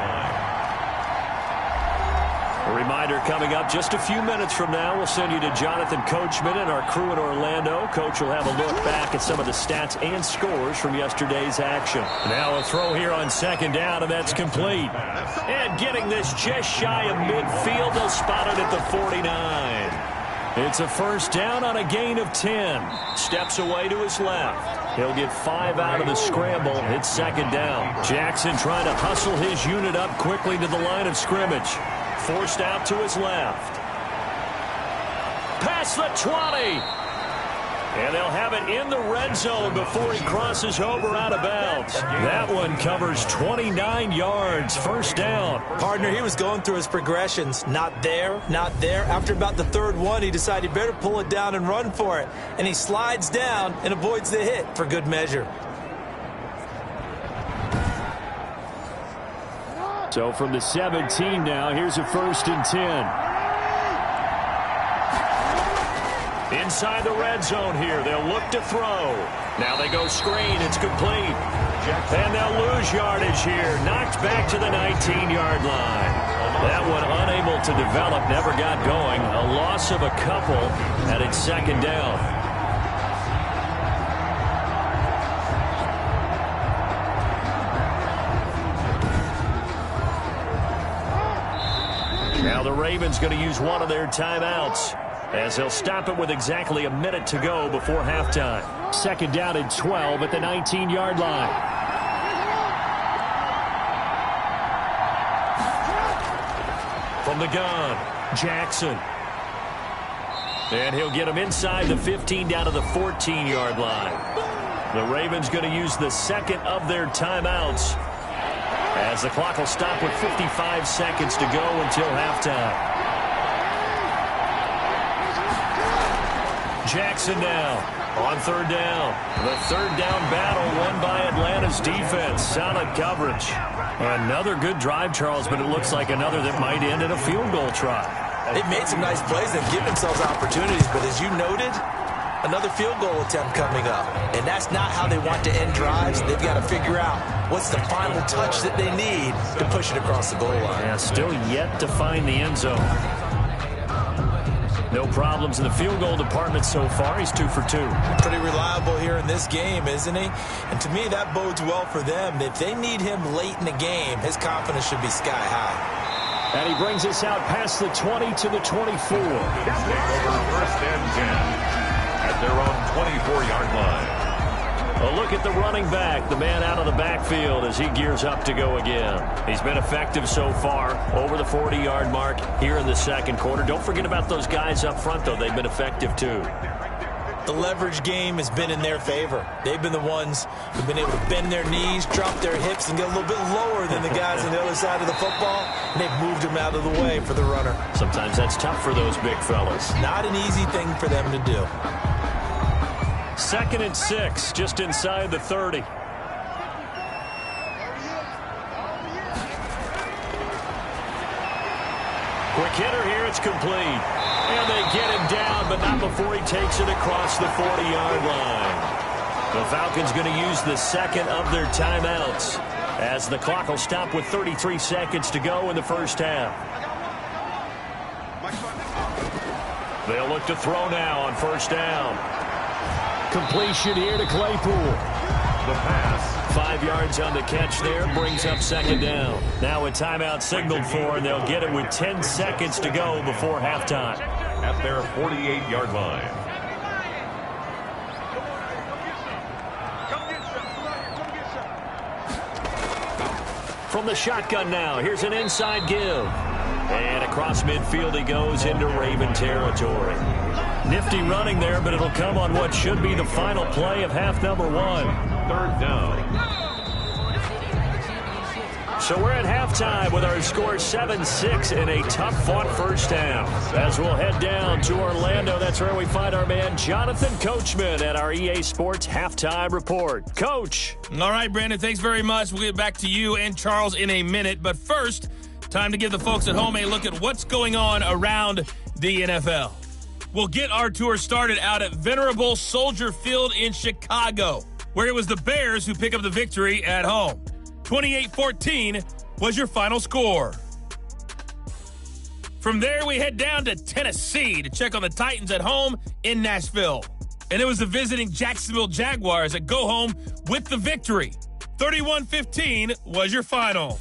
A reminder coming up just a few minutes from now. We'll send you to Jonathan Coachman and our crew in Orlando. Coach will have a look back at some of the stats and scores from yesterday's action. Now a throw here on 2nd down, and that's complete. And getting this just shy of midfield, they'll spot it at the 49. It's a 1st down on a gain of 10. Steps away to his left. He'll get 5 out of the scramble. It's 2nd down. Jackson trying to hustle his unit up quickly to the line of scrimmage. Forced out to his left. Past the 20. And they'll have it in the red zone before he crosses over out of bounds. That one covers 29 yards. 1st down. Partner, he was going through his progressions. Not there, not there. After about the 3rd one, he decided he better pull it down and run for it. And he slides down and avoids the hit for good measure. So from the 17 now, here's a 1st and 10. Inside the red zone here, they'll look to throw. Now they go screen, it's complete. And they'll lose yardage here. Knocked back to the 19-yard line. That one unable to develop, never got going. A loss of a couple, and it's 2nd down. Now the Ravens going to use one of their timeouts as they'll stop it with exactly a minute to go before halftime. 2nd down and 12 at the 19-yard line. From the gun, Jackson. And he'll get him inside the 15 down to the 14-yard line. The Ravens going to use the 2nd of their timeouts, as the clock will stop with 55 seconds to go until halftime. Jackson now on 3rd down. The 3rd down battle won by Atlanta's defense. Solid coverage. Another good drive, Charles, but it looks like another that might end in a field goal try. They've made some nice plays. They've given themselves opportunities, but as you noted, another field goal attempt coming up. And that's not how they want to end drives. They've got to figure out what's the final touch that they need to push it across the goal line. Yeah, still yet to find the end zone. No problems in the field goal department so far. He's 2 for 2. Pretty reliable here in this game, isn't he? And to me, that bodes well for them. If they need him late in the game, his confidence should be sky high. And he brings us out past the 20 to the 24. Take over first and 10 at their own 24-yard line. A look at the running back, the man out of the backfield as he gears up to go again. He's been effective so far, over the 40-yard mark here in the second quarter. Don't forget about those guys up front, though. They've been effective, too. The leverage game has been in their favor. They've been the ones who've been able to bend their knees, drop their hips, and get a little bit lower than the guys on the other side of the football, and they've moved them out of the way for the runner. Sometimes that's tough for those big fellas. Not an easy thing for them to do. 2nd and 6, just inside the 30. Quick hitter here, it's complete. And they get him down, but not before he takes it across the 40-yard line. The Falcons going to use the second of their timeouts as the clock will stop with 33 seconds to go in the first half. They'll look to throw now on first down. Completion here to Claypool. The pass. 5 yards on the catch there, brings up second down. Now a timeout signaled for, and they'll get it with 10 seconds to go before halftime. At their 48-yard line. From the shotgun now, here's an inside give. And across midfield he goes into Raven territory. Nifty running there, but it'll come on what should be the final play of half number 1. 3rd down. So we're at halftime with our score 7-6 in a tough-fought first half. As we'll head down to Orlando, that's where we find our man Jonathan Coachman at our EA Sports Halftime Report. Coach. All right, Brandon, thanks very much. We'll get back to you and Charles in a minute. But first, time to give the folks at home a look at what's going on around the NFL. We'll get our tour started out at Venerable Soldier Field in Chicago, where it was the Bears who pick up the victory at home. 28-14 was your final score. From there, we head down to Tennessee to check on the Titans at home in Nashville. And it was the visiting Jacksonville Jaguars that go home with the victory. 31-15 was your final.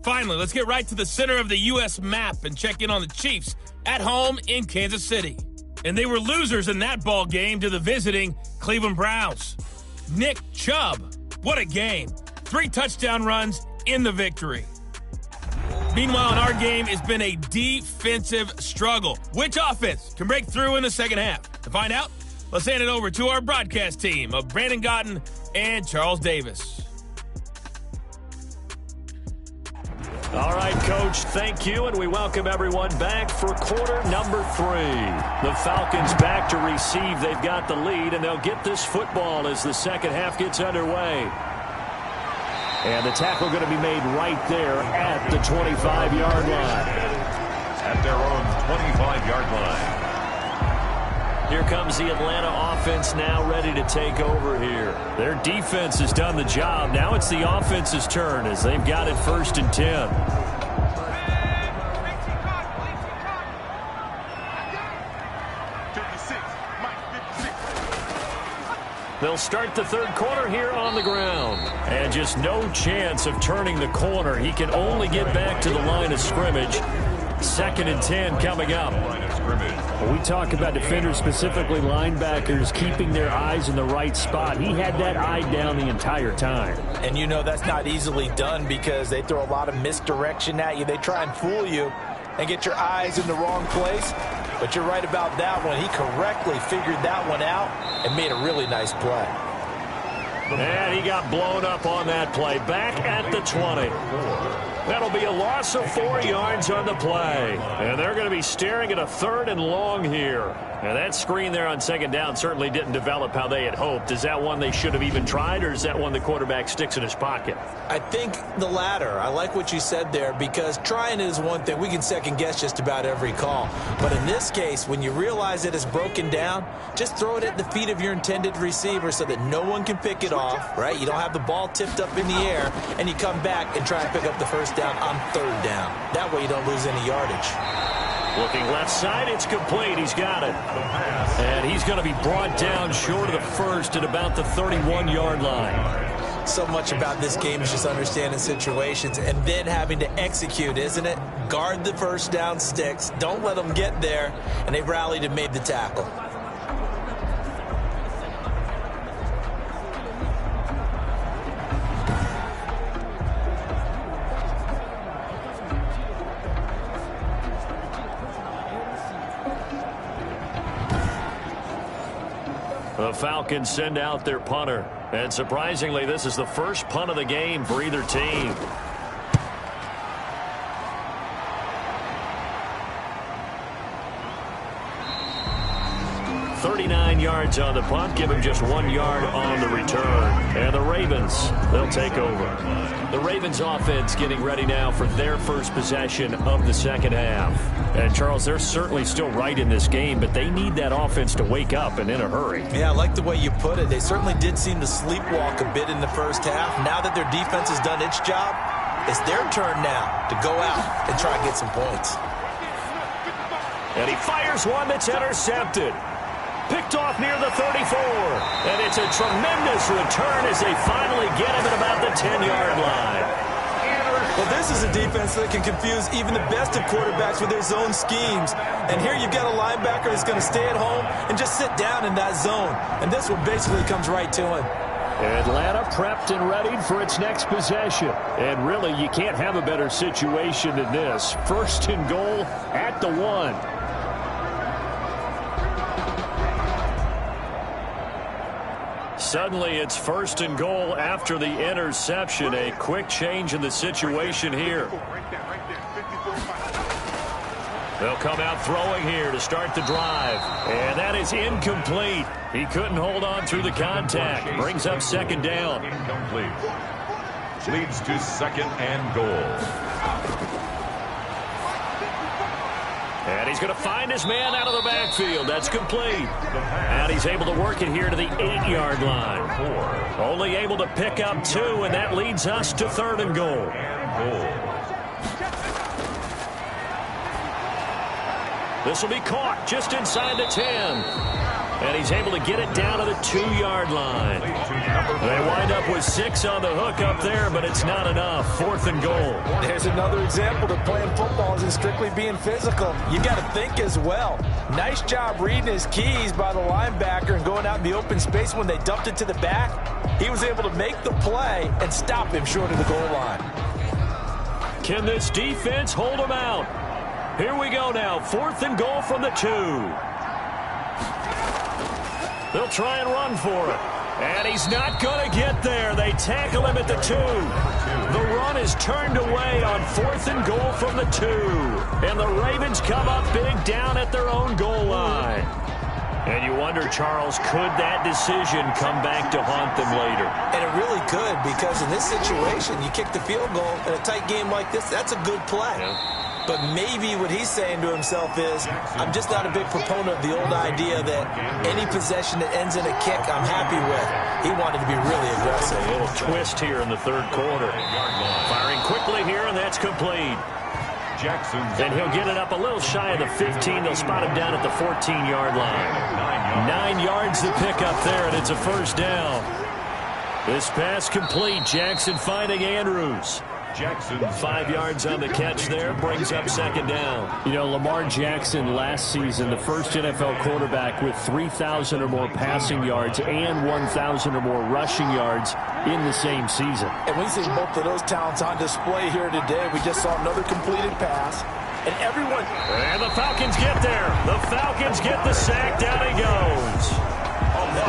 Finally, let's get right to the center of the U.S. map and check in on the Chiefs at home in Kansas City. And they were losers in that ball game to the visiting Cleveland Browns. Nick Chubb, what a game. 3 touchdown runs in the victory. Meanwhile, in our game, it's been a defensive struggle. Which offense can break through in the second half? To find out, let's hand it over to our broadcast team of Brandon Gotten and Charles Davis. All right, Coach, thank you, and we welcome everyone back for quarter number 3. The Falcons back to receive. They've got the lead, and they'll get this football as the second half gets underway. And the tackle going to be made right there at the 25-yard line. At their own 25-yard line. Here comes the Atlanta offense now ready to take over here. Their defense has done the job. Now it's the offense's turn as they've got it 1st and 10. They'll start the third quarter here on the ground. And just no chance of turning the corner. He can only get back to the line of scrimmage. 2nd and 10 coming up. When we talk about defenders, specifically linebackers, keeping their eyes in the right spot. He had that eye down the entire time. And you know that's not easily done because they throw a lot of misdirection at you. They try and fool you and get your eyes in the wrong place. But you're right about that one. He correctly figured that one out and made a really nice play. And he got blown up on that play. Back at the 20. That'll be a loss of 4 yards on the play. And they're going to be staring at a 3rd and long here. And that screen there on 2nd down certainly didn't develop how they had hoped. Is that one they should have even tried, or is that one the quarterback sticks in his pocket? I think the latter. I like what you said there because trying is one thing. We can second guess just about every call. But in this case, when you realize it is broken down, just throw it at the feet of your intended receiver so that no one can pick it off, right? You don't have the ball tipped up in the air, and you come back and try and pick up the first down on 3rd down. That way you don't lose any yardage. Looking left side, it's complete. He's got it. And he's going to be brought down short of the first at about the 31-yard line. So much about this game is just understanding situations and then having to execute, isn't it? Guard the first down sticks. Don't let them get there. And they rallied and made the tackle. The Falcons send out their punter. And surprisingly, this is the first punt of the game for either team. "39 yards on the punt, give him just 1 yard on the return." And the Ravens, they'll take over. The Ravens offense getting ready now for their first possession of the second half. And, Charles, they're certainly still right in this game, but they need that offense to wake up and in a hurry. Yeah, I like the way you put it. They certainly did seem to sleepwalk a bit in the first half. Now that their defense has done its job, it's their turn now to go out and try and get some points. And he fires one that's intercepted. Picked off near the 34. And it's a tremendous return as they finally get him at about the 10-yard line. Well, this is a defense that can confuse even the best of quarterbacks with their zone schemes. And here you've got a linebacker that's going to stay at home and just sit down in that zone. And this one basically comes right to him. Atlanta prepped and readied for its next possession. And really, you can't have a better situation than this. First and goal at the 1. Suddenly, it's first and goal after the interception. A quick change in the situation here. They'll come out throwing here to start the drive. And that is incomplete. He couldn't hold on through the contact. Brings up second down. Incomplete. Leads to second and goal. And he's going to find his man out of the backfield. That's complete. And he's able to work it here to the 8-yard line. Only able to pick up 2, and that leads us to third and goal. This will be caught just inside the 10. And he's able to get it down to the 2-yard line. They wind up with 6 on the hook up there, but it's not enough. Fourth and goal. There's another example that playing football isn't strictly being physical. You got to think as well. Nice job reading his keys by the linebacker and going out in the open space when they dumped it to the back. He was able to make the play and stop him short of the goal line. Can this defense hold him out? Here we go now. Fourth and goal from the 2. They'll try and run for it. And he's not going to get there. They tackle him at the 2. The run is turned away on fourth and goal from the 2. And the Ravens come up big down at their own goal line. And you wonder, Charles, could that decision come back to haunt them later? And it really could, because in this situation, you kick the field goal in a tight game like this, that's a good play. Yeah. But maybe what he's saying to himself is, I'm just not a big proponent of the old idea that any possession that ends in a kick I'm happy with. He wanted to be really aggressive. A little twist here in the third quarter. Firing quickly here, and that's complete. And he'll get it up a little shy of the 15. They'll spot him down at the 14-yard line. 9 yards to pick up there, and it's a first down. This pass complete. Jackson finding Andrews. Jackson 5 yards on the catch there, brings up second down. You know, Lamar Jackson last season, the first NFL quarterback with 3,000 or more passing yards and 1,000 or more rushing yards in the same season. And we see both of those talents on display here today. We just saw another completed pass. And everyone... And the Falcons get there. The Falcons get the sack. Down he goes.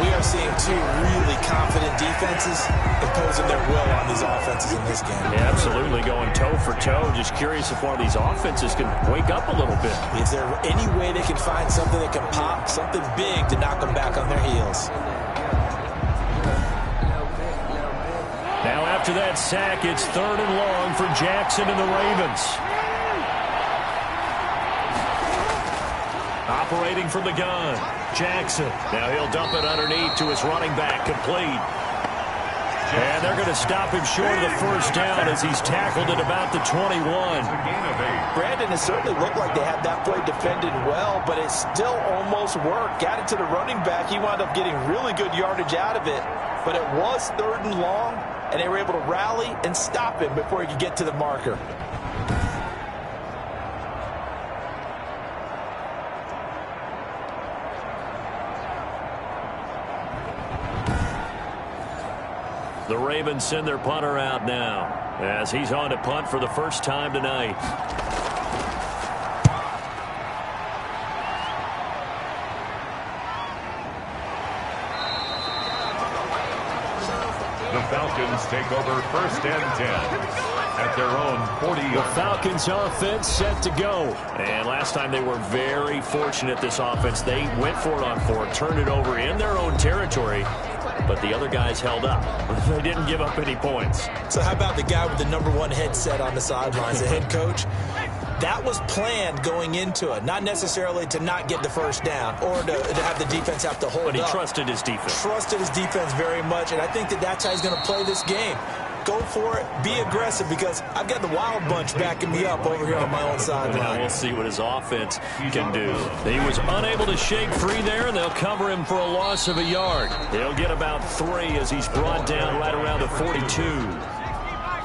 We are seeing 2 really confident defenses imposing their will on these offenses in this game. Yeah, absolutely, going toe for toe. Just curious if one of these offenses can wake up a little bit. Is there any way they can find something that can pop, something big to knock them back on their heels? Now after that sack, it's third and long for Jackson and the Ravens. Operating from the gun, Jackson. Now he'll dump it underneath to his running back, complete. And they're going to stop him short of the first down as he's tackled at about the 21. Brandon, it certainly looked like they had that play defended well, but it still almost worked. Got it to the running back. He wound up getting really good yardage out of it, but it was 3rd and long, and they were able to rally and stop him before he could get to the marker. The Ravens send their punter out now as he's on to punt for the first time tonight. The Falcons take over 1st and 10 at their own 40. The Falcons offense set to go. And last time they were very fortunate, this offense. They went for it on 4, turned it over in their own territory, but the other guys held up. They didn't give up any points. So how about the guy with the #1 headset on the sidelines, the head coach? That was planned going into it, not necessarily to not get the first down or to have the defense have to hold up. But he trusted his defense. Trusted his defense very much, and I think that's how he's going to play this game. Go for it. Be aggressive, because I've got the wild bunch backing me up over here on my own sideline. Well, we'll see what his offense can do. He was unable to shake free there, and they'll cover him for a loss of a yard. He'll get about 3 as he's brought down right around the 42.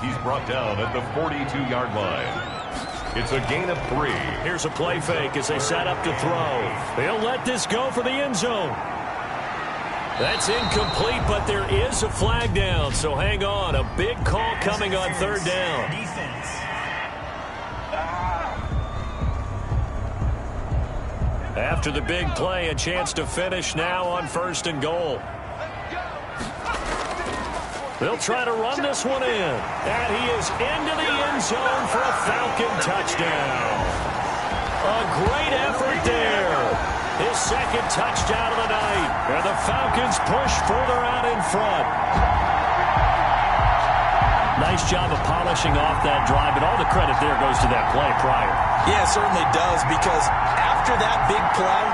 He's brought down at the 42-yard line. It's a gain of 3. Here's a play fake as they set up to throw. He'll let this go for the end zone. That's incomplete, but there is a flag down, so hang on. A big call coming on 3rd down. Defense. After the big play, a chance to finish now on 1st and goal. They'll try to run this one in. And he is into the end zone for a Falcon touchdown. A great effort there. His 2nd touchdown of the night. And the Falcons push further out in front. Nice job of polishing off that drive, but all the credit there goes to that play prior. Yeah, it certainly does, because after that big play,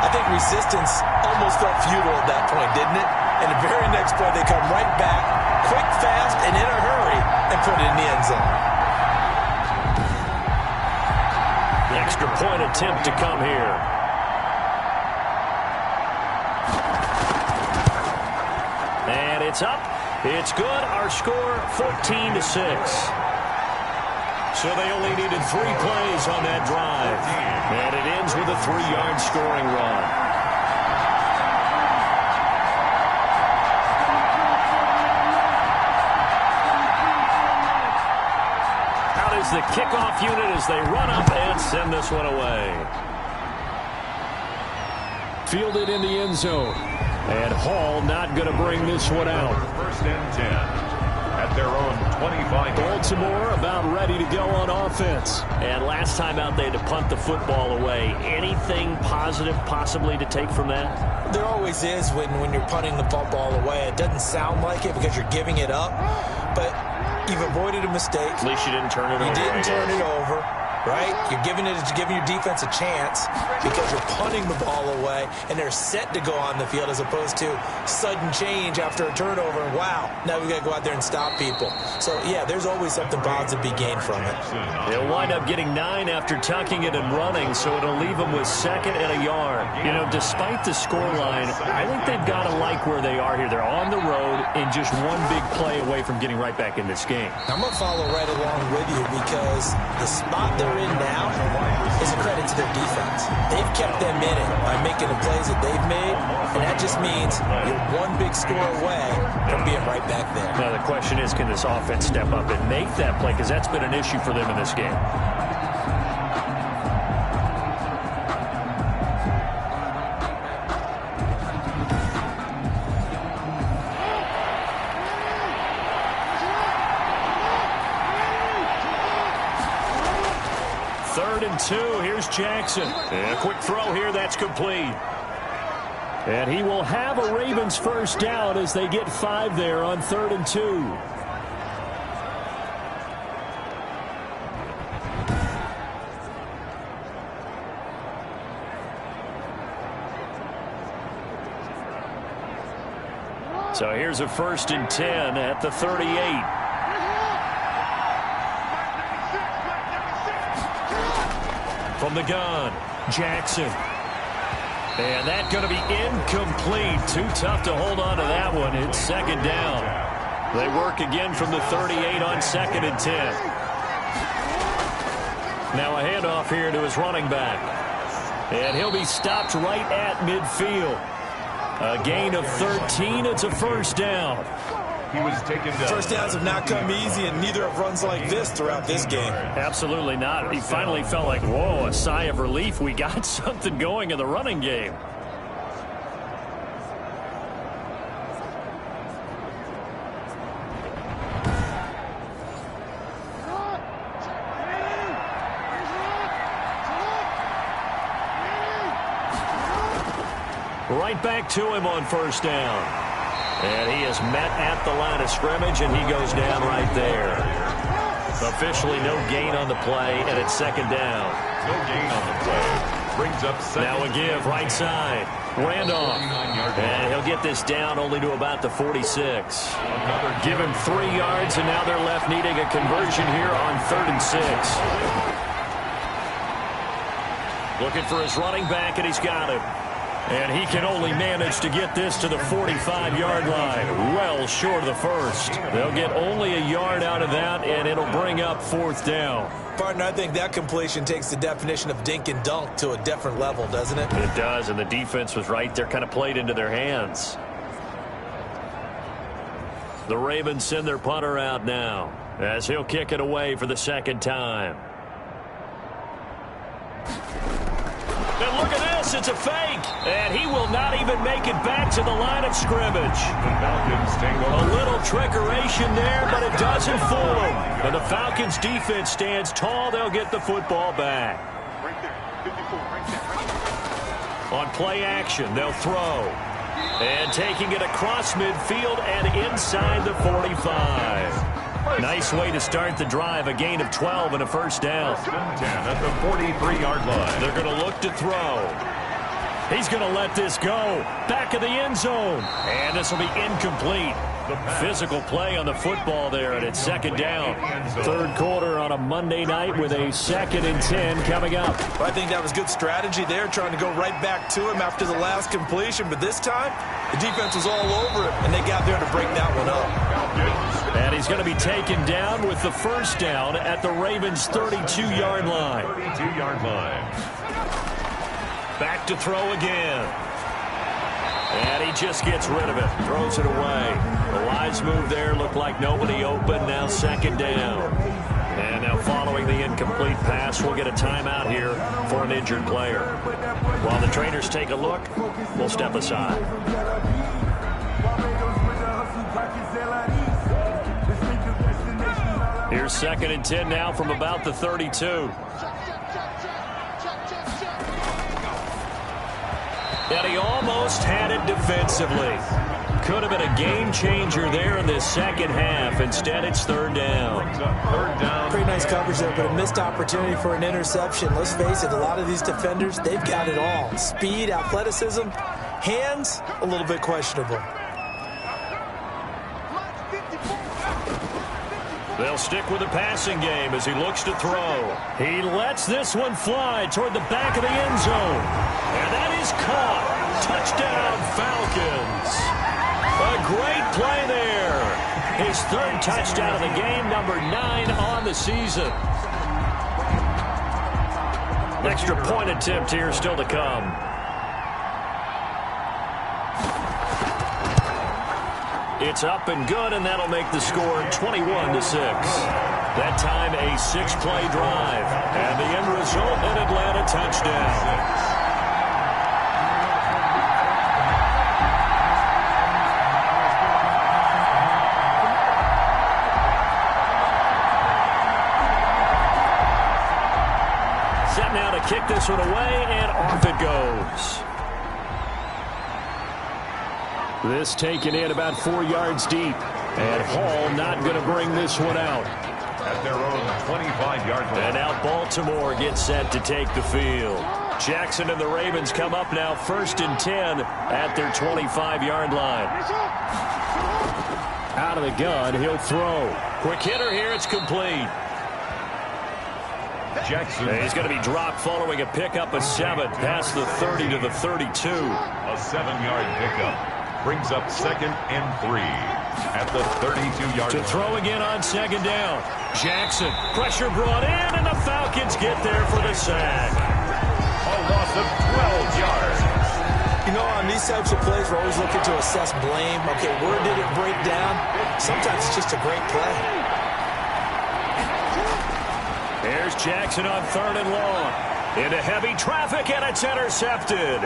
I think resistance almost felt futile at that point, didn't it? And the very next play, they come right back, quick, fast, and in a hurry, and put it in the end zone. The extra point attempt to come here. And it's up. It's good. Our score, 14-6. So they only needed 3 plays on that drive. And it ends with a 3-yard scoring run. Out is the kickoff unit as they run up and send this one away. Fielded in the end zone. And Hall not going to bring this one out. 1st and 10 at their own 25. Baltimore about ready to go on offense. And last time out, they had to punt the football away. Anything positive possibly to take from that? There always is when you're punting the football away. It doesn't sound like it because you're giving it up, but you've avoided a mistake. At least you didn't turn it over. You didn't turn it over. Right? You're giving your defense a chance because you're punting the ball away, and they're set to go on the field as opposed to sudden change after a turnover. And wow, now we've got to go out there and stop people. So, yeah, there's always something positive to be gained from it. They'll wind up getting 9 after tucking it and running, so it'll leave them with 2nd and a yard. You know, despite the scoreline, I think they've got to like where they are here. They're on the road and just one big play away from getting right back in this game. I'm going to follow right along with you because the spot they're in now is a credit to their defense. They've kept them in it by making the plays that they've made, and that just means you're one big score away from being right back there. Now the question is, can this offense step up and make that play? Because that's been an issue for them in this game. Third and 2. Here's Jackson. And a quick throw here. That's complete. And he will have a Ravens first down as they get 5 there on 3rd and 2. So here's a 1st and 10 at the 38. From the gun, Jackson. And that's going to be incomplete. Too tough to hold on to that one. It's 2nd down. They work again from the 38 on 2nd and 10. Now a handoff here to his running back. And he'll be stopped right at midfield. A gain of 13. It's a 1st down. He was taken down. First downs have not come easy, and neither have runs like this throughout this game. Absolutely not. He finally felt like, whoa, a sigh of relief. We got something going in the running game. Right back to him on 1st down. And he is met at the line of scrimmage, and he goes down right there. Officially no gain on the play, and it's 2nd down. No gain on the play. Brings up 2nd. Now a give, right side. Randolph. And he'll get this down only to about the 46. Give him 3 yards, and now they're left needing a conversion here on 3rd and 6. Looking for his running back, and he's got it. And he can only manage to get this to the 45-yard line. Well short of the 1st. They'll get only a yard out of that, and it'll bring up 4th down. Partner, I think that completion takes the definition of dink and dunk to a different level, doesn't it? It does, and the defense was right there, kind of played into their hands. The Ravens send their punter out now as he'll kick it away for the 2nd time. And look at this, it's a fake. And he will not even make it back to the line of scrimmage. A little trickeration there, but it doesn't fool him. And the Falcons defense stands tall. They'll get the football back. On play action, they'll throw. And taking it across midfield and inside the 45. Nice way to start the drive. A gain of 12 and a 1st down. 10 at the 43-yard line. They're going to look to throw. He's going to let this go. Back of the end zone. And this will be incomplete. Physical play on the football there, and it's 2nd down. 3rd quarter on a Monday night with a 2nd and 10 coming up. I think that was good strategy there, trying to go right back to him after the last completion. But this time, the defense was all over it, and they got there to break that one up. And he's going to be taken down with the 1st down at the Ravens' 32-yard line. 32-yard line. Back to throw again. And he just gets rid of it. Throws it away. The wise move there. Looked like nobody open. Now 2nd down. And now following the incomplete pass, we'll get a timeout here for an injured player. While the trainers take a look, we'll step aside. Here's 2nd and 10 now from about the 32. And he almost had it defensively. Could have been a game changer there in this 2nd half. Instead, it's 3rd down. Pretty nice coverage there, but a missed opportunity for an interception. Let's face it, a lot of these defenders, they've got it all. Speed, athleticism, hands, a little bit questionable. They'll stick with the passing game as he looks to throw. He lets this one fly toward the back of the end zone. And that is caught. Touchdown, Falcons. A great play there. His 3rd touchdown of the game, number 9 on the season. Extra point attempt here still to come. It's up and good, and that'll make the score 21-6. That time a 6-play drive, and the end result, an Atlanta touchdown. Set now to kick this one away, and off it goes. This taken in about 4 yards deep. And Hall not going to bring this one out. At their own 25-yard line. And now Baltimore gets set to take the field. Jackson and the Ravens come up now 1st and 10 at their 25-yard line. Out of the gun, he'll throw. Quick hitter here, it's complete. Jackson. He's going to be dropped following a pickup of 7 past the 30 to the 32. A 7-yard pickup brings up 2nd and 3 at the 32-yard line. To throw again on 2nd down. Jackson, pressure brought in, and the Falcons get there for the sack. A loss of 12 yards. You know, on these types of plays, we're always looking to assess blame. Okay, where did it break down? Sometimes it's just a great play. Here's Jackson on 3rd and long. Into heavy traffic, and it's intercepted.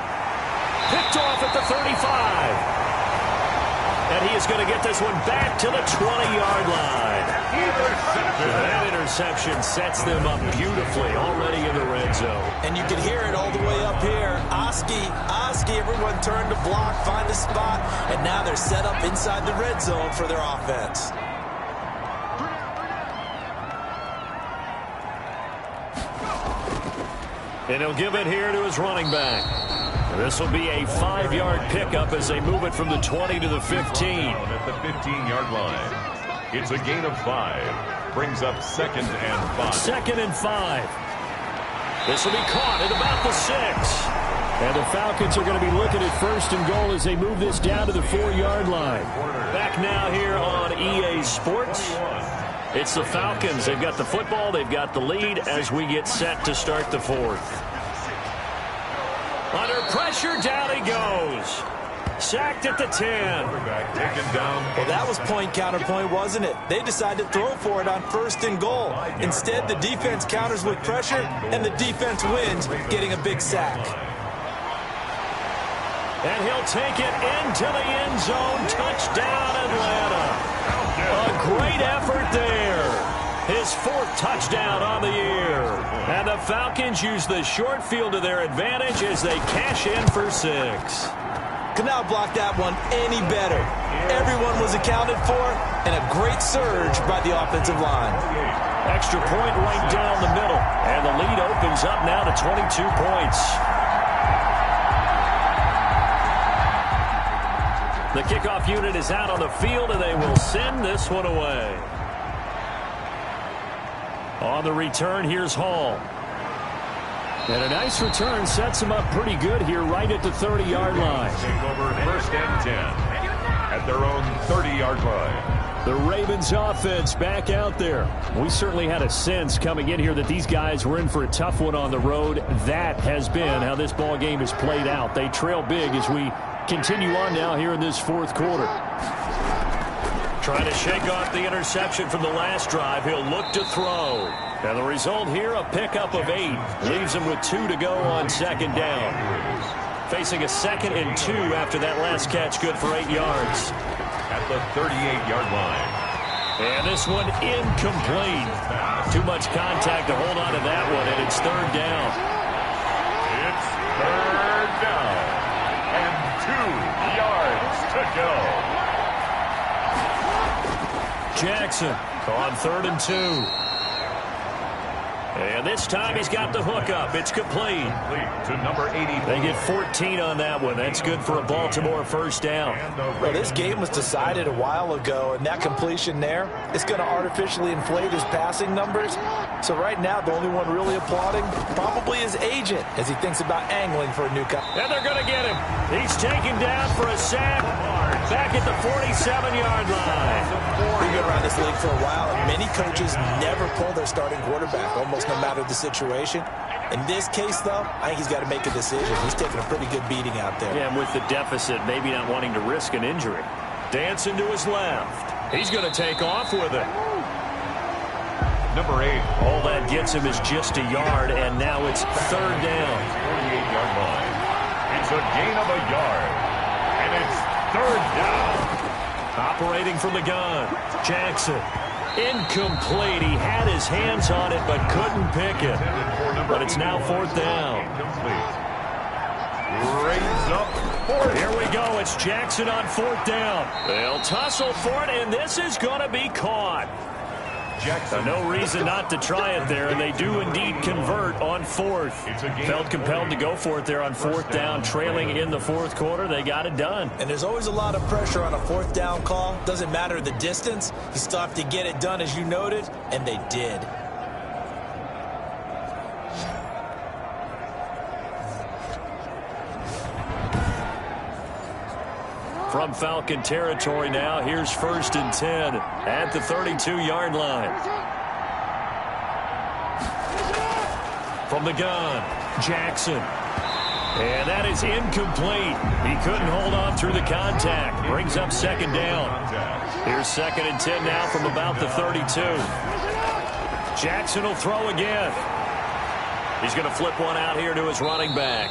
Picked off at the 35. And he is going to get this one back to the 20-yard line. That interception sets them up beautifully already in the red zone. And you can hear it all the way up here. Oski, everyone turned to block, find a spot, and now they're set up inside the red zone for their offense. And he'll give it here to his running back. This will be a 5-yard pickup as they move it from the 20 to the 15. At the 15-yard line. It's a gain of 5. Brings up 2nd and 5. 2nd and 5. This will be caught at about the 6. And the Falcons are going to be looking at 1st and goal as they move this down to the 4-yard line. Back now here on EA Sports. It's the Falcons. They've got the football. They've got the lead as we get set to start the 4th. Under pressure, down he goes. Sacked at the 10. Taken down. Well, that was point counterpoint, wasn't it? They decided to throw for it on 1st and goal. Instead, the defense counters with pressure, and the defense wins, getting a big sack. And he'll take it into the end zone. Touchdown, Atlanta. A great effort there. His 4th touchdown on the year. And the Falcons use the short field to their advantage as they cash in for 6. Could not block that one any better. Everyone was accounted for, and a great surge by the offensive line. Extra point right down the middle. And the lead opens up now to 22 points. The kickoff unit is out on the field, and they will send this one away. On the return, here's Hall. And a nice return sets him up pretty good here right at the 30-yard line. Take over 1st and 10 at their own 30-yard line. The Ravens offense back out there. We certainly had a sense coming in here that these guys were in for a tough one on the road. That has been how this ball game has played out. They trail big as we continue on now here in this 4th quarter. Trying to shake off the interception from the last drive. He'll look to throw. And the result here, a pickup of 8. Leaves him with 2 to go on 2nd down. Facing a 2nd and 2 after that last catch, good for 8 yards. At the 38-yard line. And this one incomplete. Too much contact to hold on to that one, and it's 3rd down. It's 3rd down. And 2 yards to go. Jackson on 3rd and 2. And this time he's got the hook up. It's complete. To number 80. They get 14 on that one. That's good for a Baltimore 1st down. Well, this game was decided a while ago, and that completion there is going to artificially inflate his passing numbers. So right now, the only one really applauding probably his agent as he thinks about angling for a new cut. And they're going to get him. He's taken down for a sack back at the 47-yard line. We've been around this league for a while, and many coaches never pull their starting quarterback, almost no matter the situation. In this case, though, I think he's got to make a decision. He's taking a pretty good beating out there. Yeah, and with the deficit, maybe not wanting to risk an injury. Dancing to his left. He's going to take off with it. Number 8. All that gets him is just a yard, and now it's 3rd down. 48-yard line. It's a gain of a yard. And it's 3rd down. Operating from the gun. Jackson. Incomplete. He had his hands on it but couldn't pick it. But it's now 4th down. Raise up. Here we go. It's Jackson on 4th down. They'll tussle for it, and this is going to be caught. Jackson. No reason not to try it there, and they do indeed convert on fourth. Felt compelled to go for it there on fourth down, trailing in the fourth quarter. They got it done. And there's always a lot of pressure on a fourth down call. Doesn't matter the distance. You still have to get it done, as you noted, and they did. From Falcon territory now, here's 1st and 10 at the 32-yard line. From the gun, Jackson. And that is incomplete. He couldn't hold on through the contact. Brings up 2nd down. Here's 2nd and 10 now from about the 32. Jackson will throw again. He's going to flip one out here to his running back.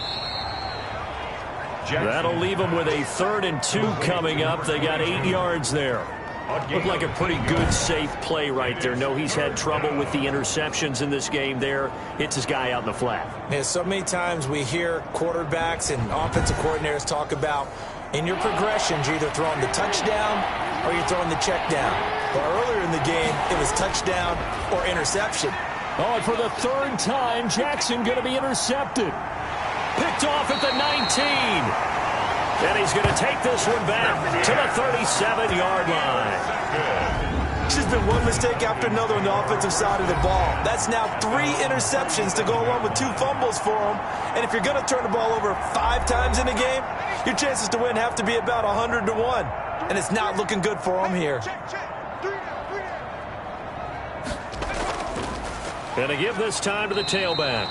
That'll leave them with a 3rd and 2 coming up. They got 8 yards there. Looked like a pretty good, safe play right there. No, he's had trouble with the interceptions in this game there. Hits his guy out in the flat. Yeah, so many times we hear quarterbacks and offensive coordinators talk about in your progressions, you're either throwing the touchdown or you're throwing the check down. But earlier in the game, it was touchdown or interception. Oh, and for the 3rd time, Jackson going to be intercepted. Picked off at the 19. And he's going to take this one back to the 37-yard line. It's just been one mistake after another on the offensive side of the ball. That's now 3 interceptions to go along with 2 fumbles for him. And if you're going to turn the ball over 5 times in a game, your chances to win have to be about 100 to 1. And it's not looking good for him here. And to give this time to the tailback.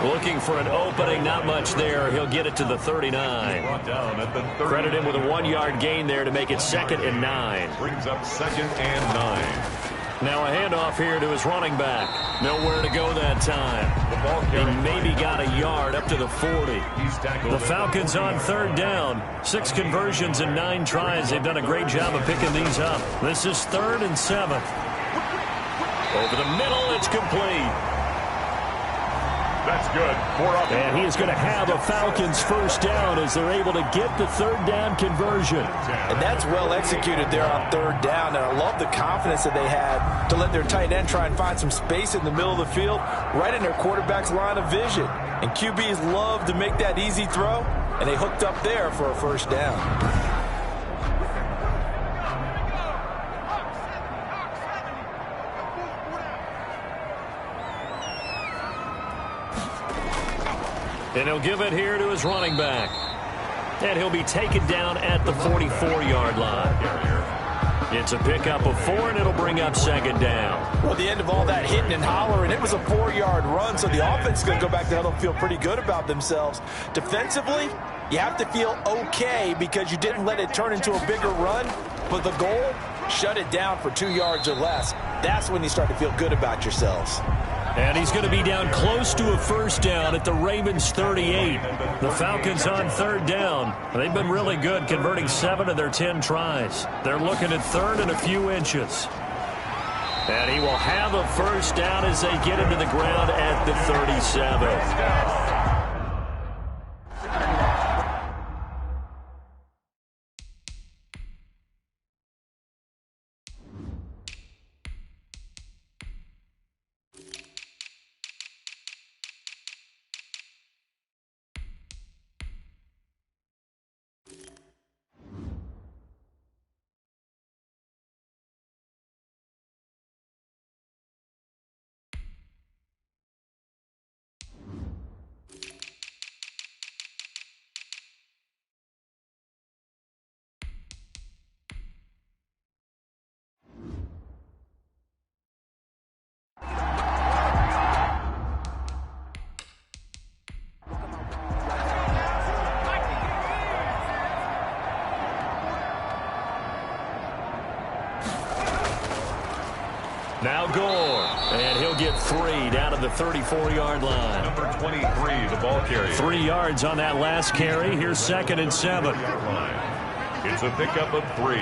Looking for an opening, not much there. He'll get it to the 39. Credit him with a 1-yard gain there to make it 2nd and 9. Brings up 2nd and 9. Now a handoff here to his running back. Nowhere to go that time. He maybe got a yard up to the 40. The Falcons on 3rd down. 6 conversions and 9 tries. They've done a great job of picking these up. This is 3rd and 7. Over the middle, it's complete. That's good. And he is going to have a Falcons 1st down as they're able to get the 3rd down conversion. And that's well executed there on 3rd down. And I love the confidence that they had to let their tight end try and find some space in the middle of the field, right in their quarterback's line of vision. And QBs love to make that easy throw, and they hooked up there for a 1st down. And he'll give it here to his running back. And he'll be taken down at the 44-yard line. It's a pickup of 4, and it'll bring up 2nd down. Well, at the end of all that hitting and hollering, it was a 4-yard run, so the offense is going to go back to huddle and feel pretty good about themselves. Defensively, you have to feel okay because you didn't let it turn into a bigger run, but the goal, shut it down for 2 yards or less. That's when you start to feel good about yourselves. And he's going to be down close to a 1st down at the Ravens 38. The Falcons on 3rd down. They've been really good, converting 7 of their 10 tries. They're looking at 3rd and a few inches. And he will have a 1st down as they get into the ground at the 37. Now Gore, and he'll get 3 down to the 34-yard line. Number 23, the ball carrier. 3 yards on that last carry. Here's 2nd and 7. It's a pickup of 3.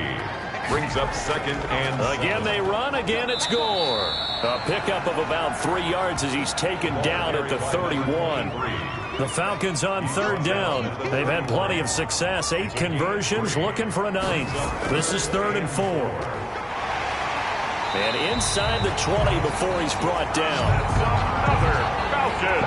Brings up 2nd and 7. Again they run. Again it's Gore. A pickup of about 3 yards as he's taken down at the 31. The Falcons on 3rd down. They've had plenty of success. 8 conversions, looking for a 9th. This is 3rd and 4. And inside the 20 before he's brought down. Another Falcon.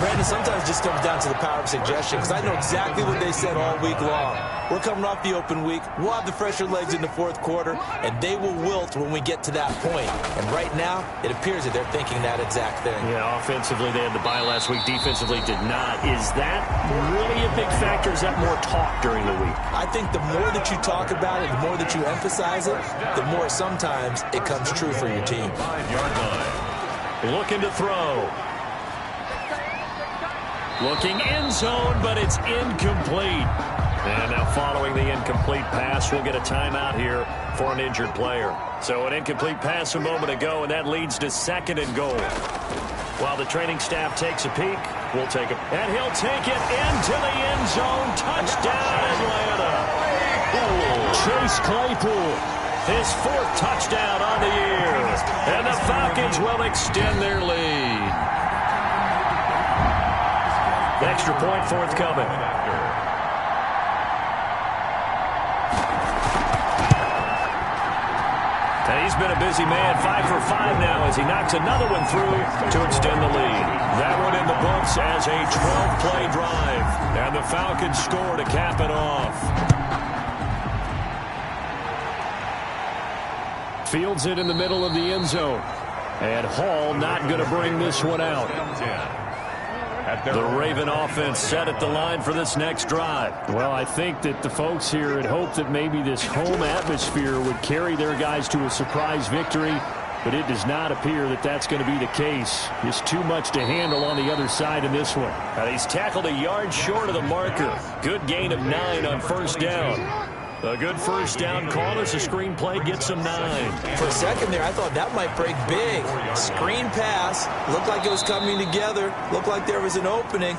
Brandon, sometimes it just comes down to the power of suggestion, because I know exactly what they said all week long. We're coming off the open week. We'll have the fresher legs in the fourth quarter, and they will wilt when we get to that point. And right now, it appears that they're thinking that exact thing. Yeah, offensively, they had the bye last week. Defensively, did not. Is that really a big factor? Is that more talk during the week? I think the more that you talk about it, the more that you emphasize it, the more sometimes it comes true for your team. 5-yard line. Looking to throw. Looking end zone, but it's incomplete. And now following the incomplete pass, we'll get a timeout here for an injured player. So an incomplete pass a moment ago, and that leads to 2nd and goal. While the training staff takes a peek, we'll take it. And he'll take it into the end zone. Touchdown, Atlanta. Chase Claypool, his 4th touchdown on the year. And the Falcons will extend their lead. Extra point forthcoming. And he's been a busy man, 5 for 5 now as he knocks another one through to extend the lead. That one in the books as a 12-play drive. And the Falcons score to cap it off. Fields it in the middle of the end zone. And Hall not going to bring this one out. The Raven offense set at the line for this next drive. Well, I think that the folks here had hoped that maybe this home atmosphere would carry their guys to a surprise victory, but it does not appear that that's going to be the case. Just too much to handle on the other side in this one. And he's tackled a yard short of the marker. Good gain of 9 on 1st down. A good 1st down call as a screen play gets him 9. For a second there, I thought that might break big. Screen pass. Looked like it was coming together. Looked like there was an opening.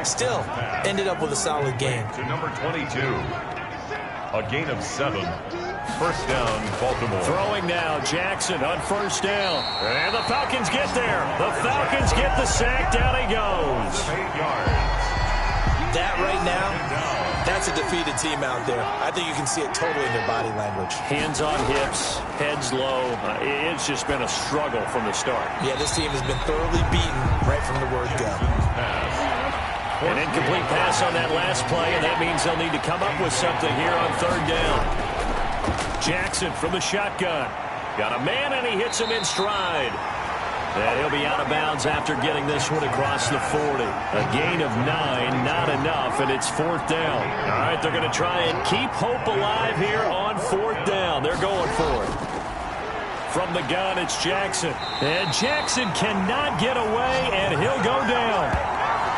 Still, ended up with a solid gain. To number 22. A gain of 7. 1st down, Baltimore. Throwing now, Jackson on 1st down. And the Falcons get there. The Falcons get the sack. Down he goes. 8 yards. That right now, that's a defeated team out there. I think you can see it totally in their body language. Hands on hips, heads low. It's just been a struggle from the start. Yeah, this team has been thoroughly beaten right from the word go. An incomplete pass on that last play, and that means they'll need to come up with something here on 3rd down. Jackson from the shotgun. Got a man, and he hits him in stride. And he'll be out of bounds after getting this one across the 40. A gain of 9, not enough, and it's 4th down. All right, they're going to try and keep hope alive here on 4th down. They're going for it. From the gun, it's Jackson. And Jackson cannot get away, and he'll go down.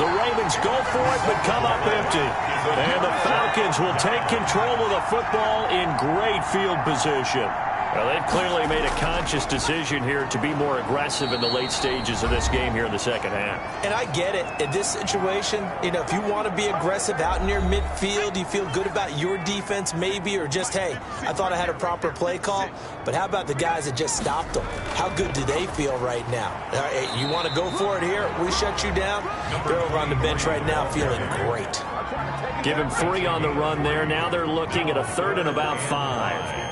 The Ravens go for it, but come up empty. And the Falcons will take control of the football in great field position. Well, they've clearly made a conscious decision here to be more aggressive in the late stages of this game here in the 2nd half. And I get it. In this situation, you know, if you want to be aggressive out near midfield, you feel good about your defense maybe, or just, hey, I thought I had a proper play call. But how about the guys that just stopped them? How good do they feel right now? You want to go for it here? We shut you down? They're over on the bench right now feeling great. Give him 3 on the run there. Now they're looking at a 3rd and about 5.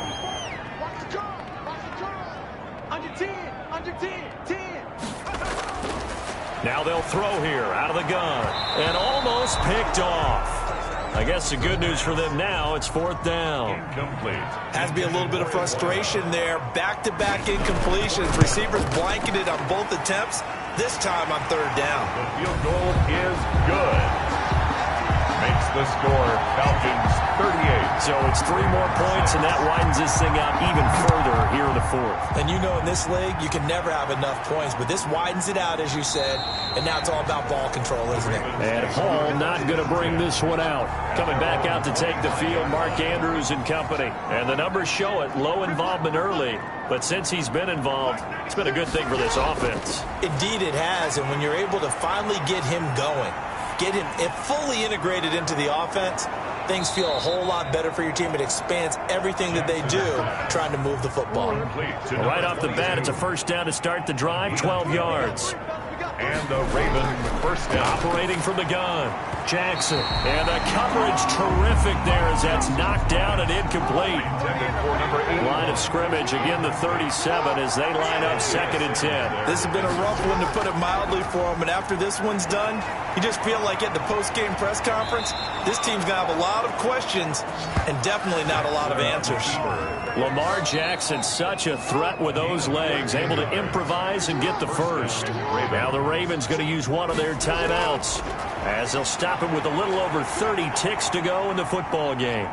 Now they'll throw here out of the gun. And almost picked off. I guess the good news for them now, it's 4th down. Incomplete. Has to be a little bit of frustration there. Back-to-back incompletions. Receivers blanketed on both attempts. This time on 3rd down. The field goal is good. Makes the score Falcons 38. So it's 3 more points, and that widens this thing out even further here in the 4th. And you know in this league, you can never have enough points, but this widens it out, as you said, and now it's all about ball control, isn't it? And Hall not going to bring this one out. Coming back out to take the field, Mark Andrews and company. And the numbers show it, low involvement early, but since he's been involved, it's been a good thing for this offense. Indeed it has, and when you're able to finally get him going, get him fully integrated into the offense, things feel a whole lot better for your team. It expands everything that they do trying to move the football. Right off the bat, it's a 1st down to start the drive, 12 yards. And the Ravens first down. Operating from the gun, Jackson. And the coverage terrific there as that's knocked down and incomplete. Line of scrimmage, again the 37 as they line up 2nd and 10. This has been a rough one to put it mildly for him, and after this one's done, you just feel like at the post-game press conference, this team's going to have a lot of questions and definitely not a lot of answers. Lamar Jackson, such a threat with those legs, able to improvise and get the first. Now the Ravens going to use one of their timeouts as they'll stop him with a little over 30 ticks to go in the football game.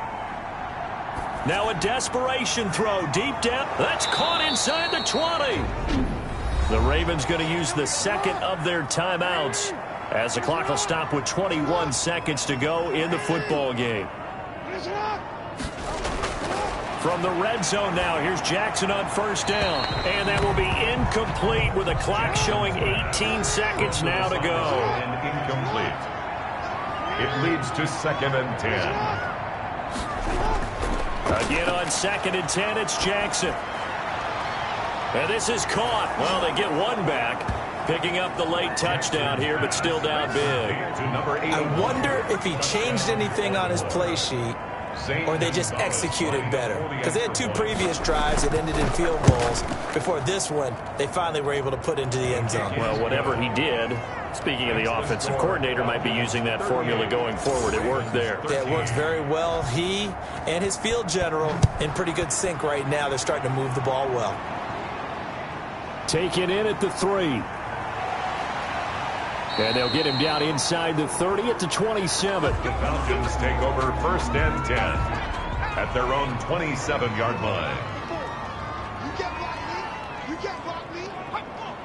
Now a desperation throw deep down. That's caught inside the 20. The Ravens going to use the second of their timeouts as the clock will stop with 21 seconds to go in the football game. From the red zone now, here's Jackson on first down. And that will be incomplete with the clock showing 18 seconds now to go. And incomplete. It leads to 2nd and 10. Again on 2nd and 10, it's Jackson. And this is caught. Well, they get one back. Picking up the late touchdown here, but still down big. I wonder if he changed anything on his play sheet, or they just executed better. Because they had 2 previous drives that ended in field goals. Before this one, they finally were able to put into the end zone. Well, whatever he did, speaking of the offensive coordinator, might be using that formula going forward. It worked there. Yeah, it works very well. He and his field general in pretty good sync right now. They're starting to move the ball well. Taken in at the 3. And they'll get him down inside the 30 at the 27. The Falcons take over 1st and 10 at their own 27-yard line.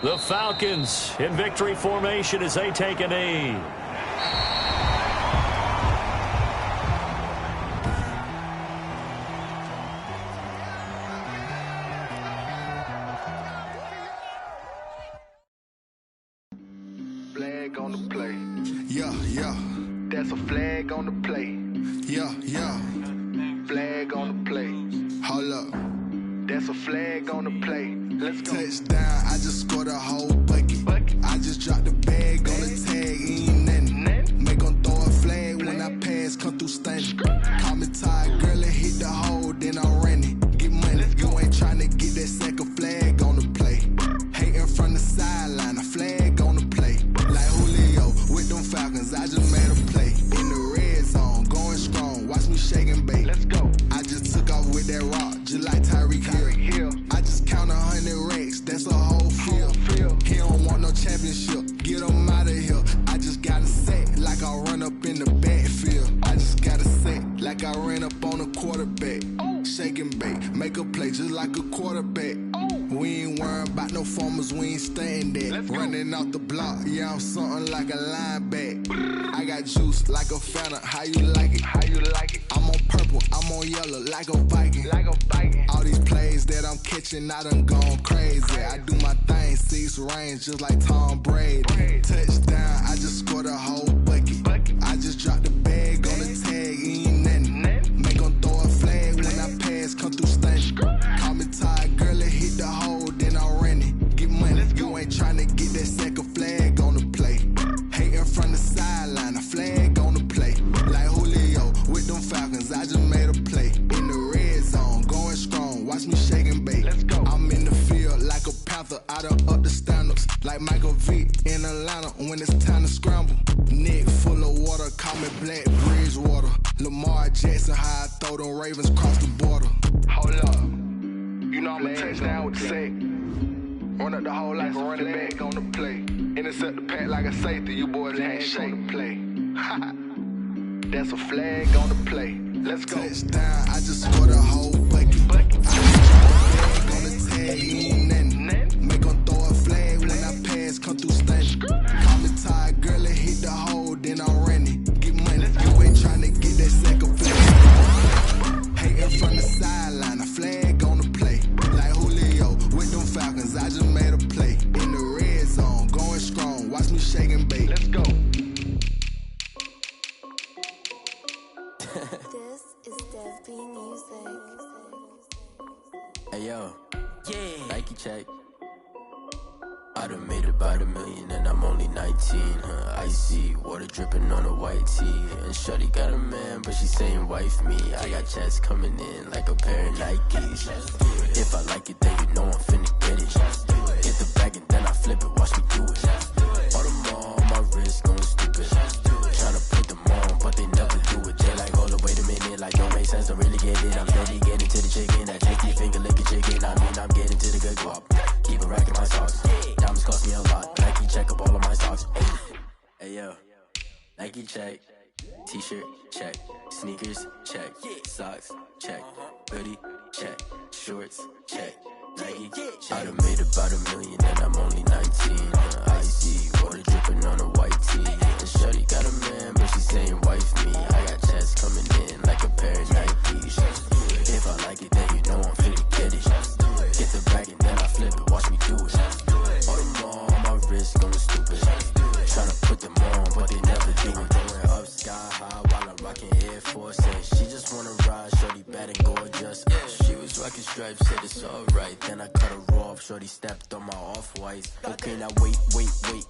The Falcons in victory formation as they take a knee. On the play. Yeah, yeah. That's a flag on the play. Yeah, yeah. Flag on the play. Hold up. That's a flag on the play. Let's go. Touchdown, I just scored a whole bucket. I just dropped the bag on the tag, ain't nothing. Make them throw a flag when I pass, come through stunning. Call me tired, girl, and hit the hole, then I'm running. Get money, you ain't trying to get that second flag on the play. Hating from the sideline, a flag on the play. Like Julio with them Falcons, I just made a play. In the red zone, going strong, watch me shake and bake. Let's go. I just took off with that rock, just like Tyreek Hill. I just count 100 racks, that's a whole field. He don't want no championship, get him out of here. I just got a set, like I run up in the backfield. I just got a set, like I ran up on a quarterback. Shake and bake, make a play just like a quarterback. We ain't worrying about no formers, we ain't staying there. Running out the block, yeah, I'm something like a lineback. I got juice like a Fanta, how you like it? How you like it? I'm on purple, I'm on yellow, like a Viking. Like a Viking. All these plays that I'm catching, I done gone crazy. I do my thing, 6 range, just like Tom Brady. Touchdown, I just scored a whole bucket. I just dropped the bag on the tag, ain't nothing. Make them throw a flag when I pass, come through stunning. Call me tired, girl, and hit the hole, then I'm running. Get money, you ain't trying to get that second flag on the play. Hating from the sideline, a flag on the play. Like Julio with them Falcons, I just made a play. In the red zone, going strong, watch me shake and bake. Let's go. I'm in the field like a Panther, I done up the standards. Like Michael Vick in Atlanta when it's time to scramble. Neck full of water, call me Black Bridgewater. Lamar Jackson, how I throw them Ravens cross the border. Hold up. You know I'm a touchdown with the sack. Run up the hole like a running back on the play. Intercept the pack like a safety. You boys ain't shake the play. That's a flag on the play. Let's go. Touchdown, I just scored a whole bucket. I just dropped the bag on the tag, ain't nothing. Make them throw a flag when I pass, come through stunning. Call me tired, girl, and hit the hole, then I'm running. Get money, you ain't trying to get that second flag. Hating from the sideline, a flag on the play. Like Julio with them Falcons, I just made a play. In the red zone, going strong, watch me shake and bake. Let's go. This is Dev B Music. Hey yo, yeah. Nike check. I done made about $1 million and I'm only 19. Icy water dripping on a white tee. And shorty got a man, but she saying wife me. I got checks coming in like a pair of Nikes. If I like it, then you know I'm finna get it. Get the bag and then I flip it, watch me do it. All them on my wrist going stupid. Tryna put them on, but they never do it. They like, hold up, wait a minute, like don't make sense, don't really get it. I'm steady getting to the chicken, that tasty finger licking chicken. I mean, I'm getting to the good guap. Keep a rack in my socks. Diamonds cost me a lot. Nike check up all of my socks. Hey yo, Nike check. T-shirt check. Sneakers check. Socks check. Hoodie check. Shorts check. Nike. I done made about $1 million and I'm only 19. Icy water dripping on a white tee. And shorty got a man, but she saying wife me. I got checks coming in like a pair of Nikes. If I like it, then you know I'm finna get it. Get the bag and then I flip it, watch me do it. All them on my wrist going stupid. Tryna put them on, but they never do it. Going up sky high while I'm rocking Air Force. She just wanna ride, shorty bad and gorgeous. She was rocking stripes, said it's alright. Then I cut her off, shorty stepped on my off-whites. Okay, now wait.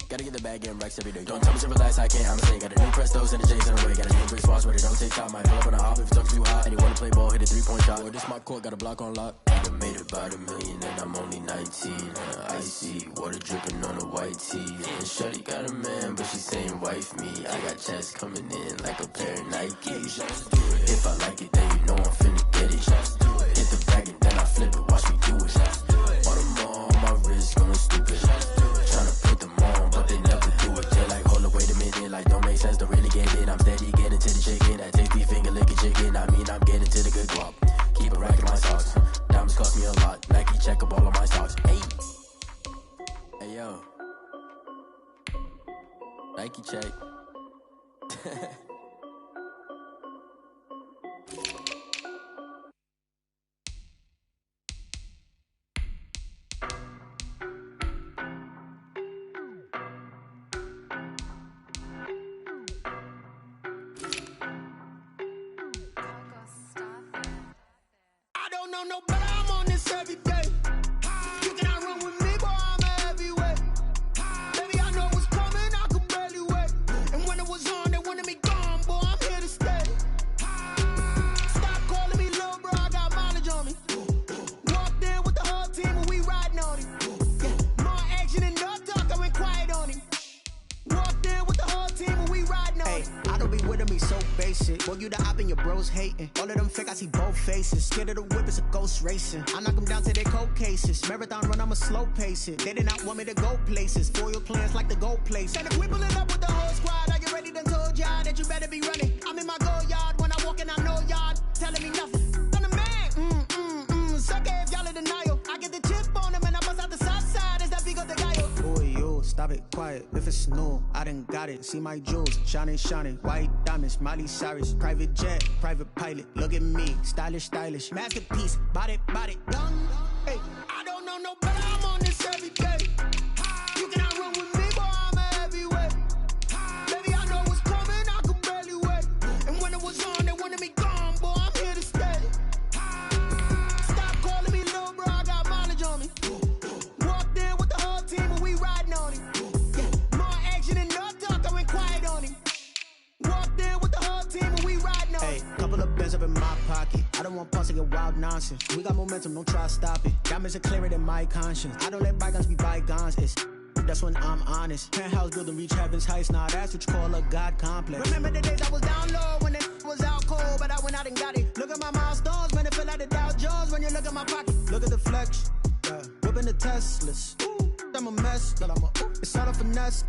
Gotta get the bag and racks every day. Don't tell me to relax, I can't, I'ma say. Got a new Prestos and the J's in the way. Got a new brick spots, but it don't take time. Might pull up on a hop if it talks too hot. And you wanna play ball, hit a 3-point shot. Or this my court, got a block on lock. I done made about $1 million and I'm only 19. Icy water dripping on a white tee. And shorty got a man, but she saying wife me. I got checks coming in like a pair of Nikes. If I like it, then you know I'm finna get it. Hit the bag and then I flip it, watch me do it. All them on my wrist going stupid. Tryna put them on, but they never do it. They like, hold up, wait a minute, like don't make sense, don't really get it. I'm steady getting to the chicken, that tasty finger licking chicken. I mean, I'm getting to the good guap. Keep a rack in my socks. Diamonds cost me a lot. Nike check up all of my socks. Hey yo, Nike check. I don't know no better, I'm on this every day. You cannot run with me, boy, I'm a heavyweight. Baby, I know what's coming, I could barely wait. And when it was on, they wanted me gone, boy, I'm here to stay. Stop calling me little bro, I got mileage on me. Walked in with the whole team and we riding on him. Yeah, more action and no talk, I went quiet on him. Walked in with the whole team and we riding on him. I don't be with me so basic. Boy, you the op and your bros hating. All of them fake, I see both faces. Scared of the whip, it's a ghost racing. I knock them down to their cold cases. Marathon run, I'ma slow pace it. They did not want me to go places. Foil plans like the go place. And if we pulling up with the whole squad, I get ready to told y'all that you better be running. I'm in my go yard when I walk in, I know y'all telling me nothing. I'm the man, suck it if y'all in denial. I get the chip on them and I bust out the south side. Is that Vigo the guy? Boy, yo, stop it, quiet. If it's new, I done got it. See my jewels, shining, white diamonds, Miley Cyrus, private jet, private pilot. Look at me, stylish, masterpiece, body, done. Hey, I don't know no better, I'm on this every day. You cannot run with me, boy, I'm a heavyweight. Baby, I know what's coming, I could barely wait. And when it was on, they wanted me gone, boy, I'm here to stay. Stop calling me little bro, I got mileage on me. Walked in with the whole team and we riding on him. Yeah, more action and no talk, I went quiet on him. Walked in with the whole team and we riding on him. Couple of bands up in my pocket. I don't want pause to get wild nonsense. We got momentum, don't try to stop it. Diamonds are clearer than my conscience. I don't let bygones be bygones. That's when I'm honest. Penthouse building, reach heaven's heights. Nah, that's what you call a God complex. Remember the days I was down low when it was out cold, but I went out and got it. Look at my milestones, man, it feel like the Dow Jones when you look at my pocket. Look at the flex, whipping the Teslas. I'm a mess, but it's all a finesse.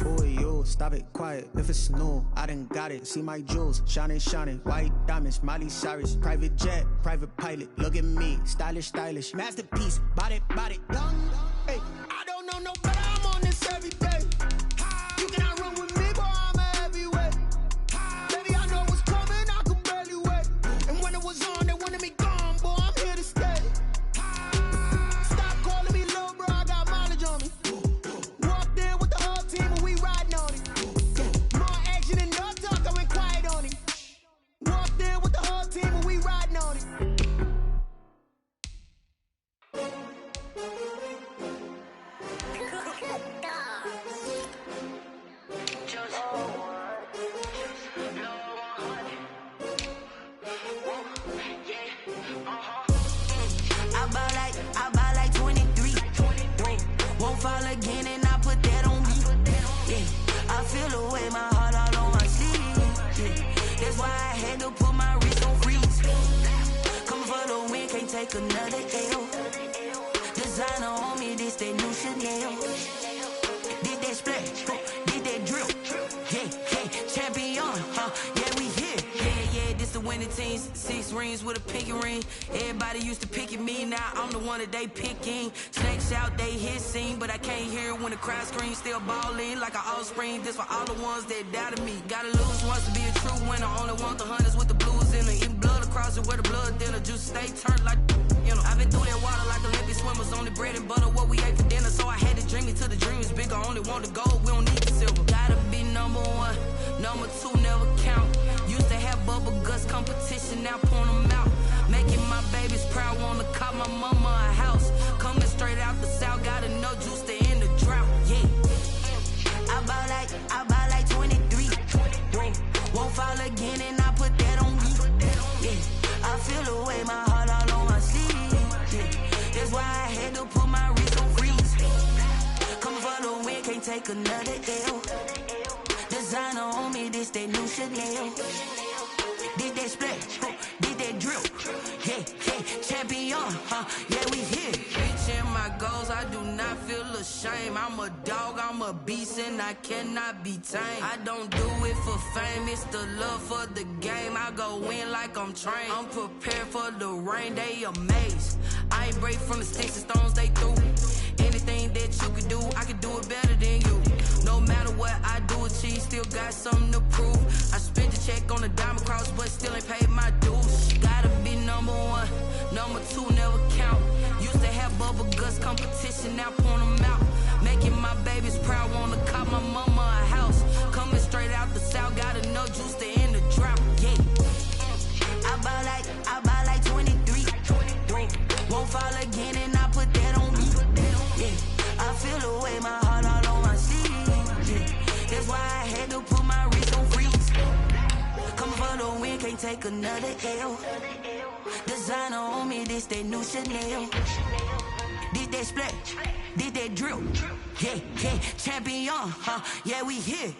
Boy, yo, stop it, quiet. If it's new, I done got it. See my jewels, shining, white diamonds, Miley Cyrus, private jet, private pilot. Look at me, stylish, masterpiece, body, done. Hey, I don't know no better, I'm on this every day. You cannot run with me, boy, I'm a heavyweight. Baby, I know what's coming, I could barely wait. And when it was on, they wanted me gone, boy, I'm here to stay. Stop calling me little bro, I got mileage on me. Walked in with the whole team and we riding on him. Yeah, more action and no talk, I went quiet on him. Walked in with the whole team and we riding on him. take another L. Designer on me, this that new Chanel. Did that splash, did that drill. Yeah, champion, yeah, we here. Yeah, this the winning teams. 6 rings with a pinky ring. Everybody used to pick at me, now I'm the one that they picking. Snakes out, they hissing, but I can't hear when the crowd screams. Still balling like an offspring. This for all the ones that doubted me. Gotta lose once to be a true winner. Only want the hunters with the blues in it. Eating blood across it where the blood dinner. Juice stay turned like, you know. I've been through that water like Olympic swimmers. Only bread and butter, what we ate for dinner. So I had to dream it till the dream is bigger. Only want the gold, we don't need the silver. Gotta be number 1, number 2 never count. Used to have bubble guts competition, now point them out. Making my babies proud, wanna call my mama a house. Coming straight out the south, got enough juice to end the drought. Yeah, I bought like 23. Whoa, won't fall again, and I put that on me. Yeah, I feel the way, my heart all on my sleeve. Yeah, that's why I had to put my wrist on freeze. Coming for the win, can't take another L. Designer on me, this that new Chanel. Did that splash, did that drill. Yeah, champion, yeah, we here. Reaching my goals, I do not feel ashamed. I'm a dog, I'm a beast, and I cannot be tamed. I don't do it for fame, it's the love for the game. I go in like I'm trained. I'm prepared for the rain, they amazed. I ain't break from the sticks and stones they threw. Anything that you could do, I could do it better than you. No matter what I do, achieve, still got something to prove. I spent the check on the diamond cross, but still ain't paid my dues. Gotta be number 1, number 2 never count. Used to have bubble guts competition, now point them out. Making my babies proud, wanna call my mama a house. Coming straight out the south, got enough juice to end the drought. Yeah, I bought like 23. Won't fall again, and I put that on me. Yeah, I feel the way, my heart all on my sleeve. Yeah, that's why I had to put my wrist on freeze. Come for the win, can't take another L. Designer on me, this that new Chanel. Did that splash, did that drill. Yeah, champion, yeah, we here.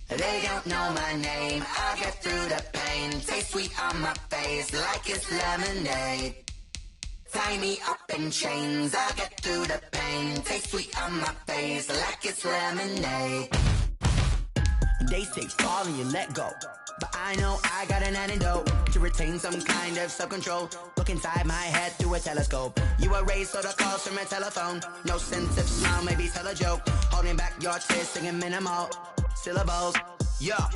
They don't know my name, I get through the pain. Taste sweet on my face like it's lemonade. Tie me up in chains, I get through the pain. Taste sweet on my face like it's lemonade. They say fall and you let go, but I know I got an antidote to retain some kind of self-control. Look inside my head through a telescope. You erase all the calls from a telephone. No sense of smile, maybe tell a joke. Holding back your tears, singing minimal syllables. Yeah,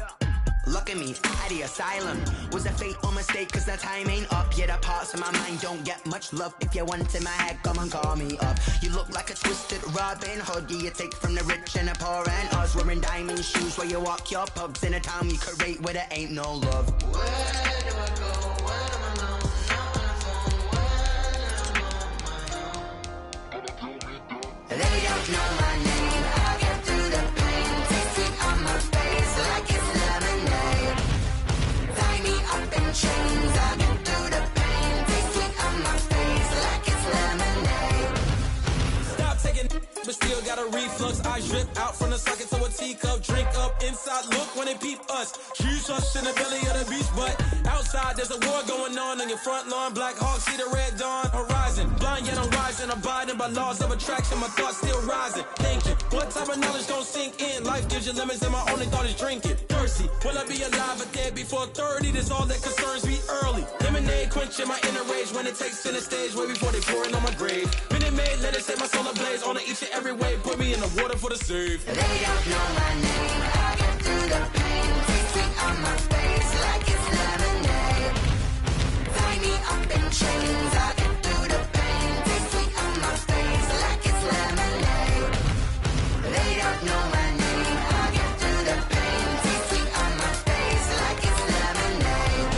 look at me, at the asylum. Was a fate or mistake, cause the time ain't up. Yeah, the parts of my mind don't get much love. If you want in my head, come and call me up. You look like a twisted Robin Hood. Yeah, you take from the rich and the poor and us. Wearing diamond shoes where you walk your pugs in a town you create where there ain't no love. Where do I go? When am I alone? Not on the phone. When am I on my own? They don't know my name, I get through the pain. Taste sweet on my face like it's lemonade. Tie me up in chains, I get through the pain. Taste sweet on my face like it's lemonade. Stop taking, but still got a reflux. I drip out from the socket to a teacup. Drink up inside, look when they peep us. Huge us in the belly of the beach, but outside there's a war going on your front lawn. Black Hawk, see the red dawn horizon. Blind yet I'm rising, abiding by laws of attraction. My thoughts still rising. Thinking, what type of knowledge gon' sink in? Life gives you limits, and my only thought is drinking. Thirsty, will I be alive or dead before 30? That's all that concerns me early. Lemonade quenching my inner rage when it takes center stage, way before they pour it on my grave. Minute Maid, let it set my soul ablaze on each and every way. Put me in the water for the save. They don't know my name, I get through the pain. Taste sweet on my face like it's lemonade. Tie me up in chains, I get through the pain. Taste sweet on my face like it's lemonade. They don't know my name, I get through the pain. Taste sweet on my face like it's lemonade.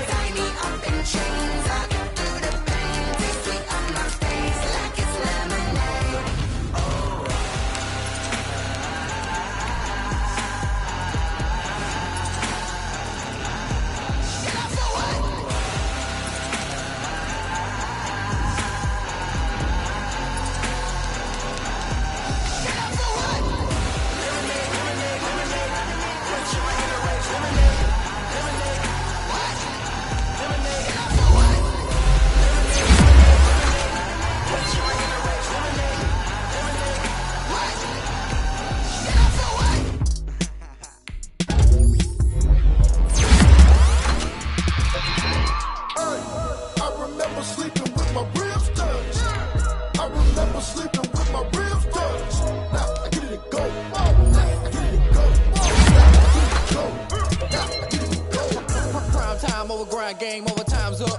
Tie me up in chains, I get through the pain. Taste sweet on my face like it's lemonade. Oh. sleeping with my ribs touched. I remember sleeping with my ribs touched. Now I get it to go. Now I get it to go. Now I get it to go. Prime time over grind game, over time's up.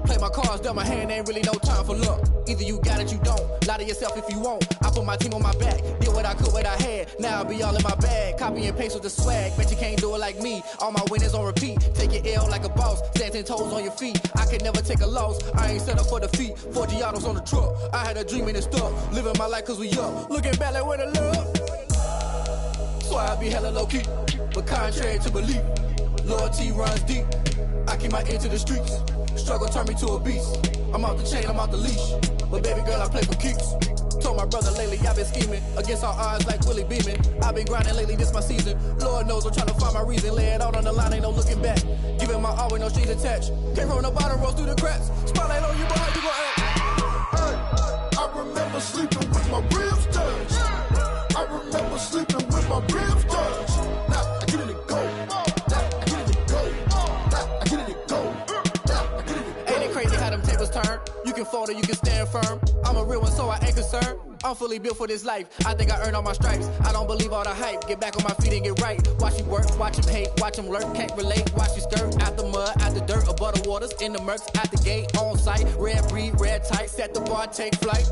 Play my cards, dealt my hand, ain't really no time for luck. Either you got it, you don't. Lie to yourself if you won't. I put my team on my back, did what I could, what I had. Now I'll be all in my bag. Copy and paste with the swag. Bet you can't do it like me. All my winners on repeat. Take your L like a boss. Stand 10 toes on your feet. I can never take a loss. I ain't set up for defeat. 4 Giottos on the truck. I had a dream and it stuck. Living my life cause we up. Looking back like where the love. So I be hella low key. But contrary to belief, loyalty runs deep. I keep my ear to the streets. Struggle turned me to a beast. I'm off the chain, I'm off the leash. But baby girl, I play for keeps. Told my brother lately, I've been scheming. Against all odds like Willie Beeman. I've been grinding lately, this my season. Lord knows I'm trying to find my reason. Lay it out on the line, ain't no looking back. Giving my all with no strings attached. Came from the bottom, rose through the cracks. Spotlight on you, but how you gon' act? Hey, I remember sleeping with my ribs touched. I remember sleeping with my ribs touched. Now I get it to go. Now I get it to go. Now I get it to go. Now I get it to go. Ain't it crazy how them tables turn? You can fold or you can stand firm. I'm a real one, so I ain't concerned. I'm fully built for this life. I think I earned all my stripes. I don't believe all the hype. Get back on my feet and get right. Watch you work, watch him hate, watch him lurk. Can't relate, watch you skirt. Out the mud, out the dirt, above the waters, in the murks, out the gate, on site. Red breed, red tight, set the bar, take flight.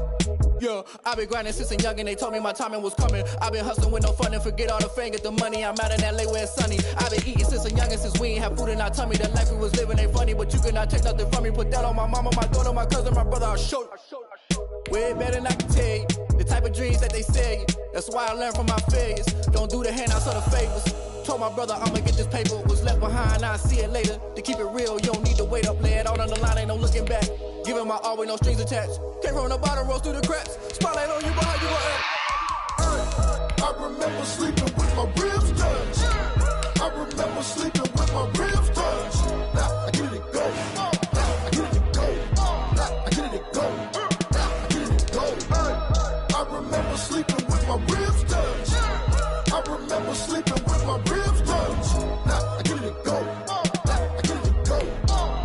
Yeah, I've been grinding since a young and they told me my timing was coming. I've been hustling with no fun and forget all the fame, get the money. I'm out in LA where it's sunny. I've been eating since a young and since we ain't have food in our tummy. The life we was living ain't funny, but you cannot take nothing from me. Put that on my mama, my daughter, my cousin, my brother, I'll show you. Way better than I can tell you. The type of dreams that they sell you. That's why I learned from my failures. Don't do the handouts or the favors. Told my brother I'ma get this paper. Was left behind, I'll see it later. To keep it real, you don't need to wait up. Lay it out on the line, ain't no looking back. Giving my all with no strings attached. Came from the bottom, rose through the cracks. Spotlight on you, but how you gon' act? I remember sleeping with my ribs touched. I remember sleeping with my ribs touched. Now I get it to go. Now I get it to go. Now I get it to go. Now I get it to go. I remember sleeping with my ribs touched. I remember sleeping with my ribs touched. Now I get it to go. Now I get it to go.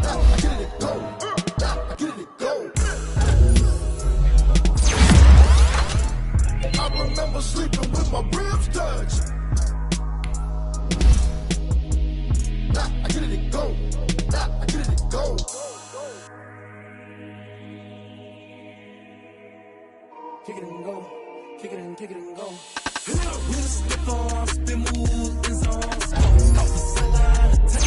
Now I get it to go. Now I get it to go. I remember sleeping with my ribs touched. Now I get it to go. Now I get it to go. Kick it and go. Kick it and kick it and go. We'll step on, spin, move, in zone. Off the sideline, attack.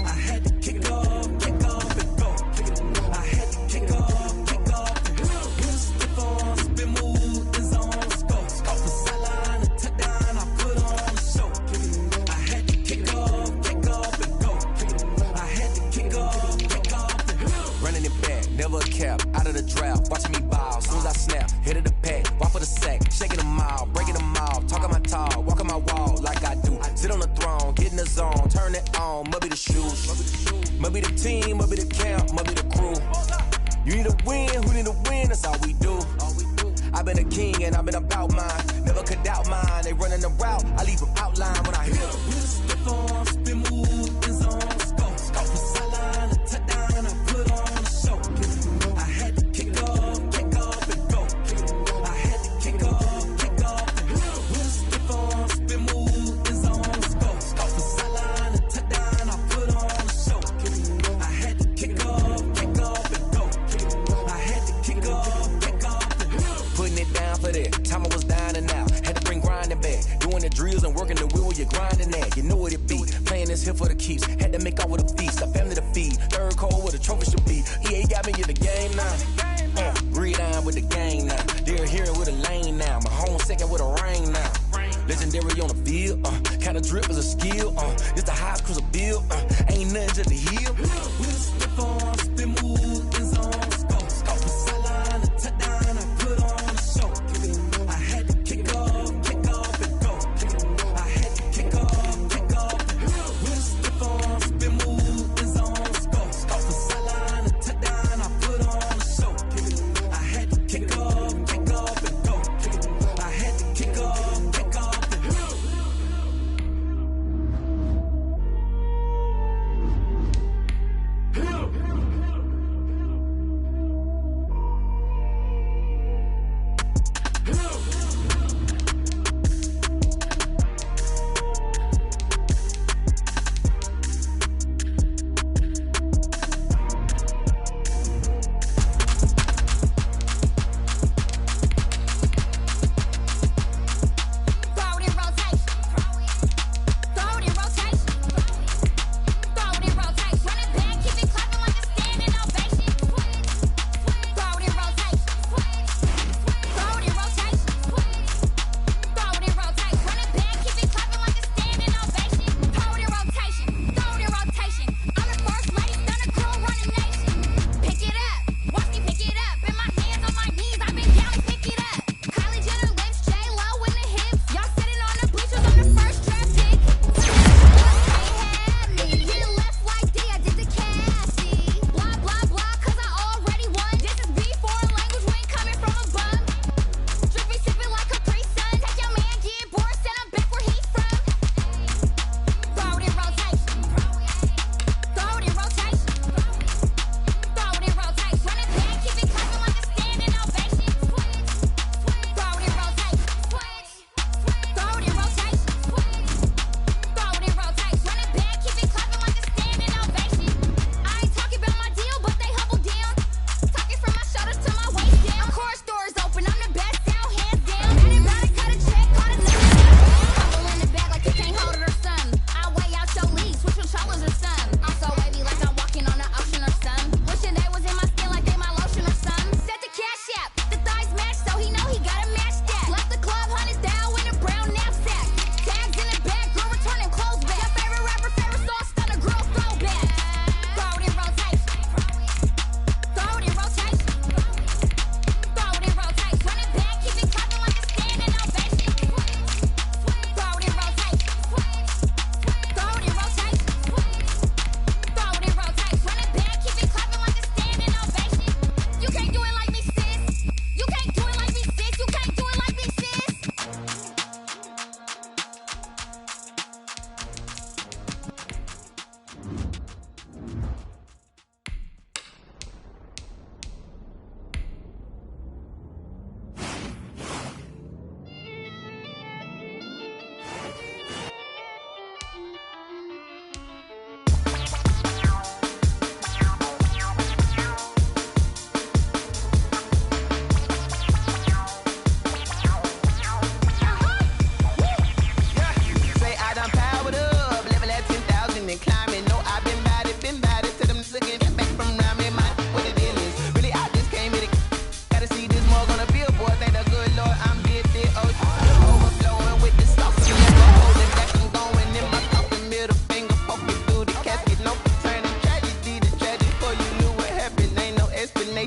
I had to kick off and go. I had to kick off and go. We'll step on, spin, move, in zone. Off the sideline, attack down. I put on the show. I had to kick off and go. I had to kick off and go. Running it back, never a cap, out of the draft. Watching me ball, soon as I snap, hit of the pack, walk for the sack, shaking them all, breaking them all, talking my talk, walking my wall like I do. Sit on the throne, get in the zone, turn it on, must be the shoes, must be the team, must be the camp, must be the crew. You need a win, who need a win, that's all we do. I've been a king and I've been about mine, never could doubt mine. They running the route, I leave them outline when I hit them. We'll step on, spin, move, in zone. Off the sideline, attack down. I put on the show. I had to kick off and go. I had to kick off and go. We'll step on, spin, move, in zone. Off the sideline, attack down. I put on the show. I had to kick off and go. I had to kick off and go. Putting it down for that, time I was down and out. Had to bring grinding back, doing the drills and working the wheel, you're grinding that. You know what it be, playing this here for the keeps. Had to make out with a feast, a family to feed. Third cold where the trophy should be. EA got me in the game now. Breed on with the game now. They're here with a lane now. My home second with a ring now. Legendary on the field, kind of drip is a skill. It's the highest cruiser bill, ain't nothing just a heel. We'll step on, spin, move, in zone. Off the sideline, attack down. I put on the show. I had to kick off and go. I had to kick off and go. We'll step on, spin, move, in zone. Off the sideline, attack down. I put on the show. I had to kick off and go. I had to kick off and go.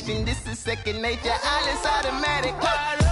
motion, this is second nature. All is automatic.